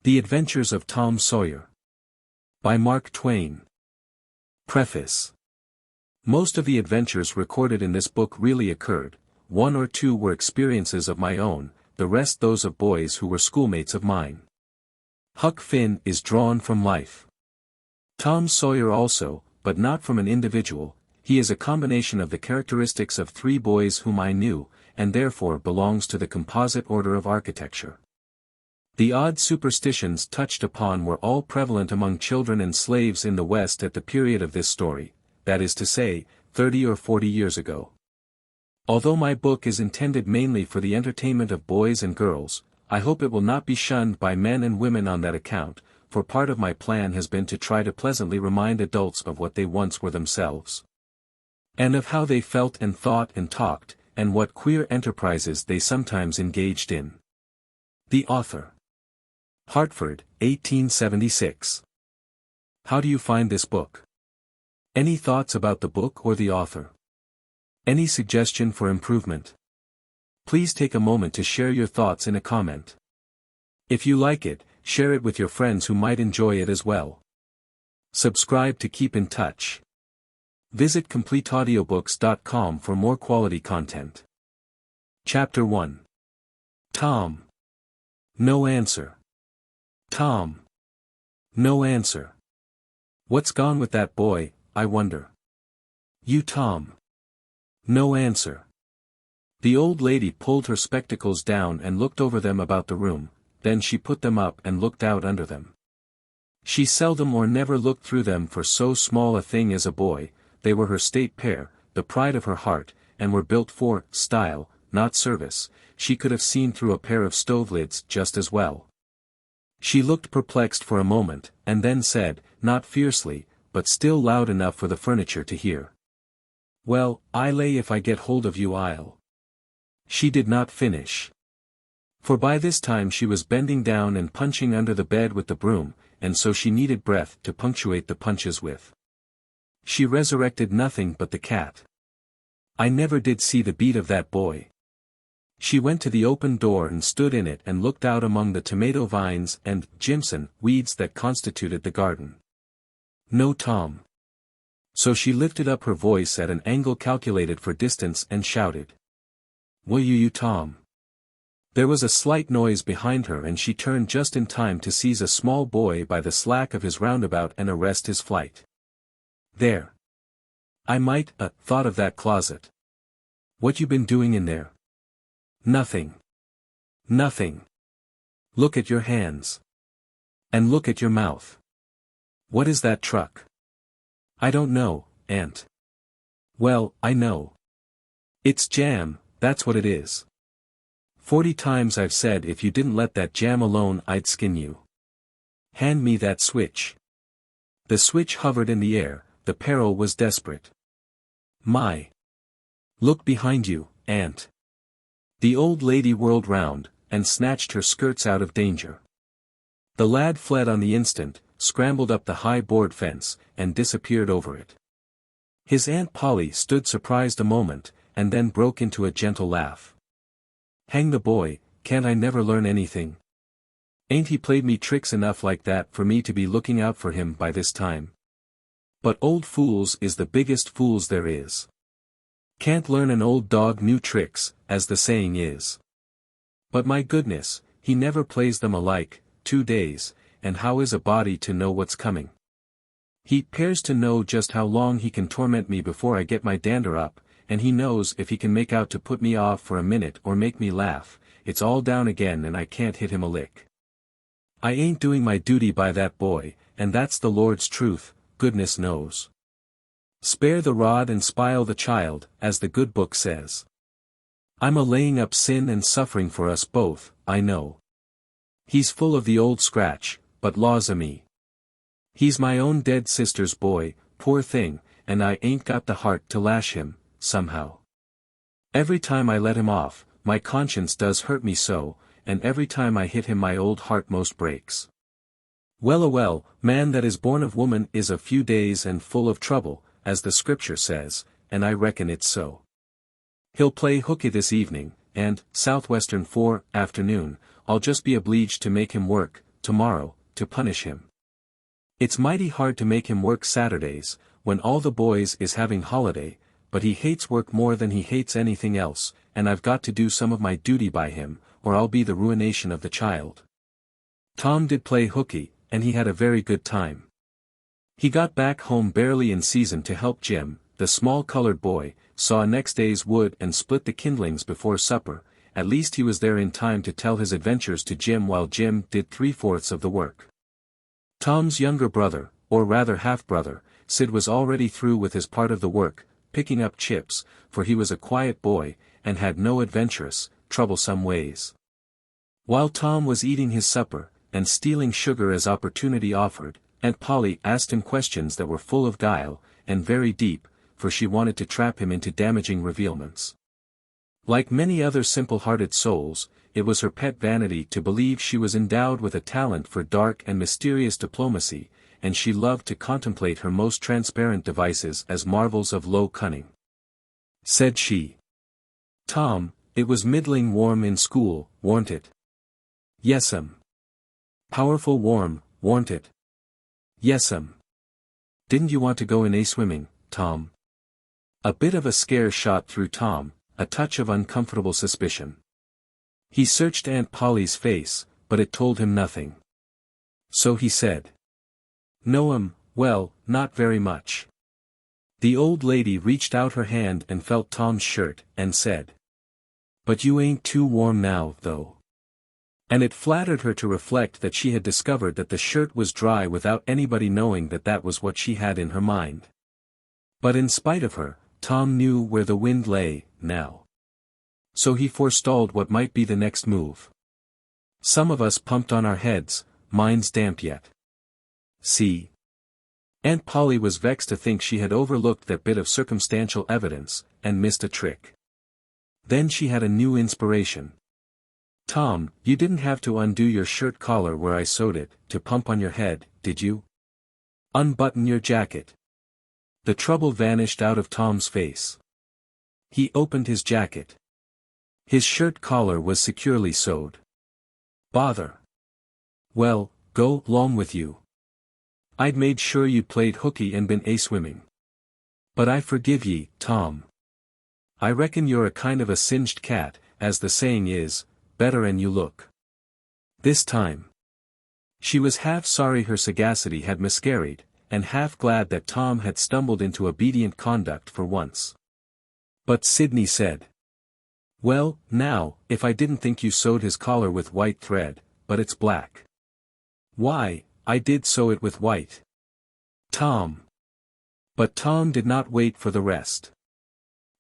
The Adventures of Tom Sawyer. By Mark Twain. Preface. Most of the adventures recorded in this book really occurred. One or two were experiences of my own, the rest those of boys who were schoolmates of mine. Huck Finn is drawn from life. Tom Sawyer also, but not from an individual. He is a combination of the characteristics of three boys whom I knew, and therefore belongs to the composite order of architecture. The odd superstitions touched upon were all prevalent among children and slaves in the West at the period of this story, that is to say, 30 or 40 years ago. Although my book is intended mainly for the entertainment of boys and girls, I hope it will not be shunned by men and women on that account, for part of my plan has been to try to pleasantly remind adults of what they once were themselves. And of how they felt and thought and talked, and what queer enterprises they sometimes engaged in. The author. Hartford, 1876. How do you find this book? Any thoughts about the book or the author? Any suggestion for improvement? Please take a moment to share your thoughts in a comment. If you like it, share it with your friends who might enjoy it as well. Subscribe to keep in touch. Visit CompleteAudiobooks.com for more quality content. Chapter 1. Tom. No answer. Tom. No answer. What's gone with that boy, I wonder? You Tom. No answer. The old lady pulled her spectacles down and looked over them about the room, then she put them up and looked out under them. She seldom or never looked through them for so small a thing as a boy. They were her state pair, the pride of her heart, and were built for style, not service. She could have seen through a pair of stove lids just as well. She looked perplexed for a moment, and then said, not fiercely, but still loud enough for the furniture to hear. Well, I lay if I get hold of you I'll. She did not finish. For by this time she was bending down and punching under the bed with the broom, and so she needed breath to punctuate the punches with. She resurrected nothing but the cat. I never did see the beat of that boy. She went to the open door and stood in it and looked out among the tomato vines and jimson weeds that constituted the garden. No Tom. So she lifted up her voice at an angle calculated for distance and shouted. Will you Tom? There was a slight noise behind her and she turned just in time to seize a small boy by the slack of his roundabout and arrest his flight. There. I might thought of that closet. What you been doing in there? Nothing. Nothing. Look at your hands. And look at your mouth. What is that truck? I don't know, Aunt. Well, I know. It's jam, that's what it is. 40 times I've said if you didn't let that jam alone I'd skin you. Hand me that switch. The switch hovered in the air, the peril was desperate. My. Look behind you, Aunt. The old lady whirled round, and snatched her skirts out of danger. The lad fled on the instant, scrambled up the high board fence, and disappeared over it. His Aunt Polly stood surprised a moment, and then broke into a gentle laugh. Hang the boy, can't I never learn anything? Ain't he played me tricks enough like that for me to be looking out for him by this time? But old fools is the biggest fools there is. Can't learn an old dog new tricks, as the saying is. But my goodness, he never plays them alike, 2 days, and how is a body to know what's coming? He pears to know just how long he can torment me before I get my dander up, and he knows if he can make out to put me off for a minute or make me laugh, it's all down again and I can't hit him a lick. I ain't doing my duty by that boy, and that's the Lord's truth, goodness knows. Spare the rod and spile the child, as the good book says. I'm a laying up sin and suffering for us both, I know. He's full of the old scratch, but laws a me. He's my own dead sister's boy, poor thing, and I ain't got the heart to lash him, somehow. Every time I let him off, my conscience does hurt me so, and every time I hit him my old heart most breaks. Well, man that is born of woman is of few days and full of trouble, as the scripture says, and I reckon it's so. He'll play hooky this evening, and, Southwestern 4, afternoon, I'll just be obliged to make him work, tomorrow, to punish him. It's mighty hard to make him work Saturdays, when all the boys is having holiday, but he hates work more than he hates anything else, and I've got to do some of my duty by him, or I'll be the ruination of the child. Tom did play hooky, and he had a very good time. He got back home barely in season to help Jim, the small colored boy, saw next day's wood and split the kindlings before supper. At least he was there in time to tell his adventures to Jim while Jim did 3/4 of the work. Tom's younger brother, or rather half-brother, Sid was already through with his part of the work, picking up chips, for he was a quiet boy, and had no adventurous, troublesome ways. While Tom was eating his supper, and stealing sugar as opportunity offered, Aunt Polly asked him questions that were full of guile, and very deep, for she wanted to trap him into damaging revealments. Like many other simple-hearted souls, it was her pet vanity to believe she was endowed with a talent for dark and mysterious diplomacy, and she loved to contemplate her most transparent devices as marvels of low cunning. Said she. "Tom, it was middling warm in school, warn't it?" "Yes'm." "Powerful warm, warn't it?" "Yes'm." "Didn't you want to go in swimming, Tom?" A bit of a scare shot through Tom, a touch of uncomfortable suspicion. He searched Aunt Polly's face, but it told him nothing. So he said. "No'm, well, not very much." The old lady reached out her hand and felt Tom's shirt, and said. "But you ain't too warm now, though." And it flattered her to reflect that she had discovered that the shirt was dry without anybody knowing that that was what she had in her mind. But in spite of her, Tom knew where the wind lay, now. So he forestalled what might be the next move. "Some of us pumped on our heads, mine's damp yet. See?" Aunt Polly was vexed to think she had overlooked that bit of circumstantial evidence, and missed a trick. Then she had a new inspiration. "Tom, you didn't have to undo your shirt collar where I sewed it, to pump on your head, did you? Unbutton your jacket." The trouble vanished out of Tom's face. He opened his jacket. His shirt collar was securely sewed. "Bother. Well, go 'long with you. I'd made sure you'd played hooky and been swimming. But I forgive ye, Tom. I reckon you're a kind of a singed cat, as the saying is, better'n you look. This time." She was half sorry her sagacity had miscarried, and half glad that Tom had stumbled into obedient conduct for once. But Sidney said. "Well, now, if I didn't think you sewed his collar with white thread, but it's black." "Why, I did sew it with white. Tom." But Tom did not wait for the rest.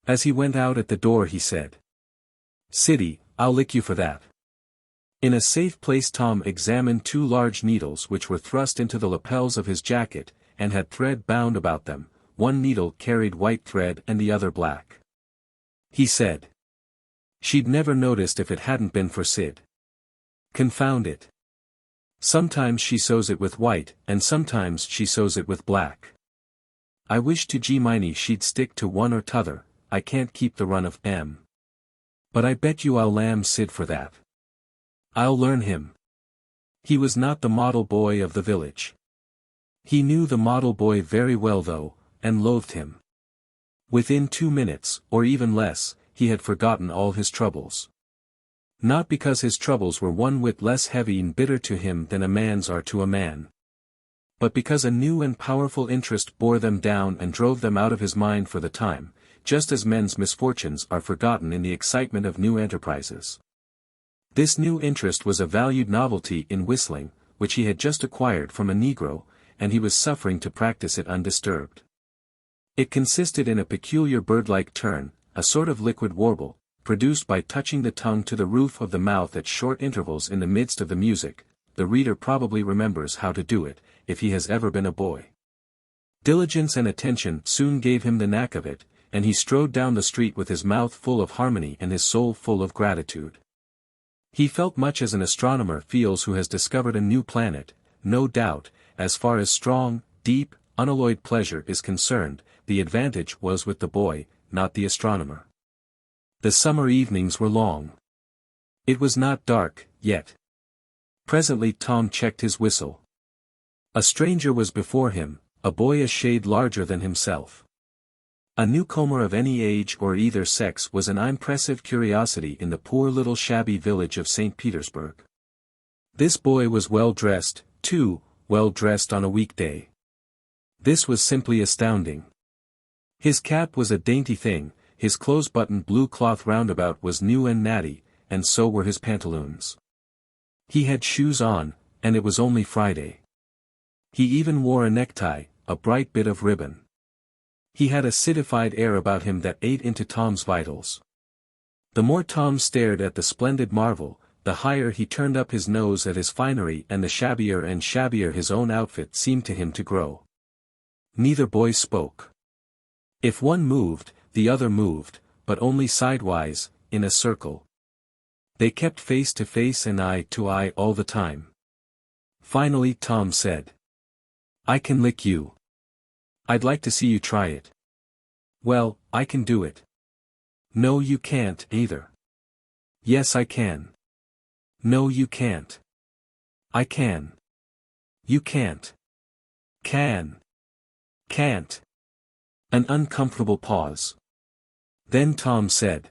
As he went out at the door he said. "Siddy, I'll lick you for that." In a safe place Tom examined 2 large needles which were thrust into the lapels of his jacket, and had thread bound about them. One needle carried white thread and the other black. He said. She'd never noticed if it hadn't been for Sid. Confound it. Sometimes she sews it with white, and sometimes she sews it with black. I wish to G-Miney she'd stick to one or t'other. I can't keep the run of M. But I bet you I'll lamb Sid for that. I'll learn him. He was not the model boy of the village. He knew the model boy very well though, and loathed him. Within 2 minutes, or even less, he had forgotten all his troubles. Not because his troubles were one whit less heavy and bitter to him than a man's are to a man. But because a new and powerful interest bore them down and drove them out of his mind for the time, just as men's misfortunes are forgotten in the excitement of new enterprises. This new interest was a valued novelty in whistling, which he had just acquired from a Negro, and he was suffering to practice it undisturbed. It consisted in a peculiar bird-like turn, a sort of liquid warble, produced by touching the tongue to the roof of the mouth at short intervals in the midst of the music. The reader probably remembers how to do it, if he has ever been a boy. Diligence and attention soon gave him the knack of it, and he strode down the street with his mouth full of harmony and his soul full of gratitude. He felt much as an astronomer feels who has discovered a new planet. No doubt, as far as strong, deep, unalloyed pleasure is concerned, the advantage was with the boy, not the astronomer. The summer evenings were long. It was not dark, yet. Presently Tom checked his whistle. A stranger was before him, a boy a shade larger than himself. A newcomer of any age or either sex was an impressive curiosity in the poor little shabby village of St. Petersburg. This boy was well dressed, too, well dressed on a weekday. This was simply astounding. His cap was a dainty thing, his close-buttoned blue cloth roundabout was new and natty, and so were his pantaloons. He had shoes on, and it was only Friday. He even wore a necktie, a bright bit of ribbon. He had a citified air about him that ate into Tom's vitals. The more Tom stared at the splendid marvel, the higher he turned up his nose at his finery, and the shabbier and shabbier his own outfit seemed to him to grow. Neither boy spoke. If one moved, the other moved, but only sidewise, in a circle. They kept face to face and eye to eye all the time. Finally Tom said, "I can lick you. I'd like to see you try it." "Well, I can do it." "No you can't, either." "Yes I can." "No you can't." "I can." "You can't." "Can." "Can't." An uncomfortable pause. Then Tom said,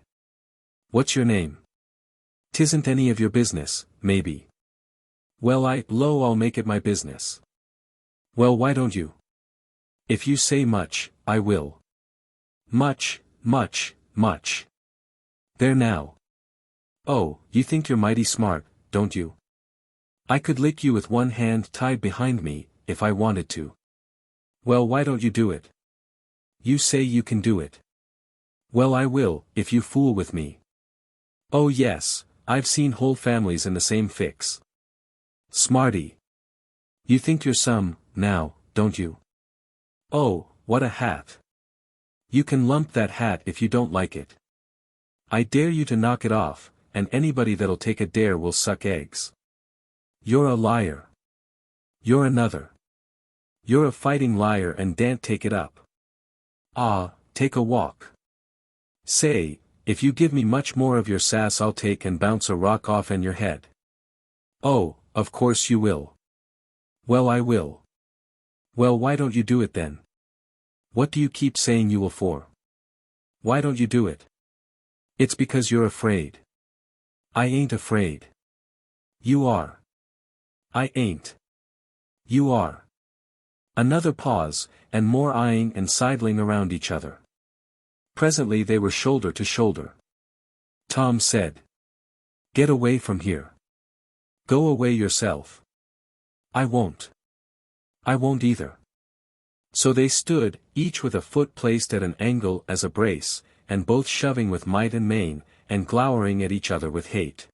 "What's your name?" "'Tisn't any of your business, maybe." "Well I'll make it my business." "Well why don't you?" "If you say much, I will." "Much, much, much." "There now." "Oh, you think you're mighty smart, don't you?" "I could lick you with one hand tied behind me, if I wanted to." "Well why don't you do it?" "You say you can do it." "Well I will, if you fool with me." "Oh yes, I've seen whole families in the same fix." "Smarty." "You think you're some, now, don't you?" "Oh, what a hat." "You can lump that hat if you don't like it." "I dare you to knock it off, and anybody that'll take a dare will suck eggs." "You're a liar." "You're another." "You're a fighting liar and daren't take it up." "Ah, take a walk." "Say, if you give me much more of your sass I'll take and bounce a rock off in your head." "Oh, of course you will." "Well I will." "Well why don't you do it then?" "What do you keep saying you will for?" "Why don't you do it?" "It's because you're afraid." "I ain't afraid." "You are." "I ain't." "You are." Another pause, and more eyeing and sidling around each other. Presently they were shoulder to shoulder. Tom said, "Get away from here. Go away yourself." "I won't." "I won't either." So they stood, each with a foot placed at an angle as a brace, and both shoving with might and main, and glowering at each other with hate.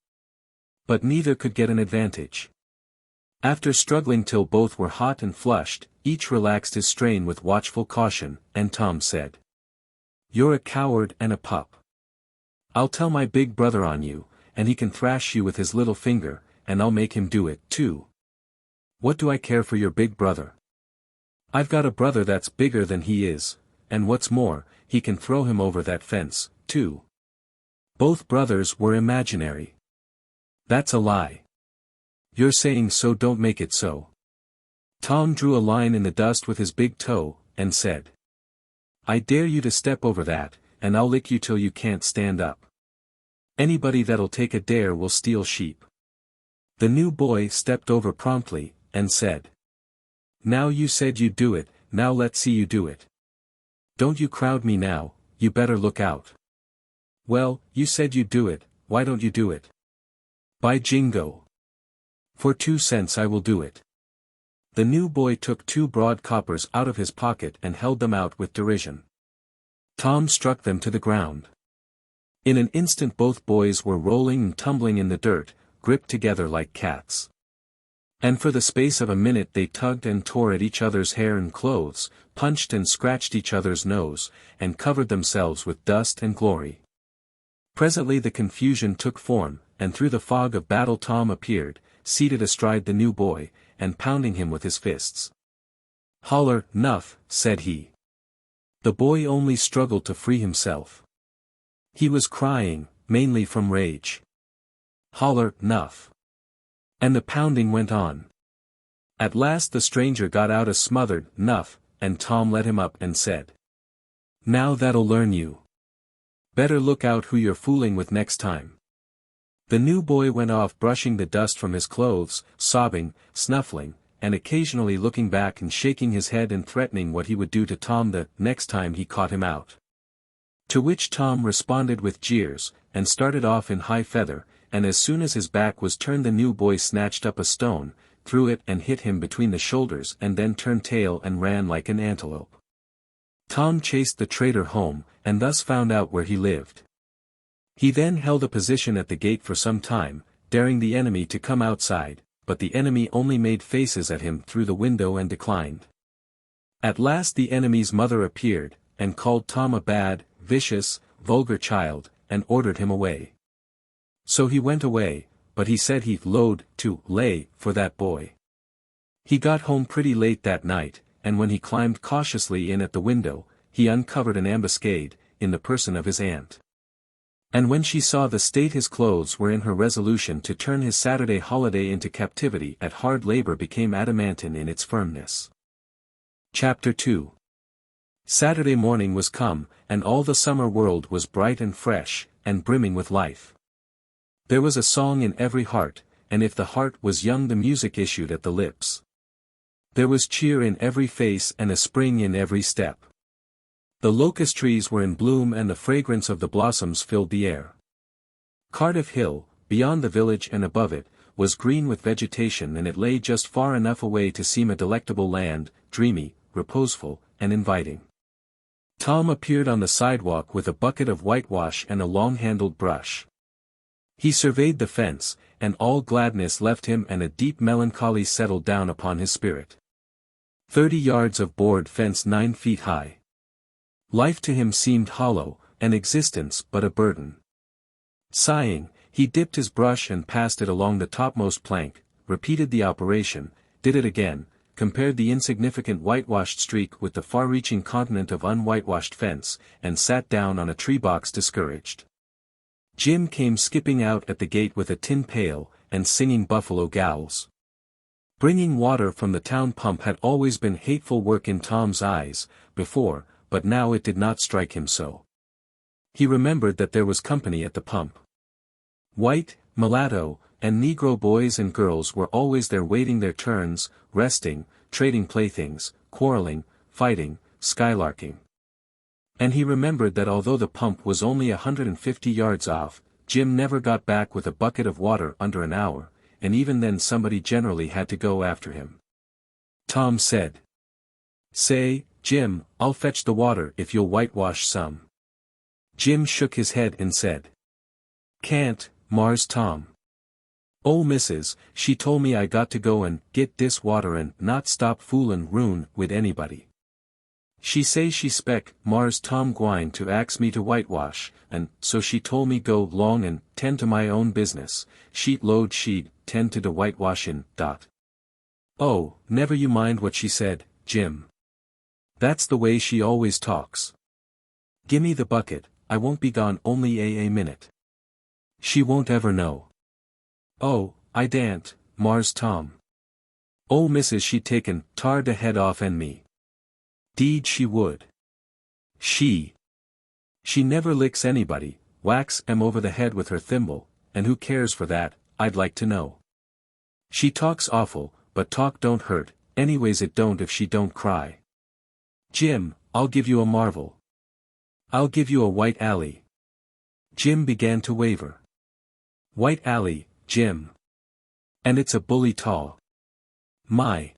But neither could get an advantage. After struggling till both were hot and flushed, each relaxed his strain with watchful caution, and Tom said, "You're a coward and a pup. I'll tell my big brother on you, and he can thrash you with his little finger, and I'll make him do it, too." "What do I care for your big brother? I've got a brother that's bigger than he is, and what's more, he can throw him over that fence, too." Both brothers were imaginary. "That's a lie." "You're saying so, don't make it so." Tom drew a line in the dust with his big toe, and said, "I dare you to step over that, and I'll lick you till you can't stand up. Anybody that'll take a dare will steal sheep." The new boy stepped over promptly, and said, "Now you said you'd do it, now let's see you do it. Don't you crowd me now, you better look out." "Well, you said you'd do it, why don't you do it?" "By jingo. For 2 cents I will do it." The new boy took 2 broad coppers out of his pocket and held them out with derision. Tom struck them to the ground. In an instant both boys were rolling and tumbling in the dirt, gripped together like cats. And for the space of a minute they tugged and tore at each other's hair and clothes, punched and scratched each other's nose, and covered themselves with dust and glory. Presently the confusion took form, and through the fog of battle Tom appeared, seated astride the new boy, and pounding him with his fists. "Holler, 'nuff," said he. The boy only struggled to free himself. He was crying, mainly from rage. "Holler, 'nuff." And the pounding went on. At last the stranger got out a smothered "Nuff," and Tom let him up and said, "Now that'll learn you. Better look out who you're fooling with next time." The new boy went off brushing the dust from his clothes, sobbing, snuffling, and occasionally looking back and shaking his head and threatening what he would do to Tom the next time he caught him out. To which Tom responded with jeers, and started off in high feather, and as soon as his back was turned the new boy snatched up a stone, threw it and hit him between the shoulders and then turned tail and ran like an antelope. Tom chased the traitor home, and thus found out where he lived. He then held a position at the gate for some time, daring the enemy to come outside, but the enemy only made faces at him through the window and declined. At last the enemy's mother appeared, and called Tom a bad, vicious, vulgar child, and ordered him away. So he went away, but he said he'd load to lay for that boy. He got home pretty late that night, and when he climbed cautiously in at the window, he uncovered an ambuscade, in the person of his aunt. And when she saw the state his clothes were in, her resolution to turn his Saturday holiday into captivity at hard labor became adamantine in its firmness. Chapter 2. Saturday morning was come, and all the summer world was bright and fresh, and brimming with life. There was a song in every heart, and if the heart was young the music issued at the lips. There was cheer in every face and a spring in every step. The locust trees were in bloom and the fragrance of the blossoms filled the air. Cardiff Hill, beyond the village and above it, was green with vegetation, and it lay just far enough away to seem a delectable land, dreamy, reposeful, and inviting. Tom appeared on the sidewalk with a bucket of whitewash and a long-handled brush. He surveyed the fence, and all gladness left him and a deep melancholy settled down upon his spirit. 30 yards of board fence 9 feet high. Life to him seemed hollow, and existence but a burden. Sighing, he dipped his brush and passed it along the topmost plank, repeated the operation, did it again, compared the insignificant whitewashed streak with the far-reaching continent of unwhitewashed fence, and sat down on a tree box discouraged. Jim came skipping out at the gate with a tin pail, and singing buffalo gals. Bringing water from the town pump had always been hateful work in Tom's eyes, before, but now it did not strike him so. He remembered that there was company at the pump. White, mulatto, and Negro boys and girls were always there waiting their turns, resting, trading playthings, quarreling, fighting, skylarking. And he remembered that although the pump was only 150 yards off, Jim never got back with a bucket of water under an hour, and even then somebody generally had to go after him. Tom said, "Say, Jim, I'll fetch the water if you'll whitewash some." Jim shook his head and said, "Can't, Mars Tom. Oh missus, she told me I got to go and get dis water and not stop foolin' roun' wid anybody. She say she spec Mars Tom gwine to ax me to whitewash, and so she told me go long and tend to my own business, she'd load she'd tend to the whitewashin'. Oh, never you mind what she said, Jim. That's the way she always talks. Gimme the bucket, I won't be gone only a minute. She won't ever know. Oh, I daren't, Mars Tom. Oh missus she'd taken tar de head off en me. Deed she would. She never licks anybody, whacks 'em over the head with her thimble, and who cares for that, I'd like to know. She talks awful, but talk don't hurt, anyways it don't if she don't cry. Jim, I'll give you a marvel. I'll give you a white alley." Jim began to waver. "White alley, Jim. And it's a bully tall. My.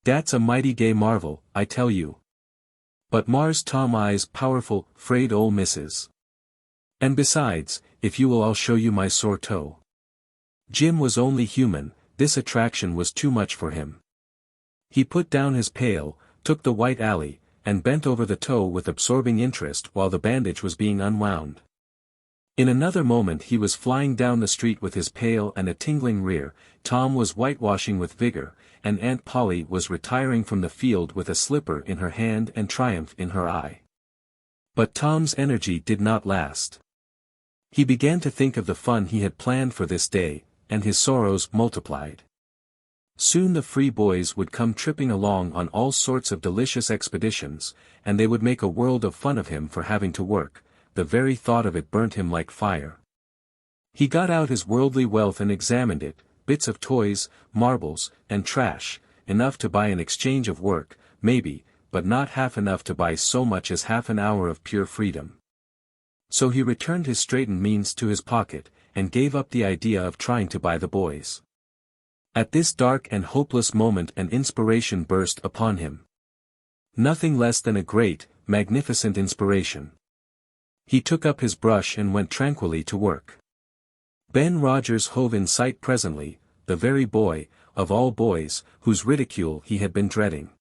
Dat's a mighty gay marvel, I tell you. But Mars Tom eyes powerful, 'fraid ol' missus. And besides, if you will I'll show you my sore toe." Jim was only human, this attraction was too much for him. He put down his pail, took the white alley, and bent over the toe with absorbing interest while the bandage was being unwound. In another moment he was flying down the street with his pail and a tingling rear, Tom was whitewashing with vigor, and Aunt Polly was retiring from the field with a slipper in her hand and triumph in her eye. But Tom's energy did not last. He began to think of the fun he had planned for this day, and his sorrows multiplied. Soon the free boys would come tripping along on all sorts of delicious expeditions, and they would make a world of fun of him for having to work. The very thought of it burnt him like fire. He got out his worldly wealth and examined it, bits of toys, marbles, and trash, enough to buy an exchange of work, maybe, but not half enough to buy so much as half an hour of pure freedom. So he returned his straitened means to his pocket, and gave up the idea of trying to buy the boys. At this dark and hopeless moment an inspiration burst upon him. Nothing less than a great, magnificent inspiration. He took up his brush and went tranquilly to work. Ben Rogers hove in sight presently, the very boy, of all boys, whose ridicule he had been dreading.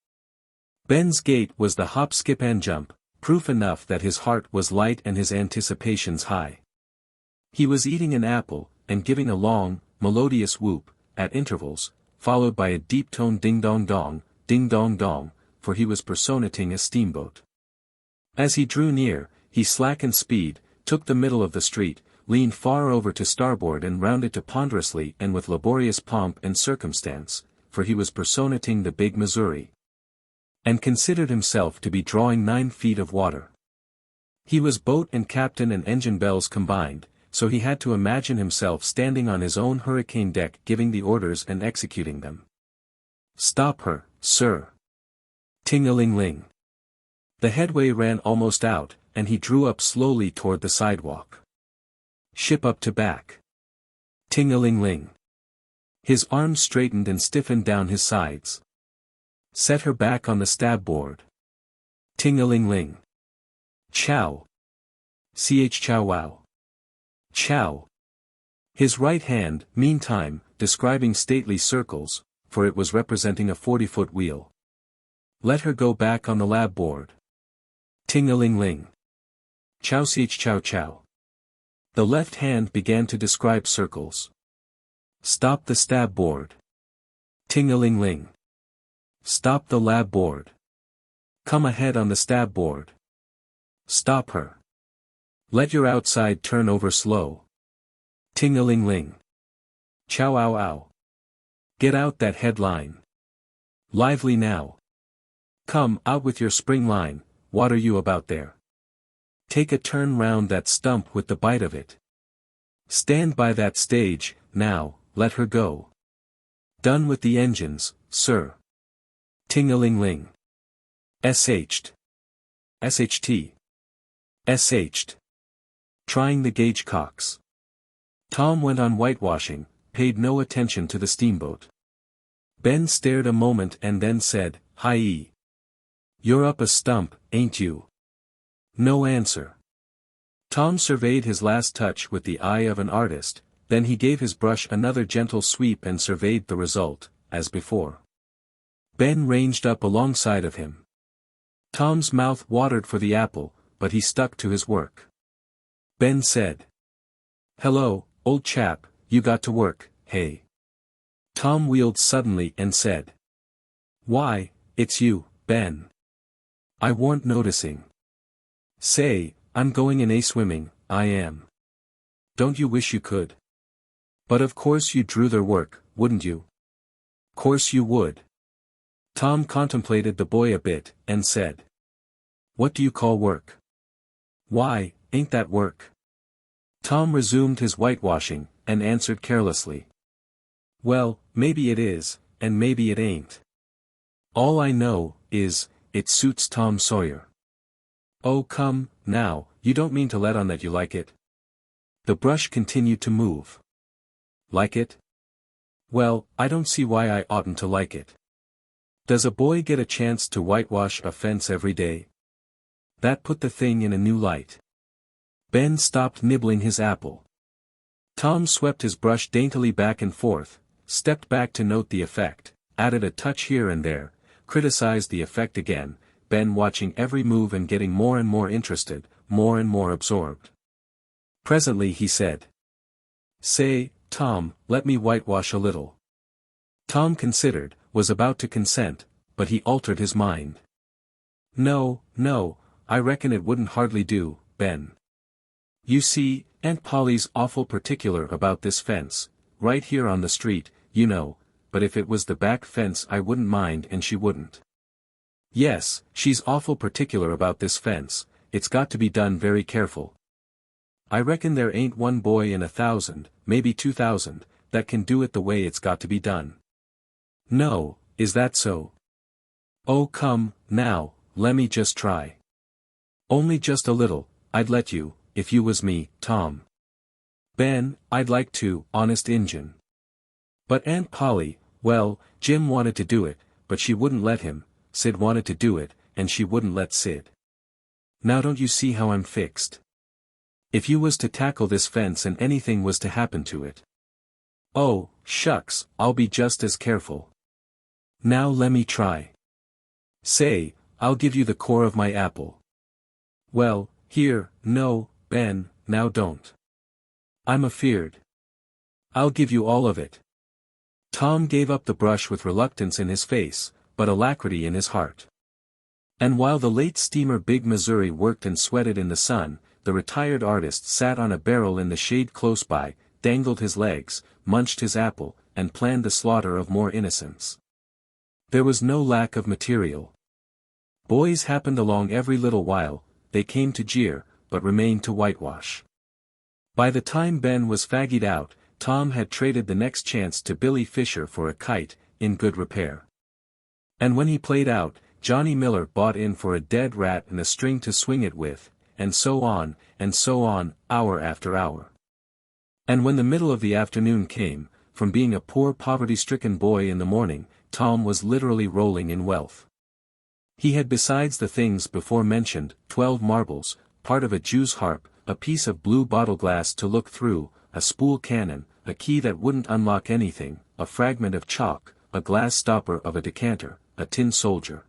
Ben's gait was the hop skip and jump, proof enough that his heart was light and his anticipations high. He was eating an apple, and giving a long, melodious whoop, at intervals, followed by a deep-toned ding-dong-dong, for he was personating a steamboat. As he drew near, he slackened speed, took the middle of the street, leaned far over to starboard and rounded to ponderously and with laborious pomp and circumstance, for he was personating the big Missouri, and considered himself to be drawing 9 feet of water. He was boat and captain and engine bells combined, so he had to imagine himself standing on his own hurricane deck giving the orders and executing them. "Stop her, sir." Ting-a-ling-ling. The headway ran almost out, and he drew up slowly toward the sidewalk. "Ship up to back." Ting-a-ling-ling. His arms straightened and stiffened down his sides. "Set her back on the stab-board." Ting-a-ling-ling. "Chow." Chow-wow. Chow. His right hand, meantime, describing stately circles, for it was representing a 40-foot wheel. "Let her go back on the lab-board." Ting-a-ling-ling. Chow-chow-chow. The left hand began to describe circles. "Stop the stab-board." Ting-a-ling-ling. "Stop the lab-board." "Come ahead on the stab-board." "Stop her." "Let your outside turn over slow." Ting-a-ling-ling. Chow-ow-ow. "Get out that headline." "Lively now." "Come out with your spring line, what are you about there?" "Take a turn round that stump with the bite of it." "Stand by that stage, now, let her go." "Done with the engines, sir." Ting-a-ling-ling. SH'd. SHT. SH'd. Trying the gauge cocks. Tom went on whitewashing, paid no attention to the steamboat. Ben stared a moment and then said, "Hi-ee. You're up a stump, ain't you?" No answer. Tom surveyed his last touch with the eye of an artist, then he gave his brush another gentle sweep and surveyed the result, as before. Ben ranged up alongside of him. Tom's mouth watered for the apple, but he stuck to his work. Ben said, "Hello, old chap, you got to work, hey?" Tom wheeled suddenly and said, "Why, it's you, Ben. I warn't noticing. Say, I'm going in swimming, I am. Don't you wish you could? But of course you'd druther work, wouldn't you? Course you would." Tom contemplated the boy a bit, and said, "What do you call work? Why, ain't that work?" Tom resumed his whitewashing, and answered carelessly, "Well, maybe it is, and maybe it ain't. All I know, is, it suits Tom Sawyer." "Oh come, now, you don't mean to let on that you like it?" The brush continued to move. "Like it? Well, I don't see why I oughtn't to like it. Does a boy get a chance to whitewash a fence every day?" That put the thing in a new light. Ben stopped nibbling his apple. Tom swept his brush daintily back and forth, stepped back to note the effect, added a touch here and there, criticized the effect again, Ben watching every move and getting more and more interested, more and more absorbed. Presently he said, "Say, Tom, let me whitewash a little." Tom considered, was about to consent, but he altered his mind. No, I reckon it wouldn't hardly do, Ben. You see, Aunt Polly's awful particular about this fence, right here on the street, you know, but if it was the back fence I wouldn't mind and she wouldn't. Yes, she's awful particular about this fence, it's got to be done very careful. I reckon there ain't one boy in 1,000, maybe 2,000, that can do it the way it's got to be done. No, is that so? Oh come, now, lemme just try. Only just a little, I'd let you, if you was me, Tom. Ben, I'd like to, honest Injun. But Aunt Polly, well, Jim wanted to do it, but she wouldn't let him, Sid wanted to do it, and she wouldn't let Sid. Now don't you see how I'm fixed? If you was to tackle this fence and anything was to happen to it. Oh, shucks, I'll be just as careful. Now lemme try. Say, I'll give you the core of my apple. Well, here, no, Ben, now don't. I'm afeard. I'll give you all of it. Tom gave up the brush with reluctance in his face, but alacrity in his heart. And while the late steamer Big Missouri worked and sweated in the sun, the retired artist sat on a barrel in the shade close by, dangled his legs, munched his apple, and planned the slaughter of more innocents. There was no lack of material. Boys happened along every little while, they came to jeer, but remained to whitewash. By the time Ben was faggied out, Tom had traded the next chance to Billy Fisher for a kite, in good repair. And when he played out, Johnny Miller bought in for a dead rat and a string to swing it with, and so on, hour after hour. And when the middle of the afternoon came, from being a poor poverty-stricken boy in the morning, Tom was literally rolling in wealth. He had besides the things before mentioned, 12 marbles, part of a Jew's harp, a piece of blue bottle glass to look through, a spool cannon, a key that wouldn't unlock anything, a fragment of chalk, a glass stopper of a decanter, a tin soldier.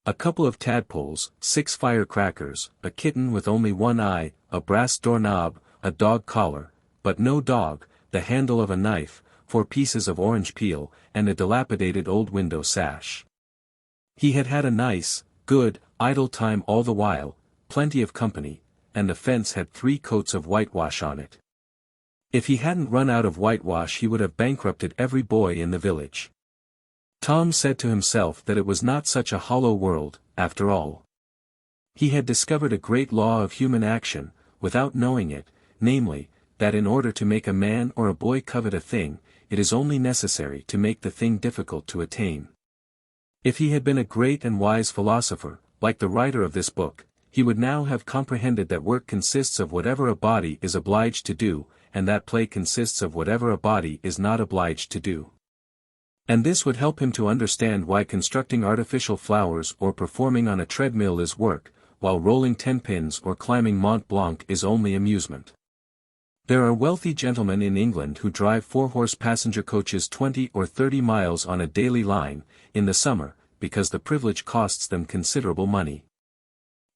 A couple of tadpoles, 6 firecrackers, a kitten with only one eye, a brass doorknob, a dog collar, but no dog, the handle of a knife, 4 pieces of orange peel, and a dilapidated old window sash. He had had a nice, good, idle time all the while, plenty of company, and the fence had 3 coats of whitewash on it. If he hadn't run out of whitewash he would have bankrupted every boy in the village. Tom said to himself that it was not such a hollow world, after all. He had discovered a great law of human action, without knowing it, namely, that in order to make a man or a boy covet a thing, it is only necessary to make the thing difficult to attain. If he had been a great and wise philosopher, like the writer of this book, he would now have comprehended that work consists of whatever a body is obliged to do, and that play consists of whatever a body is not obliged to do. And this would help him to understand why constructing artificial flowers or performing on a treadmill is work, while rolling 10 pins or climbing Mont Blanc is only amusement. There are wealthy gentlemen in England who drive 4-horse passenger coaches 20 or 30 miles on a daily line, in the summer, because the privilege costs them considerable money.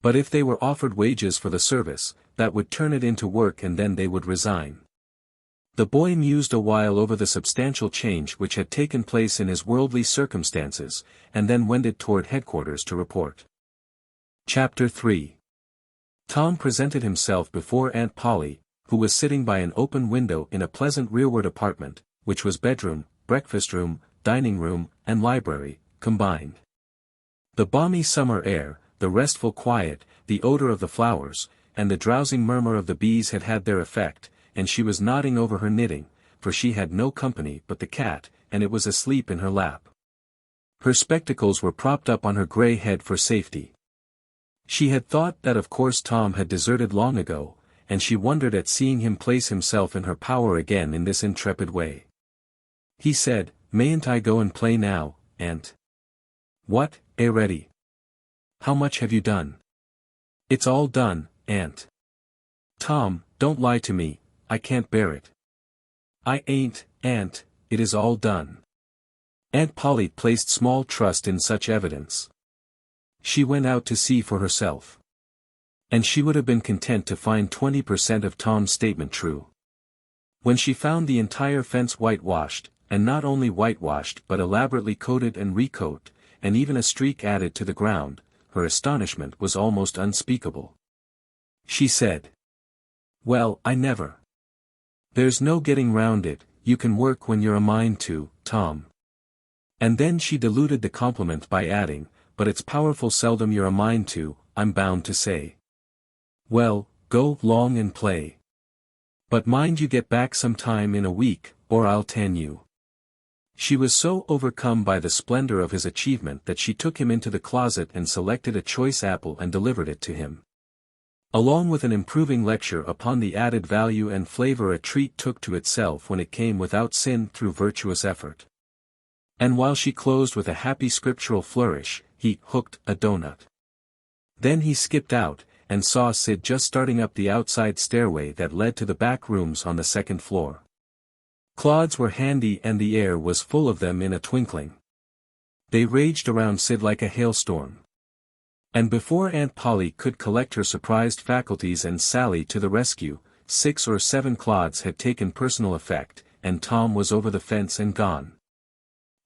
But if they were offered wages for the service, that would turn it into work and then they would resign. The boy mused a while over the substantial change which had taken place in his worldly circumstances, and then wended toward headquarters to report. Chapter 3. Tom presented himself before Aunt Polly, who was sitting by an open window in a pleasant rearward apartment, which was bedroom, breakfast room, dining room, and library, combined. The balmy summer air, the restful quiet, the odor of the flowers, and the drowsing murmur of the bees had had their effect, and she was nodding over her knitting, for she had no company but the cat, and it was asleep in her lap. Her spectacles were propped up on her grey head for safety. She had thought that of course Tom had deserted long ago, and she wondered at seeing him place himself in her power again in this intrepid way. He said, "Mayn't I go and play now, Aunt?" "What, ready? How much have you done?" "It's all done, Aunt." "Tom, don't lie to me, I can't bear it." "I ain't, Aunt, it is all done." Aunt Polly placed small trust in such evidence. She went out to see for herself. And she would have been content to find 20% of Tom's statement true. When she found the entire fence whitewashed, and not only whitewashed but elaborately coated and recoated, and even a streak added to the ground, her astonishment was almost unspeakable. She said, "Well, I never. There's no getting round it, you can work when you're a mind to, Tom. And then she diluted the compliment by adding, but it's powerful seldom you're a mind to, I'm bound to say. Well, go long and play. But mind you get back some time in a week, or I'll tan you. She was so overcome by the splendor of his achievement that she took him into the closet and selected a choice apple and delivered it to him. Along with an improving lecture upon the added value and flavor a treat took to itself when it came without sin through virtuous effort. And while she closed with a happy scriptural flourish, he hooked a donut. Then he skipped out, and saw Sid just starting up the outside stairway that led to the back rooms on the second floor. Clods were handy and the air was full of them in a twinkling. They raged around Sid like a hailstorm. And before Aunt Polly could collect her surprised faculties and sally to the rescue, 6 or 7 clods had taken personal effect, and Tom was over the fence and gone.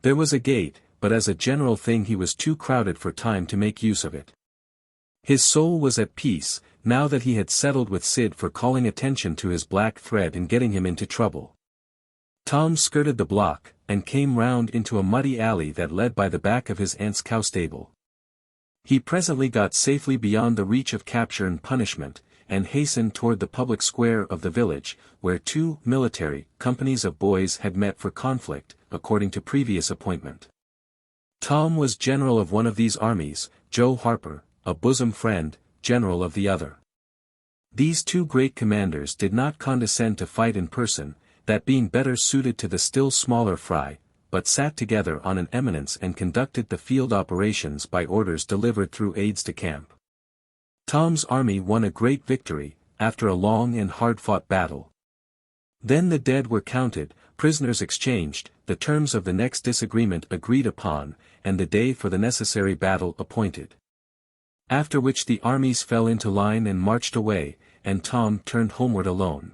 There was a gate, but as a general thing he was too crowded for time to make use of it. His soul was at peace, now that he had settled with Sid for calling attention to his black thread and getting him into trouble. Tom skirted the block, and came round into a muddy alley that led by the back of his aunt's cow stable. He presently got safely beyond the reach of capture and punishment, and hastened toward the public square of the village, where 2 military companies of boys had met for conflict, according to previous appointment. Tom was general of one of these armies, Joe Harper, a bosom friend, general of the other. These 2 great commanders did not condescend to fight in person, that being better suited to the still smaller fry, but sat together on an eminence and conducted the field operations by orders delivered through aides de camp. Tom's army won a great victory, after a long and hard-fought battle. Then the dead were counted, prisoners exchanged, the terms of the next disagreement agreed upon, and the day for the necessary battle appointed. After which the armies fell into line and marched away, and Tom turned homeward alone.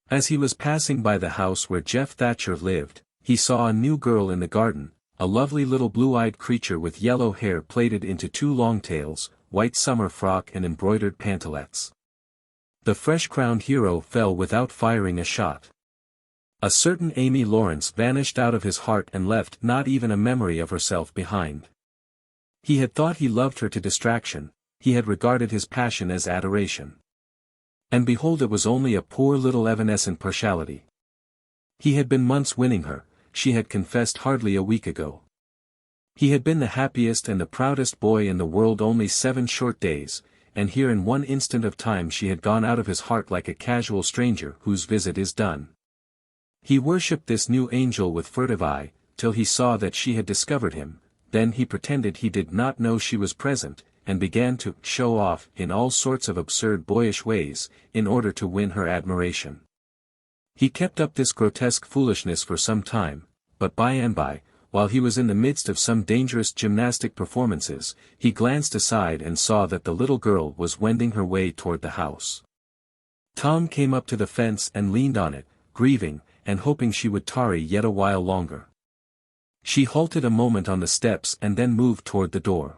As he was passing by the house where Jeff Thatcher lived, he saw a new girl in the garden, a lovely little blue-eyed creature with yellow hair plaited into 2 long tails, white summer frock and embroidered pantalettes. The fresh-crowned hero fell without firing a shot. A certain Amy Lawrence vanished out of his heart and left not even a memory of herself behind. He had thought he loved her to distraction, he had regarded his passion as adoration. And behold, it was only a poor little evanescent partiality. He had been months winning her, she had confessed hardly a week ago. He had been the happiest and the proudest boy in the world only 7 short days, and here in one instant of time she had gone out of his heart like a casual stranger whose visit is done. He worshipped this new angel with furtive eye, till he saw that she had discovered him, then he pretended he did not know she was present, and began to show off in all sorts of absurd boyish ways, in order to win her admiration. He kept up this grotesque foolishness for some time, but by and by, while he was in the midst of some dangerous gymnastic performances, he glanced aside and saw that the little girl was wending her way toward the house. Tom came up to the fence and leaned on it, grieving, and hoping she would tarry yet a while longer. She halted a moment on the steps and then moved toward the door.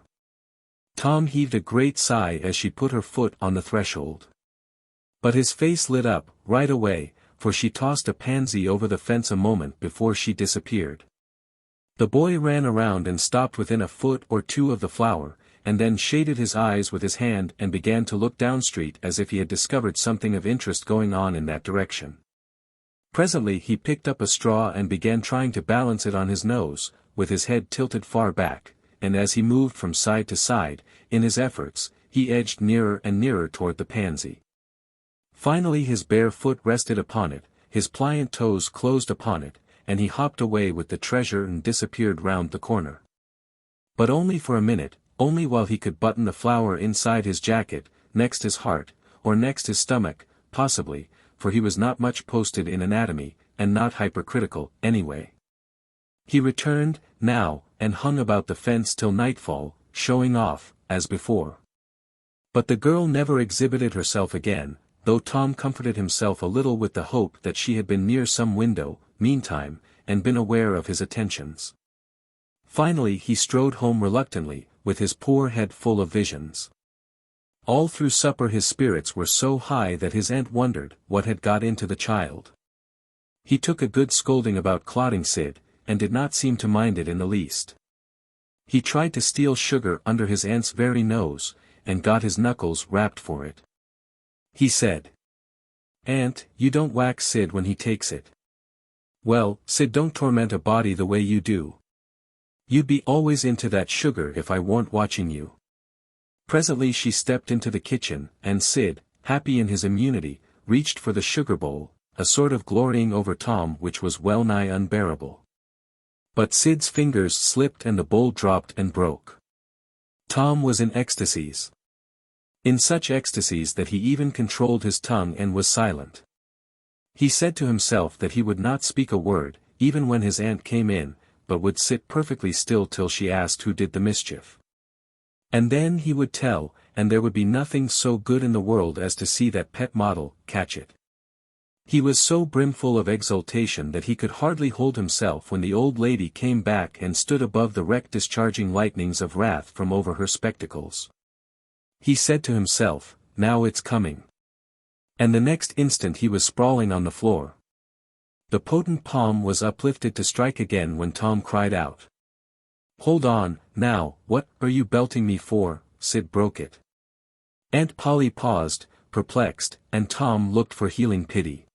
Tom heaved a great sigh as she put her foot on the threshold. But his face lit up, right away, for she tossed a pansy over the fence a moment before she disappeared. The boy ran around and stopped within a foot or 2 of the flower, and then shaded his eyes with his hand and began to look down street as if he had discovered something of interest going on in that direction. Presently he picked up a straw and began trying to balance it on his nose, with his head tilted far back, and as he moved from side to side, in his efforts, he edged nearer and nearer toward the pansy. Finally his bare foot rested upon it, his pliant toes closed upon it, and he hopped away with the treasure and disappeared round the corner. But only for a minute, only while he could button the flower inside his jacket, next his heart, or next his stomach, possibly, for he was not much posted in anatomy, and not hypercritical, anyway. He returned, now, and hung about the fence till nightfall, showing off, as before. But the girl never exhibited herself again, though Tom comforted himself a little with the hope that she had been near some window, meantime, and been aware of his attentions. Finally he strode home reluctantly, with his poor head full of visions. All through supper his spirits were so high that his aunt wondered what had got into the child. He took a good scolding about clotting Sid, and did not seem to mind it in the least. He tried to steal sugar under his aunt's very nose, and got his knuckles rapped for it. He said, "Aunt, you don't whack Sid when he takes it." "Well, Sid don't torment a body the way you do. You'd be always into that sugar if I weren't watching you." Presently she stepped into the kitchen, and Sid, happy in his immunity, reached for the sugar bowl, a sort of glorying over Tom which was well nigh unbearable. But Sid's fingers slipped and the bowl dropped and broke. Tom was in ecstasies. In such ecstasies that he even controlled his tongue and was silent. He said to himself that he would not speak a word, even when his aunt came in, but would sit perfectly still till she asked who did the mischief. And then he would tell, and there would be nothing so good in the world as to see that pet model catch it. He was so brimful of exultation that he could hardly hold himself when the old lady came back and stood above the wreck discharging lightnings of wrath from over her spectacles. He said to himself, "Now it's coming." And the next instant he was sprawling on the floor. The potent palm was uplifted to strike again when Tom cried out. "Hold on, now, what are you belting me for?" Sid broke it. Aunt Polly paused, perplexed, and Tom looked for healing pity.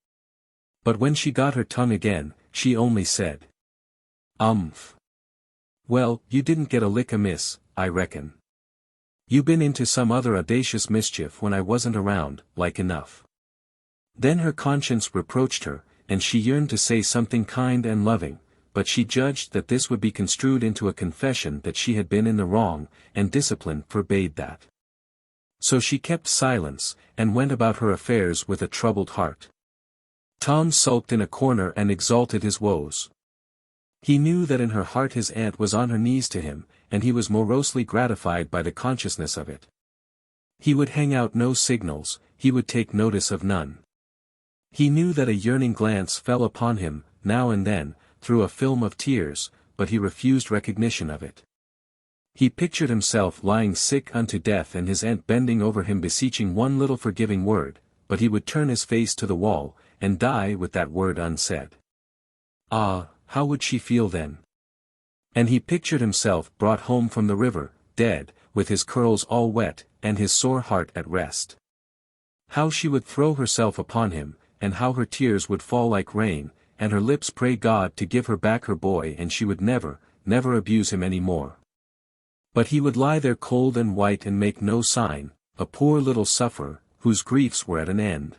But when she got her tongue again, she only said, "Umph. Well, you didn't get a lick amiss, I reckon. You been into some other audacious mischief when I wasn't around, like enough." Then her conscience reproached her, and she yearned to say something kind and loving, but she judged that this would be construed into a confession that she had been in the wrong, and discipline forbade that. So she kept silence, and went about her affairs with a troubled heart. Tom sulked in a corner and exalted his woes. He knew that in her heart his aunt was on her knees to him, and he was morosely gratified by the consciousness of it. He would hang out no signals, he would take notice of none. He knew that a yearning glance fell upon him, now and then, through a film of tears, but he refused recognition of it. He pictured himself lying sick unto death and his aunt bending over him beseeching one little forgiving word, but he would turn his face to the wall, and die with that word unsaid. Ah, how would she feel then? And he pictured himself brought home from the river, dead, with his curls all wet, and his sore heart at rest. How she would throw herself upon him, and how her tears would fall like rain, and her lips pray God to give her back her boy and she would never, never abuse him any more. But he would lie there cold and white and make no sign, a poor little sufferer, whose griefs were at an end.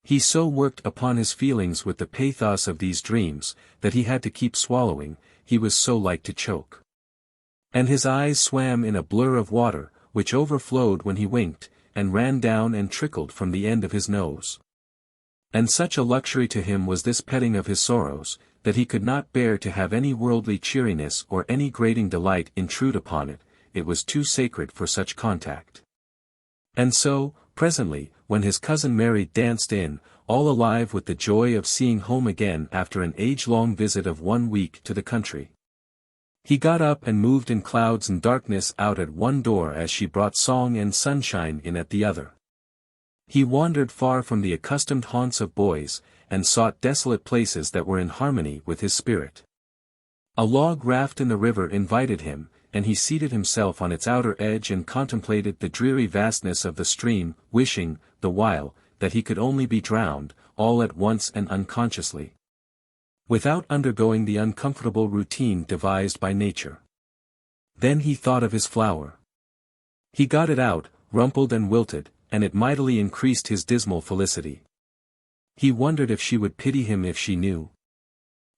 He so worked upon his feelings with the pathos of these dreams, that he had to keep swallowing, he was so like to choke. And his eyes swam in a blur of water, which overflowed when he winked, and ran down and trickled from the end of his nose. And such a luxury to him was this petting of his sorrows, that he could not bear to have any worldly cheeriness or any grating delight intrude upon it, it was too sacred for such contact. And so, presently, when his cousin Mary danced in, all alive with the joy of seeing home again after an age-long visit of 1 week to the country, he got up and moved in clouds and darkness out at one door as she brought song and sunshine in at the other. He wandered far from the accustomed haunts of boys, and sought desolate places that were in harmony with his spirit. A log raft in the river invited him, and he seated himself on its outer edge and contemplated the dreary vastness of the stream, wishing, the while, that he could only be drowned, all at once and unconsciously, without undergoing the uncomfortable routine devised by nature. Then he thought of his flower. He got it out, rumpled and wilted, and it mightily increased his dismal felicity. He wondered if she would pity him if she knew.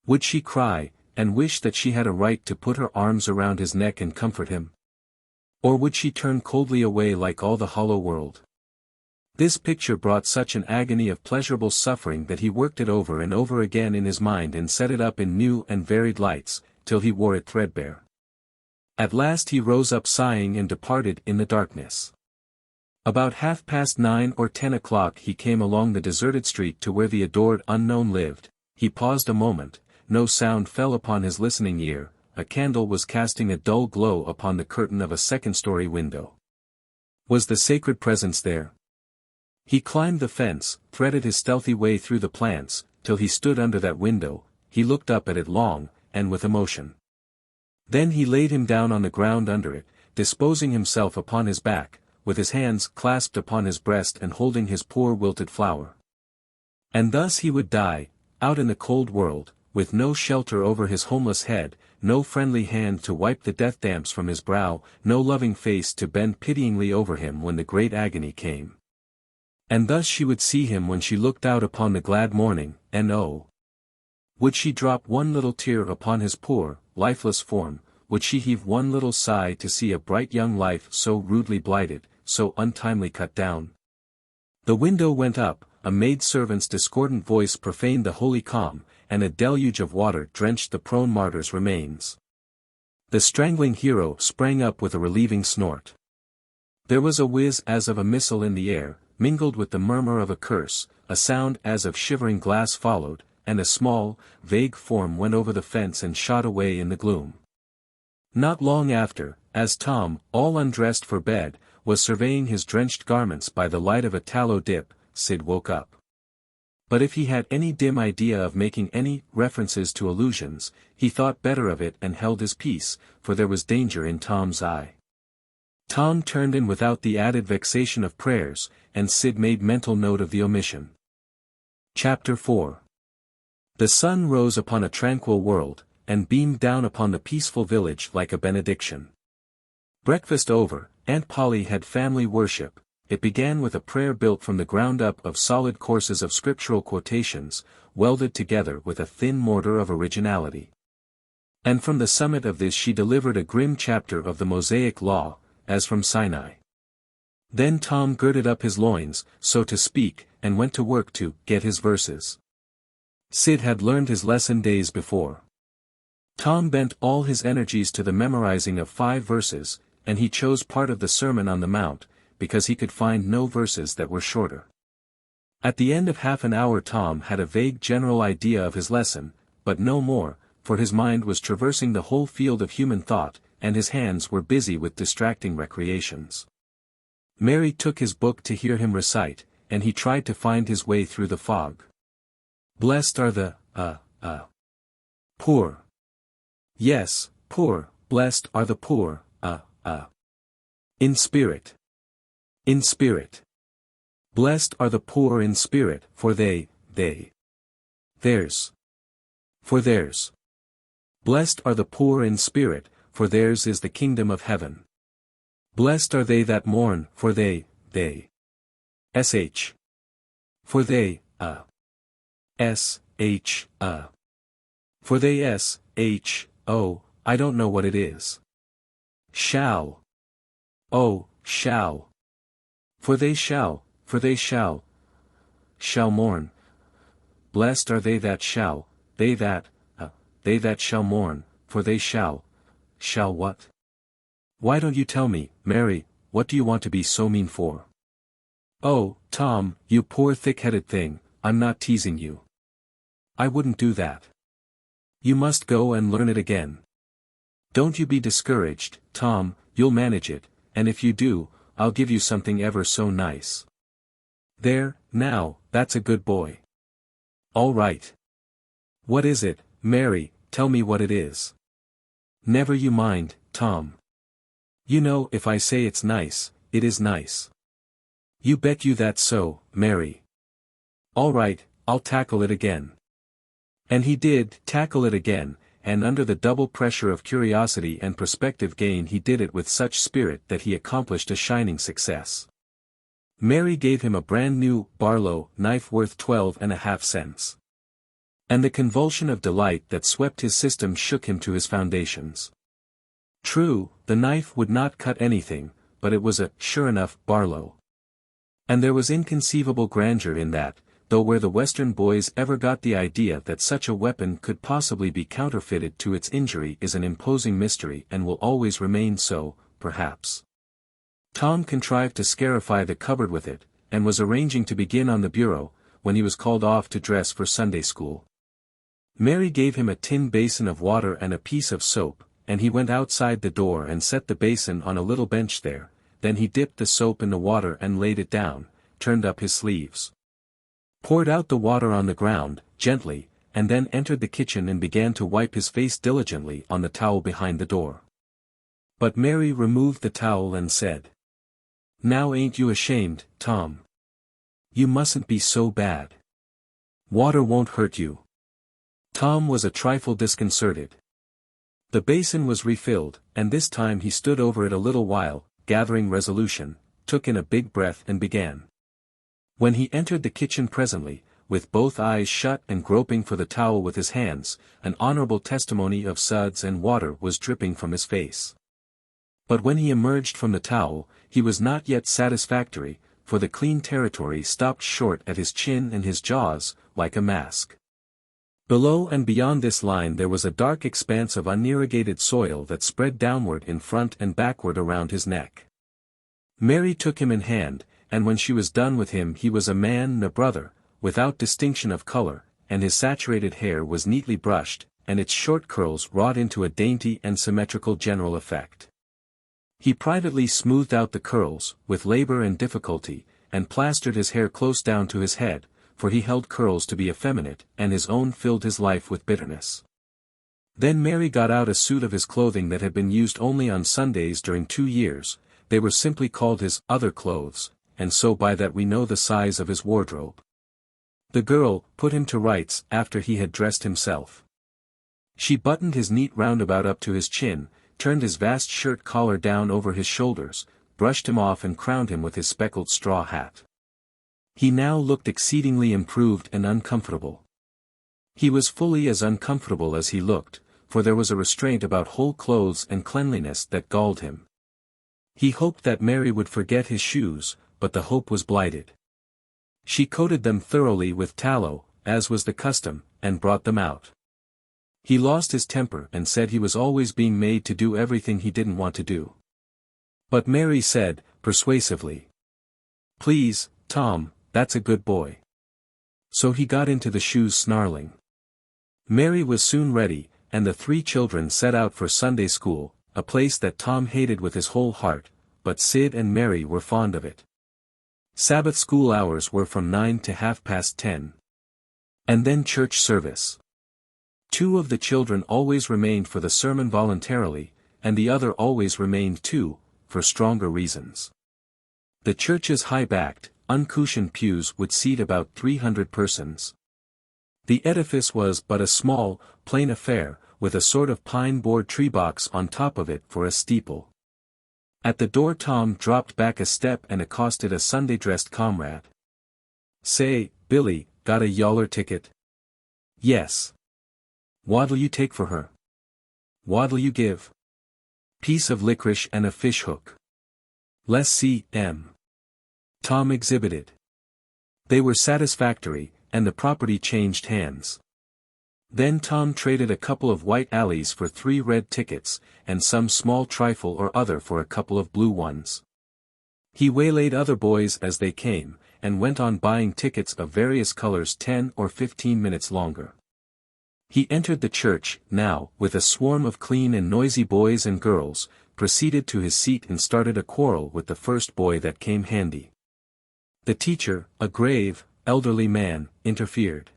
Would she cry, and wish that she had a right to put her arms around his neck and comfort him? Or would she turn coldly away like all the hollow world? This picture brought such an agony of pleasurable suffering that he worked it over and over again in his mind and set it up in new and varied lights, till he wore it threadbare. At last he rose up sighing and departed in the darkness. About 9:30 or 10 o'clock he came along the deserted street to where the adored unknown lived. He paused a moment, no sound fell upon his listening ear, a candle was casting a dull glow upon the curtain of a second-story window. Was the sacred presence there? He climbed the fence, threaded his stealthy way through the plants, till he stood under that window. He looked up at it long, and with emotion. Then he laid him down on the ground under it, disposing himself upon his back, with his hands clasped upon his breast and holding his poor wilted flower. And thus he would die, out in the cold world, with no shelter over his homeless head, no friendly hand to wipe the death damps from his brow, no loving face to bend pityingly over him when the great agony came. And thus she would see him when she looked out upon the glad morning, and oh! would she drop one little tear upon his poor, lifeless form, would she heave one little sigh to see a bright young life so rudely blighted, so untimely cut down? The window went up, a maid-servant's discordant voice profaned the holy calm, and a deluge of water drenched the prone martyr's remains. The strangling hero sprang up with a relieving snort. There was a whiz as of a missile in the air, mingled with the murmur of a curse, a sound as of shivering glass followed, and a small, vague form went over the fence and shot away in the gloom. Not long after, as Tom, all undressed for bed, was surveying his drenched garments by the light of a tallow dip, Sid woke up. But if he had any dim idea of making any references to illusions, he thought better of it and held his peace, for there was danger in Tom's eye. Tom turned in without the added vexation of prayers, and Sid made mental note of the omission. Chapter 4. The sun rose upon a tranquil world, and beamed down upon the peaceful village like a benediction. Breakfast over, Aunt Polly had family worship. It began with a prayer built from the ground up of solid courses of scriptural quotations, welded together with a thin mortar of originality. And from the summit of this she delivered a grim chapter of the Mosaic Law, as from Sinai. Then Tom girded up his loins, so to speak, and went to work to get his verses. Sid had learned his lesson days before. Tom bent all his energies to the memorizing of 5 verses, and he chose part of the Sermon on the Mount, because he could find no verses that were shorter. At the end of half an hour Tom had a vague general idea of his lesson, but no more, for his mind was traversing the whole field of human thought, and his hands were busy with distracting recreations. Mary took his book to hear him recite, and he tried to find his way through the fog. Blessed are the, poor. Yes, poor, blessed are the poor, in spirit. In spirit. Blessed are the poor in spirit, for theirs. For theirs. Blessed are the poor in spirit, for theirs is the kingdom of heaven. Blessed are they that mourn, for they, sh. For they, sh, For they sh, oh, I don't know what it is. Shall. Oh, shall. For they shall mourn. Blessed are they that shall, they that shall mourn, for they shall what? Why don't you tell me, Mary, what do you want to be so mean for? Oh, Tom, you poor thick-headed thing, I'm not teasing you. I wouldn't do that. You must go and learn it again. Don't you be discouraged, Tom, you'll manage it, and if you do, I'll give you something ever so nice. There, now, that's a good boy. All right. What is it, Mary, tell me what it is. Never you mind, Tom. You know if I say it's nice, it is nice. You bet you that's so, Mary. All right, I'll tackle it again. And he did tackle it again, and under the double pressure of curiosity and prospective gain he did it with such spirit that he accomplished a shining success. Mary gave him a brand new Barlow knife worth 12.5 cents. And the convulsion of delight that swept his system shook him to his foundations. True, the knife would not cut anything, but it was a sure enough Barlow. And there was inconceivable grandeur in that, though where the Western boys ever got the idea that such a weapon could possibly be counterfeited to its injury is an imposing mystery and will always remain so, perhaps. Tom contrived to scarify the cupboard with it, and was arranging to begin on the bureau, when he was called off to dress for Sunday school. Mary gave him a tin basin of water and a piece of soap, and he went outside the door and set the basin on a little bench there, then he dipped the soap in the water and laid it down, turned up his sleeves. Poured out the water on the ground, gently, and then entered the kitchen and began to wipe his face diligently on the towel behind the door. But Mary removed the towel and said, "Now ain't you ashamed, Tom? You mustn't be so bad. Water won't hurt you." Tom was a trifle disconcerted. The basin was refilled, and this time he stood over it a little while, gathering resolution, took in a big breath and began. When he entered the kitchen presently, with both eyes shut and groping for the towel with his hands, an honorable testimony of suds and water was dripping from his face. But when he emerged from the towel, he was not yet satisfactory, for the clean territory stopped short at his chin and his jaws, like a mask. Below and beyond this line there was a dark expanse of unirrigated soil that spread downward in front and backward around his neck. Mary took him in hand, and when she was done with him he was a man and a brother, without distinction of color, and his saturated hair was neatly brushed, and its short curls wrought into a dainty and symmetrical general effect. He privately smoothed out the curls, with labor and difficulty, and plastered his hair close down to his head, for he held curls to be effeminate, and his own filled his life with bitterness. Then Mary got out a suit of his clothing that had been used only on Sundays during 2 years, they were simply called his other clothes, and so by that we know the size of his wardrobe. The girl put him to rights after he had dressed himself. She buttoned his neat roundabout up to his chin, turned his vast shirt collar down over his shoulders, brushed him off and crowned him with his speckled straw hat. He now looked exceedingly improved and uncomfortable. He was fully as uncomfortable as he looked, for there was a restraint about whole clothes and cleanliness that galled him. He hoped that Mary would forget his shoes, but the hope was blighted. She coated them thoroughly with tallow, as was the custom, and brought them out. He lost his temper and said he was always being made to do everything he didn't want to do. But Mary said, persuasively, "Please, Tom, that's a good boy." So he got into the shoes snarling. Mary was soon ready, and the 3 children set out for Sunday school, a place that Tom hated with his whole heart, but Sid and Mary were fond of it. Sabbath school hours were from 9 to 10:30. And then church service. 2 of the children always remained for the sermon voluntarily, and the other always remained too, for stronger reasons. The church's high-backed, uncushioned pews would seat about 300 persons. The edifice was but a small, plain affair, with a sort of pine-board tree box on top of it for a steeple. At the door Tom dropped back a step and accosted a Sunday-dressed comrade. "Say, Billy, got a yaller ticket?" "Yes." "What'll you take for her?" "What'll you give?" "Piece of licorice and a fish hook." "Less see, M." Tom exhibited. They were satisfactory, and the property changed hands. Then Tom traded a couple of white alleys for 3 red tickets, and some small trifle or other for a couple of blue ones. He waylaid other boys as they came, and went on buying tickets of various colors 10 or 15 minutes longer. He entered the church, now, with a swarm of clean and noisy boys and girls, proceeded to his seat and started a quarrel with the first boy that came handy. The teacher, a grave, elderly man, interfered.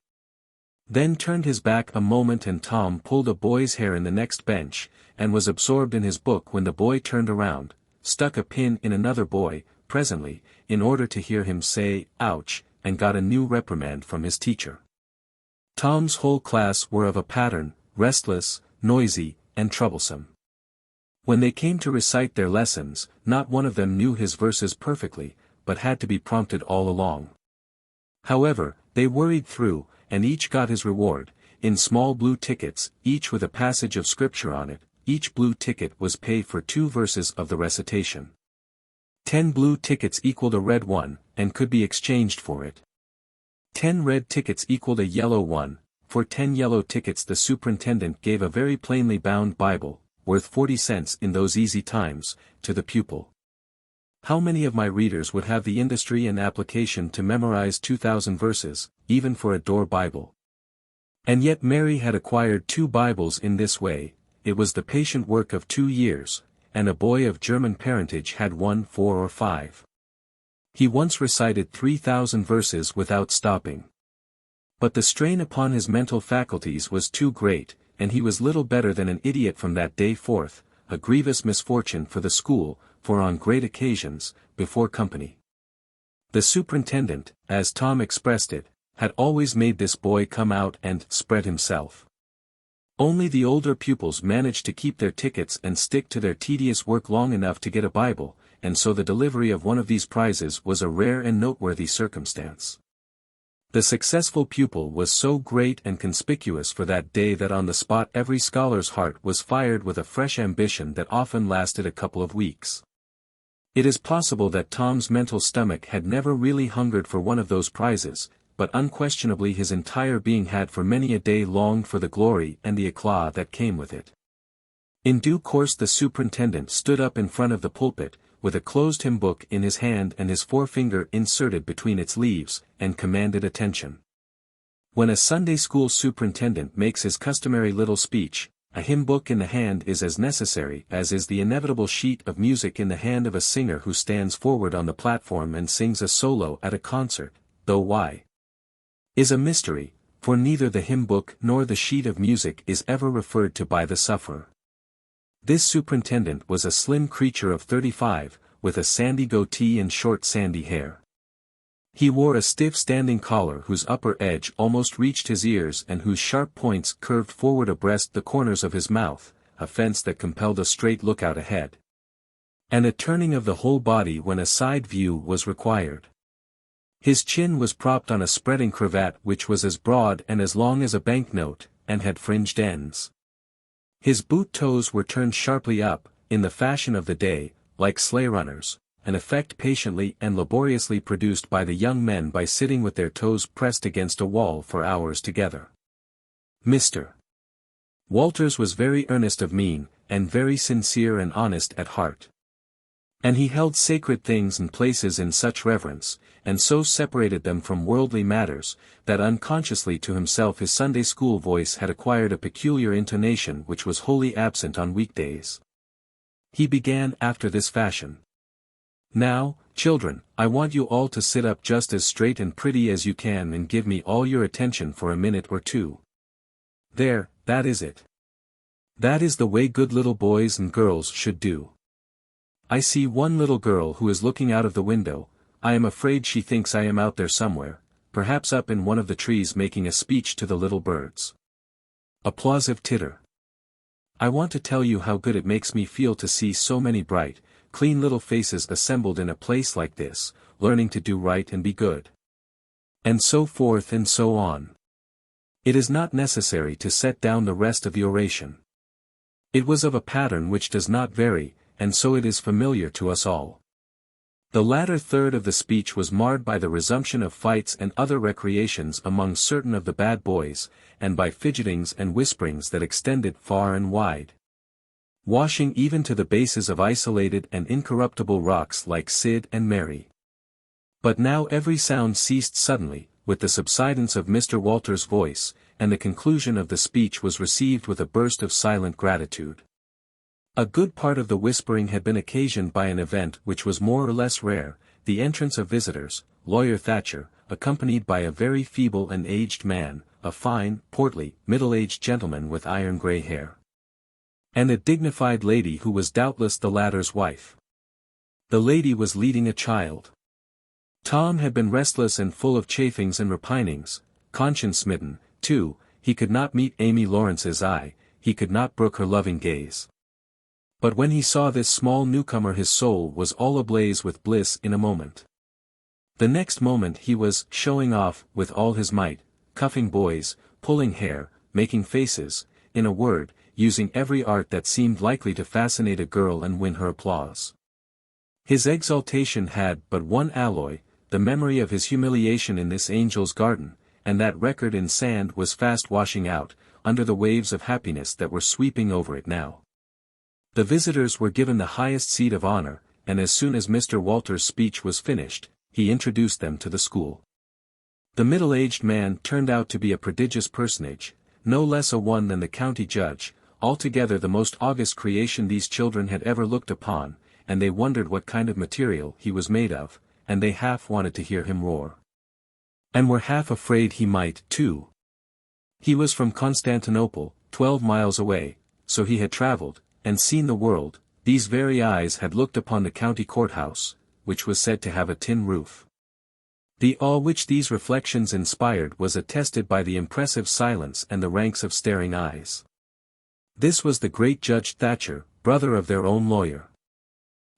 Then turned his back a moment and Tom pulled a boy's hair in the next bench, and was absorbed in his book when the boy turned around, stuck a pin in another boy, presently, in order to hear him say, "Ouch," and got a new reprimand from his teacher. Tom's whole class were of a pattern, restless, noisy, and troublesome. When they came to recite their lessons, not one of them knew his verses perfectly, but had to be prompted all along. However, they worried through, and each got his reward, in small blue tickets, each with a passage of scripture on it. Each blue ticket was paid for 2 verses of the recitation. 10 blue tickets equaled a red one, and could be exchanged for it. 10 red tickets equaled a yellow one. For 10 yellow tickets the superintendent gave a very plainly bound Bible, worth 40 cents in those easy times, to the pupil. How many of my readers would have the industry and application to memorize 2,000 verses, even for a door Bible? And yet Mary had acquired 2 Bibles in this way. It was the patient work of 2 years, and a boy of German parentage had 1, 4 or 5. He once recited 3,000 verses without stopping. But the strain upon his mental faculties was too great, and he was little better than an idiot from that day forth, a grievous misfortune for the school, for on great occasions, before company. The superintendent, as Tom expressed it, had always made this boy come out and spread himself. Only the older pupils managed to keep their tickets and stick to their tedious work long enough to get a Bible, and so the delivery of one of these prizes was a rare and noteworthy circumstance. The successful pupil was so great and conspicuous for that day that on the spot every scholar's heart was fired with a fresh ambition that often lasted a couple of weeks. It is possible that Tom's mental stomach had never really hungered for one of those prizes, but unquestionably his entire being had for many a day longed for the glory and the eclat that came with it. In due course the superintendent stood up in front of the pulpit, with a closed hymn book in his hand and his forefinger inserted between its leaves, and commanded attention. When a Sunday school superintendent makes his customary little speech, a hymn book in the hand is as necessary as is the inevitable sheet of music in the hand of a singer who stands forward on the platform and sings a solo at a concert, though why is a mystery, for neither the hymn book nor the sheet of music is ever referred to by the sufferer. This superintendent was a slim creature of 35, with a sandy goatee and short sandy hair. He wore a stiff standing collar whose upper edge almost reached his ears and whose sharp points curved forward abreast the corners of his mouth, a fence that compelled a straight lookout ahead, and a turning of the whole body when a side view was required. His chin was propped on a spreading cravat which was as broad and as long as a banknote, and had fringed ends. His boot toes were turned sharply up, in the fashion of the day, like sleigh runners, an effect patiently and laboriously produced by the young men by sitting with their toes pressed against a wall for hours together. Mr. Walters was very earnest of mien, and very sincere and honest at heart. And he held sacred things and places in such reverence, and so separated them from worldly matters, that unconsciously to himself his Sunday school voice had acquired a peculiar intonation which was wholly absent on weekdays. He began after this fashion. "Now, children, I want you all to sit up just as straight and pretty as you can and give me all your attention for a minute or two. There, that is it. That is the way good little boys and girls should do. I see one little girl who is looking out of the window. I am afraid she thinks I am out there somewhere, perhaps up in one of the trees making a speech to the little birds." Applausive titter. "I want to tell you how good it makes me feel to see so many bright, clean little faces assembled in a place like this, learning to do right and be good." And so forth and so on. It is not necessary to set down the rest of the oration. It was of a pattern which does not vary, and so it is familiar to us all. The latter third of the speech was marred by the resumption of fights and other recreations among certain of the bad boys, and by fidgetings and whisperings that extended far and wide, washing even to the bases of isolated and incorruptible rocks like Sid and Mary. But now every sound ceased suddenly, with the subsidence of Mr. Walters' voice, and the conclusion of the speech was received with a burst of silent gratitude. A good part of the whispering had been occasioned by an event which was more or less rare, the entrance of visitors, Lawyer Thatcher, accompanied by a very feeble and aged man, a fine, portly, middle-aged gentleman with iron-grey hair, and a dignified lady who was doubtless the latter's wife. The lady was leading a child. Tom had been restless and full of chafings and repinings, conscience-smitten, too. He could not meet Amy Lawrence's eye, he could not brook her loving gaze. But when he saw this small newcomer his soul was all ablaze with bliss in a moment. The next moment he was showing off with all his might, cuffing boys, pulling hair, making faces, in a word, using every art that seemed likely to fascinate a girl and win her applause. His exaltation had but one alloy, the memory of his humiliation in this angel's garden, and that record in sand was fast washing out, under the waves of happiness that were sweeping over it now. The visitors were given the highest seat of honor, and as soon as Mr. Walters' speech was finished, he introduced them to the school. The middle-aged man turned out to be a prodigious personage, no less a one than the county judge, altogether the most august creation these children had ever looked upon, and they wondered what kind of material he was made of, and they half wanted to hear him roar. And were half afraid he might, too. He was from Constantinople, 12 miles away, so he had traveled, and seen the world. These very eyes had looked upon the county courthouse, which was said to have a tin roof. The awe which these reflections inspired was attested by the impressive silence and the ranks of staring eyes. This was the great Judge Thatcher, brother of their own lawyer.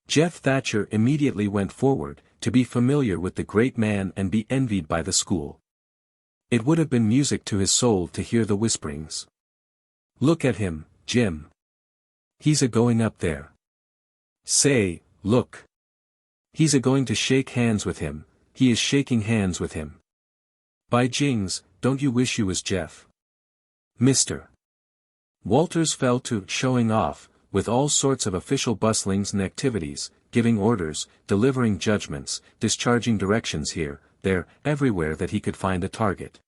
Jeff Thatcher immediately went forward, to be familiar with the great man and be envied by the school. It would have been music to his soul to hear the whisperings. "Look at him, Jim. He's a-going up there. Say, look. He's a-going to shake hands with him, he is shaking hands with him. By jings, don't you wish you was Jeff? Mr. Walters fell to showing off, with all sorts of official bustlings and activities, giving orders, delivering judgments, discharging directions here, there, everywhere that he could find a target.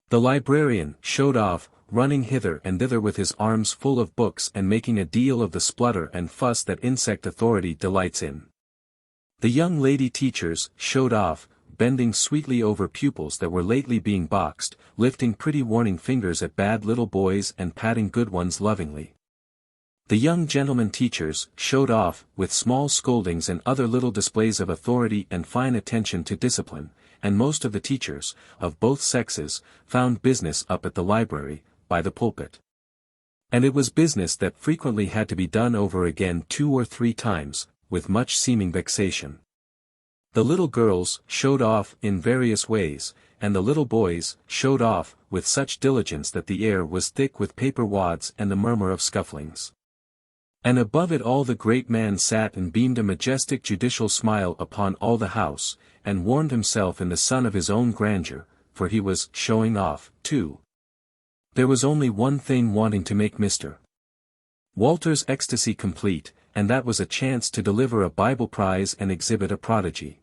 The librarian showed off, running hither and thither with his arms full of books and making a deal of the splutter and fuss that insect authority delights in. The young lady teachers showed off, bending sweetly over pupils that were lately being boxed, lifting pretty warning fingers at bad little boys and patting good ones lovingly. The young gentlemen teachers showed off, with small scoldings and other little displays of authority and fine attention to discipline, and most of the teachers, of both sexes, found business up at the library, by the pulpit. And it was business that frequently had to be done over again 2 or 3 times, with much seeming vexation. The little girls showed off in various ways, and the little boys showed off with such diligence that the air was thick with paper wads and the murmur of scufflings. And above it all the great man sat and beamed a majestic judicial smile upon all the house, and warmed himself in the sun of his own grandeur, for he was showing off, too. There was only one thing wanting to make Mr. Walter's ecstasy complete, and that was a chance to deliver a Bible prize and exhibit a prodigy.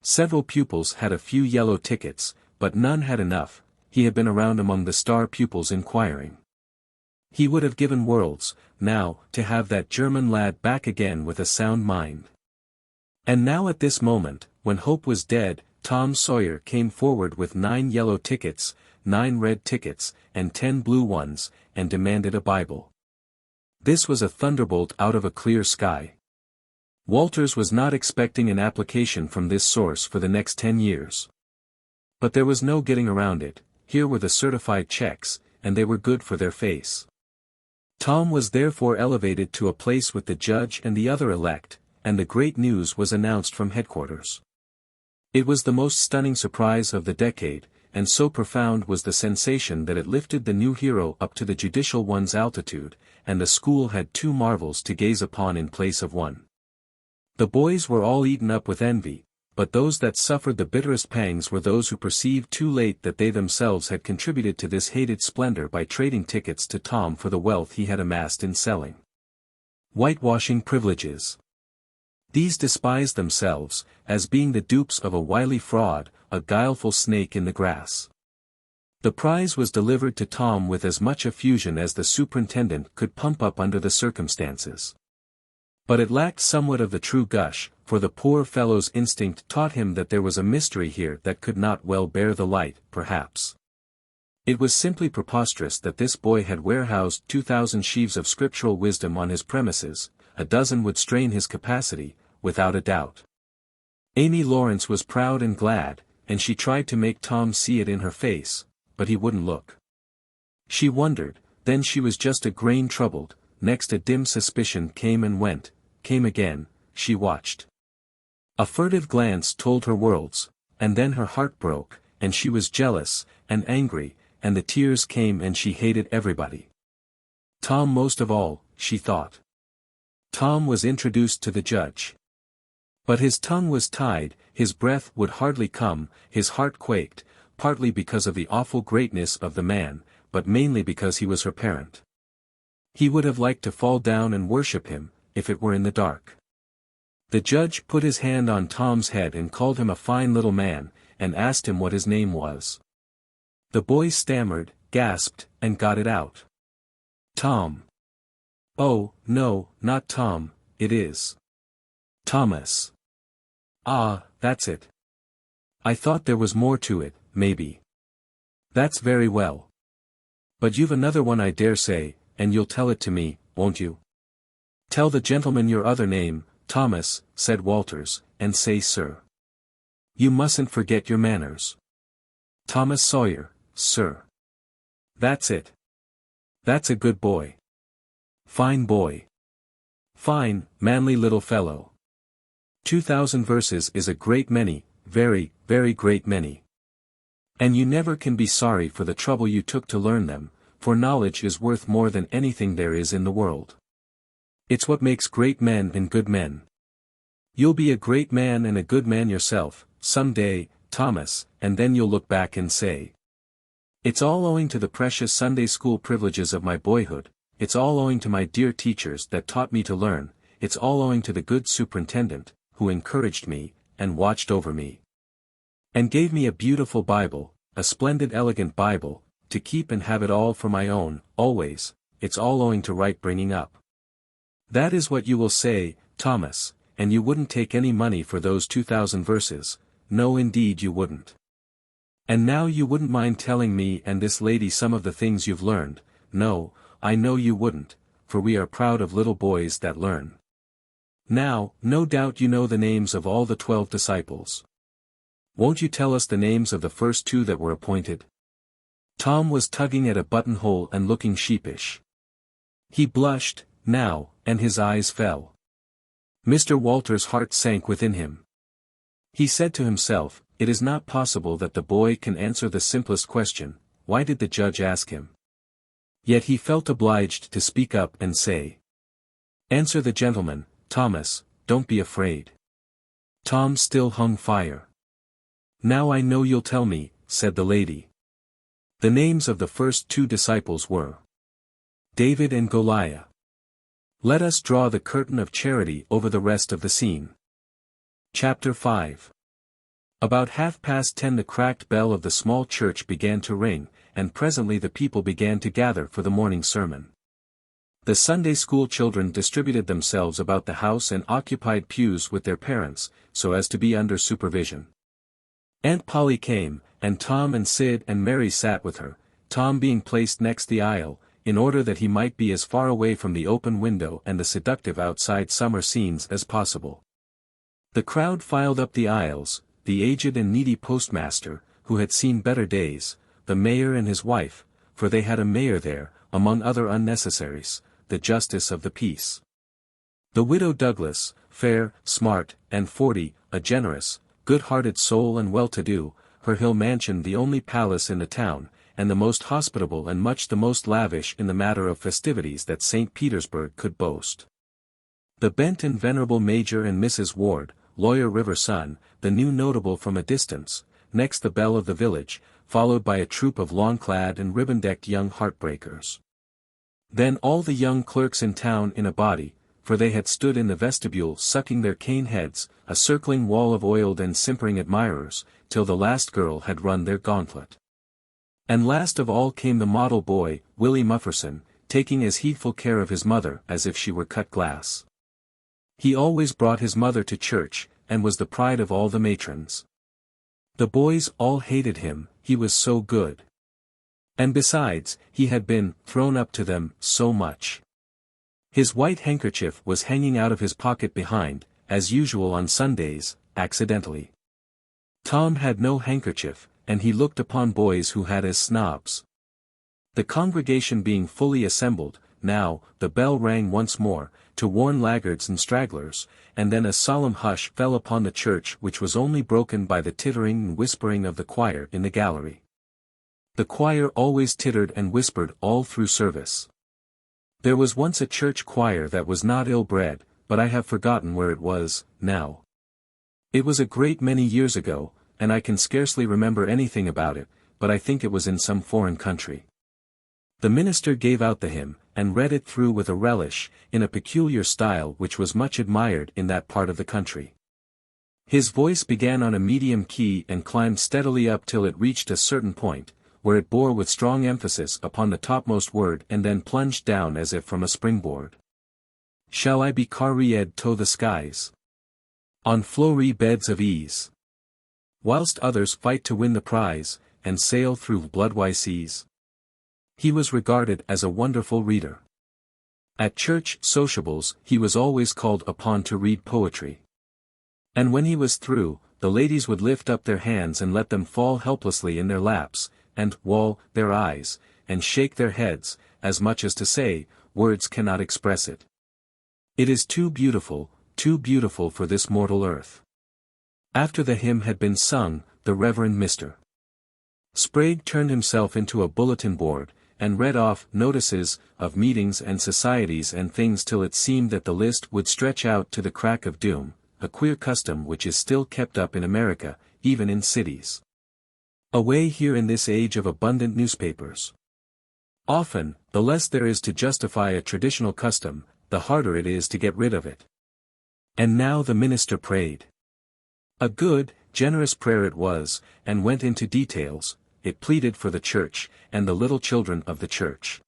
Several pupils had a few yellow tickets, but none had enough. He had been around among the star pupils inquiring. He would have given worlds, now, to have that German lad back again with a sound mind. And now at this moment, when hope was dead, Tom Sawyer came forward with 9 yellow tickets, 9 red tickets, and 10 blue ones, and demanded a Bible. This was a thunderbolt out of a clear sky. Walters was not expecting an application from this source for the next 10 years. But there was no getting around it. Here were the certified checks, and they were good for their face. Tom was therefore elevated to a place with the judge and the other elect, and the great news was announced from headquarters. It was the most stunning surprise of the decade, and so profound was the sensation that it lifted the new hero up to the judicial one's altitude, and the school had 2 marvels to gaze upon in place of one. The boys were all eaten up with envy, but those that suffered the bitterest pangs were those who perceived too late that they themselves had contributed to this hated splendor by trading tickets to Tom for the wealth he had amassed in selling whitewashing privileges. These despised themselves, as being the dupes of a wily fraud, a guileful snake in the grass. The prize was delivered to Tom with as much effusion as the superintendent could pump up under the circumstances. But it lacked somewhat of the true gush, for the poor fellow's instinct taught him that there was a mystery here that could not well bear the light, perhaps. It was simply preposterous that this boy had warehoused 2,000 sheaves of scriptural wisdom on his premises. A dozen would strain his capacity, without a doubt. Amy Lawrence was proud and glad, and she tried to make Tom see it in her face, but he wouldn't look. She wondered, then she was just a grain troubled. Next a dim suspicion came and went, came again, she watched. A furtive glance told her worlds, and then her heart broke, and she was jealous, and angry, and the tears came and she hated everybody. Tom most of all, she thought. Tom was introduced to the judge. But his tongue was tied, his breath would hardly come, his heart quaked, partly because of the awful greatness of the man, but mainly because he was her parent. He would have liked to fall down and worship him, if it were in the dark. The judge put his hand on Tom's head and called him a fine little man, and asked him what his name was. The boy stammered, gasped, and got it out. Tom. Oh, no, not Tom, it is Thomas. Ah, that's it. I thought there was more to it, maybe. That's very well. But you've another one I dare say, and you'll tell it to me, won't you? Tell the gentleman your other name, Thomas, said Walters, and say sir. You mustn't forget your manners. Thomas Sawyer, sir. That's it. That's a good boy. Fine boy. Fine, manly little fellow. 2,000 verses is a great many, very, very great many. And you never can be sorry for the trouble you took to learn them, for knowledge is worth more than anything there is in the world. It's what makes great men and good men. You'll be a great man and a good man yourself, some day, Thomas, and then you'll look back and say, it's all owing to the precious Sunday school privileges of my boyhood, it's all owing to my dear teachers that taught me to learn, it's all owing to the good superintendent, who encouraged me, and watched over me. And gave me a beautiful Bible, a splendid elegant Bible, to keep and have it all for my own, always, it's all owing to right bringing up. That is what you will say, Thomas, and you wouldn't take any money for those 2,000 verses, no indeed you wouldn't. And now you wouldn't mind telling me and this lady some of the things you've learned, no, I know you wouldn't, for we are proud of little boys that learn. Now, no doubt you know the names of all the 12 disciples. Won't you tell us the names of the first 2 that were appointed? Tom was tugging at a buttonhole and looking sheepish. He blushed, now, and his eyes fell. Mr. Walters' heart sank within him. He said to himself, it is not possible that the boy can answer the simplest question, why did the judge ask him? Yet he felt obliged to speak up and say, answer the gentleman, Thomas, don't be afraid. Tom still hung fire. Now I know you'll tell me, said the lady. The names of the first 2 disciples were David and Goliath. Let us draw the curtain of charity over the rest of the scene. Chapter 5. About 10:30 the cracked bell of the small church began to ring, and presently the people began to gather for the morning sermon. The Sunday school children distributed themselves about the house and occupied pews with their parents, so as to be under supervision. Aunt Polly came, and Tom and Sid and Mary sat with her, Tom being placed next the aisle, in order that he might be as far away from the open window and the seductive outside summer scenes as possible. The crowd filed up the aisles, the aged and needy postmaster, who had seen better days, the mayor and his wife, for they had a mayor there, among other unnecessaries, the justice of the peace. The widow Douglas, fair, smart, and 40, a generous, good-hearted soul and well-to-do, her hill mansion the only palace in the town, and the most hospitable and much the most lavish in the matter of festivities that St. Petersburg could boast. The bent and venerable Major and Mrs. Ward, Lawyer River's son, the new notable from a distance, next the belle of the village, followed by a troop of lawn-clad and ribbon-decked young heartbreakers. Then all the young clerks in town in a body, for they had stood in the vestibule sucking their cane heads, a circling wall of oiled and simpering admirers, till the last girl had run their gauntlet. And last of all came the model boy, Willie Mufferson, taking as heedful care of his mother as if she were cut glass. He always brought his mother to church, and was the pride of all the matrons. The boys all hated him, he was so good. And besides, he had been thrown up to them so much. His white handkerchief was hanging out of his pocket behind, as usual on Sundays, accidentally. Tom had no handkerchief, and he looked upon boys who had as snobs. The congregation being fully assembled, now, the bell rang once more, to warn laggards and stragglers, and then a solemn hush fell upon the church which was only broken by the tittering and whispering of the choir in the gallery. The choir always tittered and whispered all through service. There was once a church choir that was not ill-bred, but I have forgotten where it was, now. It was a great many years ago, and I can scarcely remember anything about it, but I think it was in some foreign country. The minister gave out the hymn, and read it through with a relish, in a peculiar style which was much admired in that part of the country. His voice began on a medium key and climbed steadily up till it reached a certain point, where it bore with strong emphasis upon the topmost word and then plunged down as if from a springboard. Shall I be carried to the skies? On flowery beds of ease. whilst others fight to win the prize, and sail through blood-white seas. He was regarded as a wonderful reader. At church sociables he was always called upon to read poetry. And when he was through, the ladies would lift up their hands and let them fall helplessly in their laps, and roll their eyes, and shake their heads, as much as to say, words cannot express it. It is too beautiful for this mortal earth. After the hymn had been sung, the Reverend Mr. Sprague turned himself into a bulletin board, and read off notices of meetings and societies and things till it seemed that the list would stretch out to the crack of doom, a queer custom which is still kept up in America, even in cities. Away here in this age of abundant newspapers. Often, the less there is to justify a traditional custom, the harder it is to get rid of it. And now the minister prayed. A good, generous prayer it was, and went into details. It pleaded for the church, and the little children of the church.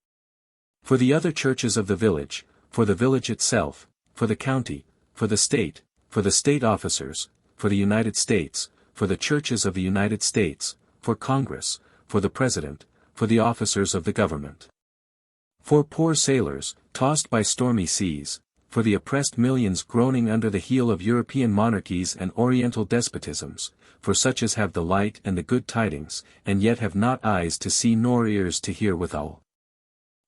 For the other churches of the village, for the village itself, for the county, for the state officers, for the United States, for the churches of the United States, for Congress, for the President, for the officers of the government. For poor sailors, tossed by stormy seas, for the oppressed millions groaning under the heel of European monarchies and Oriental despotisms, for such as have the light and the good tidings, and yet have not eyes to see nor ears to hear withal.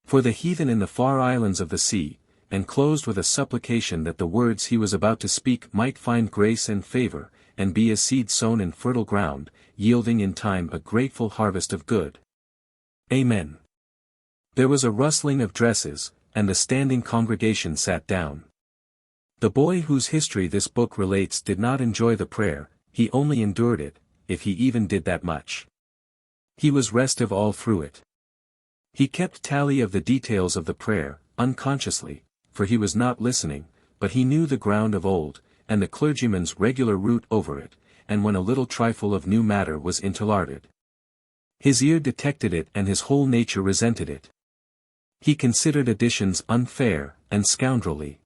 For the heathen in the far islands of the sea, and closed with a supplication that the words he was about to speak might find grace and favor, and be as seed sown in fertile ground, yielding in time a grateful harvest of good. Amen. There was a rustling of dresses, and the standing congregation sat down. The boy whose history this book relates did not enjoy the prayer, he only endured it, if he even did that much. He was restive all through it. He kept tally of the details of the prayer, unconsciously, for he was not listening, but he knew the ground of old, and the clergyman's regular route over it, and when a little trifle of new matter was interlarded. His ear detected it and his whole nature resented it. He considered additions unfair, and scoundrelly.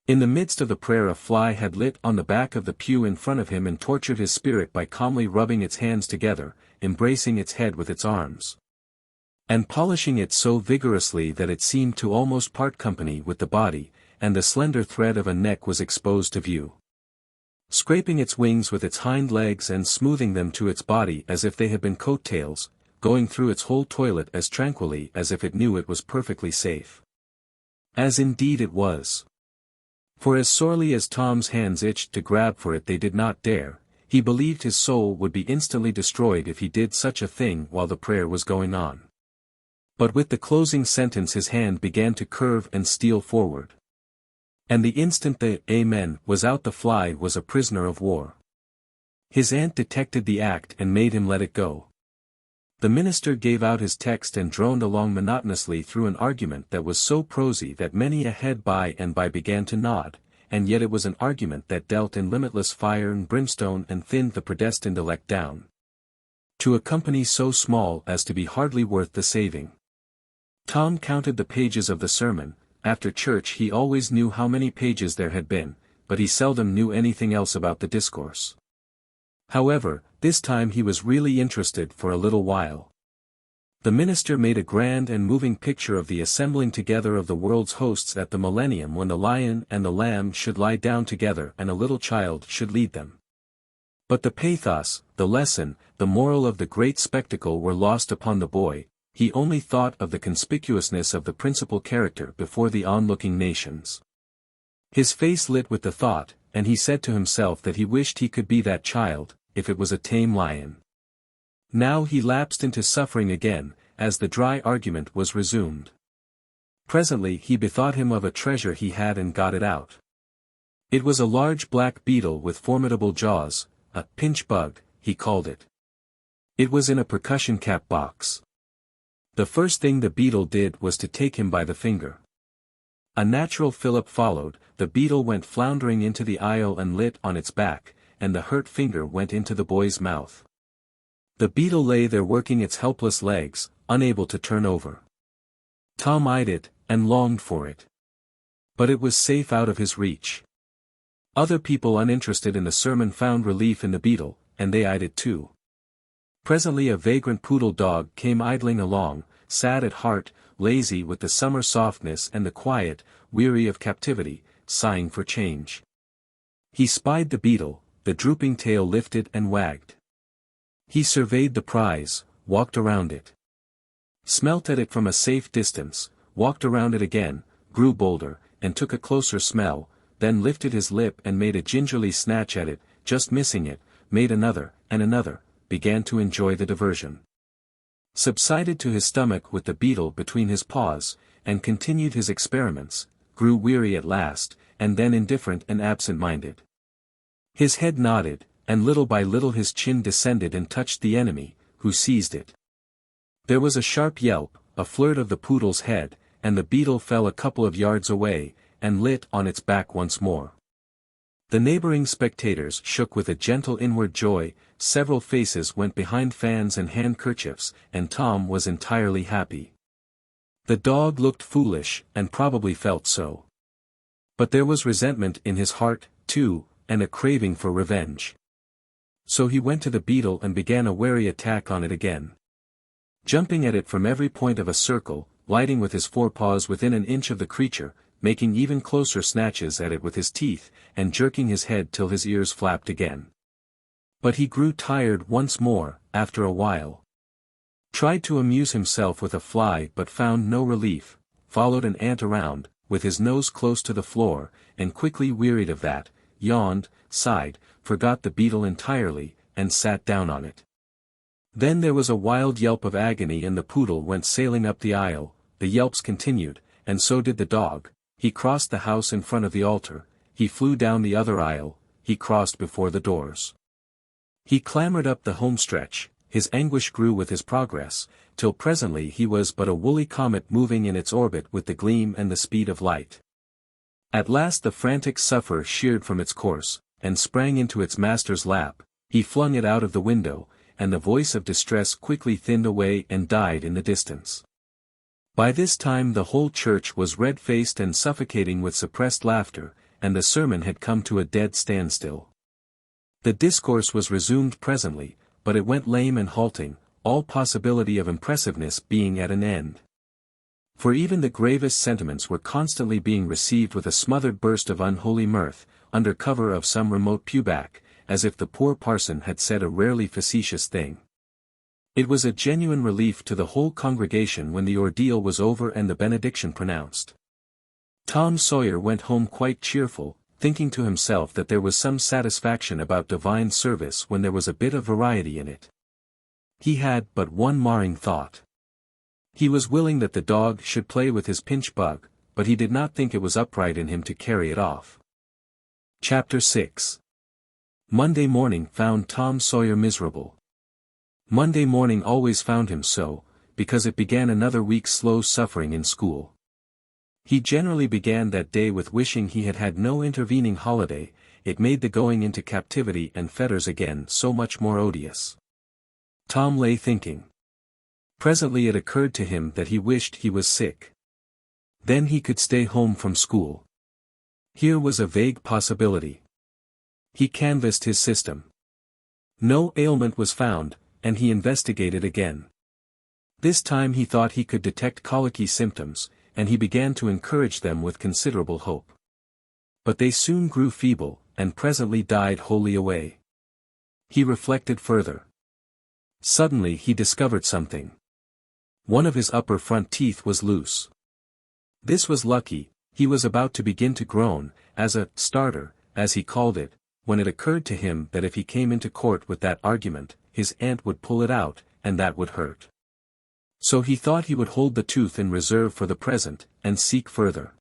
In the midst of the prayer a fly had lit on the back of the pew in front of him and tortured his spirit by calmly rubbing its hands together, embracing its head with its arms, and polishing it so vigorously that it seemed to almost part company with the body, and the slender thread of a neck was exposed to view. Scraping its wings with its hind legs and smoothing them to its body as if they had been coat-tails, going through its whole toilet as tranquilly as if it knew it was perfectly safe. As indeed it was. For as sorely as Tom's hands itched to grab for it they did not dare, he believed his soul would be instantly destroyed if he did such a thing while the prayer was going on. But with the closing sentence his hand began to curve and steal forward. And the instant the Amen was out the fly was a prisoner of war. His aunt detected the act and made him let it go. The minister gave out his text and droned along monotonously through an argument that was so prosy that many a head by and by began to nod, and yet it was an argument that dealt in limitless fire and brimstone and thinned the predestined elect down to a company so small as to be hardly worth the saving. Tom counted the pages of the sermon. After church he always knew how many pages there had been, but he seldom knew anything else about the discourse. However, this time he was really interested for a little while. The minister made a grand and moving picture of the assembling together of the world's hosts at the millennium when the lion and the lamb should lie down together and a little child should lead them. But the pathos, the lesson, the moral of the great spectacle were lost upon the boy. He only thought of the conspicuousness of the principal character before the onlooking nations. His face lit with the thought, and he said to himself that he wished he could be that child, if it was a tame lion. Now he lapsed into suffering again, as the dry argument was resumed. Presently he bethought him of a treasure he had and got it out. It was a large black beetle with formidable jaws, a pinch bug, he called it. It was in a percussion cap box. The first thing the beetle did was to take him by the finger. A natural fillip followed, the beetle went floundering into the aisle and lit on its back, and the hurt finger went into the boy's mouth. The beetle lay there working its helpless legs, unable to turn over. Tom eyed it, and longed for it. But it was safe out of his reach. Other people uninterested in the sermon found relief in the beetle, and they eyed it too. Presently a vagrant poodle dog came idling along, sad at heart, lazy with the summer softness and the quiet, weary of captivity, sighing for change. He spied the beetle, the drooping tail lifted and wagged. He surveyed the prize, walked around it. Smelt at it from a safe distance, walked around it again, grew bolder, and took a closer smell, then lifted his lip and made a gingerly snatch at it, just missing it, made another, and another, began to enjoy the diversion. Subsided to his stomach with the beetle between his paws, and continued his experiments, grew weary at last, and then indifferent and absent-minded. His head nodded, and little by little his chin descended and touched the enemy, who seized it. There was a sharp yelp, a flirt of the poodle's head, and the beetle fell a couple of yards away, and lit on its back once more. The neighboring spectators shook with a gentle inward joy, several faces went behind fans and handkerchiefs, and Tom was entirely happy. The dog looked foolish, and probably felt so. But there was resentment in his heart, too, and a craving for revenge. So he went to the beetle and began a wary attack on it again. Jumping at it from every point of a circle, lighting with his forepaws within an inch of the creature, making even closer snatches at it with his teeth, and jerking his head till his ears flapped again. But he grew tired once more, after a while. Tried to amuse himself with a fly but found no relief, followed an ant around, with his nose close to the floor, and quickly wearied of that, yawned, sighed, forgot the beetle entirely, and sat down on it. Then there was a wild yelp of agony and the poodle went sailing up the aisle, the yelps continued, and so did the dog. He crossed the house in front of the altar, he flew down the other aisle, he crossed before the doors. He clambered up the home stretch, his anguish grew with his progress, till presently he was but a woolly comet moving in its orbit with the gleam and the speed of light. At last the frantic sufferer sheered from its course, and sprang into its master's lap, he flung it out of the window, and the voice of distress quickly thinned away and died in the distance. By this time the whole church was red-faced and suffocating with suppressed laughter, and the sermon had come to a dead standstill. The discourse was resumed presently, but it went lame and halting, all possibility of impressiveness being at an end. For even the gravest sentiments were constantly being received with a smothered burst of unholy mirth, under cover of some remote pewback, as if the poor parson had said a rarely facetious thing. It was a genuine relief to the whole congregation when the ordeal was over and the benediction pronounced. Tom Sawyer went home quite cheerful, thinking to himself that there was some satisfaction about divine service when there was a bit of variety in it. He had but one marring thought. He was willing that the dog should play with his pinch bug, but he did not think it was upright in him to carry it off. Chapter 6. Monday morning found Tom Sawyer miserable. Monday morning always found him so, because it began another week's slow suffering in school. He generally began that day with wishing he had had no intervening holiday, it made the going into captivity and fetters again so much more odious. Tom lay thinking. Presently it occurred to him that he wished he was sick. Then he could stay home from school. Here was a vague possibility. He canvassed his system. No ailment was found, and he investigated again. This time he thought he could detect colicky symptoms, and he began to encourage them with considerable hope. But they soon grew feeble, and presently died wholly away. He reflected further. Suddenly he discovered something. One of his upper front teeth was loose. This was lucky. He was about to begin to groan, as a starter, as he called it, when it occurred to him that if he came into court with that argument, his aunt would pull it out, and that would hurt. So he thought he would hold the tooth in reserve for the present, and seek further.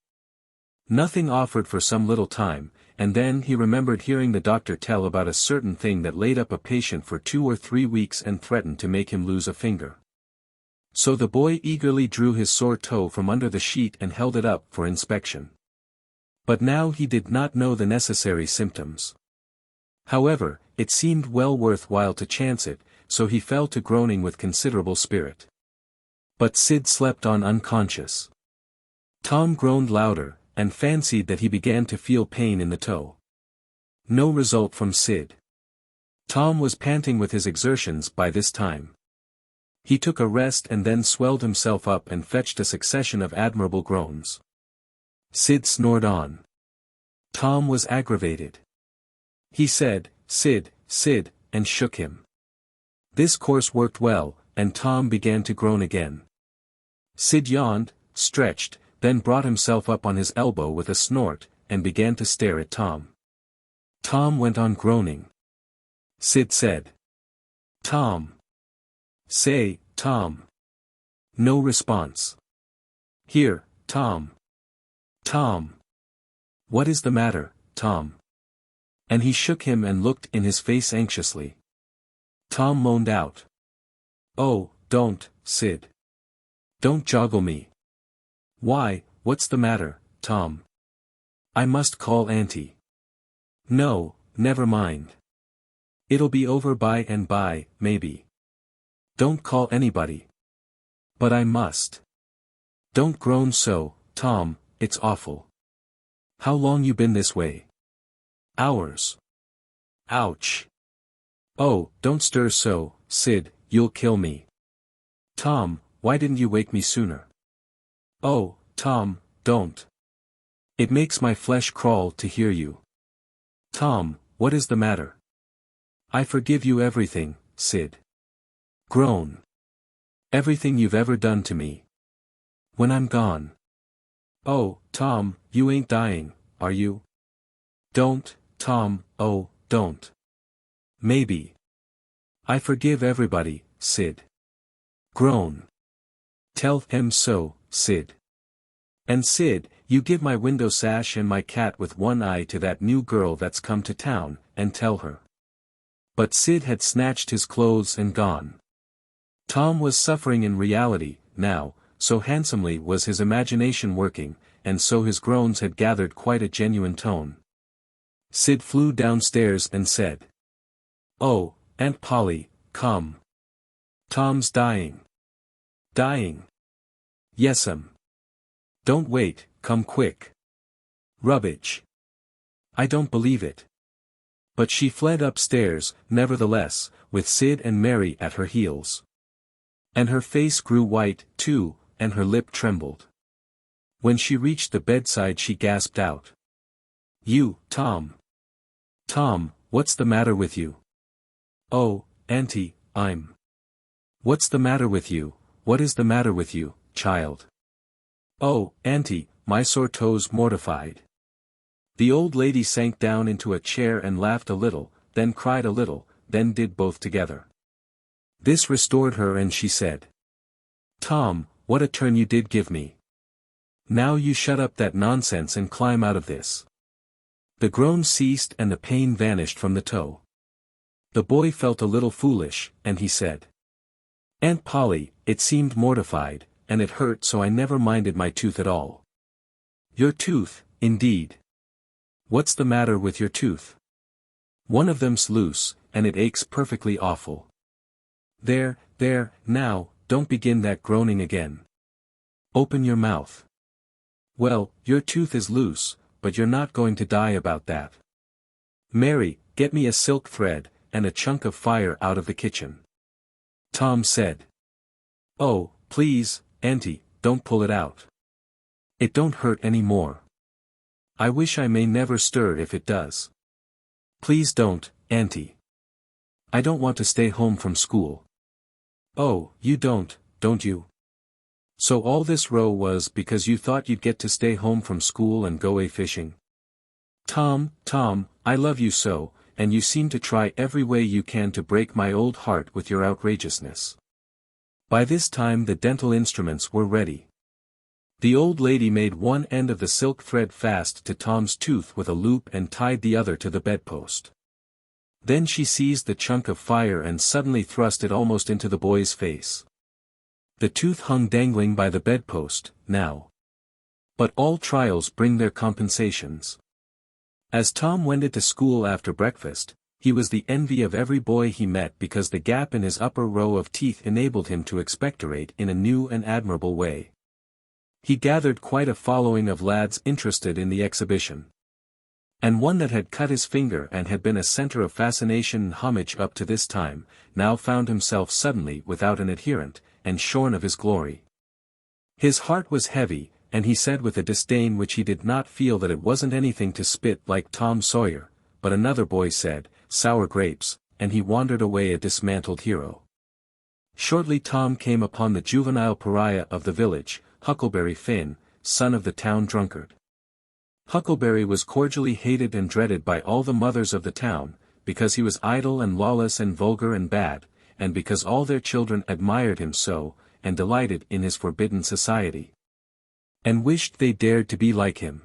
Nothing offered for some little time, and then he remembered hearing the doctor tell about a certain thing that laid up a patient for 2 or 3 weeks and threatened to make him lose a finger. So the boy eagerly drew his sore toe from under the sheet and held it up for inspection. But now he did not know the necessary symptoms. However, it seemed well worth while to chance it, so he fell to groaning with considerable spirit. But Sid slept on unconscious. Tom groaned louder, and fancied that he began to feel pain in the toe. No result from Sid. Tom was panting with his exertions by this time. He took a rest and then swelled himself up and fetched a succession of admirable groans. Sid snored on. Tom was aggravated. He said, "Sid, Sid," and shook him. This course worked well, and Tom began to groan again. Sid yawned, stretched, then brought himself up on his elbow with a snort, and began to stare at Tom. Tom went on groaning. Sid said, "Tom. Say, Tom." No response. "Here, Tom. Tom. What is the matter, Tom?" And he shook him and looked in his face anxiously. Tom moaned out. "Oh, don't, Sid. Don't joggle me." "Why, what's the matter, Tom?" "I must call Auntie." "No, never mind. It'll be over by and by, maybe." "Don't call anybody." "But I must." "Don't groan so, Tom, it's awful." "How long you been this way?" "Hours." "Ouch." "Oh, don't stir so, Sid, you'll kill me." "Tom, why didn't you wake me sooner?" "Oh, Tom, don't. It makes my flesh crawl to hear you." "Tom, what is the matter?" "I forgive you everything, Sid." Groan. "Everything you've ever done to me. When I'm gone." "Oh, Tom, you ain't dying, are you?" "Don't, Tom, oh, don't." "Maybe." "I forgive everybody, Sid." Groan. "Tell him so, Sid. And Sid, you give my window sash and my cat with one eye to that new girl that's come to town, and tell her." But Sid had snatched his clothes and gone. Tom was suffering in reality, now, so handsomely was his imagination working, and so his groans had gathered quite a genuine tone. Sid flew downstairs and said, "Oh, Aunt Polly, come. Tom's dying." "Dying?" "Yes'm." "Don't wait, come quick." "Rubbage. I don't believe it." But she fled upstairs, nevertheless, with Sid and Mary at her heels. And her face grew white, too, and her lip trembled. When she reached the bedside she gasped out, "You, Tom. Tom, what's the matter with you?" "Oh, Auntie, I'm." "What's the matter with you, what is the matter with you, child?" "Oh, Auntie, my sore toes mortified." The old lady sank down into a chair and laughed a little, then cried a little, then did both together. This restored her and she said, "Tom, what a turn you did give me. Now you shut up that nonsense and climb out of this." The groan ceased and the pain vanished from the toe. The boy felt a little foolish, and he said, "Aunt Polly, it seemed mortified, and it hurt so I never minded my tooth at all." "Your tooth, indeed. What's the matter with your tooth?" "One of them's loose, and it aches perfectly awful." There, now, don't begin that groaning again. Open your mouth." "Well, your tooth is loose, but you're not going to die about that. Mary, get me a silk thread, and a chunk of fire out of the kitchen." Tom said, "Oh, please, Auntie, don't pull it out. It don't hurt any more. I wish I may never stir if it does." "Please don't, Auntie. I don't want to stay home from school." "Oh, you don't you? So all this row was because you thought you'd get to stay home from school and go fishing?" Tom, I love you so, and you seem to try every way you can to break my old heart with your outrageousness." By this time the dental instruments were ready. The old lady made one end of the silk thread fast to Tom's tooth with a loop and tied the other to the bedpost. Then she seized the chunk of fire and suddenly thrust it almost into the boy's face. The tooth hung dangling by the bedpost, now. But all trials bring their compensations. As Tom wended to school after breakfast, he was the envy of every boy he met because the gap in his upper row of teeth enabled him to expectorate in a new and admirable way. He gathered quite a following of lads interested in the exhibition. And one that had cut his finger and had been a center of fascination and homage up to this time, now found himself suddenly without an adherent, and shorn of his glory. His heart was heavy, and he said with a disdain which he did not feel that it wasn't anything to spit like Tom Sawyer, but another boy said, sour grapes, and he wandered away a dismantled hero. Shortly Tom came upon the juvenile pariah of the village, Huckleberry Finn, son of the town drunkard. Huckleberry was cordially hated and dreaded by all the mothers of the town, because he was idle and lawless and vulgar and bad, and because all their children admired him so, and delighted in his forbidden society, and wished they dared to be like him.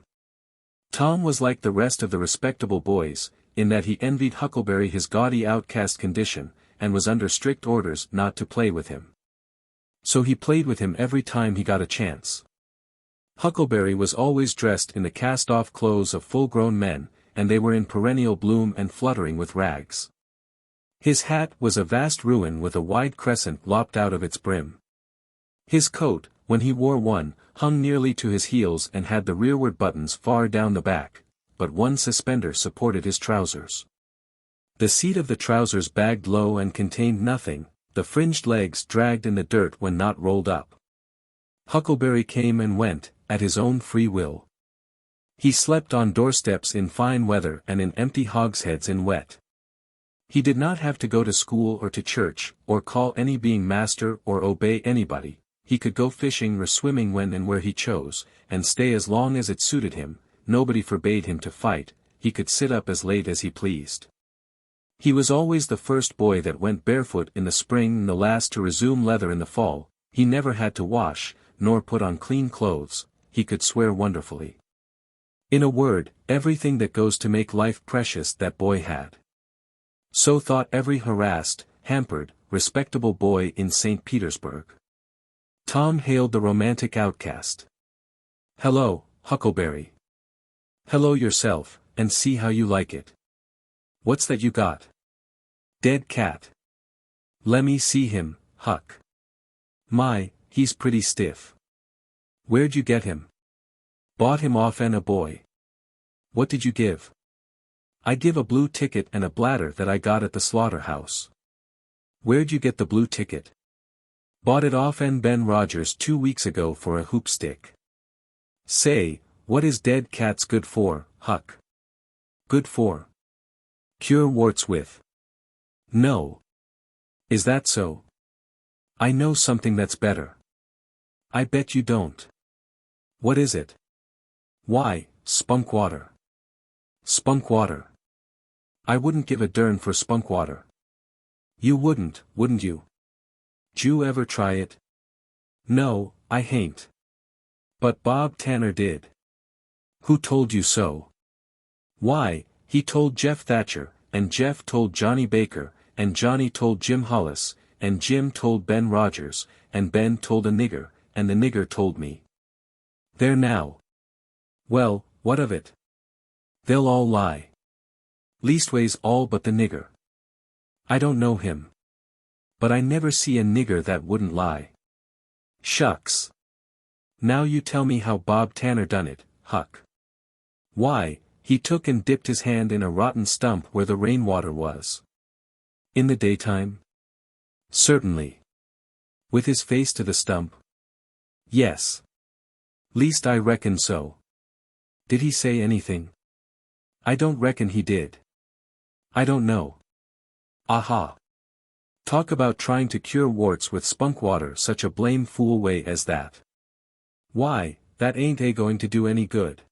Tom was like the rest of the respectable boys, in that he envied Huckleberry his gaudy outcast condition, and was under strict orders not to play with him. So he played with him every time he got a chance. Huckleberry was always dressed in the cast-off clothes of full-grown men, and they were in perennial bloom and fluttering with rags. His hat was a vast ruin with a wide crescent lopped out of its brim. His coat, when he wore one, hung nearly to his heels and had the rearward buttons far down the back, but one suspender supported his trousers. The seat of the trousers bagged low and contained nothing, the fringed legs dragged in the dirt when not rolled up. Huckleberry came and went, at his own free will. He slept on doorsteps in fine weather and in empty hogsheads in wet. He did not have to go to school or to church, or call any being master or obey anybody. He could go fishing or swimming when and where he chose, and stay as long as it suited him. Nobody forbade him to fight, he could sit up as late as he pleased. He was always the first boy that went barefoot in the spring and the last to resume leather in the fall. He never had to wash, nor put on clean clothes. He could swear wonderfully. In a word, everything that goes to make life precious that boy had. So thought every harassed, hampered, respectable boy in St. Petersburg. Tom hailed the romantic outcast. "Hello, Huckleberry. Hello yourself, and see how you like it. What's that you got? Dead cat. Lemme see him, Huck. My, he's pretty stiff. Where'd you get him?" "Bought him off a boy." "What did you give?" "I give a blue ticket and a bladder that I got at the slaughterhouse." "Where'd you get the blue ticket?" "Bought it off Ben Rogers 2 weeks ago for a hoop stick." "Say, what is dead cats good for, Huck?" "Good for? Cure warts with." "No. Is that so?" "I know something that's better." "I bet you don't." "What is it?" "Why, spunk water." "Spunk water? I wouldn't give a dern for spunk water." "You wouldn't you?" "D'you ever try it?" "No, I hain't." "But Bob Tanner did." "Who told you so?" "Why, he told Jeff Thatcher, and Jeff told Johnny Baker, and Johnny told Jim Hollis, and Jim told Ben Rogers, and Ben told a nigger, and the nigger told me." "There now." "Well, what of it?" "They'll all lie. Leastways all but the nigger." "I don't know him. But I never see a nigger that wouldn't lie." "Shucks. Now you tell me how Bob Tanner done it, Huck." "Why, he took and dipped his hand in a rotten stump where the rainwater was." "In the daytime?" "Certainly." "With his face to the stump?" "Yes. Least I reckon so." "Did he say anything?" "I don't reckon he did." "I don't know." "Aha. Talk about trying to cure warts with spunk water such a blame fool way as that. Why, that ain't going to do any good.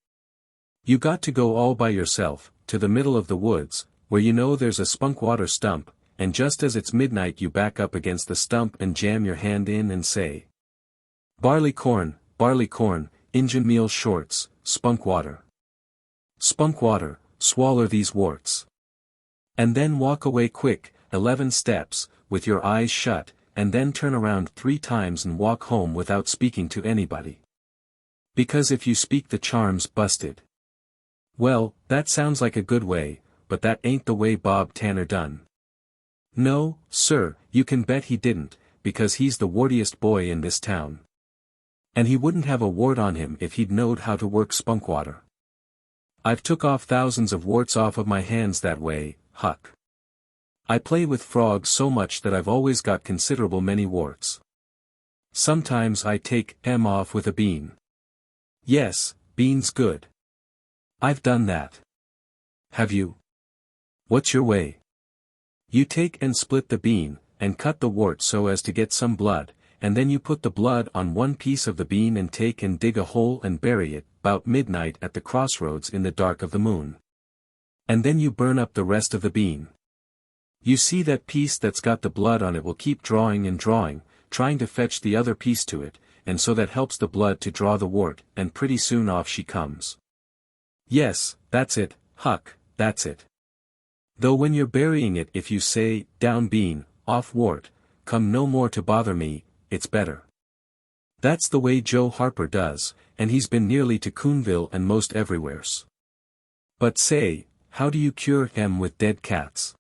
You got to go all by yourself, to the middle of the woods, where you know there's a spunk water stump, and just as it's midnight you back up against the stump and jam your hand in and say, 'Barley corn, Injun meal shorts, spunk water. Spunk water, swaller these warts.' And then walk away quick, 11 steps, with your eyes shut, and then turn around 3 times and walk home without speaking to anybody. Because if you speak the charm's busted." "Well, that sounds like a good way, but that ain't the way Bob Tanner done." "No, sir, you can bet he didn't, because he's the wartiest boy in this town. And he wouldn't have a wart on him if he'd knowed how to work spunk water." I've took off thousands of warts off of my hands that way, Huck. I play with frogs so much that I've always got considerable many warts. Sometimes I take 'em off with a bean. Yes, bean's good. I've done that. Have you? What's your way? You take and split the bean, and cut the wart so as to get some blood, and then you put the blood on one piece of the bean and take and dig a hole and bury it, 'bout midnight at the crossroads in the dark of the moon. And then you burn up the rest of the bean. You see that piece that's got the blood on it will keep drawing and drawing, trying to fetch the other piece to it, and so that helps the blood to draw the wart, and pretty soon off she comes. Yes, that's it, Huck, that's it. Though when you're burying it if you say, down bean, off wart, come no more to bother me, it's better. That's the way Joe Harper does, and he's been nearly to Coonville and most everywheres. But say, how do you cure 'em with dead cats?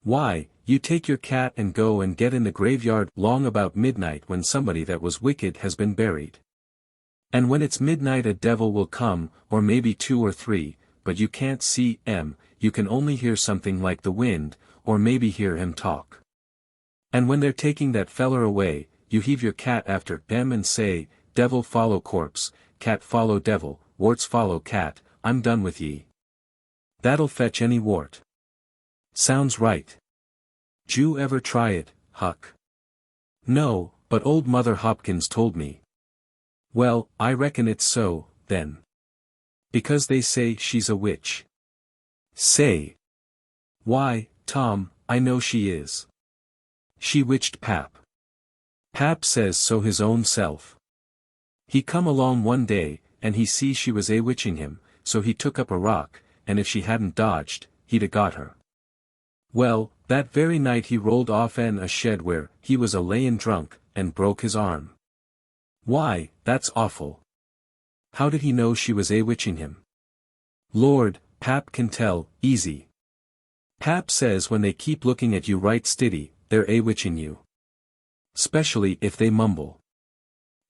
Why, you take your cat and go and get in the graveyard long about midnight when somebody that was wicked has been buried. And when it's midnight a devil will come, or maybe 2 or 3, but you can't see 'em, you can only hear something like the wind, or maybe hear him talk. And when they're taking that feller away, you heave your cat after 'em and say, devil follow corpse, cat follow devil, warts follow cat, I'm done with ye. That'll fetch any wart. Sounds right. D'you ever try it, Huck? No, but old Mother Hopkins told me. Well, I reckon it's so, then. Because they say she's a witch. Say. Why, Tom, I know she is. She witched Pap. Pap says so his own self. He come along one day, and he see she was a-witching him, so he took up a rock, and if she hadn't dodged, he'd a got her. Well, that very night he rolled off in a shed where he was a-layin' drunk, and broke his arm. Why, that's awful. How did he know she was a-witching him? Lord, Pap can tell, easy. Pap says when they keep looking at you right stiddy, they're a-witching you. Specially if they mumble.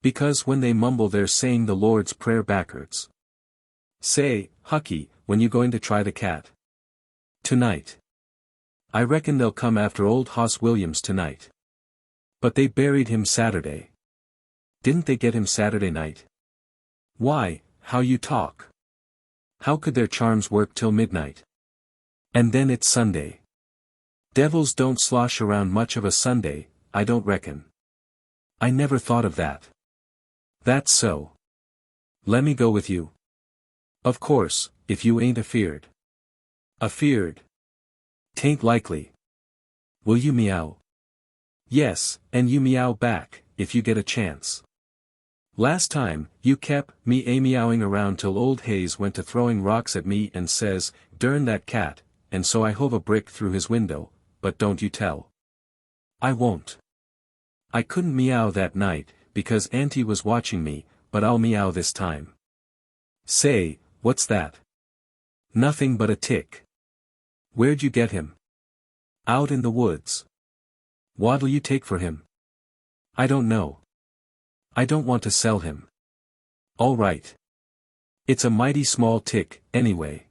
Because when they mumble they're saying the Lord's Prayer backwards. Say, Hucky, when you going to try the cat? Tonight. I reckon they'll come after old Hoss Williams tonight. But they buried him Saturday. Didn't they get him Saturday night? Why, how you talk. How could their charms work till midnight? And then it's Sunday. Devils don't slosh around much of a Sunday, I don't reckon. I never thought of that. That's so. Lemme go with you. Of course, if you ain't afeard. Afeard? 'Tain't likely. Will you meow? Yes, and you meow back, if you get a chance. Last time, you kep' me a-meowing around till old Hayes went to throwing rocks at me and says, "Durn that cat," and so I hove a brick through his window, but don't you tell. I won't. I couldn't meow that night, because Auntie was watching me, but I'll meow this time. Say, what's that? Nothing but a tick. Where'd you get him? Out in the woods. What'll you take for him? I don't know. I don't want to sell him. All right. It's a mighty small tick, anyway.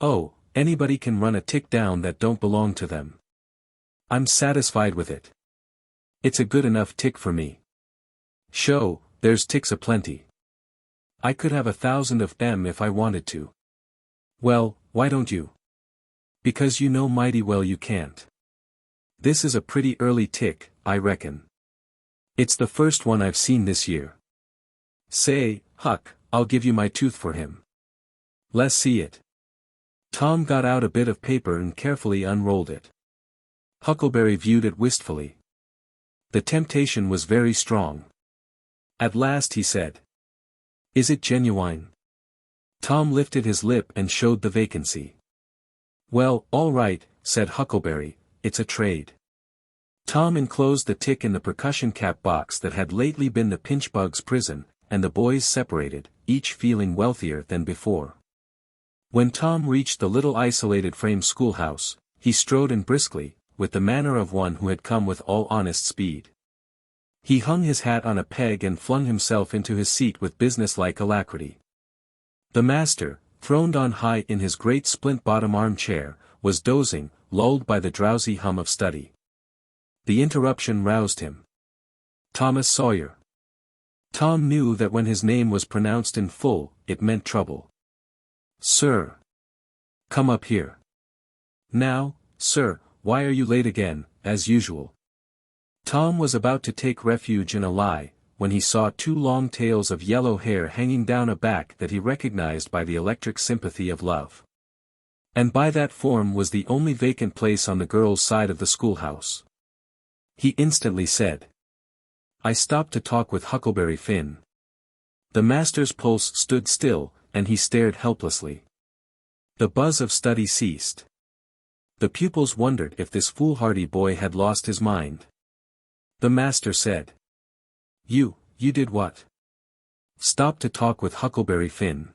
Oh, anybody can run a tick down that don't belong to them. I'm satisfied with it. It's a good enough tick for me. Sho, there's ticks aplenty. I could have 1,000 of them if I wanted to. Well, why don't you? Because you know mighty well you can't. This is a pretty early tick, I reckon. It's the first one I've seen this year. Say, Huck, I'll give you my tooth for him. Let's see it. Tom got out a bit of paper and carefully unrolled it. Huckleberry viewed it wistfully. The temptation was very strong. At last he said, "Is it genuine?" Tom lifted his lip and showed the vacancy. Well, all right, said Huckleberry, it's a trade. Tom enclosed the tick in the percussion cap box that had lately been the pinchbug's prison, and the boys separated, each feeling wealthier than before. When Tom reached the little isolated frame schoolhouse, he strode in briskly, with the manner of one who had come with all honest speed. He hung his hat on a peg and flung himself into his seat with businesslike alacrity. The master, throned on high in his great splint-bottom armchair, was dozing, lulled by the drowsy hum of study. The interruption roused him. Thomas Sawyer. Tom knew that when his name was pronounced in full, it meant trouble. Sir. Come up here. Now, sir, why are you late again, as usual? Tom was about to take refuge in a lie, when he saw two long tails of yellow hair hanging down a back that he recognized by the electric sympathy of love. And by that form was the only vacant place on the girls' side of the schoolhouse. He instantly said, I stopped to talk with Huckleberry Finn. The master's pulse stood still, and he stared helplessly. The buzz of study ceased. The pupils wondered if this foolhardy boy had lost his mind. The master said, You did what? Stop to talk with Huckleberry Finn.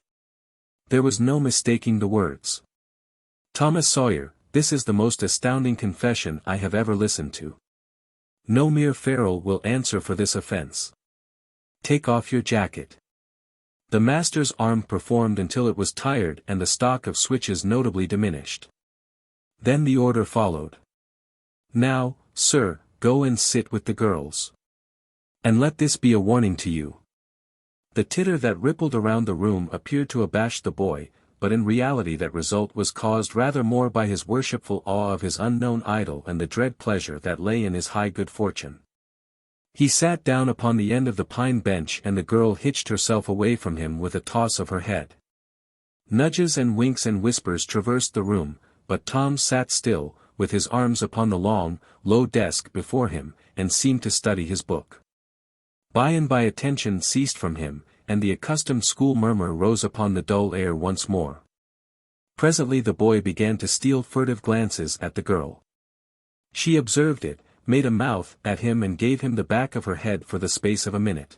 There was no mistaking the words. Thomas Sawyer, this is the most astounding confession I have ever listened to. No mere ferule will answer for this offense. Take off your jacket. The master's arm performed until it was tired and the stock of switches notably diminished. Then the order followed. Now, sir, go and sit with the girls. And let this be a warning to you. The titter that rippled around the room appeared to abash the boy, but in reality that result was caused rather more by his worshipful awe of his unknown idol and the dread pleasure that lay in his high good fortune. He sat down upon the end of the pine bench and the girl hitched herself away from him with a toss of her head. Nudges and winks and whispers traversed the room, but Tom sat still, with his arms upon the long, low desk before him, and seemed to study his book. By and by attention ceased from him, and the accustomed school murmur rose upon the dull air once more. Presently the boy began to steal furtive glances at the girl. She observed it, made a mouth at him and gave him the back of her head for the space of a minute.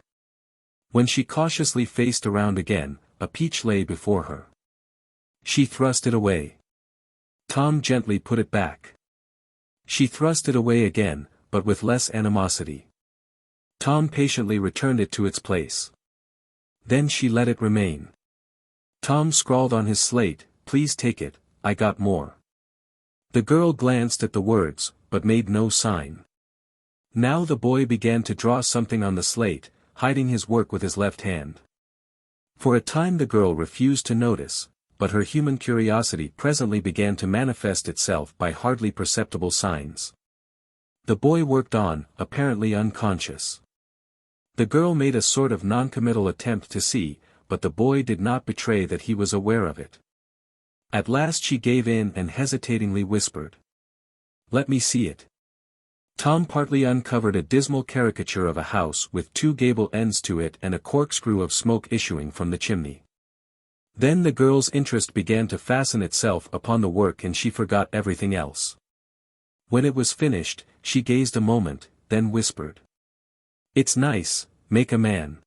When she cautiously faced around again, a peach lay before her. She thrust it away. Tom gently put it back. She thrust it away again, but with less animosity. Tom patiently returned it to its place. Then she let it remain. Tom scrawled on his slate, Please take it, I got more. The girl glanced at the words, but made no sign. Now the boy began to draw something on the slate, hiding his work with his left hand. For a time the girl refused to notice, but her human curiosity presently began to manifest itself by hardly perceptible signs. The boy worked on, apparently unconscious. The girl made a sort of noncommittal attempt to see, but the boy did not betray that he was aware of it. At last she gave in and hesitatingly whispered. Let me see it. Tom partly uncovered a dismal caricature of a house with two gable ends to it and a corkscrew of smoke issuing from the chimney. Then the girl's interest began to fasten itself upon the work and she forgot everything else. When it was finished, she gazed a moment, then whispered. It's nice, make a man.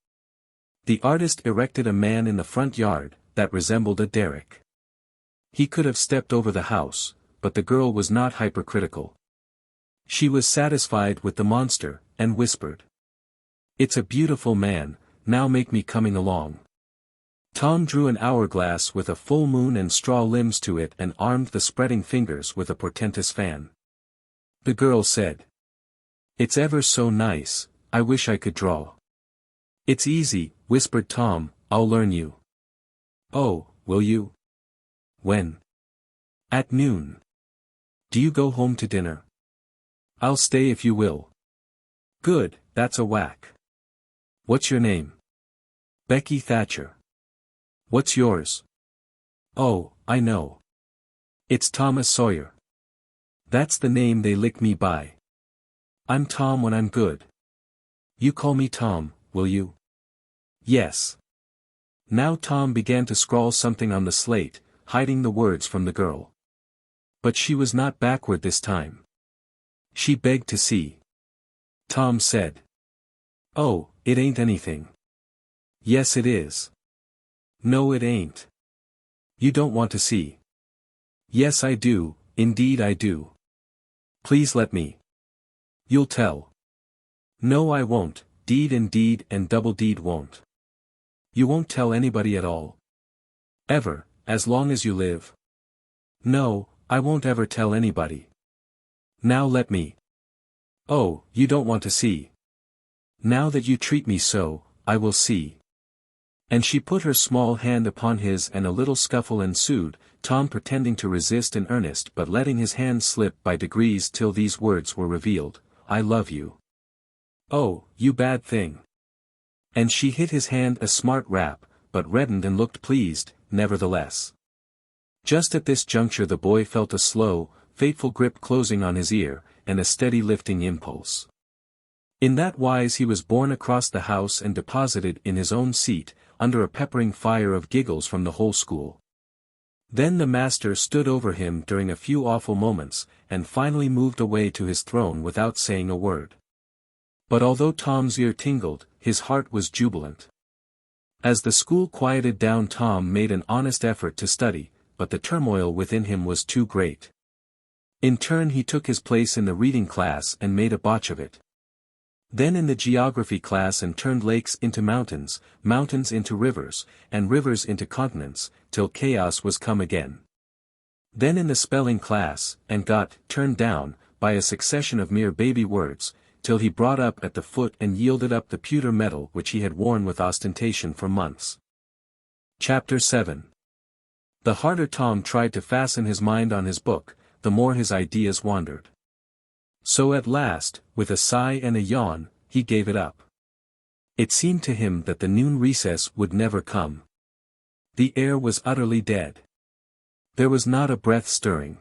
The artist erected a man in the front yard, that resembled a derrick. He could have stepped over the house, but the girl was not hypercritical. She was satisfied with the monster, and whispered. It's a beautiful man, now make me coming along. Tom drew an hourglass with a full moon and straw limbs to it and armed the spreading fingers with a portentous fan. The girl said. It's ever so nice, I wish I could draw. It's easy, whispered Tom, I'll learn you. Oh, will you? When? At noon. Do you go home to dinner? I'll stay if you will. Good, that's a whack. What's your name? Becky Thatcher. What's yours? Oh, I know. It's Thomas Sawyer. That's the name they lick me by. I'm Tom when I'm good. You call me Tom, will you? Yes. Now Tom began to scrawl something on the slate, hiding the words from the girl. But she was not backward this time. She begged to see. Tom said. Oh, it ain't anything. Yes it is. No it ain't. You don't want to see. Yes I do, indeed I do. Please let me. You'll tell. No I won't, deed indeed and double deed won't. You won't tell anybody at all. Ever, as long as you live. No, I won't ever tell anybody. Now let me. Oh, you don't want to see. Now that you treat me so, I will see. And she put her small hand upon his and a little scuffle ensued, Tom pretending to resist in earnest but letting his hand slip by degrees till these words were revealed, I love you. Oh, you bad thing. And she hit his hand a smart rap, but reddened and looked pleased, nevertheless. Just at this juncture the boy felt a slow, fateful grip closing on his ear, and a steady lifting impulse. In that wise he was borne across the house and deposited in his own seat, under a peppering fire of giggles from the whole school. Then the master stood over him during a few awful moments, and finally moved away to his throne without saying a word. But although Tom's ear tingled, his heart was jubilant. As the school quieted down Tom made an honest effort to study, but the turmoil within him was too great. In turn he took his place in the reading class and made a botch of it. Then in the geography class and turned lakes into mountains, mountains into rivers, and rivers into continents, till chaos was come again. Then in the spelling class, and got turned down, by a succession of mere baby words, till he brought up at the foot and yielded up the pewter medal which he had worn with ostentation for months. Chapter 7. The harder Tom tried to fasten his mind on his book, the more his ideas wandered. So at last, with a sigh and a yawn, he gave it up. It seemed to him that the noon recess would never come. The air was utterly dead. There was not a breath stirring.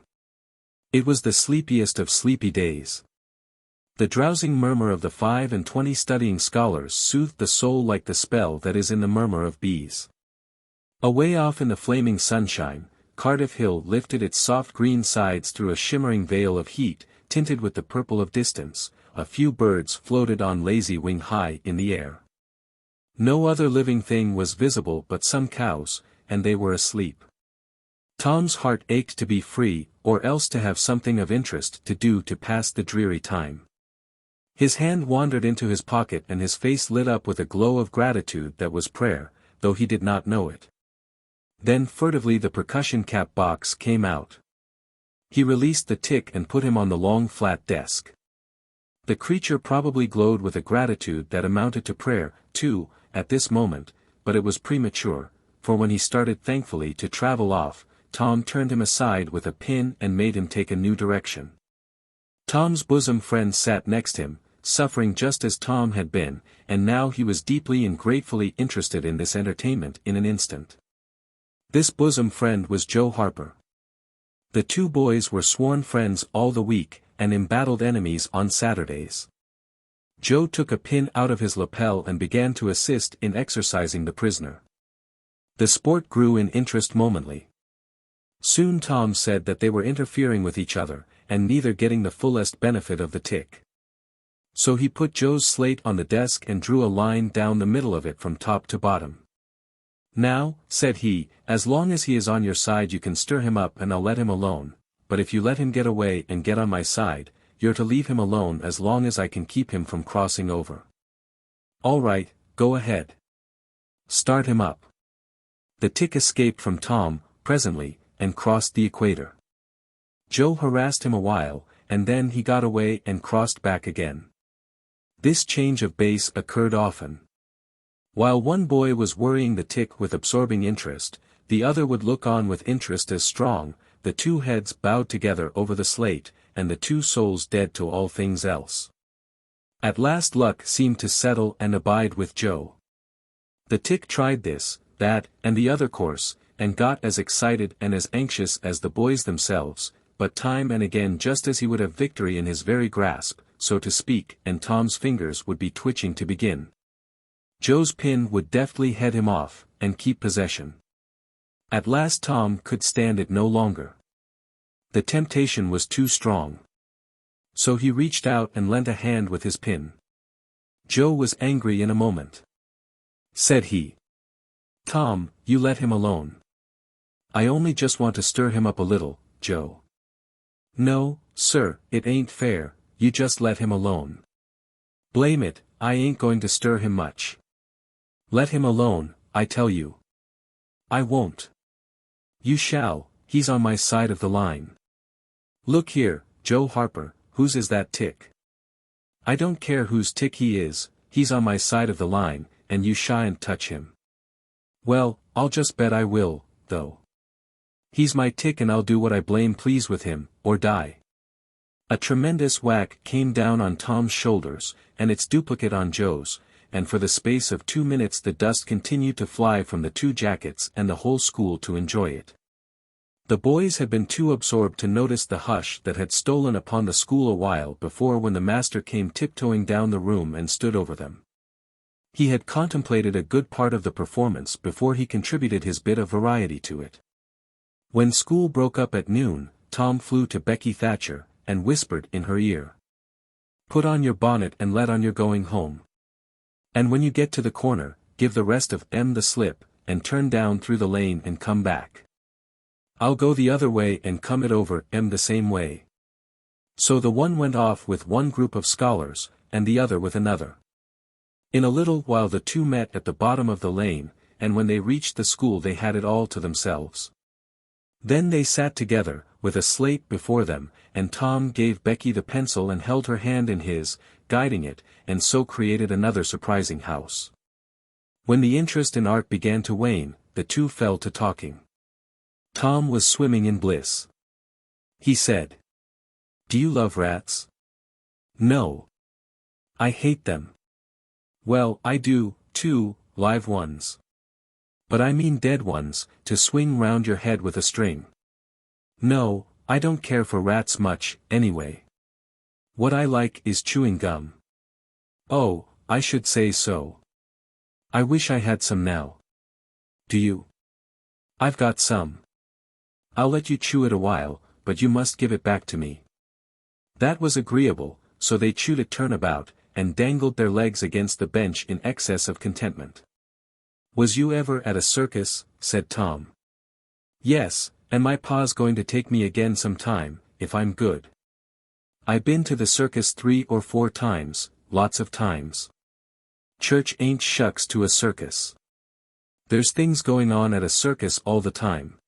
It was the sleepiest of sleepy days. The drowsing murmur of the 25 studying scholars soothed the soul like the spell that is in the murmur of bees. Away off in the flaming sunshine, Cardiff Hill lifted its soft green sides through a shimmering veil of heat, tinted with the purple of distance. A few birds floated on lazy wing high in the air. No other living thing was visible but some cows, and they were asleep. Tom's heart ached to be free, or else to have something of interest to do to pass the dreary time. His hand wandered into his pocket and his face lit up with a glow of gratitude that was prayer, though he did not know it. Then furtively the percussion cap box came out. He released the tick and put him on the long flat desk. The creature probably glowed with a gratitude that amounted to prayer, too, at this moment, but it was premature, for when he started thankfully to travel off, Tom turned him aside with a pin and made him take a new direction. Tom's bosom friend sat next him, suffering just as Tom had been, and now he was deeply and gratefully interested in this entertainment in an instant. This bosom friend was Joe Harper. The two boys were sworn friends all the week, and embattled enemies on Saturdays. Joe took a pin out of his lapel and began to assist in exercising the prisoner. The sport grew in interest momently. Soon Tom said that they were interfering with each other, and neither getting the fullest benefit of the tick. So he put Joe's slate on the desk and drew a line down the middle of it from top to bottom. Now, said he, as long as he is on your side you can stir him up and I'll let him alone, but if you let him get away and get on my side, you're to leave him alone as long as I can keep him from crossing over. All right, go ahead. Start him up. The tick escaped from Tom, presently, and crossed the equator. Joe harassed him a while, and then he got away and crossed back again. This change of base occurred often. While one boy was worrying the tick with absorbing interest, the other would look on with interest as strong, the two heads bowed together over the slate, and the two souls dead to all things else. At last luck seemed to settle and abide with Joe. The tick tried this, that, and the other course, and got as excited and as anxious as the boys themselves, but time and again just as he would have victory in his very grasp, so to speak, and Tom's fingers would be twitching to begin. Joe's pin would deftly head him off, and keep possession. At last Tom could stand it no longer. The temptation was too strong. So he reached out and lent a hand with his pin. Joe was angry in a moment. Said he. Tom, you let him alone. I only just want to stir him up a little, Joe. No, sir, it ain't fair, you just let him alone. Blame it, I ain't going to stir him much. Let him alone, I tell you. I won't. You shall, he's on my side of the line. Look here, Joe Harper, whose is that tick? I don't care whose tick he is, he's on my side of the line, and you shan't touch him. Well, I'll just bet I will, though. He's my tick and I'll do what I blame please with him, or die. A tremendous whack came down on Tom's shoulders, and its duplicate on Joe's, and for the space of 2 minutes the dust continued to fly from the two jackets and the whole school to enjoy it. The boys had been too absorbed to notice the hush that had stolen upon the school a while before when the master came tiptoeing down the room and stood over them. He had contemplated a good part of the performance before he contributed his bit of variety to it. When school broke up at noon, Tom flew to Becky Thatcher, and whispered in her ear. Put on your bonnet and let on you're going home. And when you get to the corner, give the rest of the slip, and turn down through the lane and come back. I'll go the other way and come it over the same way. So the one went off with one group of scholars, and the other with another. In a little while the two met at the bottom of the lane, and when they reached the school they had it all to themselves. Then they sat together, with a slate before them, and Tom gave Becky the pencil and held her hand in his, guiding it, and so created another surprising house. When the interest in art began to wane, the two fell to talking. Tom was swimming in bliss. He said, "Do you love rats?" "No. I hate them." "Well, I do, too, live ones. But I mean dead ones, to swing round your head with a string." "No, I don't care for rats much, anyway. What I like is chewing gum." "Oh, I should say so. I wish I had some now." "Do you?" "I've got some. I'll let you chew it a while, but you must give it back to me." That was agreeable, so they chewed it turnabout, and dangled their legs against the bench in excess of contentment. "Was you ever at a circus?" said Tom. "Yes, and my pa's going to take me again some time, if I'm good. I been to the circus 3 or 4 times, lots of times. Church ain't shucks to a circus. There's things going on at a circus all the time.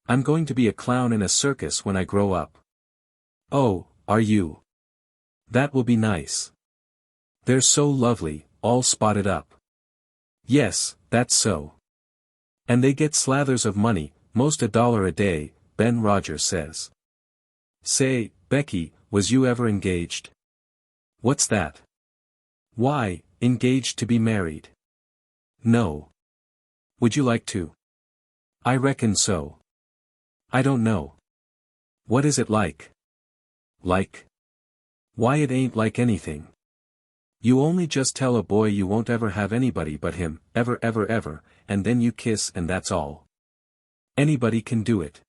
I'm going to be a clown in a circus when I grow up." "Oh, are you? That will be nice. They're so lovely, all spotted up." "Yes, that's so. And they get slathers of money, most $1 a day, Ben Rogers says." "Say, Becky, was you ever engaged?" "What's that?" "Why, engaged to be married." "No. Would you like to?" "I reckon so. I don't know. What is it like?" "Like? Why it ain't like anything. You only just tell a boy you won't ever have anybody but him, ever, and then you kiss and that's all. Anybody can do it."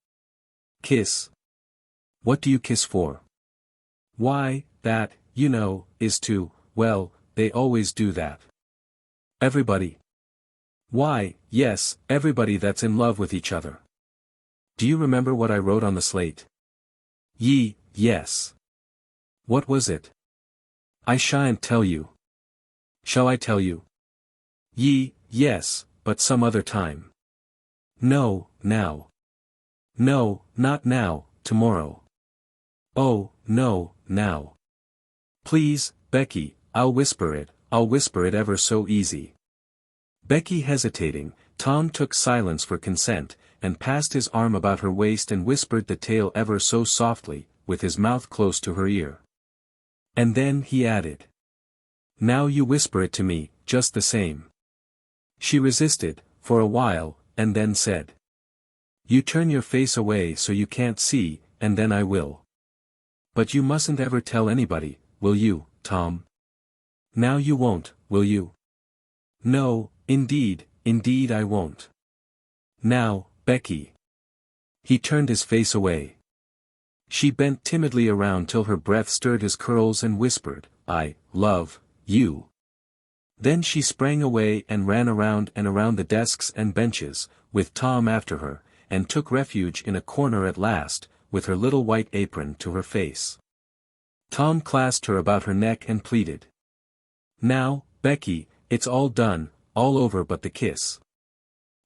"Kiss? What do you kiss for?" "Why, that, you know, is to, well, they always do that." "Everybody?" "Why, yes, everybody that's in love with each other. Do you remember what I wrote on the slate?" Yes. "What was it?" "I shan't tell you." "Shall I tell you?" Yes, but some other time." "No, now." "No, not now, tomorrow." "Oh, no, now." "Please, Becky, I'll whisper it ever so easy." Becky hesitating, Tom took silence for consent, and passed his arm about her waist and whispered the tale ever so softly, with his mouth close to her ear. And then he added, "Now you whisper it to me, just the same." She resisted, for a while, and then said, "You turn your face away so you can't see, and then I will. But you mustn't ever tell anybody, will you, Tom? Now you won't, will you?" "No, indeed I won't. Now, Becky." He turned his face away. She bent timidly around till her breath stirred his curls and whispered, "I love you." Then she sprang away and ran around and around the desks and benches, with Tom after her, and took refuge in a corner at last, with her little white apron to her face. Tom clasped her about her neck and pleaded, "Now, Becky, it's all done, all over but the kiss.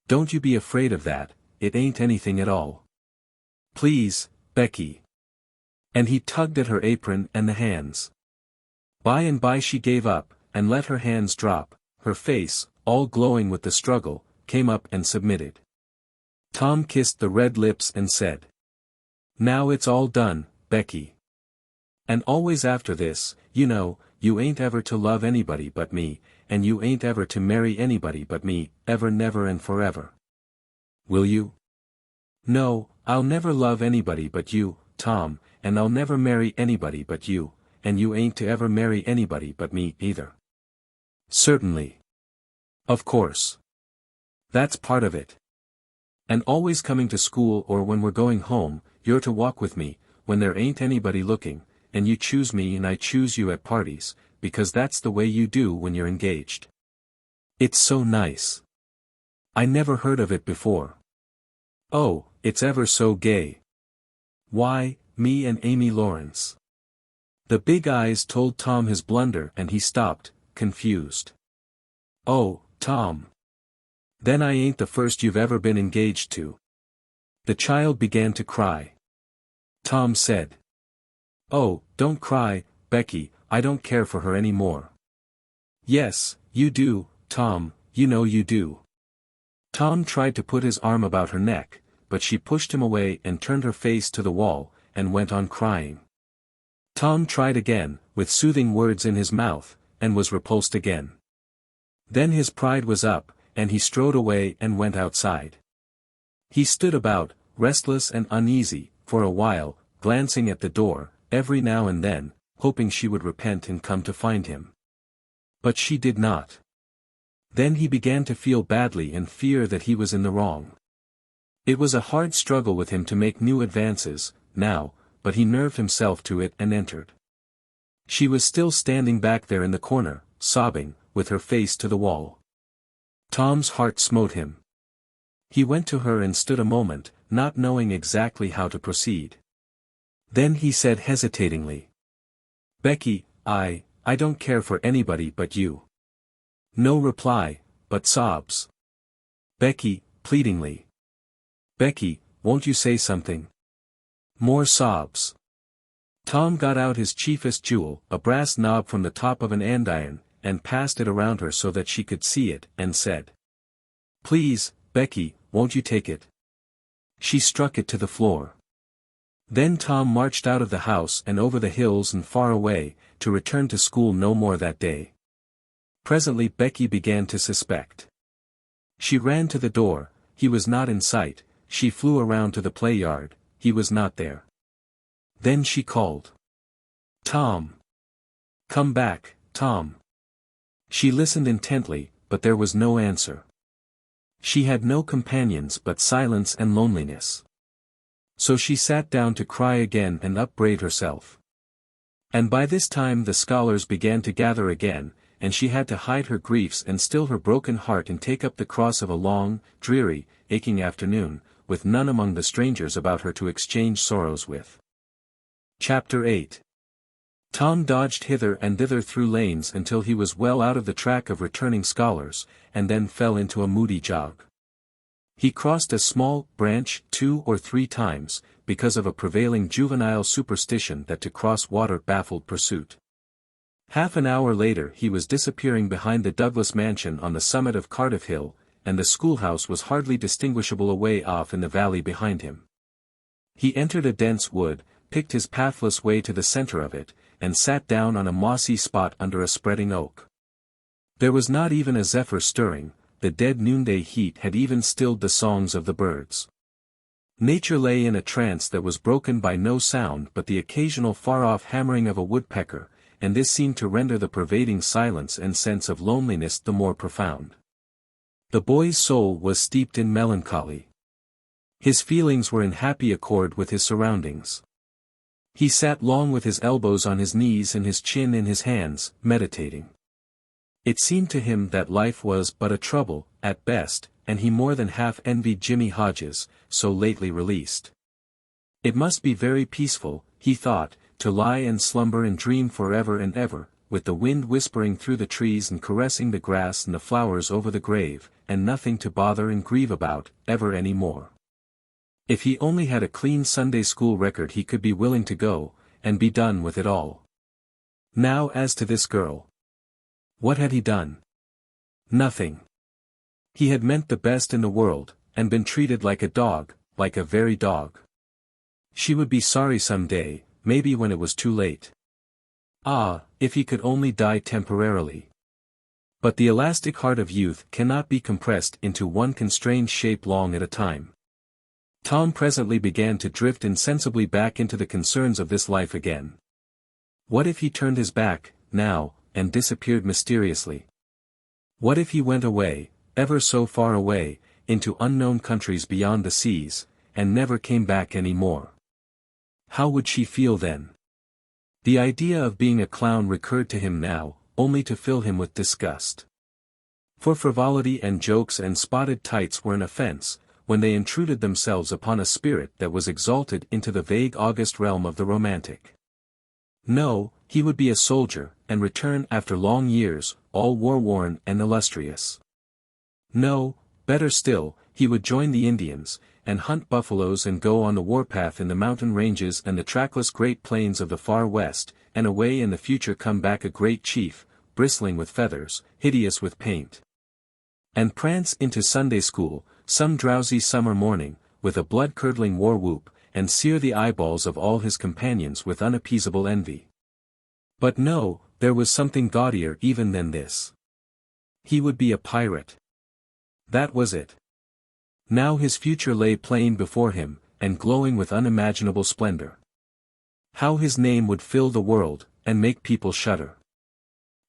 Don't you be afraid of that, it ain't anything at all. Please, Becky." And he tugged at her apron and the hands. By and by she gave up, and let her hands drop. Her face, all glowing with the struggle, came up and submitted. Tom kissed the red lips and said, "Now it's all done, Becky. And always after this, you know, you ain't ever to love anybody but me, and you ain't ever to marry anybody but me, ever, never and forever. Will you?" "No, I'll never love anybody but you, Tom, and I'll never marry anybody but you, and you ain't to ever marry anybody but me, either." "Certainly. Of course. That's part of it. And always coming to school or when we're going home, you're to walk with me, when there ain't anybody looking, and you choose me and I choose you at parties, because that's the way you do when you're engaged. It's so nice. I never heard of it before. Oh, it's ever so gay. Why, me and Amy Lawrence." The big eyes told Tom his blunder and he stopped, confused. "Oh, Tom. Then I ain't the first you've ever been engaged to." The child began to cry. Tom said, "Oh, don't cry, Becky, I don't care for her any more." "Yes, you do, Tom, you know you do." Tom tried to put his arm about her neck, but she pushed him away and turned her face to the wall, and went on crying. Tom tried again, with soothing words in his mouth, and was repulsed again. Then his pride was up, and he strode away and went outside. He stood about, restless and uneasy, for a while, glancing at the door, every now and then, hoping she would repent and come to find him. But she did not. Then he began to feel badly and fear that he was in the wrong. It was a hard struggle with him to make new advances, now, but he nerved himself to it and entered. She was still standing back there in the corner, sobbing, with her face to the wall. Tom's heart smote him. He went to her and stood a moment, not knowing exactly how to proceed. Then he said hesitatingly, "Becky, I don't care for anybody but you." No reply, but sobs. "Becky," pleadingly. "Becky, won't you say something?" More sobs. Tom got out his chiefest jewel, a brass knob from the top of an andiron, and passed it around her so that she could see it, and said, "Please, Becky, won't you take it?" She struck it to the floor. Then Tom marched out of the house and over the hills and far away, to return to school no more that day. Presently Becky began to suspect. She ran to the door, he was not in sight. She flew around to the play yard, he was not there. Then she called, "Tom! Come back, Tom!" She listened intently, but there was no answer. She had no companions but silence and loneliness. So she sat down to cry again and upbraid herself. And by this time the scholars began to gather again, and she had to hide her griefs and still her broken heart and take up the cross of a long, dreary, aching afternoon, with none among the strangers about her to exchange sorrows with. Chapter 8. Tom dodged hither and thither through lanes until he was well out of the track of returning scholars, and then fell into a moody jog. He crossed a small branch 2 or 3 times, because of a prevailing juvenile superstition that to cross water baffled pursuit. Half an hour later he was disappearing behind the Douglas mansion on the summit of Cardiff Hill, and the schoolhouse was hardly distinguishable away off in the valley behind him. He entered a dense wood, picked his pathless way to the center of it, and sat down on a mossy spot under a spreading oak. There was not even a zephyr stirring, the dead noonday heat had even stilled the songs of the birds. Nature lay in a trance that was broken by no sound but the occasional far-off hammering of a woodpecker, and this seemed to render the pervading silence and sense of loneliness the more profound. The boy's soul was steeped in melancholy. His feelings were in happy accord with his surroundings. He sat long with his elbows on his knees and his chin in his hands, meditating. It seemed to him that life was but a trouble, at best, and he more than half envied Jimmy Hodges, so lately released. It must be very peaceful, he thought, to lie and slumber and dream forever and ever, with the wind whispering through the trees and caressing the grass and the flowers over the grave, and nothing to bother and grieve about, ever any more. If he only had a clean Sunday school record he could be willing to go, and be done with it all. Now as to this girl. What had he done? Nothing. He had meant the best in the world, and been treated like a dog, like a very dog. She would be sorry some day, maybe when it was too late. Ah, if he could only die temporarily. But the elastic heart of youth cannot be compressed into one constrained shape long at a time. Tom presently began to drift insensibly back into the concerns of this life again. What if he turned his back, now, and disappeared mysteriously? What if he went away, ever so far away, into unknown countries beyond the seas, and never came back any more? How would she feel then? The idea of being a clown recurred to him now, only to fill him with disgust. For frivolity and jokes and spotted tights were an offense, when they intruded themselves upon a spirit that was exalted into the vague august realm of the romantic. No, he would be a soldier, and return after long years, all war-worn and illustrious. No, better still, he would join the Indians, and hunt buffaloes and go on the warpath in the mountain ranges and the trackless great plains of the far west, and away in the future come back a great chief, bristling with feathers, hideous with paint. And prance into Sunday school, some drowsy summer morning, with a blood-curdling war-whoop, and sear the eyeballs of all his companions with unappeasable envy. But no, there was something gaudier even than this. He would be a pirate. That was it. Now his future lay plain before him, and glowing with unimaginable splendor. How his name would fill the world, and make people shudder.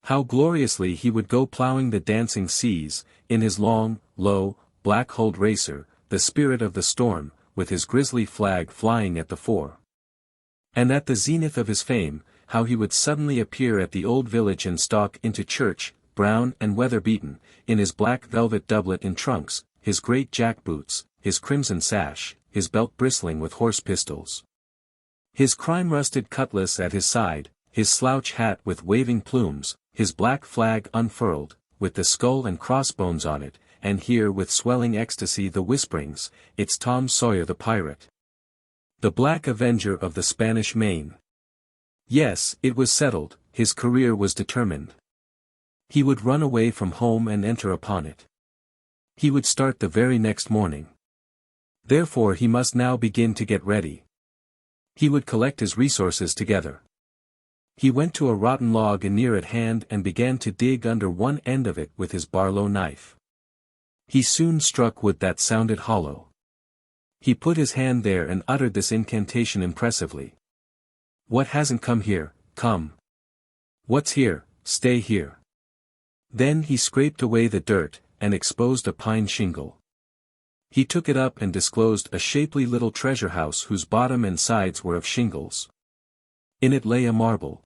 How gloriously he would go plowing the dancing seas, in his long, low, black-hulled racer, the spirit of the storm, with his grisly flag flying at the fore. And at the zenith of his fame, how he would suddenly appear at the old village and stalk into church, brown and weather-beaten, in his black velvet doublet and trunks, his great jack-boots, his crimson sash, his belt bristling with horse pistols. His crime-rusted cutlass at his side, his slouch hat with waving plumes, his black flag unfurled, with the skull and crossbones on it, and here with swelling ecstasy the whisperings, "It's Tom Sawyer the pirate. The Black Avenger of the Spanish Main." Yes, it was settled, his career was determined. He would run away from home and enter upon it. He would start the very next morning. Therefore he must now begin to get ready. He would collect his resources together. He went to a rotten log near at hand and began to dig under one end of it with his Barlow knife. He soon struck wood that sounded hollow. He put his hand there and uttered this incantation impressively. "What hasn't come here, come. What's here, stay here." Then he scraped away the dirt, and exposed a pine shingle. He took it up and disclosed a shapely little treasure house whose bottom and sides were of shingles. In it lay a marble.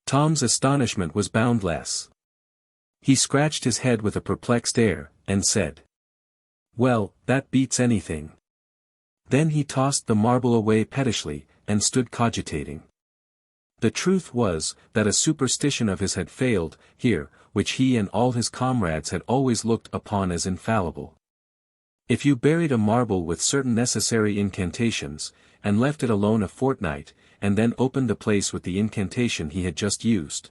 Tom's astonishment was boundless. He scratched his head with a perplexed air, and said, "Well, that beats anything." Then he tossed the marble away pettishly, and stood cogitating. The truth was, that a superstition of his had failed, here, which he and all his comrades had always looked upon as infallible. If you buried a marble with certain necessary incantations, and left it alone a fortnight, and then opened the place with the incantation he had just used,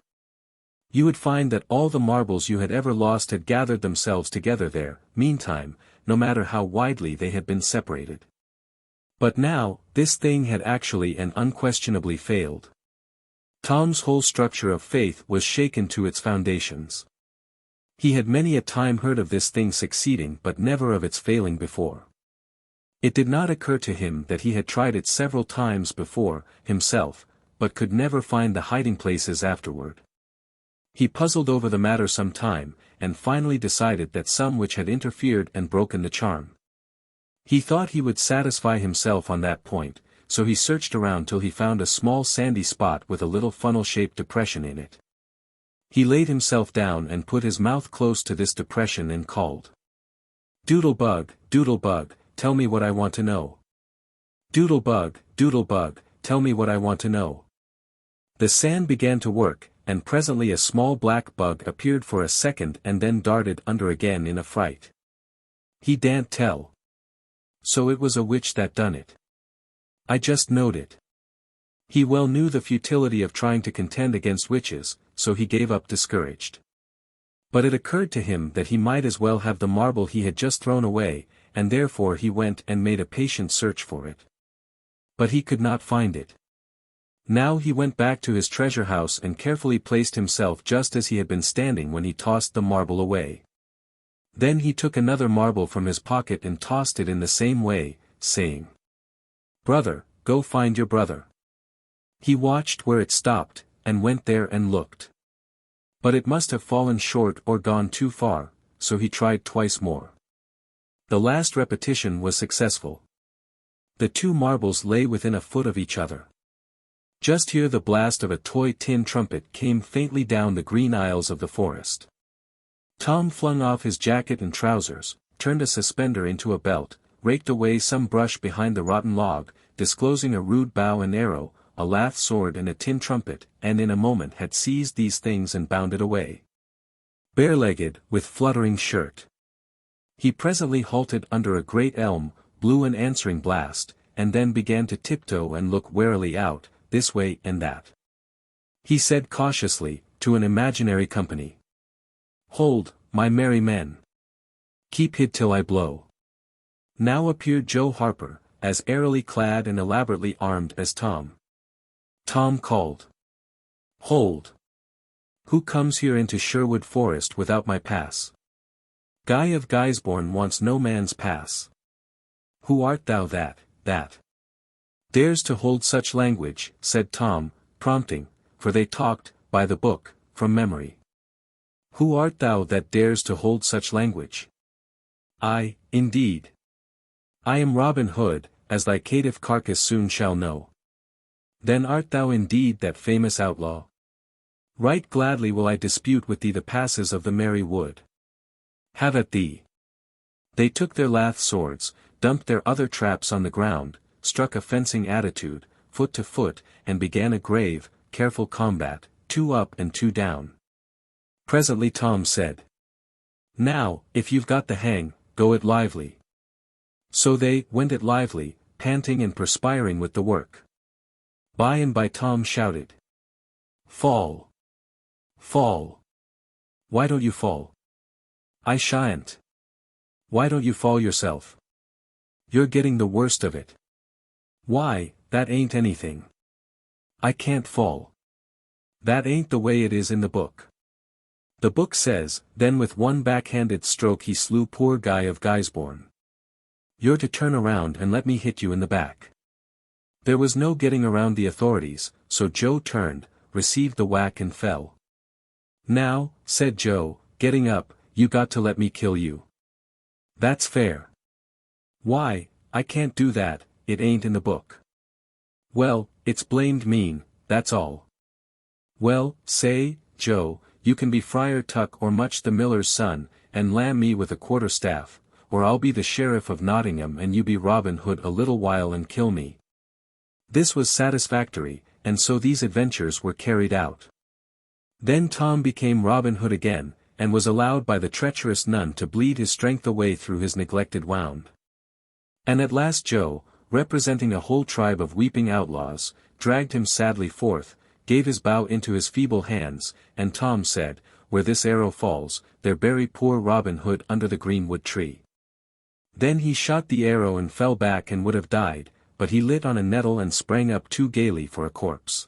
you would find that all the marbles you had ever lost had gathered themselves together there, meantime, no matter how widely they had been separated. But now, this thing had actually and unquestionably failed. Tom's whole structure of faith was shaken to its foundations. He had many a time heard of this thing succeeding but never of its failing before. It did not occur to him that he had tried it several times before, himself, but could never find the hiding places afterward. He puzzled over the matter some time, and finally decided that some which had interfered and broken the charm. He thought he would satisfy himself on that point, so he searched around till he found a small sandy spot with a little funnel-shaped depression in it. He laid himself down and put his mouth close to this depression and called, "Doodle-bug, doodle-bug, tell me what I want to know. Doodle-bug, doodle-bug, tell me what I want to know." The sand began to work, and presently a small black bug appeared for a second and then darted under again in a fright. He daren't tell. So it was a witch that done it. I just knowed it. He well knew the futility of trying to contend against witches, so he gave up discouraged. But it occurred to him that he might as well have the marble he had just thrown away, and therefore he went and made a patient search for it. But he could not find it. Now he went back to his treasure house and carefully placed himself just as he had been standing when he tossed the marble away. Then he took another marble from his pocket and tossed it in the same way, saying, "Brother, go find your brother." He watched where it stopped, and went there and looked. But it must have fallen short or gone too far, so he tried twice more. The last repetition was successful. The two marbles lay within a foot of each other. Just here the blast of a toy tin trumpet came faintly down the green aisles of the forest. Tom flung off his jacket and trousers, turned a suspender into a belt, raked away some brush behind the rotten log, disclosing a rude bow and arrow, a lath sword and a tin trumpet, and in a moment had seized these things and bounded away. Bare-legged, with fluttering shirt. He presently halted under a great elm, blew an answering blast, and then began to tiptoe and look warily out, this way and that. He said cautiously, to an imaginary company, "Hold, my merry men. Keep hid till I blow." Now appeared Joe Harper, as airily clad and elaborately armed as Tom. Tom called, "Hold! Who comes here into Sherwood Forest without my pass? Guy of Guysborne wants no man's pass. Who art thou that dares to hold such language?" said Tom, prompting, for they talked, by the book, from memory. "Who art thou that dares to hold such language?" "I, indeed. I am Robin Hood, as thy caitiff carcass soon shall know." "Then art thou indeed that famous outlaw? Right gladly will I dispute with thee the passes of the merry wood. Have at thee." They took their lath swords, dumped their other traps on the ground, struck a fencing attitude, foot to foot, and began a grave, careful combat, 2 up and 2 down. Presently Tom said, "Now, if you've got the hang, go it lively." So they went it lively, panting and perspiring with the work. By and by Tom shouted, "Fall! Fall! Why don't you fall?" "I shan't." "Why don't you fall yourself? You're getting the worst of it." "Why, that ain't anything. I can't fall. That ain't the way it is in the book. The book says, then with one backhanded stroke he slew poor Guy of Guysborne. You're to turn around and let me hit you in the back." There was no getting around the authorities, so Joe turned, received the whack and fell. "Now," said Joe, getting up, "you got to let me kill you. That's fair." "Why, I can't do that, it ain't in the book." "Well, it's blamed mean, that's all." "Well, say, Joe, you can be Friar Tuck or Much the miller's son, and lam me with a quarter-staff, or I'll be the sheriff of Nottingham and you be Robin Hood a little while and kill me." This was satisfactory, and so these adventures were carried out. Then Tom became Robin Hood again, and was allowed by the treacherous nun to bleed his strength away through his neglected wound. And at last Joe, representing a whole tribe of weeping outlaws, dragged him sadly forth, gave his bow into his feeble hands, and Tom said, "Where this arrow falls, there bury poor Robin Hood under the greenwood tree." Then he shot the arrow and fell back and would have died, but he lit on a nettle and sprang up too gaily for a corpse.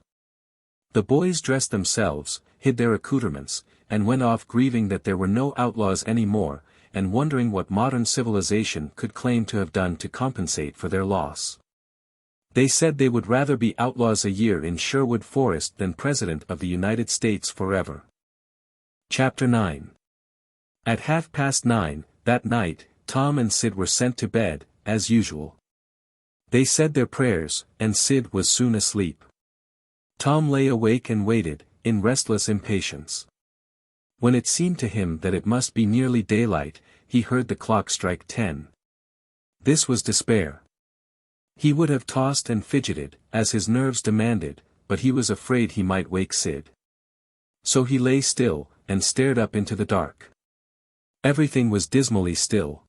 The boys dressed themselves, hid their accoutrements, and went off grieving that there were no outlaws any more, and wondering what modern civilization could claim to have done to compensate for their loss. They said they would rather be outlaws a year in Sherwood Forest than President of the United States forever. Chapter 9. At 9:30, that night, Tom and Sid were sent to bed, as usual. They said their prayers, and Sid was soon asleep. Tom lay awake and waited, in restless impatience. When it seemed to him that it must be nearly daylight, he heard the clock strike 10. This was despair. He would have tossed and fidgeted, as his nerves demanded, but he was afraid he might wake Sid. So he lay still, and stared up into the dark. Everything was dismally still.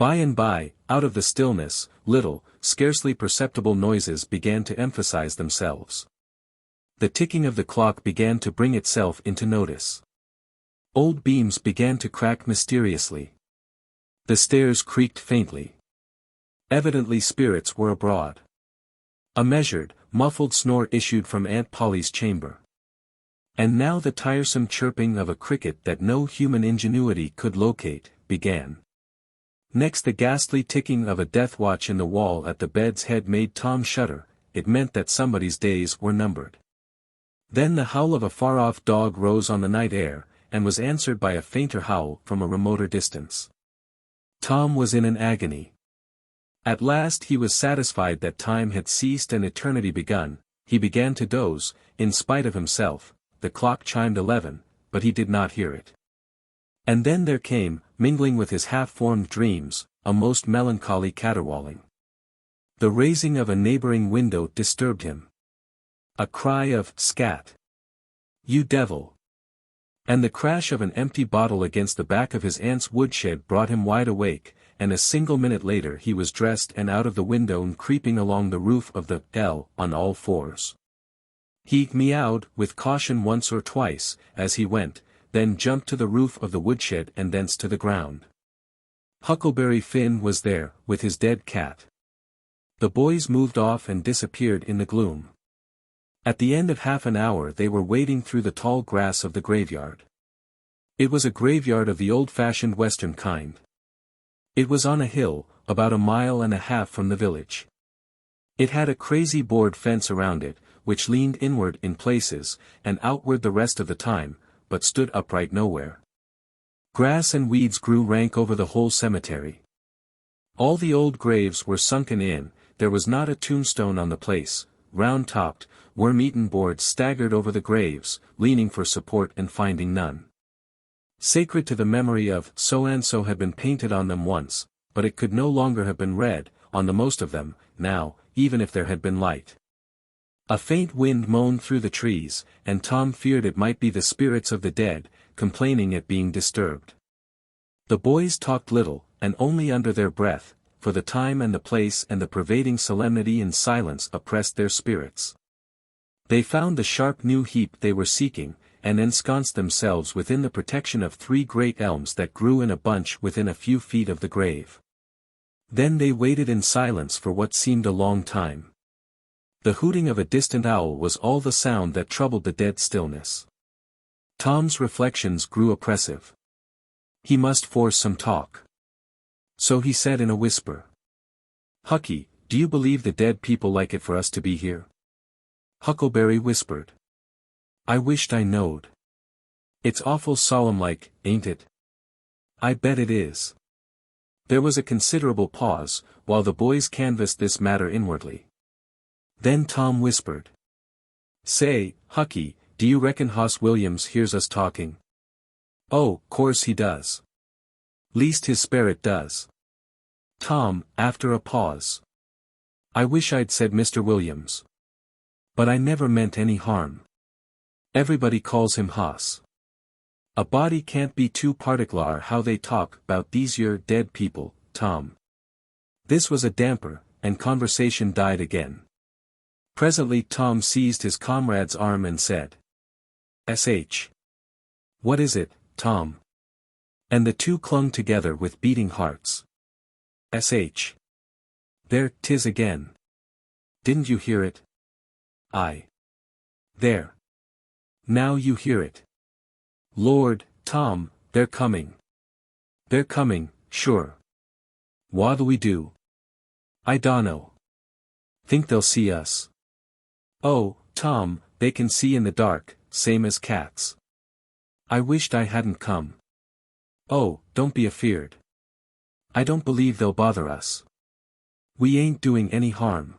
By and by, out of the stillness, little, scarcely perceptible noises began to emphasize themselves. The ticking of the clock began to bring itself into notice. Old beams began to crack mysteriously. The stairs creaked faintly. Evidently spirits were abroad. A measured, muffled snore issued from Aunt Polly's chamber. And now the tiresome chirping of a cricket that no human ingenuity could locate, began. Next the ghastly ticking of a death watch in the wall at the bed's head made Tom shudder. It meant that somebody's days were numbered. Then the howl of a far-off dog rose on the night air, and was answered by a fainter howl from a remoter distance. Tom was in an agony. At last he was satisfied that time had ceased and eternity begun. He began to doze, in spite of himself. The clock chimed 11, but he did not hear it. And then there came, mingling with his half-formed dreams, a most melancholy caterwauling. The raising of a neighboring window disturbed him. A cry of "Scat! You devil!" And the crash of an empty bottle against the back of his aunt's woodshed brought him wide awake, and a single minute later he was dressed and out of the window and creeping along the roof of the L on all fours. He meowed with caution once or twice, as he went, then jumped to the roof of the woodshed and thence to the ground. Huckleberry Finn was there, with his dead cat. The boys moved off and disappeared in the gloom. At the end of half an hour they were wading through the tall grass of the graveyard. It was a graveyard of the old-fashioned western kind. It was on a hill, about 1.5 miles from the village. It had a crazy board fence around it, which leaned inward in places, and outward the rest of the time, but stood upright nowhere. Grass and weeds grew rank over the whole cemetery. All the old graves were sunken in, there was not a tombstone on the place. Round-topped, worm-eaten boards staggered over the graves, leaning for support and finding none. Sacred to the memory of so-and-so had been painted on them once, but it could no longer have been read, on the most of them, now, even if there had been light. A faint wind moaned through the trees, and Tom feared it might be the spirits of the dead, complaining at being disturbed. The boys talked little, and only under their breath, for the time and the place and the pervading solemnity and silence oppressed their spirits. They found the sharp new heap they were seeking, and ensconced themselves within the protection of 3 great elms that grew in a bunch within a few feet of the grave. Then they waited in silence for what seemed a long time. The hooting of a distant owl was all the sound that troubled the dead stillness. Tom's reflections grew oppressive. He must force some talk. So he said in a whisper, "Hooky, do you believe the dead people like it for us to be here?" Huckleberry whispered, "I wished I knowed. It's awful solemn-like, ain't it?" "I bet it is." There was a considerable pause, while the boys canvassed this matter inwardly. Then Tom whispered, "Say, Hooky, do you reckon Hoss Williams hears us talking?" "Oh, course he does. Least his sperrit does." Tom, after a pause, "I wish I'd said Mr. Williams. But I never meant any harm. Everybody calls him Hoss. A body can't be too particular how they talk 'bout these yer dead people, Tom." This was a damper, and conversation died again. Presently Tom seized his comrade's arm and said, "Sh. What is it, Tom?" And the two clung together with beating hearts. "Sh. There 'tis again. Didn't you hear it?" "Aye. There. Now you hear it." "Lord, Tom, they're coming. They're coming, sure. What'll we do?" "I dunno. Think they'll see us." "Oh, Tom, they can see in the dark, same as cats. I wished I hadn't come." "Oh, don't be afeard. I don't believe they'll bother us. We ain't doing any harm.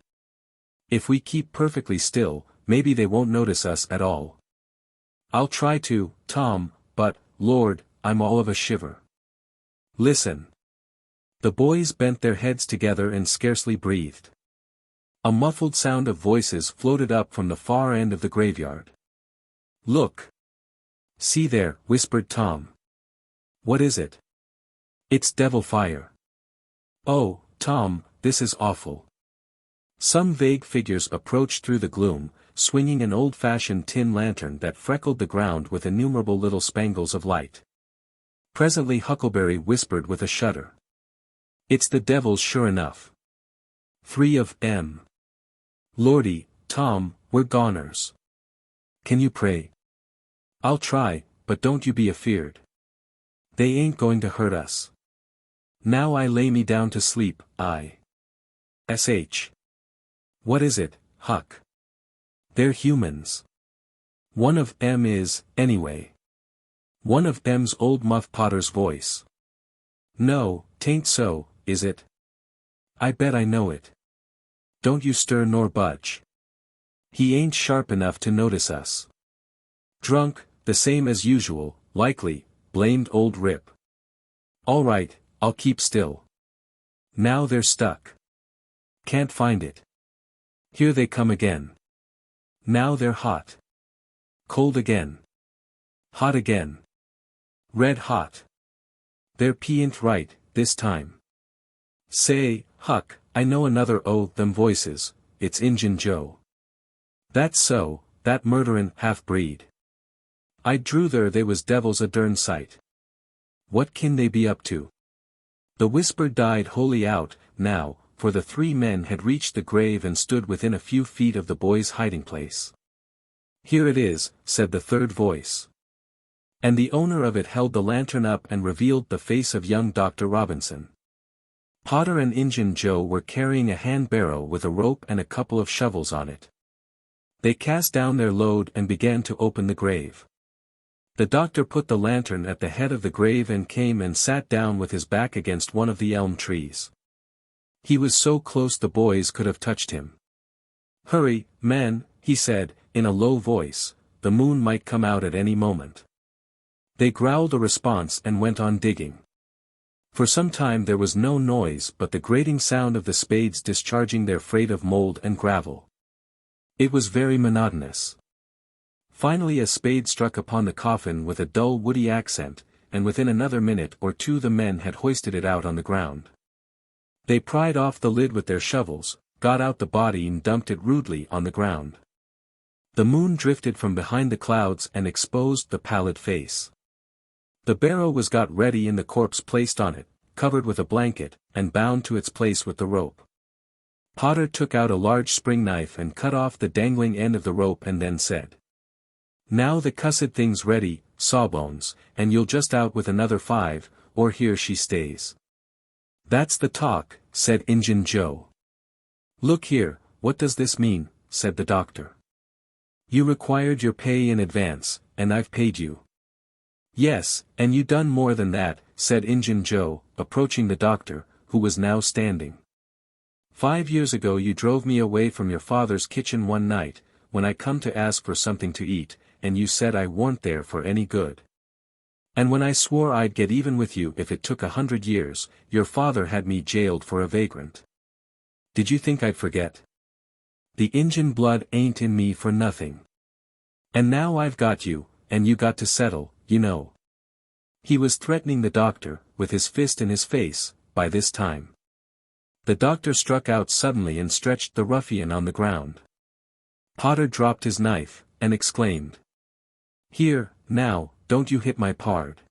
If we keep perfectly still, maybe they won't notice us at all." "I'll try to, Tom, but, Lord, I'm all of a shiver. Listen." The boys bent their heads together and scarcely breathed. A muffled sound of voices floated up from the far end of the graveyard. "Look. See there," whispered Tom. "What is it?" "It's devil fire. "Oh, Tom, this is awful." Some vague figures approached through the gloom, swinging an old-fashioned tin lantern that freckled the ground with innumerable little spangles of light. Presently Huckleberry whispered with a shudder. "It's the devils sure enough. 3 of 'em. Lordy, Tom, we're goners. Can you pray?" "I'll try, but don't you be afeard. They ain't going to hurt us. Now I lay me down to sleep, sh. What is it, Huck?" "They're humans. One of 'em is, anyway." "One of 'em's old Muff Potter's voice." "No, 'tain't so, is it?" "I bet I know it. Don't you stir nor budge. He ain't sharp enough to notice us. Drunk, the same as usual, likely, blamed old Rip. All right, I'll keep still. Now they're stuck. Can't find it. Here they come again. Now they're hot. Cold again. Hot again. Red hot. They're peeint right, this time. Say, Huck, I know another o' them voices, it's Injun Joe." "That's so, that murderin' half-breed. I drew there they was devils a dern sight. What kin they be up to?" The whisper died wholly out, now, for the 3 men had reached the grave and stood within a few feet of the boy's hiding place. "Here it is," said the third voice. And the owner of it held the lantern up and revealed the face of young Dr. Robinson. Potter and Injun Joe were carrying a hand barrow with a rope and a couple of shovels on it. They cast down their load and began to open the grave. The doctor put the lantern at the head of the grave and came and sat down with his back against one of the elm trees. He was so close the boys could have touched him. "Hurry, men," he said, in a low voice, "the moon might come out at any moment." They growled a response and went on digging. For some time there was no noise but the grating sound of the spades discharging their freight of mold and gravel. It was very monotonous. Finally a spade struck upon the coffin with a dull woody accent, and within another minute or two the men had hoisted it out on the ground. They pried off the lid with their shovels, got out the body and dumped it rudely on the ground. The moon drifted from behind the clouds and exposed the pallid face. The barrow was got ready and the corpse placed on it, covered with a blanket, and bound to its place with the rope. Potter took out a large spring knife and cut off the dangling end of the rope and then said, "Now the cussed thing's ready, Sawbones, and you'll just out with another 5, or here she stays." "That's the talk," said Injun Joe. "Look here, what does this mean?" said the doctor. "You required your pay in advance, and I've paid you." "Yes, and you done more than that," said Injun Joe, approaching the doctor, who was now standing. "5 years ago you drove me away from your father's kitchen one night, when I come to ask for something to eat, and you said I warn't there for any good. And when I swore I'd get even with you if it took 100 years, your father had me jailed for a vagrant. Did you think I'd forget? The Injun blood ain't in me for nothing. And now I've got you, and you got to settle, you know." He was threatening the doctor, with his fist in his face, by this time. The doctor struck out suddenly and stretched the ruffian on the ground. Potter dropped his knife, and exclaimed, "Here, now, don't you hit my pard."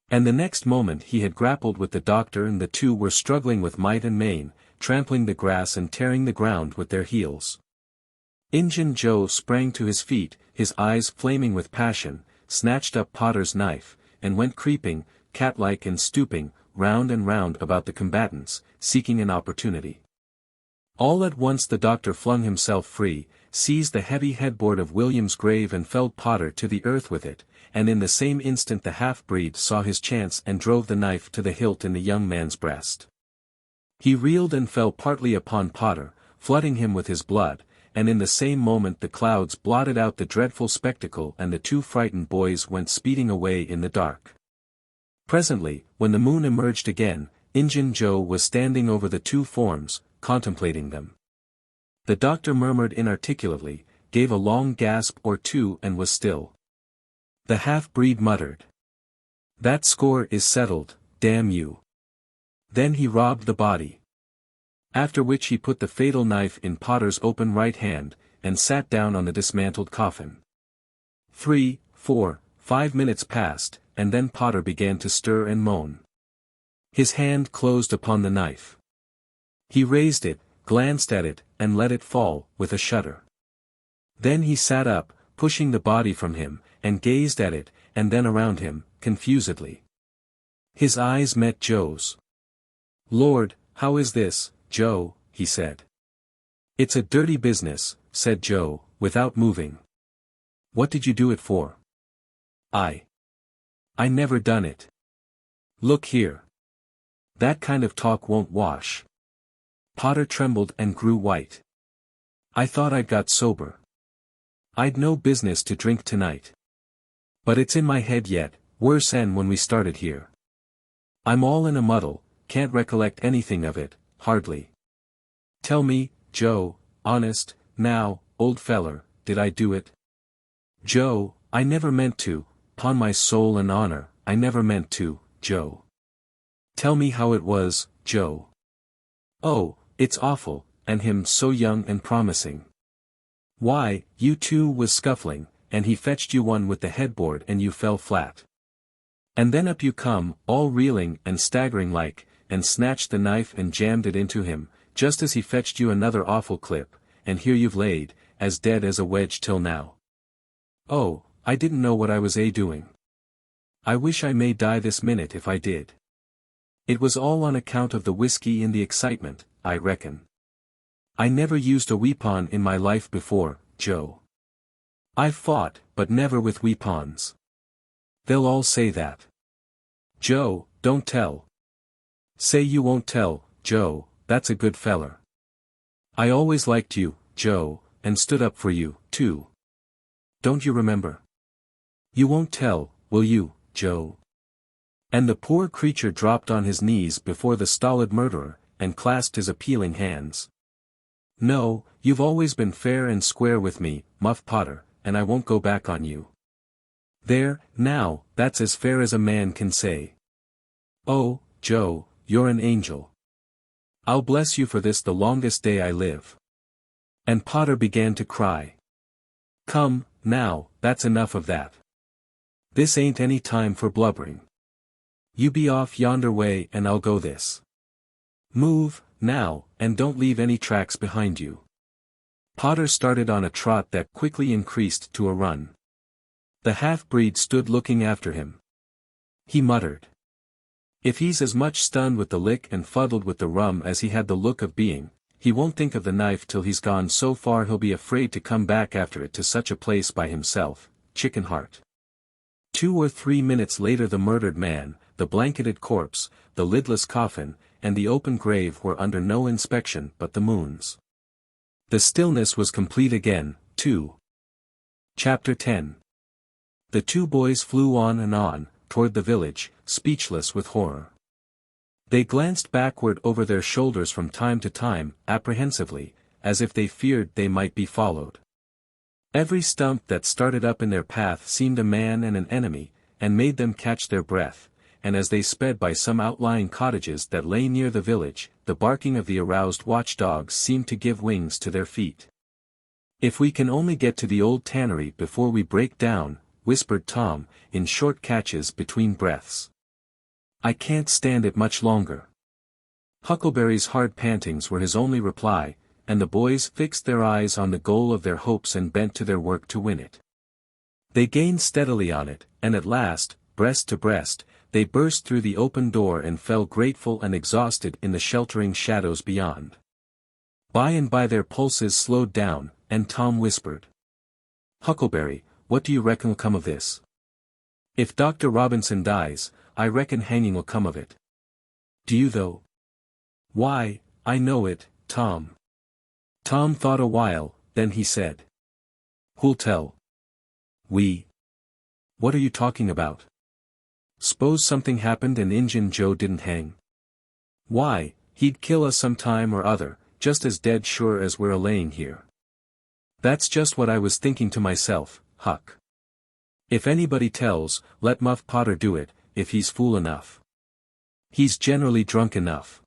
And the next moment he had grappled with the doctor and the two were struggling with might and main, trampling the grass and tearing the ground with their heels. Injun Joe sprang to his feet, his eyes flaming with passion, snatched up Potter's knife, and went creeping, cat-like and stooping, round and round about the combatants, seeking an opportunity. All at once the doctor flung himself free, seized the heavy headboard of William's grave and felled Potter to the earth with it, and in the same instant the half-breed saw his chance and drove the knife to the hilt in the young man's breast. He reeled and fell partly upon Potter, flooding him with his blood, and in the same moment the clouds blotted out the dreadful spectacle and the two frightened boys went speeding away in the dark. Presently, when the moon emerged again, Injun Joe was standing over the two forms, contemplating them. The doctor murmured inarticulately, gave a long gasp or two and was still. The half-breed muttered, "That score is settled, damn you. Then he robbed the body. After which he put the fatal knife in Potter's open right hand, and sat down on the dismantled coffin. 3, 4, 5 minutes passed, and then Potter began to stir and moan. His hand closed upon the knife. He raised it, glanced at it, and let it fall, with a shudder. Then he sat up, pushing the body from him, and gazed at it, and then around him, confusedly. His eyes met Joe's. "Lord, how is this, Joe?" he said. "It's a dirty business," said Joe, without moving. "What did you do it for?" I never done it." "Look here. That kind of talk won't wash." Potter trembled and grew white. "I thought I'd got sober. I'd no business to drink tonight. But it's in my head yet, worse'n when we started here. I'm all in a muddle, can't recollect anything of it, hardly. Tell me, Joe, honest, now, old feller, did I do it?" "Joe, I never meant to, 'pon my soul and honor, I never meant to, Joe." "Tell me how it was, Joe." "Oh, it's awful, and him so young and promising. Why, you two was scuffling, and he fetched you one with the headboard and you fell flat. And then up you come, all reeling and staggering like, and snatched the knife and jammed it into him, just as he fetched you another awful clip, and here you've laid, as dead as a wedge till now. Oh, I didn't know what I was doing. I wish I may die this minute if I did. It was all on account of the whiskey and the excitement, I reckon. I never used a weapon in my life before, Joe. I've fought, but never with weapons. They'll all say that. Joe, don't tell. Say you won't tell, Joe, that's a good feller. I always liked you, Joe, and stood up for you, too. Don't you remember? You won't tell, will you, Joe?" And the poor creature dropped on his knees before the stolid murderer, and clasped his appealing hands. "No, you've always been fair and square with me, Muff Potter, and I won't go back on you. There, now, that's as fair as a man can say. Oh, Joe, you're an angel. I'll bless you for this the longest day I live." And Potter began to cry. "Come, now, that's enough of that. This ain't any time for blubbering. You be off yonder way and I'll go this. Move, now, and don't leave any tracks behind you." Potter started on a trot that quickly increased to a run. The half-breed stood looking after him. He muttered, "If he's as much stunned with the lick and fuddled with the rum as he had the look of being, he won't think of the knife till he's gone so far he'll be afraid to come back after it to such a place by himself, chicken heart." 2 or 3 minutes later the murdered man, the blanketed corpse, the lidless coffin, and the open grave were under no inspection but the moon's. The stillness was complete again, too. Chapter 10. The two boys flew on, toward the village, speechless with horror. They glanced backward over their shoulders from time to time, apprehensively, as if they feared they might be followed. Every stump that started up in their path seemed a man and an enemy, and made them catch their breath, and as they sped by some outlying cottages that lay near the village, the barking of the aroused watchdogs seemed to give wings to their feet. "If we can only get to the old tannery before we break down," whispered Tom, in short catches between breaths. "I can't stand it much longer." Huckleberry's hard pantings were his only reply, and the boys fixed their eyes on the goal of their hopes and bent to their work to win it. They gained steadily on it, and at last, breast to breast, they burst through the open door and fell grateful and exhausted in the sheltering shadows beyond. By and by their pulses slowed down, and Tom whispered, "Huckleberry, what do you reckon will come of this? If Dr. Robinson dies, I reckon hanging will come of it. Do you though?" "Why, I know it, Tom." Tom thought a while, then he said, "Who'll tell?" "We." "What are you talking about? S'pose something happened and Injun Joe didn't hang? Why, he'd kill us some time or other, just as dead sure as we're a-laying here." "That's just what I was thinking to myself, Huck. If anybody tells, let Muff Potter do it, if he's fool enough." He's generally drunk enough.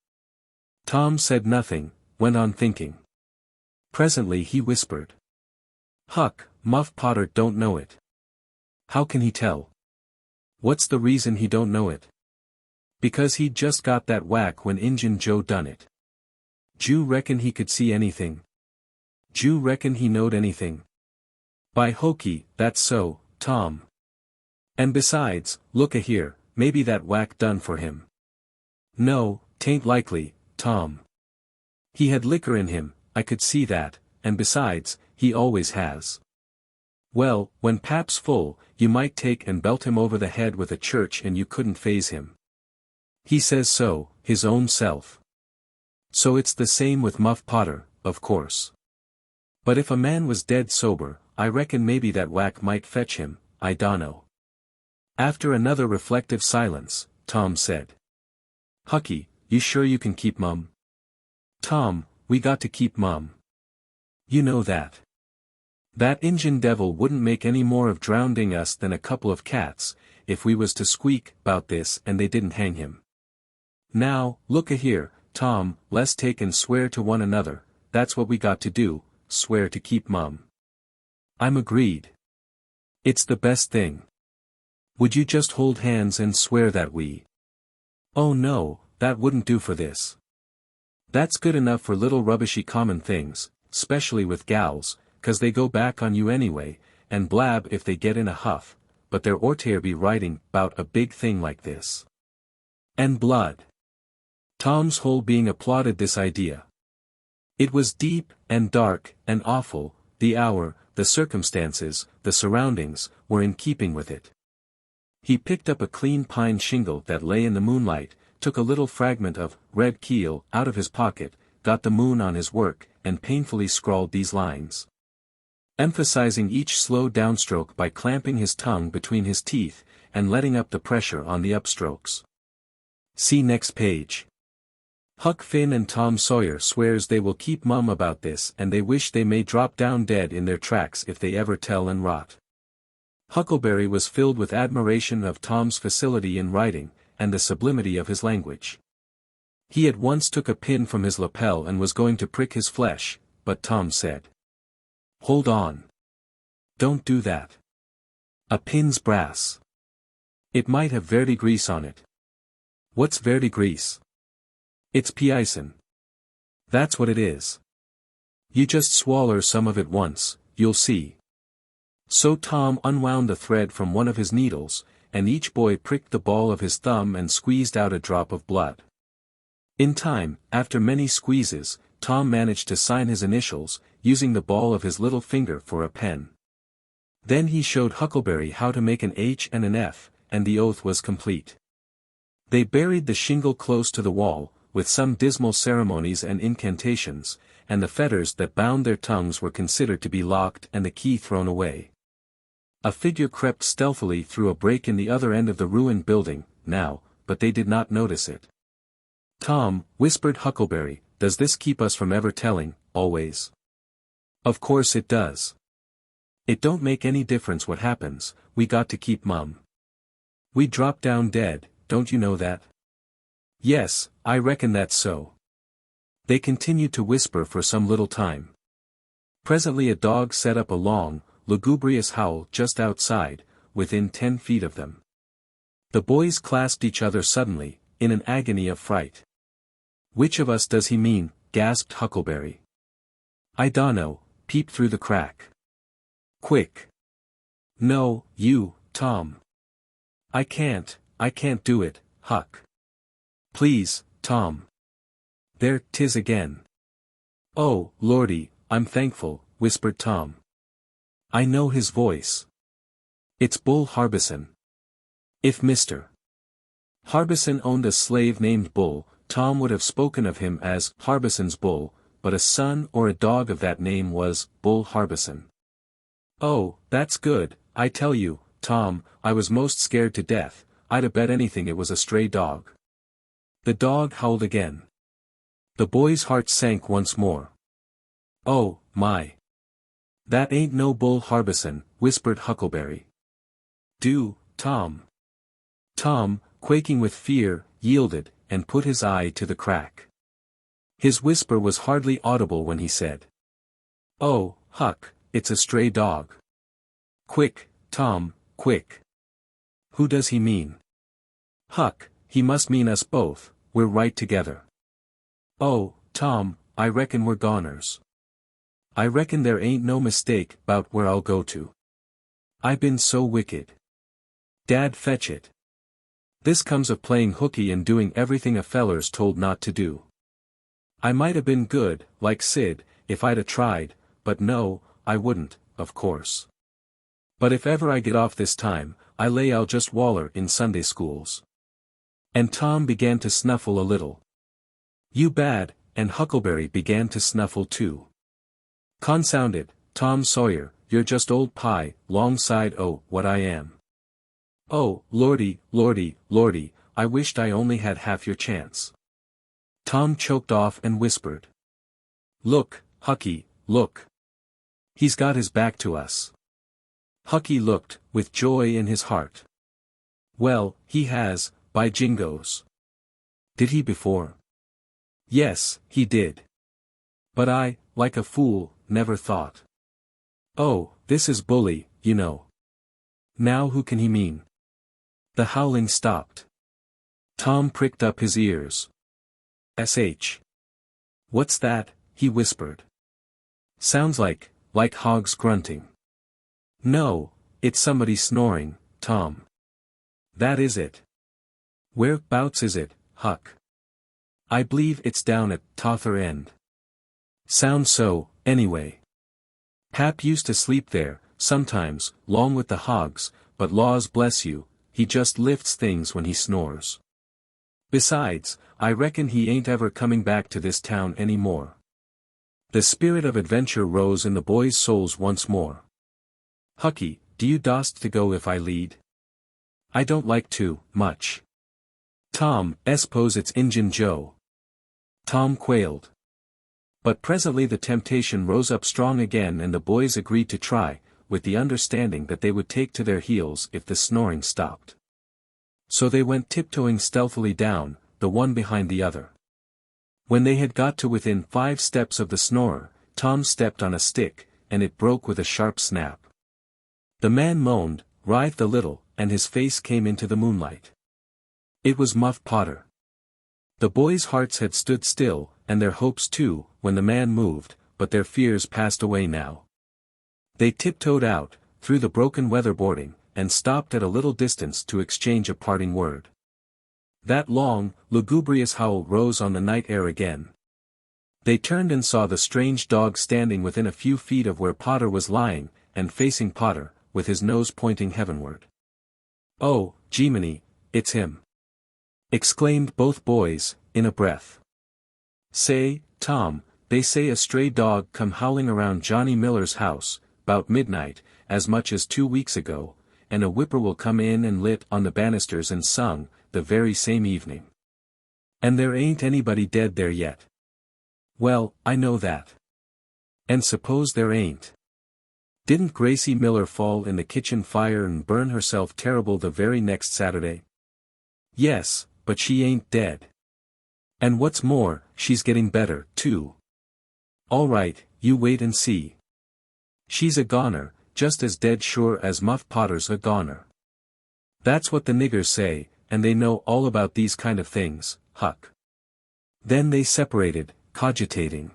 Tom said nothing, went on thinking. Presently he whispered. Huck, Muff Potter don't know it. How can he tell? What's the reason he don't know it? Because he'd just got that whack when Injun Joe done it. Jew reckon he could see anything? Jew reckon he knowed anything? By hokey, that's so, Tom. And besides, look-a-here, maybe that whack done for him. No, 'tain't likely, Tom. He had liquor in him, I could see that, and besides, he always has. Well, when Pap's full, you might take and belt him over the head with a church and you couldn't faze him. He says so, his own self. So it's the same with Muff Potter, of course. But if a man was dead sober, I reckon maybe that whack might fetch him, I dunno. After another reflective silence, Tom said. Hucky, you sure you can keep mum? Tom, we got to keep mum. You know that. That Injun devil wouldn't make any more of drowning us than a couple of cats, if we was to squeak 'bout this and they didn't hang him. Now, look-a-here, Tom, let's take and swear to one another, that's what we got to do, swear to keep mum. I'm agreed. It's the best thing. Would you just hold hands and swear that we? Oh no, that wouldn't do for this. That's good enough for little rubbishy common things, specially with gals, 'cause they go back on you anyway, and blab if they get in a huff, but there oughter be writing 'bout a big thing like this. And blood. Tom's whole being applauded this idea. It was deep, and dark, and awful, the hour, the circumstances, the surroundings, were in keeping with it. He picked up a clean pine shingle that lay in the moonlight, took a little fragment of red keel out of his pocket, got the moon on his work, and painfully scrawled these lines. Emphasizing each slow downstroke by clamping his tongue between his teeth, and letting up the pressure on the upstrokes. See next page. Huck Finn and Tom Sawyer swears they will keep mum about this and they wish they may drop down dead in their tracks if they ever tell and rot. Huckleberry was filled with admiration of Tom's facility in writing, and the sublimity of his language. He at once took a pin from his lapel and was going to prick his flesh, but Tom said. Hold on. Don't do that. A pin's brass. It might have verdigris on it. What's verdigris? It's pison. That's what it is. You just swaller some of it once, you'll see. So Tom unwound the thread from one of his needles, and each boy pricked the ball of his thumb and squeezed out a drop of blood. In time, after many squeezes, Tom managed to sign his initials, using the ball of his little finger for a pen. Then he showed Huckleberry how to make an H and an F, and the oath was complete. They buried the shingle close to the wall, with some dismal ceremonies and incantations, and the fetters that bound their tongues were considered to be locked and the key thrown away. A figure crept stealthily through a break in the other end of the ruined building, now, but they did not notice it. Tom, whispered Huckleberry, does this keep us from ever telling, always? Of course it does. It don't make any difference what happens, we got to keep mum. We drop down dead, don't you know that? Yes, I reckon that's so. They continued to whisper for some little time. Presently a dog set up a long, lugubrious howl just outside, within 10 feet of them. The boys clasped each other suddenly, in an agony of fright. Which of us does he mean? Gasped Huckleberry. I dunno, peep through the crack. Quick. No, you, Tom. I can't do it, Huck. Please, Tom. There 'tis again. Oh, Lordy, I'm thankful, whispered Tom. I know his voice. It's Bull Harbison. If Mr. Harbison owned a slave named Bull, Tom would have spoken of him as Harbison's Bull, but a son or a dog of that name was Bull Harbison. Oh, that's good, I tell you, Tom, I was most scared to death, I'd a bet anything it was a stray dog. The dog howled again. The boy's heart sank once more. Oh, my. That ain't no Bull Harbison, whispered Huckleberry. Do, Tom. Tom, quaking with fear, yielded, and put his eye to the crack. His whisper was hardly audible when he said, "Oh, Huck, it's a stray dog. Quick, Tom, quick." "Who does he mean?" "Huck, he must mean us both, we're right together." "Oh, Tom, I reckon we're goners. I reckon there ain't no mistake 'bout where I'll go to. I been so wicked. Dad, fetch it. This comes of playing hooky and doing everything a feller's told not to do. I might 'a been good, like Sid, if I'd 'a tried, but no, I wouldn't, of course. But if ever I get off this time, I lay I'll just waller in Sunday schools." And Tom began to snuffle a little. "You bad," and Huckleberry began to snuffle too. "Consound it, Tom Sawyer, you're just old pie, long side o' what I am. Oh, lordy, lordy, lordy, I wished I only had half your chance." Tom choked off and whispered, "Look, Hucky, look. He's got his back to us." Hucky looked, with joy in his heart. "Well, he has, by jingoes." "Did he before?" "Yes, he did. But I, like a fool, never thought. Oh, this is bully, you know. Now who can he mean?" The howling stopped. Tom pricked up his ears. "Sh. What's that?" he whispered. "Sounds like hogs grunting." "No, it's somebody snoring, Tom." "That is it. Whereabouts is it, Huck?" "I believe it's down at t'other end." "Sounds so, anyway. Pap used to sleep there, sometimes, 'long with the hogs, but laws bless you, he just lifts things when he snores. Besides, I reckon he ain't ever coming back to this town any more." The spirit of adventure rose in the boys' souls once more. "Hucky, do you dost to go if I lead?" "I don't like to, much." "Tom, s'pose it's Injun Joe." Tom quailed. But presently the temptation rose up strong again and the boys agreed to try, with the understanding that they would take to their heels if the snoring stopped. So they went tiptoeing stealthily down, the one behind the other. When they had got to within 5 steps of the snorer, Tom stepped on a stick, and it broke with a sharp snap. The man moaned, writhed a little, and his face came into the moonlight. It was Muff Potter. The boys' hearts had stood still, and their hopes too, when the man moved, but their fears passed away now. They tiptoed out, through the broken weatherboarding, and stopped at a little distance to exchange a parting word. That long, lugubrious howl rose on the night air again. They turned and saw the strange dog standing within a few feet of where Potter was lying, and facing Potter, with his nose pointing heavenward. "Oh, Jeminy, it's him!" exclaimed both boys, in a breath. "Say, Tom, they say a stray dog come howling around Johnny Miller's house, 'bout midnight, as much as 2 weeks ago, and a whippoorwill come in and lit on the banisters and sung, the very same evening. And there ain't anybody dead there yet." "Well, I know that. And suppose there ain't. Didn't Gracie Miller fall in the kitchen fire and burn herself terrible the very next Saturday?" "Yes, but she ain't dead. And what's more, she's getting better, too. All right, you wait and see. She's a goner, just as dead sure as Muff Potter's a goner. That's what the niggers say, and they know all about these kind of things, Huck." Then they separated, cogitating.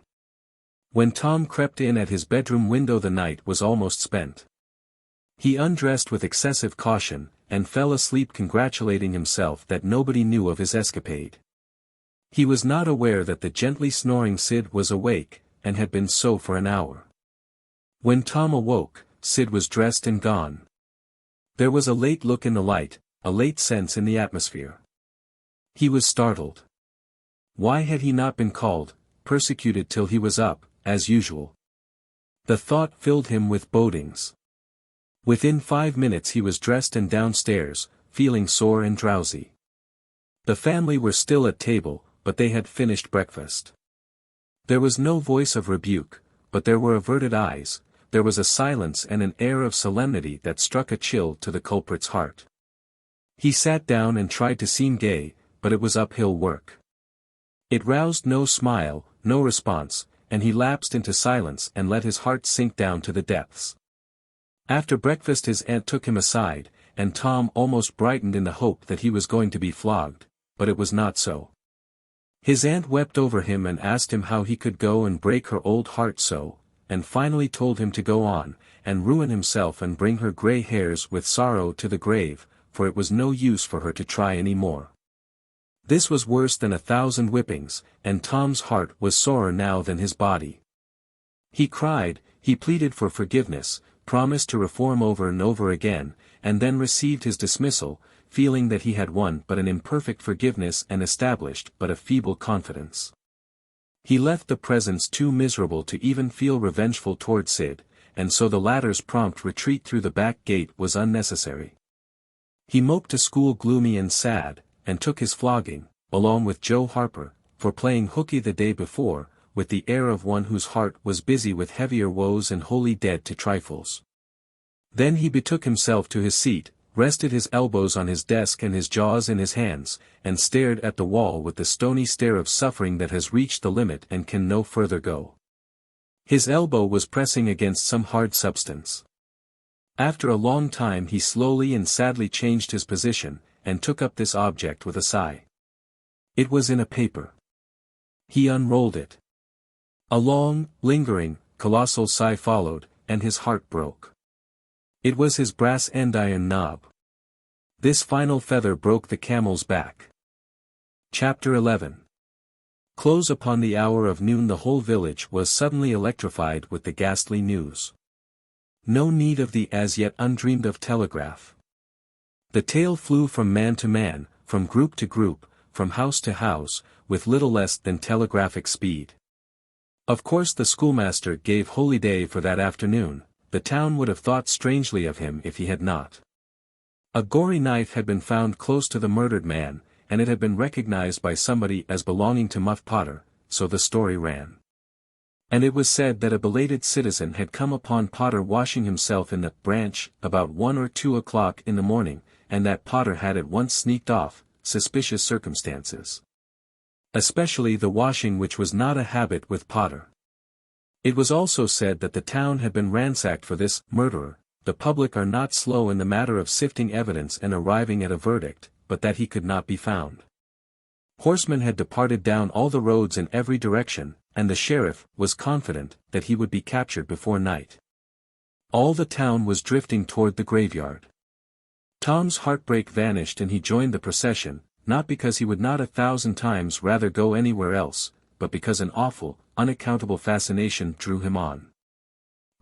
When Tom crept in at his bedroom window the night was almost spent. He undressed with excessive caution, and fell asleep congratulating himself that nobody knew of his escapade. He was not aware that the gently snoring Sid was awake, and had been so for an hour. When Tom awoke, Sid was dressed and gone. There was a late look in the light, a late sense in the atmosphere. He was startled. Why had he not been called, persecuted till he was up, as usual? The thought filled him with bodings. Within 5 minutes he was dressed and downstairs, feeling sore and drowsy. The family were still at table, but they had finished breakfast. There was no voice of rebuke, but there were averted eyes, there was a silence and an air of solemnity that struck a chill to the culprit's heart. He sat down and tried to seem gay, but it was uphill work. It roused no smile, no response, and he lapsed into silence and let his heart sink down to the depths. After breakfast his aunt took him aside, and Tom almost brightened in the hope that he was going to be flogged, but it was not so. His aunt wept over him and asked him how he could go and break her old heart so, and finally told him to go on, and ruin himself and bring her grey hairs with sorrow to the grave, for it was no use for her to try any more. This was worse than 1,000 whippings, and Tom's heart was sorer now than his body. He cried, he pleaded for forgiveness, promised to reform over and over again, and then received his dismissal, feeling that he had won but an imperfect forgiveness and established but a feeble confidence. He left the presence too miserable to even feel revengeful toward Sid, and so the latter's prompt retreat through the back gate was unnecessary. He moped to school gloomy and sad, and took his flogging, along with Joe Harper, for playing hooky the day before, with the air of one whose heart was busy with heavier woes and wholly dead to trifles. Then he betook himself to his seat, rested his elbows on his desk and his jaws in his hands, and stared at the wall with the stony stare of suffering that has reached the limit and can no further go. His elbow was pressing against some hard substance. After a long time he slowly and sadly changed his position, and took up this object with a sigh. It was in a paper. He unrolled it. A long, lingering, colossal sigh followed, and his heart broke. It was his brass andiron knob. This final feather broke the camel's back. Chapter 11. Close upon the hour of noon the whole village was suddenly electrified with the ghastly news. No need of the as yet undreamed of telegraph. The tale flew from man to man, from group to group, from house to house, with little less than telegraphic speed. Of course the schoolmaster gave holyday for that afternoon. The town would have thought strangely of him if he had not. A gory knife had been found close to the murdered man, and it had been recognized by somebody as belonging to Muff Potter, so the story ran. And it was said that a belated citizen had come upon Potter washing himself in the branch about 1 or 2 o'clock in the morning, and that Potter had at once sneaked off, suspicious circumstances. Especially the washing, which was not a habit with Potter. It was also said that the town had been ransacked for this murderer. The public are not slow in the matter of sifting evidence and arriving at a verdict, but that he could not be found. Horsemen had departed down all the roads in every direction, and the sheriff was confident that he would be captured before night. All the town was drifting toward the graveyard. Tom's heartbreak vanished and he joined the procession, not because he would not 1,000 times rather go anywhere else, but because an awful, unaccountable fascination drew him on.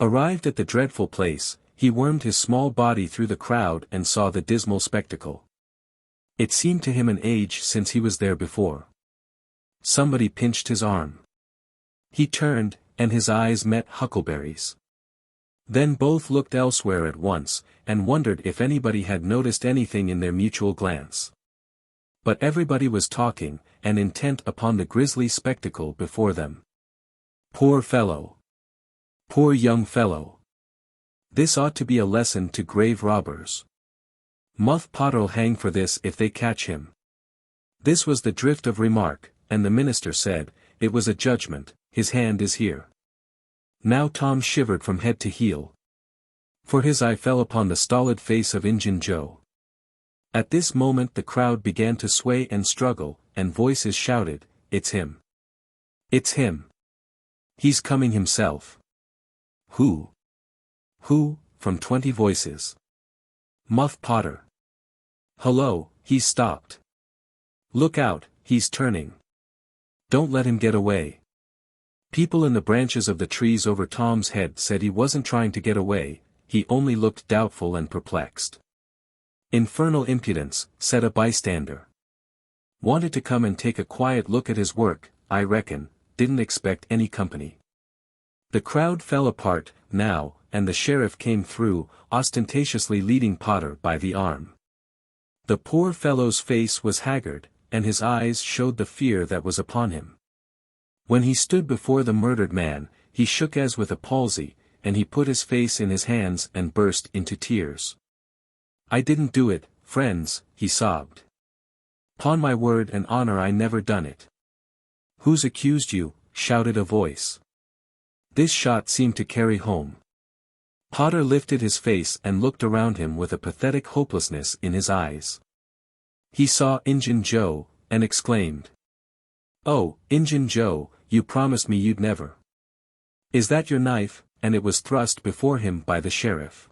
Arrived at the dreadful place, he wormed his small body through the crowd and saw the dismal spectacle. It seemed to him an age since he was there before. Somebody pinched his arm. He turned, and his eyes met Huckleberry's. Then both looked elsewhere at once, and wondered if anybody had noticed anything in their mutual glance. But everybody was talking, and intent upon the grisly spectacle before them. Poor fellow! Poor young fellow! This ought to be a lesson to grave robbers. Muff Potter'll hang for this if they catch him. This was the drift of remark, and the minister said, "It was a judgment, his hand is here." Now Tom shivered from head to heel. For his eye fell upon the stolid face of Injun Joe. At this moment the crowd began to sway and struggle, and voices shouted, "It's him! It's him! He's coming himself!" "Who? Who?" from 20 voices. "Muff Potter." "Hullo, he's stopped." "Look out, he's turning." "Don't let him get away." People in the branches of the trees over Tom's head said he wasn't trying to get away, he only looked doubtful and perplexed. "Infernal impudence," said a bystander. "Wanted to come and take a quiet look at his work, I reckon, didn't expect any company." The crowd fell apart, now, and the sheriff came through, ostentatiously leading Potter by the arm. The poor fellow's face was haggard, and his eyes showed the fear that was upon him. When he stood before the murdered man, he shook as with a palsy, and he put his face in his hands and burst into tears. "I didn't do it, friends," he sobbed. "'Pon my word and honor I never done it." "Who's accused you?" shouted a voice. This shot seemed to carry home. Potter lifted his face and looked around him with a pathetic hopelessness in his eyes. He saw Injun Joe, and exclaimed, "Oh, Injun Joe, you promised me you'd never. Is that your knife?" And it was thrust before him by the sheriff.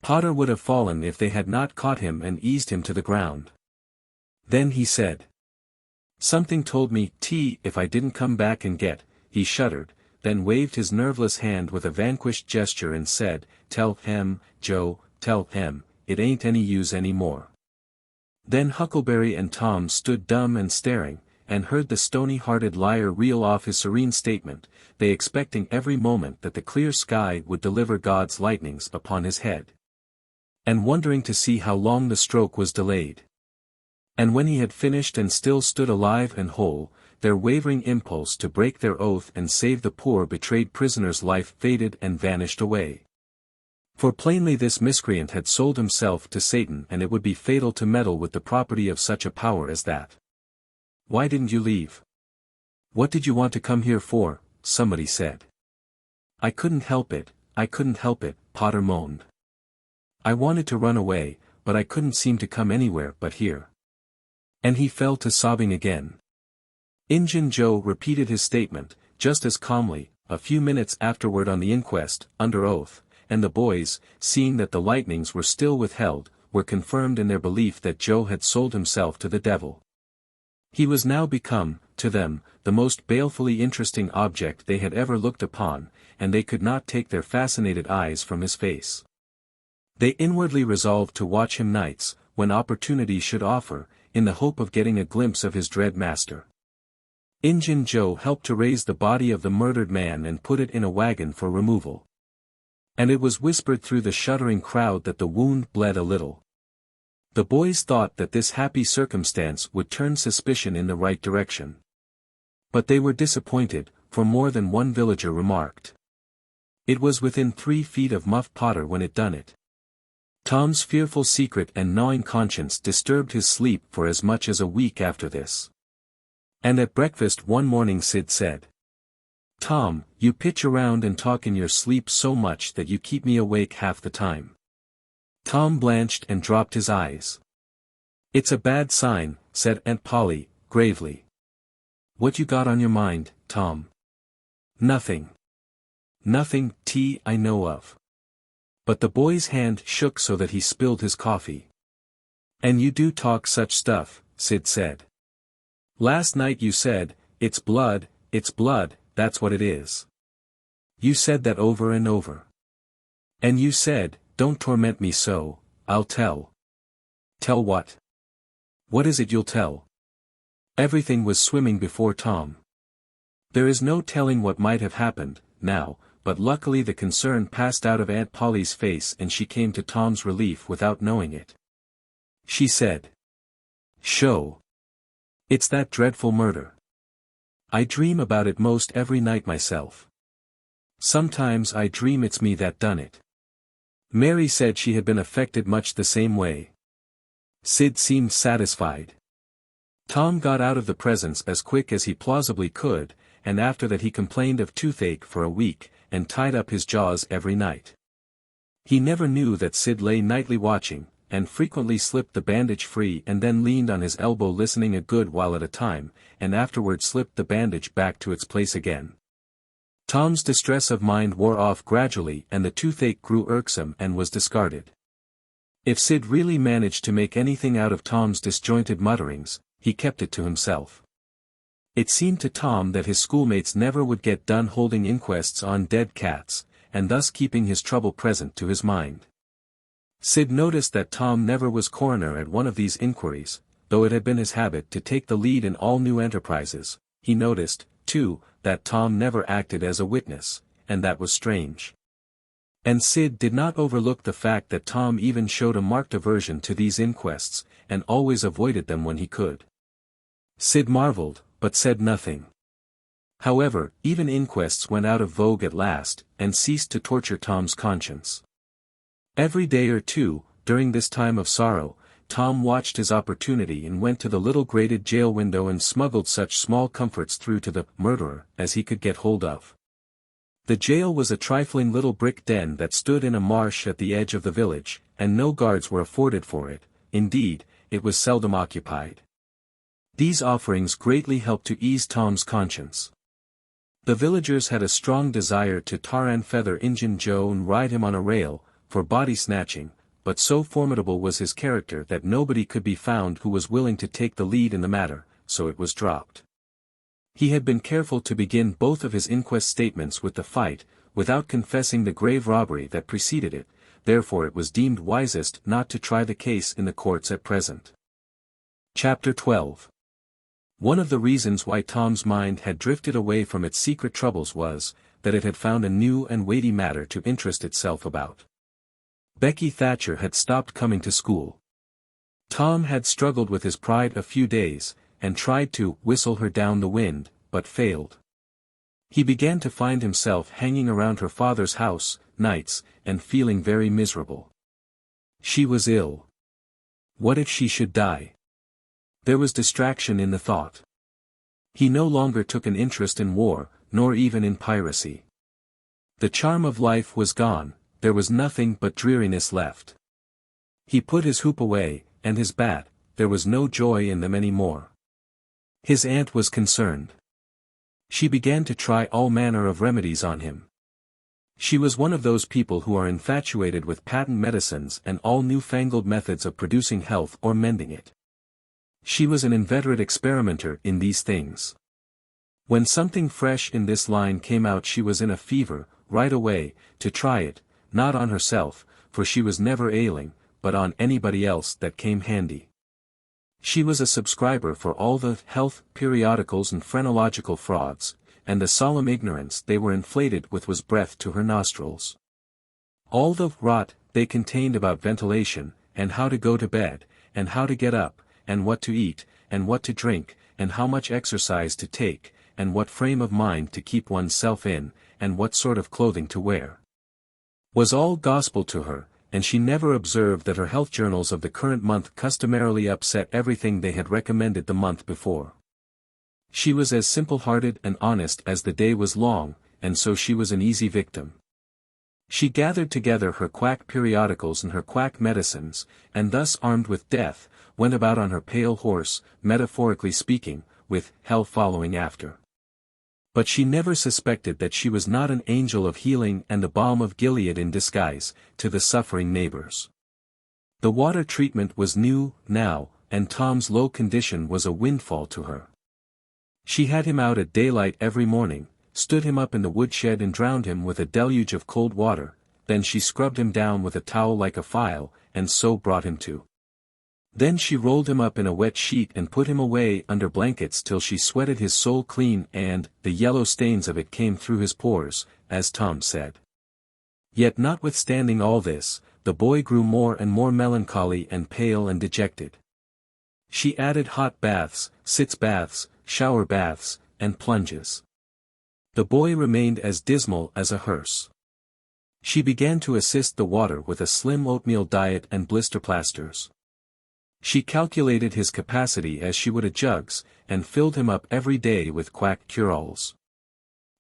Potter would have fallen if they had not caught him and eased him to the ground. Then he said, "Something told me, if I didn't come back and get," he shuddered, then waved his nerveless hand with a vanquished gesture and said, "Tell him, Joe, tell him, it ain't any use any more." Then Huckleberry and Tom stood dumb and staring, and heard the stony-hearted liar reel off his serene statement, they expecting every moment that the clear sky would deliver God's lightnings upon his head. And wondering to see how long the stroke was delayed. And when he had finished and still stood alive and whole, their wavering impulse to break their oath and save the poor betrayed prisoner's life faded and vanished away. For plainly this miscreant had sold himself to Satan, and it would be fatal to meddle with the property of such a power as that. "Why didn't you leave? What did you want to come here for?" somebody said. "I couldn't help it, Potter moaned. "I wanted to run away, but I couldn't seem to come anywhere but here." And he fell to sobbing again. Injun Joe repeated his statement, just as calmly, a few minutes afterward on the inquest, under oath, and the boys, seeing that the lightnings were still withheld, were confirmed in their belief that Joe had sold himself to the devil. He was now become, to them, the most balefully interesting object they had ever looked upon, and they could not take their fascinated eyes from his face. They inwardly resolved to watch him nights, when opportunity should offer, in the hope of getting a glimpse of his dread master. Injun Joe helped to raise the body of the murdered man and put it in a wagon for removal. And it was whispered through the shuddering crowd that the wound bled a little. The boys thought that this happy circumstance would turn suspicion in the right direction. But they were disappointed, for more than one villager remarked, "It was within 3 feet of Muff Potter when it done it." Tom's fearful secret and gnawing conscience disturbed his sleep for as much as a week after this. And at breakfast one morning Sid said, "Tom, you pitch around and talk in your sleep so much that you keep me awake half the time." Tom blanched and dropped his eyes. "It's a bad sign," said Aunt Polly, gravely. "What you got on your mind, Tom?" "Nothing. Nothing, I know of." But the boy's hand shook so that he spilled his coffee. "And you do talk such stuff," Sid said. "Last night you said, it's blood, that's what it is. You said that over and over. And you said, don't torment me so, I'll tell." "Tell what? What is it you'll tell?" Everything was swimming before Tom. There is no telling what might have happened, now, but luckily the concern passed out of Aunt Polly's face and she came to Tom's relief without knowing it. She said, "Sho. It's that dreadful murder. I dream about it most every night myself. Sometimes I dream it's me that done it." Mary said she had been affected much the same way. Sid seemed satisfied. Tom got out of the presence as quick as he plausibly could, and after that he complained of toothache for a week, and tied up his jaws every night. He never knew that Sid lay nightly watching, and frequently slipped the bandage free and then leaned on his elbow listening a good while at a time, and afterward slipped the bandage back to its place again. Tom's distress of mind wore off gradually and the toothache grew irksome and was discarded. If Sid really managed to make anything out of Tom's disjointed mutterings, he kept it to himself. It seemed to Tom that his schoolmates never would get done holding inquests on dead cats, and thus keeping his trouble present to his mind. Sid noticed that Tom never was coroner at one of these inquiries, though it had been his habit to take the lead in all new enterprises. He noticed, too, that Tom never acted as a witness, and that was strange. And Sid did not overlook the fact that Tom even showed a marked aversion to these inquests, and always avoided them when he could. Sid marveled, but said nothing. However, even inquests went out of vogue at last, and ceased to torture Tom's conscience. Every day or two, during this time of sorrow, Tom watched his opportunity and went to the little grated jail window and smuggled such small comforts through to the murderer as he could get hold of. The jail was a trifling little brick den that stood in a marsh at the edge of the village, and no guards were afforded for it. Indeed, it was seldom occupied. These offerings greatly helped to ease Tom's conscience. The villagers had a strong desire to tar and feather Injun Joe and ride him on a rail, for body snatching, but so formidable was his character that nobody could be found who was willing to take the lead in the matter, so it was dropped. He had been careful to begin both of his inquest statements with the fight, without confessing the grave robbery that preceded it, therefore it was deemed wisest not to try the case in the courts at present. Chapter 12. One of the reasons why Tom's mind had drifted away from its secret troubles was, that it had found a new and weighty matter to interest itself about. Becky Thatcher had stopped coming to school. Tom had struggled with his pride a few days, and tried to whistle her down the wind, but failed. He began to find himself hanging around her father's house, nights, and feeling very miserable. She was ill. What if she should die? There was distraction in the thought. He no longer took an interest in war, nor even in piracy. The charm of life was gone, there was nothing but dreariness left. He put his hoop away, and his bat, there was no joy in them any more. His aunt was concerned. She began to try all manner of remedies on him. She was one of those people who are infatuated with patent medicines and all newfangled methods of producing health or mending it. She was an inveterate experimenter in these things. When something fresh in this line came out she was in a fever, right away, to try it, not on herself, for she was never ailing, but on anybody else that came handy. She was a subscriber for all the health periodicals and phrenological frauds, and the solemn ignorance they were inflated with was breath to her nostrils. All the rot they contained about ventilation, and how to go to bed, and how to get up, and what to eat, and what to drink, and how much exercise to take, and what frame of mind to keep oneself in, and what sort of clothing to wear, was all gospel to her, and she never observed that her health journals of the current month customarily upset everything they had recommended the month before. She was as simple-hearted and honest as the day was long, and so she was an easy victim. She gathered together her quack periodicals and her quack medicines, and thus armed with death, went about on her pale horse, metaphorically speaking, with hell following after. But she never suspected that she was not an angel of healing and the balm of Gilead in disguise, to the suffering neighbors. The water treatment was new, now, and Tom's low condition was a windfall to her. She had him out at daylight every morning, stood him up in the woodshed and drowned him with a deluge of cold water, then she scrubbed him down with a towel like a file, and so brought him to. Then she rolled him up in a wet sheet and put him away under blankets till she sweated his soul clean and the yellow stains of it came through his pores, as Tom said. Yet notwithstanding all this, the boy grew more and more melancholy and pale and dejected. She added hot baths, sitz baths, shower baths, and plunges. The boy remained as dismal as a hearse. She began to assist the water with a slim oatmeal diet and blister plasters. She calculated his capacity as she would a jug's, and filled him up every day with quack cure-alls.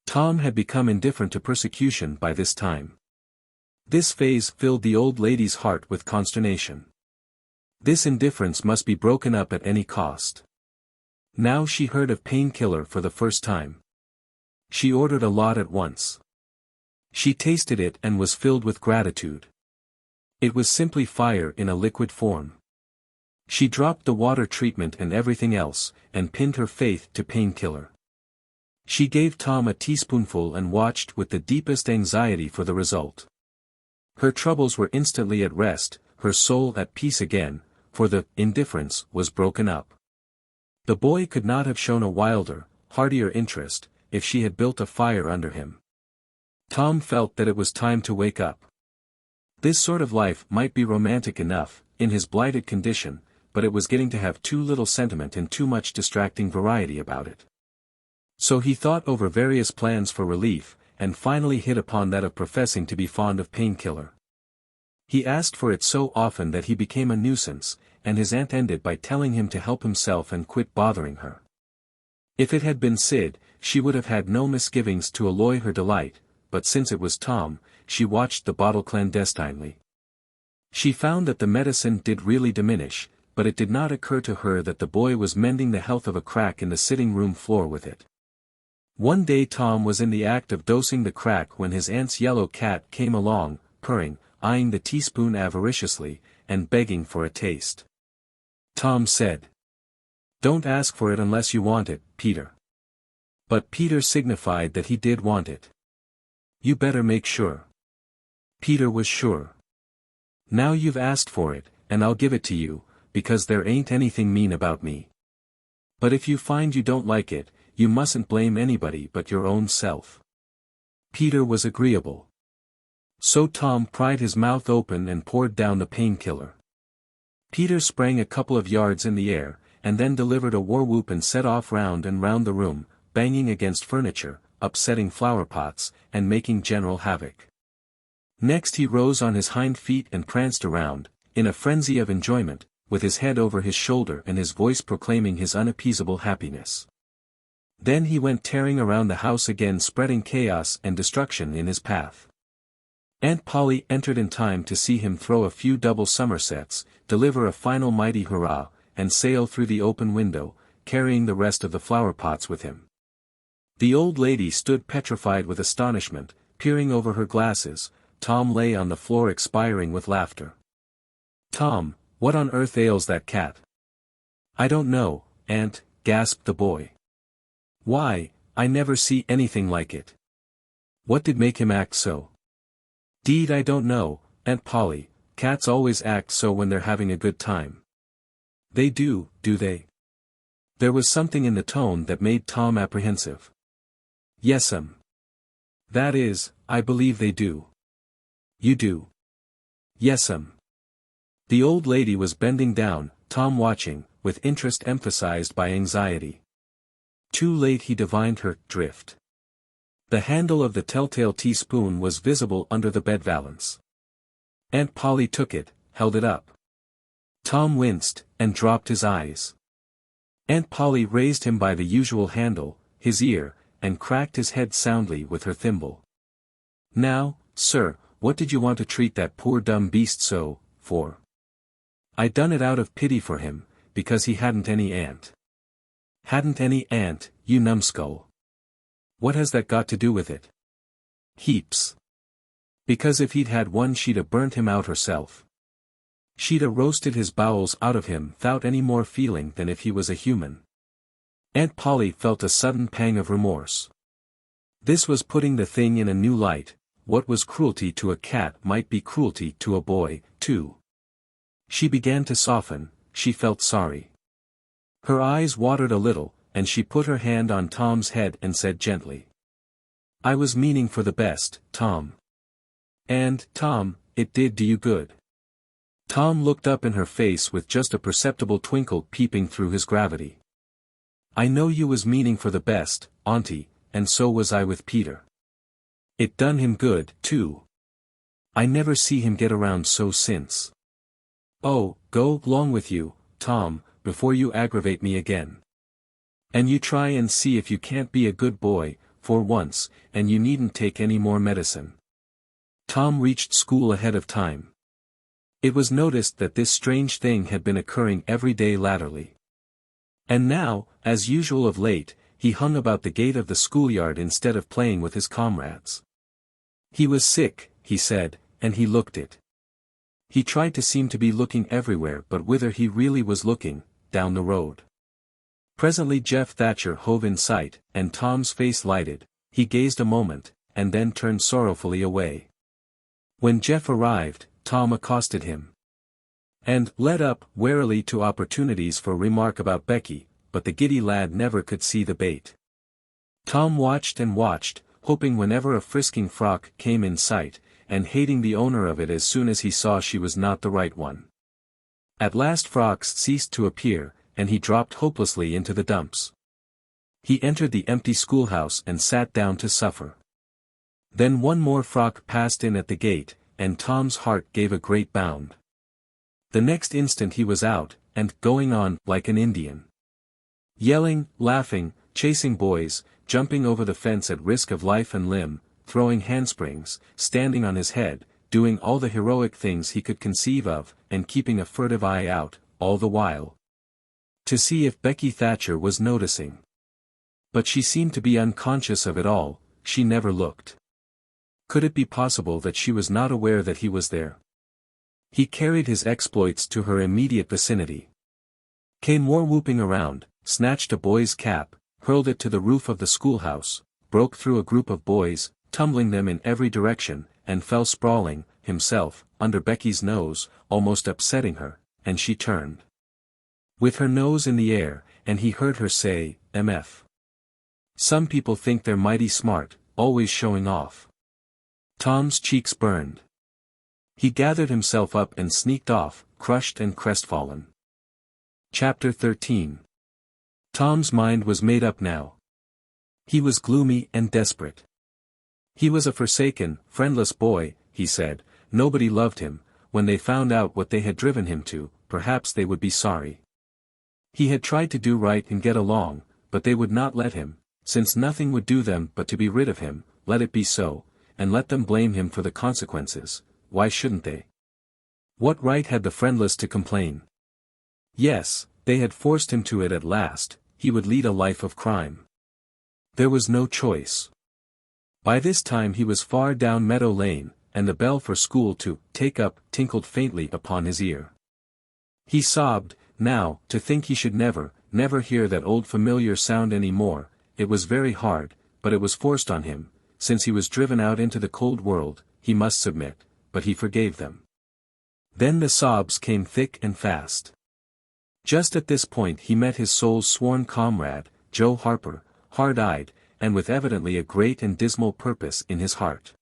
Tom had become indifferent to persecution by this time. This phase filled the old lady's heart with consternation. This indifference must be broken up at any cost. Now she heard of painkiller for the first time. She ordered a lot at once. She tasted it and was filled with gratitude. It was simply fire in a liquid form. She dropped the water treatment and everything else, and pinned her faith to painkiller. She gave Tom a teaspoonful and watched with the deepest anxiety for the result. Her troubles were instantly at rest, her soul at peace again, for the indifference was broken up. The boy could not have shown a wilder, heartier interest, if she had built a fire under him. Tom felt that it was time to wake up. This sort of life might be romantic enough, in his blighted condition, but it was getting to have too little sentiment and too much distracting variety about it. So he thought over various plans for relief, and finally hit upon that of professing to be fond of painkiller. He asked for it so often that he became a nuisance, and his aunt ended by telling him to help himself and quit bothering her. If it had been Sid, she would have had no misgivings to alloy her delight, but since it was Tom, she watched the bottle clandestinely. She found that the medicine did really diminish, but it did not occur to her that the boy was mending the health of a crack in the sitting-room floor with it. One day Tom was in the act of dosing the crack when his aunt's yellow cat came along, purring, eyeing the teaspoon avariciously, and begging for a taste. Tom said, "Don't ask for it unless you want it, Peter." But Peter signified that he did want it. "You better make sure." Peter was sure. "Now you've asked for it, and I'll give it to you, because there ain't anything mean about me. But if you find you don't like it, you mustn't blame anybody but your own self." Peter was agreeable. So Tom pried his mouth open and poured down the painkiller. Peter sprang a couple of yards in the air, and then delivered a war whoop and set off round and round the room, banging against furniture, upsetting flower pots, and making general havoc. Next he rose on his hind feet and pranced around, in a frenzy of enjoyment, with his head over his shoulder and his voice proclaiming his unappeasable happiness. Then he went tearing around the house again, spreading chaos and destruction in his path. Aunt Polly entered in time to see him throw a few double somersets, deliver a final mighty hurrah, and sail through the open window, carrying the rest of the flower pots with him. The old lady stood petrified with astonishment, peering over her glasses. Tom lay on the floor expiring with laughter. "Tom, what on earth ails that cat?" "I don't know, Aunt," gasped the boy. "Why, I never see anything like it. What did make him act so?" "'Deed I don't know, Aunt Polly, cats always act so when they're having a good time." "They do they?" There was something in the tone that made Tom apprehensive. "Yes'm. That is, I believe they do." "You do?" "Yes'm." The old lady was bending down, Tom watching, with interest emphasized by anxiety. Too late he divined her drift. The handle of the telltale teaspoon was visible under the bed valance. Aunt Polly took it, held it up. Tom winced, and dropped his eyes. Aunt Polly raised him by the usual handle, his ear, and cracked his head soundly with her thimble. "Now, sir, what did you want to treat that poor dumb beast so, for?" "I done it out of pity for him, because he hadn't any aunt." "Hadn't any aunt, you numbskull? What has that got to do with it?" "Heaps. Because if he'd had one she'd a burnt him out herself. She'd a roasted his bowels out of him 'thout any more feeling than if he was a human." Aunt Polly felt a sudden pang of remorse. This was putting the thing in a new light. What was cruelty to a cat might be cruelty to a boy, too. She began to soften, she felt sorry. Her eyes watered a little, and she put her hand on Tom's head and said gently, "I was meaning for the best, Tom. And, Tom, it did do you good." Tom looked up in her face with just a perceptible twinkle peeping through his gravity. "I know you was meaning for the best, Auntie, and so was I with Peter. It done him good, too. I never see him get around so since." "Oh, go 'long with you, Tom, before you aggravate me again. And you try and see if you can't be a good boy, for once, and you needn't take any more medicine." Tom reached school ahead of time. It was noticed that this strange thing had been occurring every day latterly. And now, as usual of late, he hung about the gate of the schoolyard instead of playing with his comrades. He was sick, he said, and he looked it. He tried to seem to be looking everywhere but whither he really was looking, down the road. Presently Jeff Thatcher hove in sight, and Tom's face lighted. He gazed a moment, and then turned sorrowfully away. When Jeff arrived, Tom accosted him. And led up warily to opportunities for remark about Becky, but the giddy lad never could see the bait. Tom watched and watched, hoping whenever a frisking frock came in sight, and hating the owner of it as soon as he saw she was not the right one. At last frocks ceased to appear, and he dropped hopelessly into the dumps. He entered the empty schoolhouse and sat down to suffer. Then one more frock passed in at the gate, and Tom's heart gave a great bound. The next instant he was out, and going on like an Indian. Yelling, laughing, chasing boys, jumping over the fence at risk of life and limb, throwing handsprings, standing on his head, doing all the heroic things he could conceive of, and keeping a furtive eye out, all the while, to see if Becky Thatcher was noticing. But she seemed to be unconscious of it all, she never looked. Could it be possible that she was not aware that he was there? He carried his exploits to her immediate vicinity. Came more whooping around, snatched a boy's cap, hurled it to the roof of the schoolhouse, broke through a group of boys, tumbling them in every direction, and fell sprawling, himself, under Becky's nose, almost upsetting her, and she turned. With her nose in the air, and he heard her say, "MF. Some people think they're mighty smart, always showing off." Tom's cheeks burned. He gathered himself up and sneaked off, crushed and crestfallen. Chapter 13. Tom's mind was made up now. He was gloomy and desperate. He was a forsaken, friendless boy, he said. Nobody loved him. When they found out what they had driven him to, perhaps they would be sorry. He had tried to do right and get along, but they would not let him, since nothing would do them but to be rid of him. Let it be so, and let them blame him for the consequences. Why shouldn't they? What right had the friendless to complain? Yes, they had forced him to it at last. He would lead a life of crime. There was no choice. By this time he was far down Meadow Lane, and the bell for school to take up tinkled faintly upon his ear. He sobbed, now, to think he should never hear that old familiar sound any more. It was very hard, but it was forced on him, since he was driven out into the cold world. He must submit, but he forgave them. Then the sobs came thick and fast. Just at this point he met his soul's sworn comrade, Joe Harper, hard-eyed, and with evidently a great and dismal purpose in his heart.